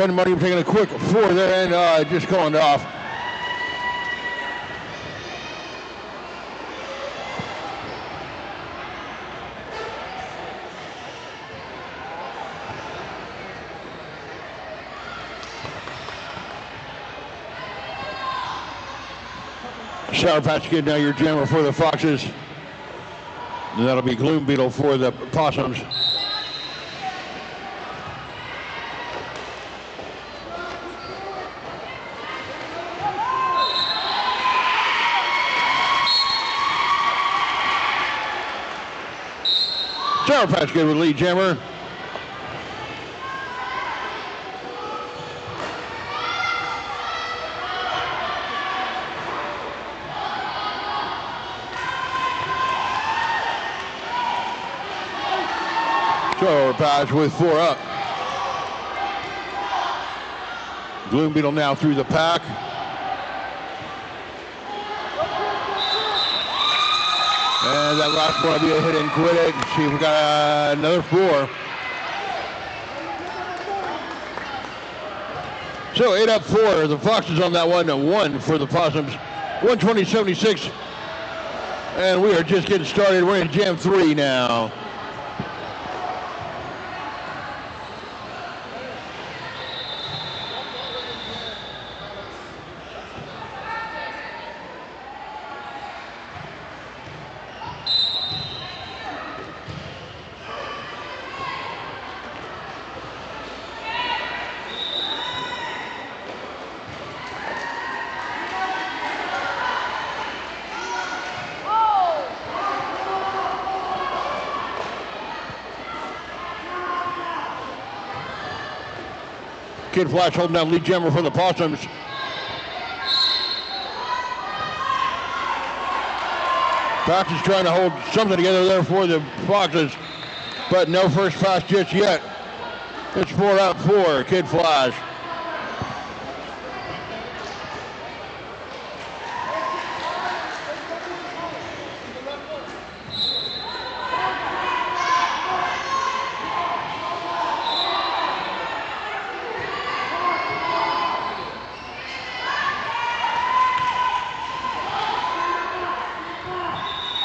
Penn Money taking a quick 4 there and just going off. Sour Patch Kid now your jammer for the Foxes. And that'll be Gloom Beetle for the Opossums. Sour Patch Kid with lead jammer. Sour Patch with 4 up. Gloom Beetle now through the pack. And that last one will be a hit and quit it. See if we got another 4. So 8 up 4. The Foxes on that one, 1 for the Possums. 120-76. And we are just getting started. We're in Jam 3 now. Kid Flash holding down lead jammer for the Possums. Fox is trying to hold something together there for the Foxes, but no first pass just yet. It's 4 out 4, Kid Flash.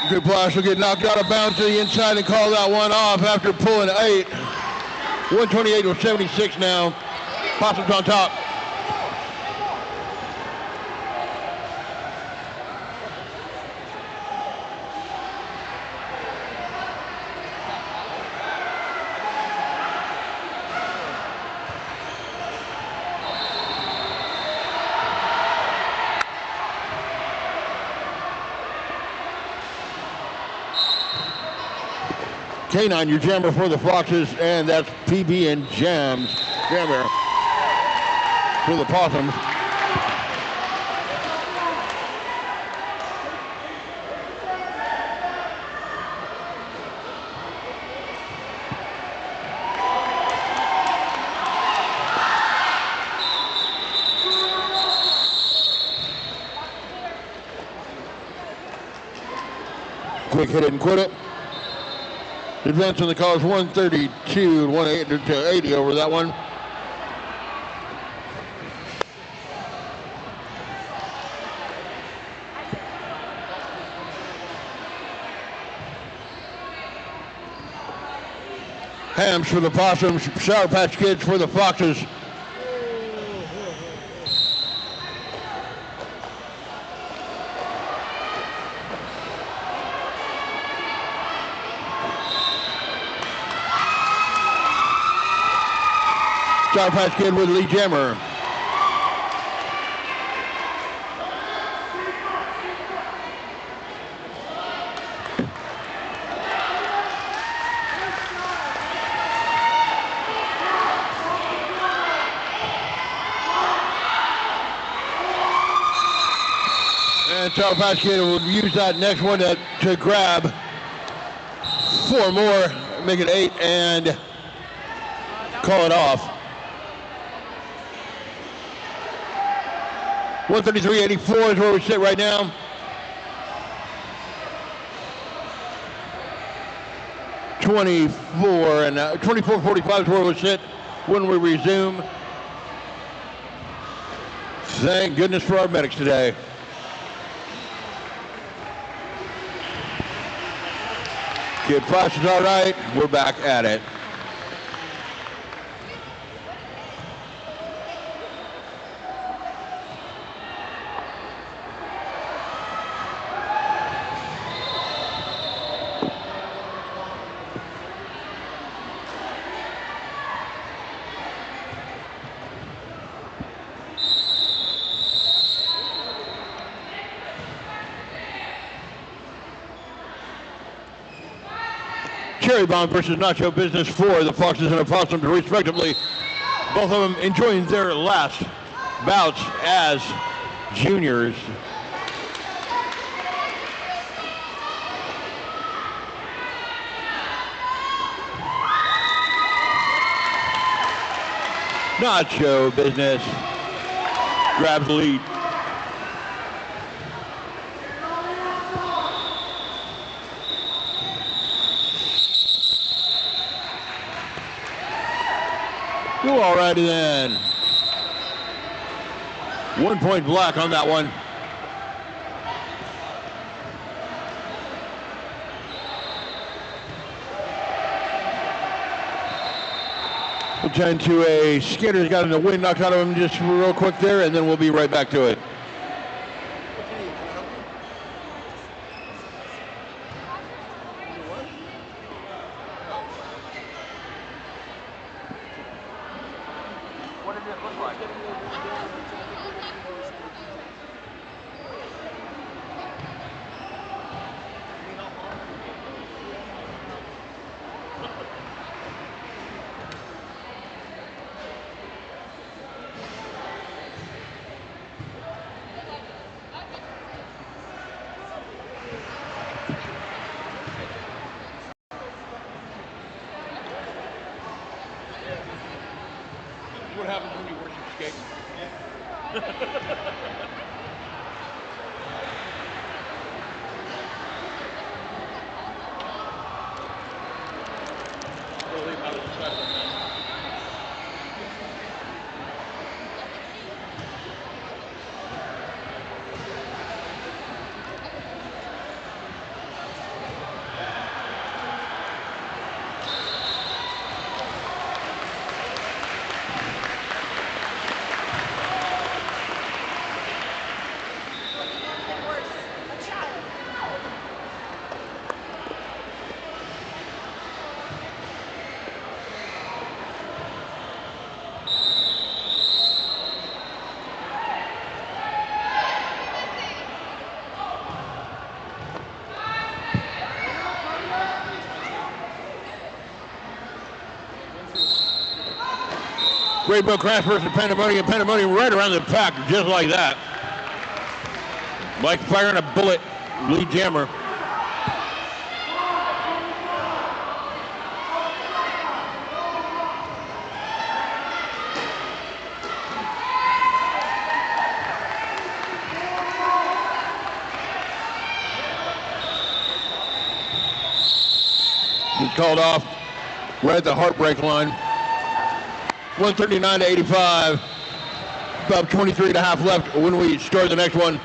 Good Flash will get knocked out of bounds to the inside and call that one off after pulling 8. 128-76 now. Possums on top. K9, your jammer for the Foxes, and that's PB and Jam's jammer for the Possums. Quick hit it and quit it. Advance on the call is 132 to 80 over that one. Hams for the Possums, Sour Patch Kids for the Foxes. Sour Patch Kid with Lee Jammer. And Sour Patch Kid will use that next one to grab 4 more, make it 8, and call it off. 133.84 is where we sit right now. And 24.45 is where we sit when we resume. Thank goodness for our medics today. Kid Flash is all right. We're back at it. Cherry Bomb versus Nacho Business for the Foxes and Opossums, respectively. Both of them enjoying their last bouts as juniors. Nacho Business grabs the lead. Alrighty then. 1 point black on that one. We'll turn to a skater got in the wind knocked out of him just real quick there, and then we'll be right back to it. What happens when you worship skate? Rainbow Crash versus Pandemonium. Pandemonium right around the pack, just like that. Like firing a bullet, Lee Jammer. He's called off right at the heartbreak line. 139 to 85. About 23 and a half left when we start the next one.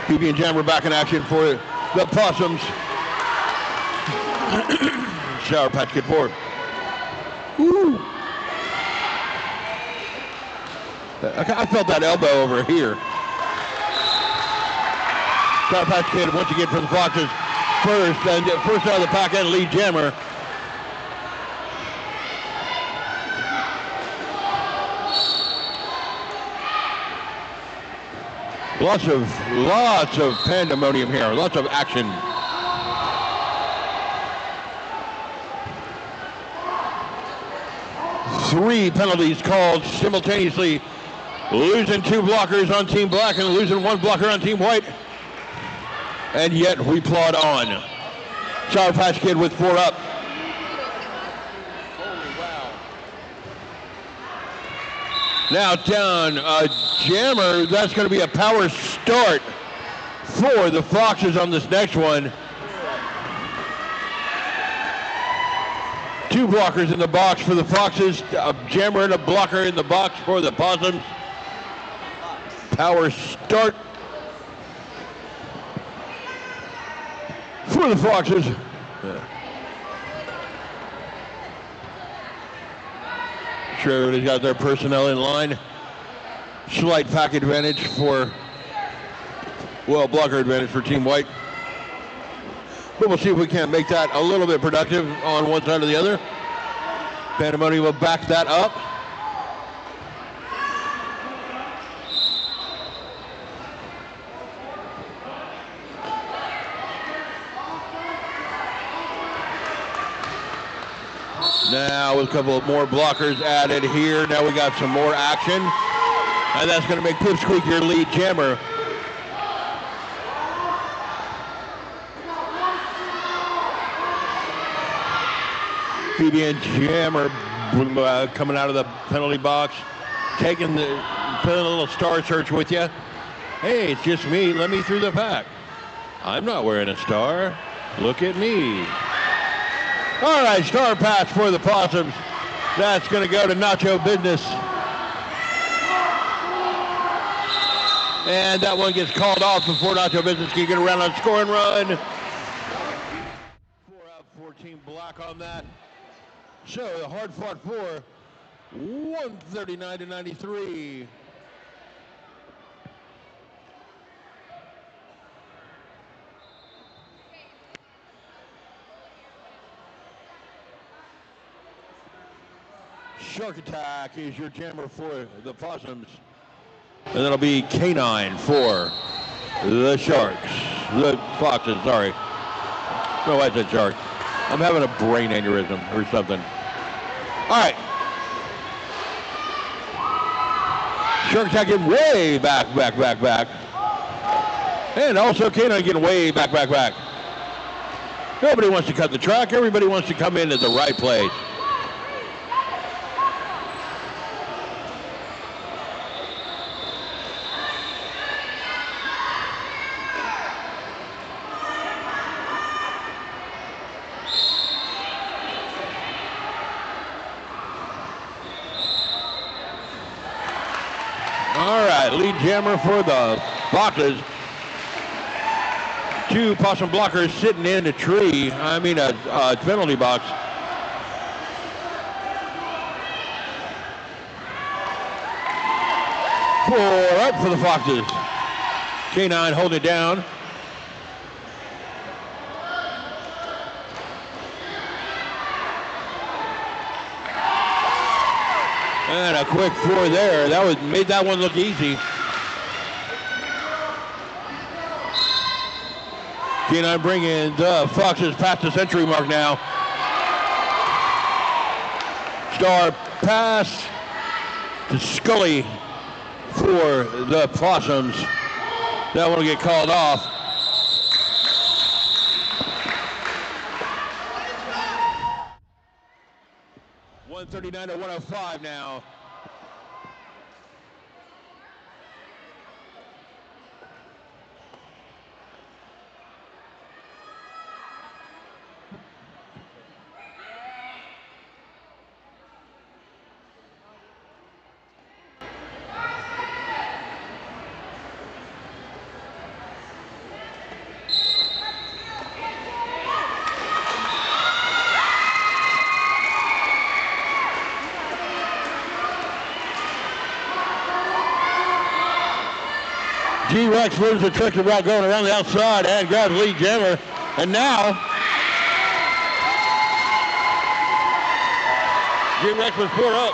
PB and Jammer back in action for the Opossums. Sour Patch Kid 4. Woo. I felt that elbow over here. Sour Patch Kid once again for the Foxes. First out of the pack and lead jammer. Lots of pandemonium here. Lots of action. Three penalties called simultaneously. Losing 2 blockers on Team Black and losing 1 blocker on Team White. And yet we plod on. Sour Patch Kid with 4 up. Now down jammer. That's going to be a power start for the Foxes on this next one. 2 blockers in the box for the Foxes. A jammer and a blocker in the box for the Opossums. Power start for the Foxes. Sure, everybody's got their personnel in line. Slight pack advantage for, well, blocker advantage for Team White. But we'll see if we can't make that a little bit productive on one side or the other. Pandemonium will back that up. Now with a couple of more blockers added here, now we got some more action. And that's going to make Pipsqueak your lead jammer. PB and Jammer coming out of the penalty box, putting a little star search with you. Hey, it's just me. Let me through the pack. I'm not wearing a star. Look at me. All right, star patch for the Opossums. That's going to go to Nacho Business. And that one gets called off before Nacho Business can get around on score and run. 4 out, 14 Black on that. So the hard fought 4, 139 to 93. Shark Attack is your jammer for the Opossums. And that'll be Canine for the Sharks. The Foxes, sorry. No, I said Shark. I'm having a brain aneurysm or something. All right. Shark Attack getting way back. And also Canine getting way back. Nobody wants to cut the track. Everybody wants to come in at the right place. Lead jammer for the Foxes. 2 Opossum blockers sitting in a tree. I mean a penalty box. Four up for the Foxes. K9 holding it down. And a quick 4 there. That made that one look easy. K9 bringing the Foxes past the century mark now. Star pass to Scully for the Opossums. That one will get called off. .139 to 105 now. G-Rex learns the trick about going around the outside and grabs Lee Jammer. And now, G-Rex was 4 up.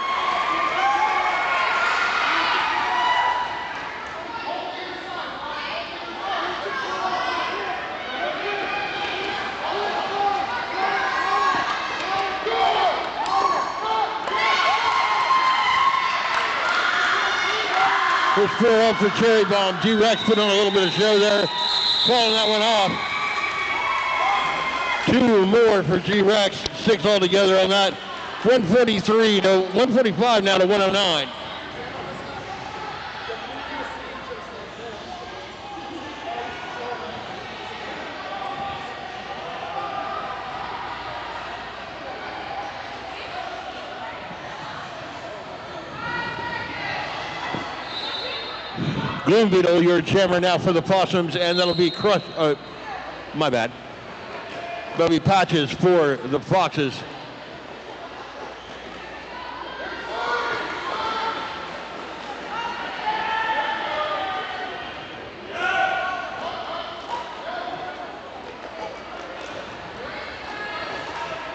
It's 4 up for Cherry Bomb. G-Rex put on a little bit of show there, calling that one off. 2 more for G-Rex, 6 altogether on that. 143 to 145 now to 109. Gloom Beetle, your jammer now for the Possums, and that'll be Crush. My bad. That'll be Patches for the Foxes.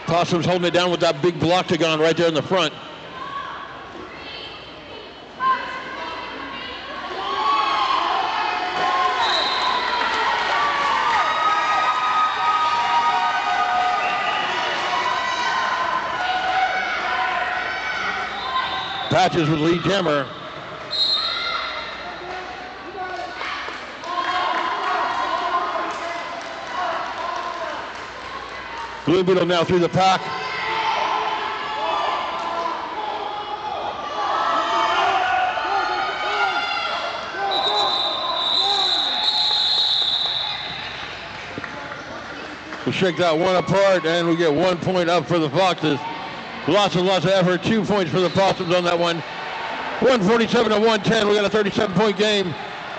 Possums holding it down with that big bloctagon right there in the front. Patches with Lee Jammer. Blue Beetle now through the pack. We shake that one apart and we get 1 point up for the Foxes. Lots and lots of effort. 2 points for the Possums on that one. 147 to 110. We got a 37-point game.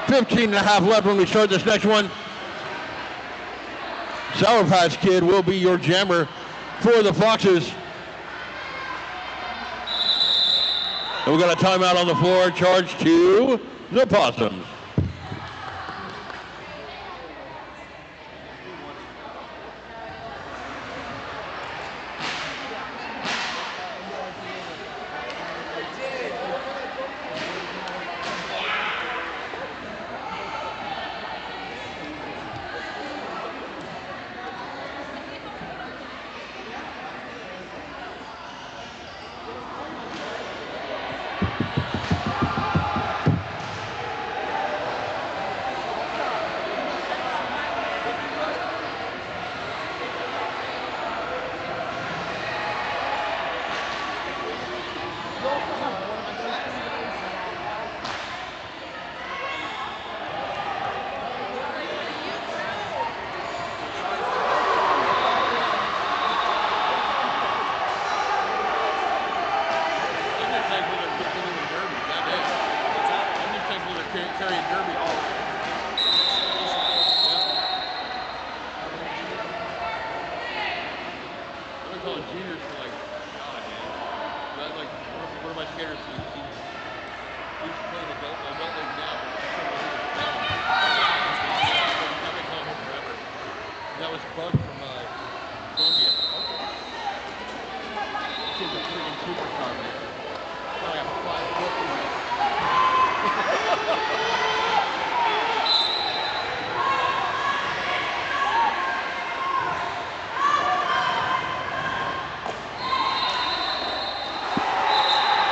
15 and a half left when we start this next one. Sour Patch Kid will be your jammer for the Foxes. And we got a timeout on the floor. Charge to the Possums.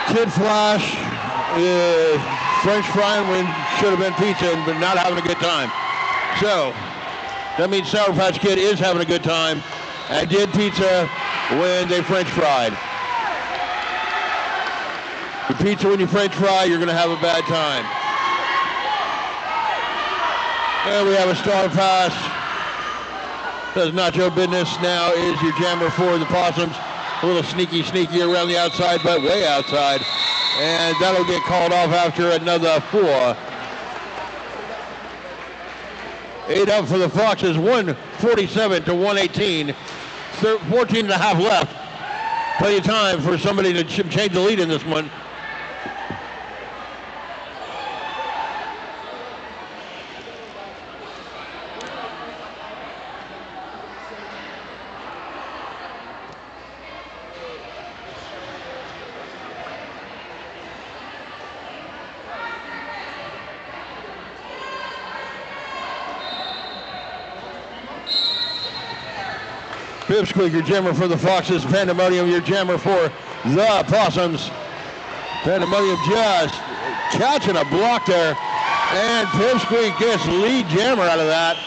Kid Flash is French frying when should have been pizza, but not having a good time. So that means Sour Patch Kid is having a good time and did pizza when they French fried. The pizza when you French fry, you're going to have a bad time. And we have a star pass. Does Nacho Business now is your jammer for the Possums. A little sneaky around the outside, but way outside. And that'll get called off after another 4. 8 up for the Foxes, 147 to 118. 14 and a half left. Plenty of time for somebody to change the lead in this one. Pipsqueak, your jammer for the Foxes. Pandemonium, your jammer for the Opossums. Pandemonium just catching a block there. And Pipsqueak gets lead jammer out of that.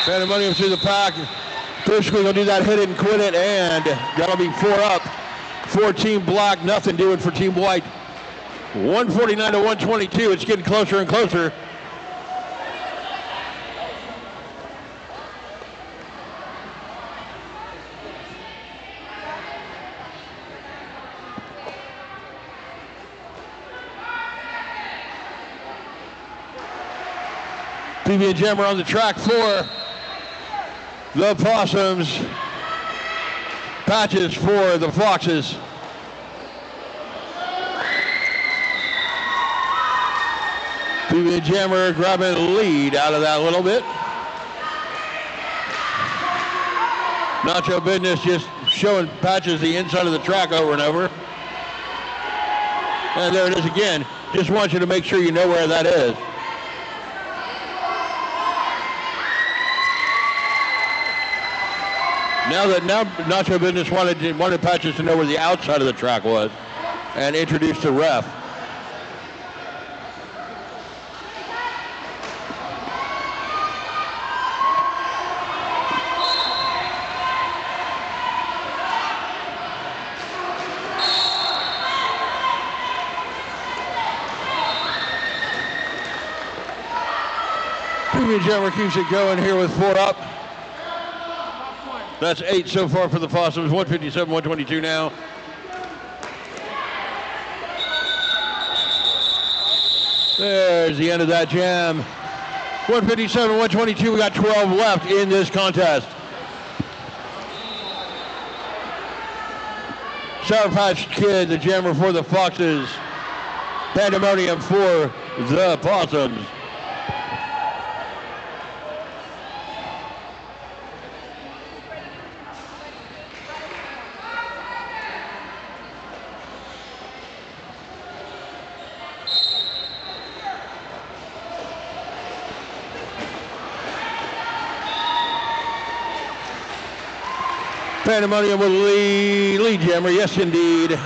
Pandemonium through the pack. Pipsqueak will do that hit it and quit it, and that'll be 4 up for Team Black. Nothing doing for Team White. 149 to 122. It's getting closer and closer. PB and Jammer on the track for the Opossums. Patches for the Foxes. PB and Jammer grabbing the lead out of that a little bit. Nacho Business just showing Patches the inside of the track over and over. And there it is again. Just want you to make sure you know where that is. Now Nacho Business wanted Patches to know where the outside of the track was and introduced the ref. PB and Jammer keeps it going here with 4 up. That's 8 so far for the Opossums. 157, 122 now. There's the end of that jam. 157, 122. We got 12 left in this contest. Sour Patch Kid, the jammer for the Foxes. Pandemonium for the Opossums. Pandemonium with lead jammer, yes indeed.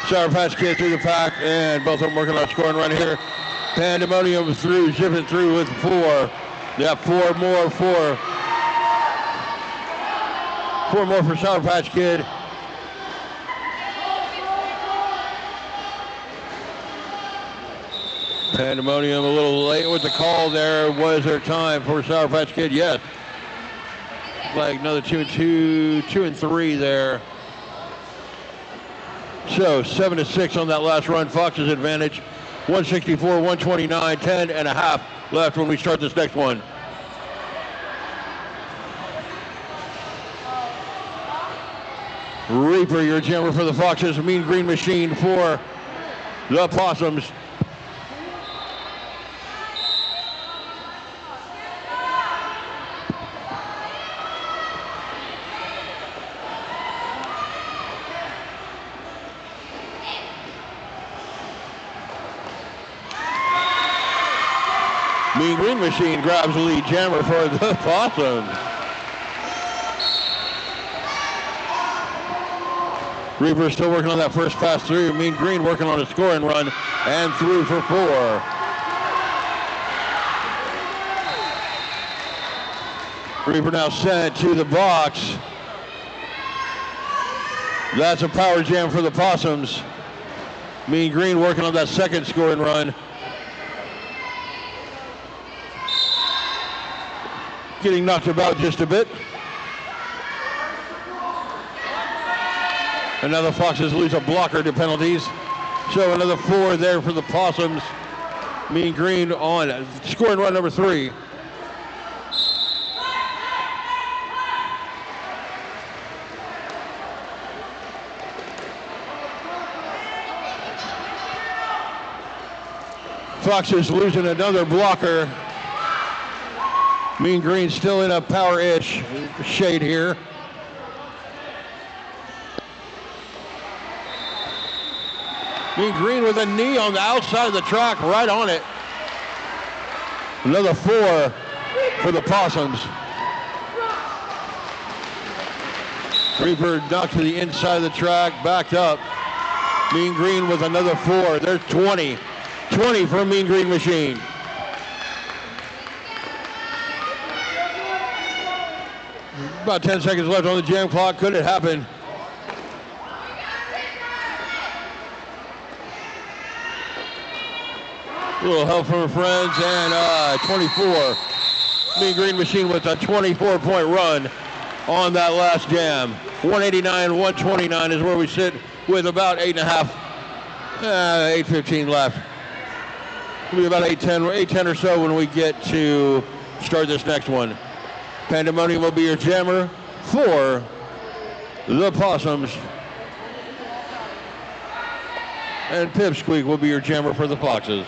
Sour Patch Kid through the pack, and both of them working on a scoring run here. Pandemonium through, zipping through with 4. Yeah, 4 more for Sour Patch Kid. Pandemonium a little late with the call there. Was there time for Sour Patch Kid? Yes. Like another 2 and 3 there. So 7-6 on that last run. Fox's advantage. 164, 129, 10 and a half left when we start this next one. Reaper, your jammer for the Foxes. Mean Green Machine for the Opossums. Mean Green Machine grabs the lead jammer for the Opossums. Reaper still working on that first pass through. Mean Green working on a scoring run and through for 4. Reaper now sent to the box. That's a power jam for the Opossums. Mean Green working on that second scoring run. Getting knocked about just a bit. And now the Foxes lose a blocker to penalties. So another 4 there for the Opossums. Mean Green on scoring run number 3. Foxes losing another blocker. Mean Green still in a power-ish shade here. Mean Green with a knee on the outside of the track, right on it. Another 4 for the Opossums. Reaper knocked to the inside of the track, backed up. Mean Green with another 4. There's 20. 20 for Mean Green Machine. About 10 seconds left on the jam clock. Could it happen? A little help from her friends, and 24. Mean Green Machine with a 24-point run on that last jam. 189-129 is where we sit with about 8:15 left. It'll be about 8:10 or so when we get to start this next one. Pandemonium will be your jammer for the Opossums. And Pipsqueak will be your jammer for the Foxes.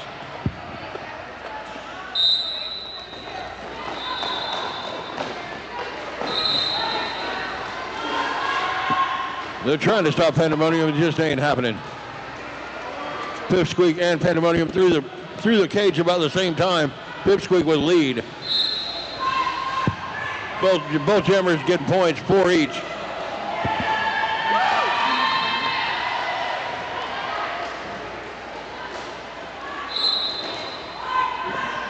They're trying to stop Pandemonium, it just ain't happening. Pipsqueak and Pandemonium through the cage about the same time. Pipsqueak with lead. Both jammers getting points, 4 each.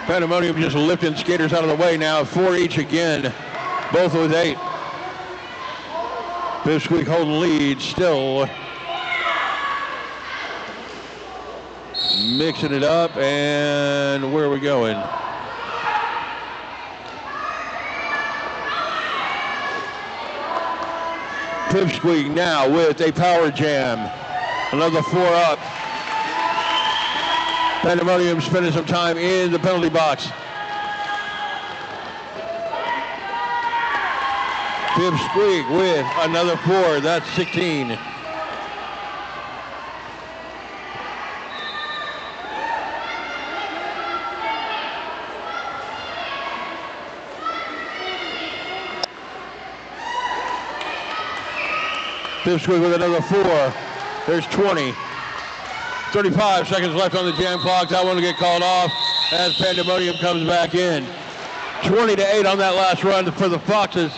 Pandemonium just lifting skaters out of the way now, 4 each again, both with 8. Pipsqueak holding lead still. Mixing it up, and where are we going? Pipsqueak now with a power jam. Another 4 up. Pandemonium spending some time in the penalty box. Pipsqueak with another 4. That's 16. Pipsqueak with another 4. There's 20. 35 seconds left on the jam clock. That one will get called off as Pandemonium comes back in. 20-8 on that last run for the Foxes.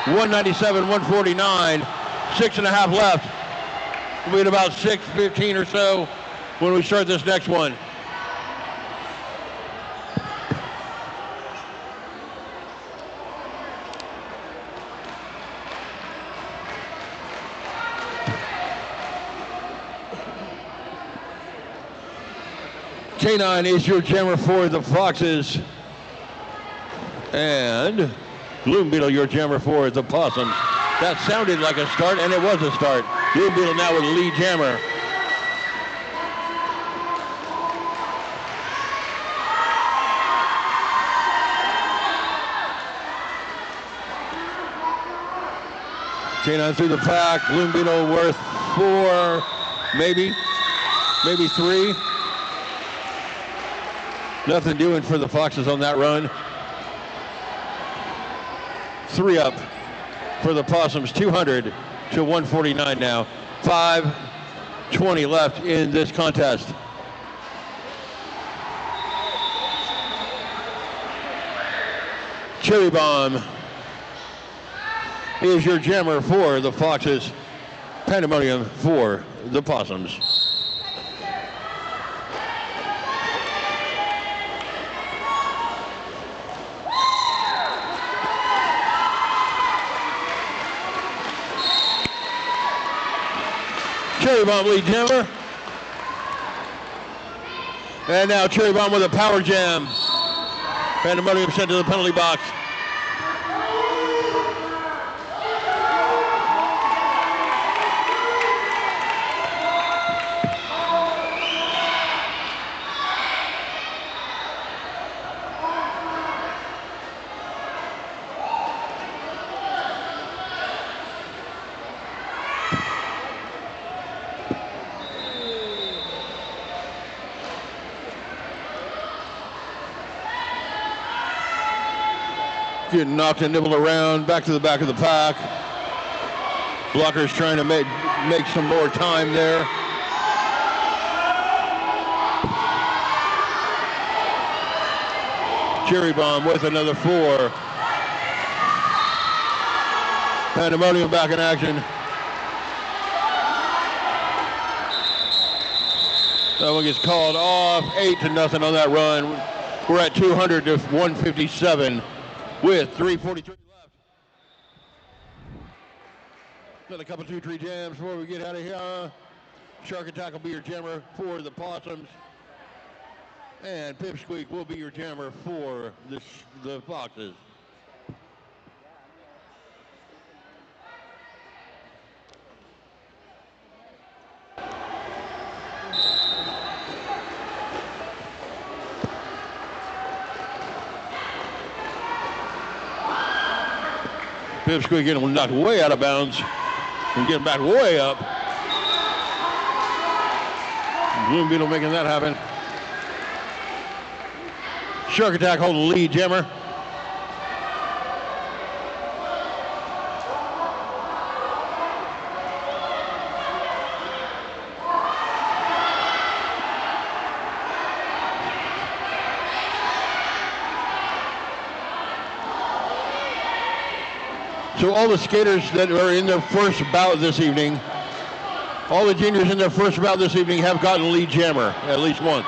197-149. 6.5 left. We'll be at about 6:15 or so when we start this next one. K9 is your jammer for the Foxes. And Bloom Beetle, your jammer for the Opossums. That sounded like a start, and it was a start. Bloom Beetle now with the lead jammer. K9 through the pack. Bloom Beetle worth 4, maybe 3. Nothing doing for the Foxes on that run. 3 up for the Opossums, 200-149 now. 5:20 left in this contest. Cherry Bomb is your jammer for the Foxes. Pandemonium for the Opossums. Cherry Bomb lead jammer. And now Cherry Bomb with a power jam. Pandemonium sent to the penalty box. Getting knocked and nibbled around, back to the back of the pack. Blockers trying to make some more time there. Cherry Bomb with another 4. Pandemonium back in action. That one gets called off. 8-0 on that run. We're at 200 to 157 with 3:43 left. Got a couple 2-3 jams before we get out of here. Shark Attack will be your jammer for the Opossums. And Pipsqueak will be your jammer for the Foxes. Pipsqueak getting knocked way out of bounds and getting back way up. Bloom Beetle making that happen. Shark Attack holding the lead, jammer. So all the skaters that are in their first bout this evening, all the juniors in their first bout this evening have gotten lead jammer at least once.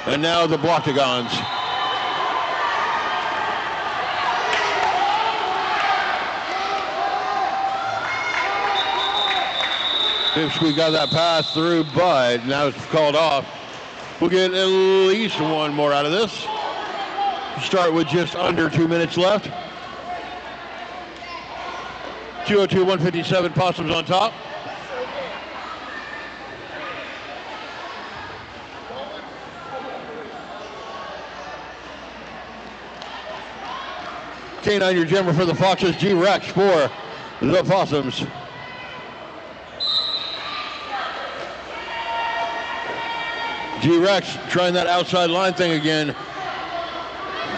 And now the Blockagons. Pipsqueak got that pass through, but now it's called off. We'll get at least one more out of this. Start with just under 2 minutes left. 202, 157, Opossums on top. K9, your jammer for the Foxes. G-Rex for the Opossums. G-Rex trying that outside line thing again.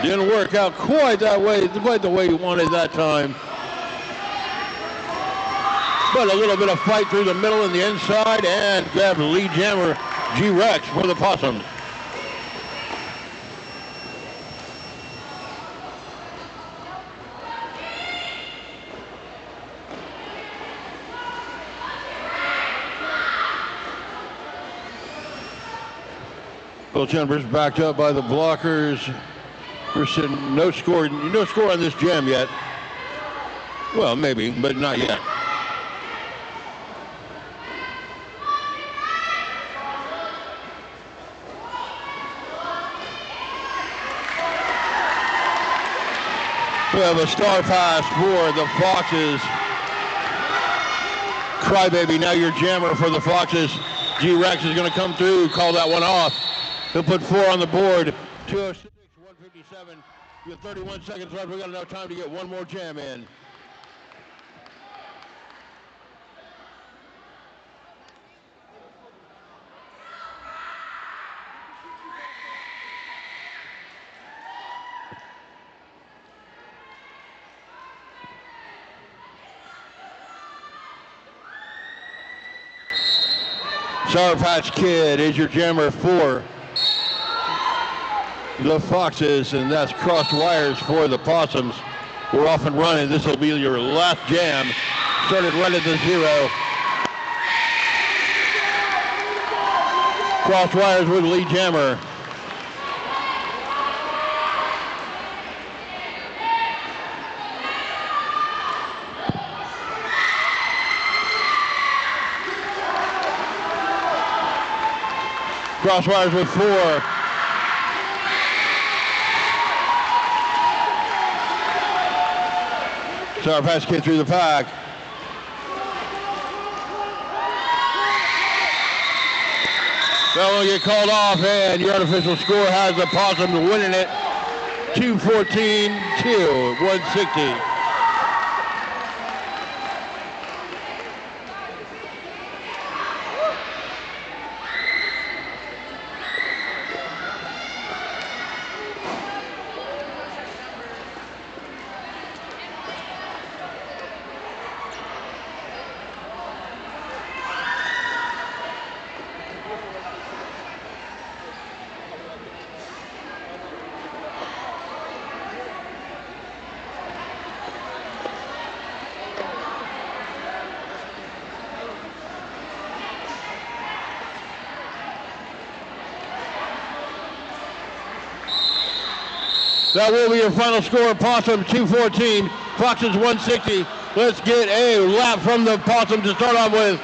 Didn't work out quite that way, quite the way he wanted that time. But a little bit of fight through the middle and the inside, and grab the lead jammer, G-Rex for the Opossums. Bill Chambers backed up by the blockers. We're sitting no score on this jam yet. Well, maybe, but not yet. We have a star pass for the Foxes. Crybaby, now your jammer for the Foxes. G-Rex is going to come through, call that one off. He'll put 4 on the board. 206, 157. With 31 seconds left, we got enough time to get one more jam in. Sour Patch Kid is your jammer for the Foxes, and that's crossed wires for the Opossums. We're off and running. This will be your last jam. Started right at the 0. Crossed wires with lead jammer. Crosswires with 4. Sour Patch Kid through the pack. That will get called off, and your unofficial score has the Opossums winning it 214-160. That will be your final score. Possum 214, Foxes 160. Let's get a lap from the Possum to start off with.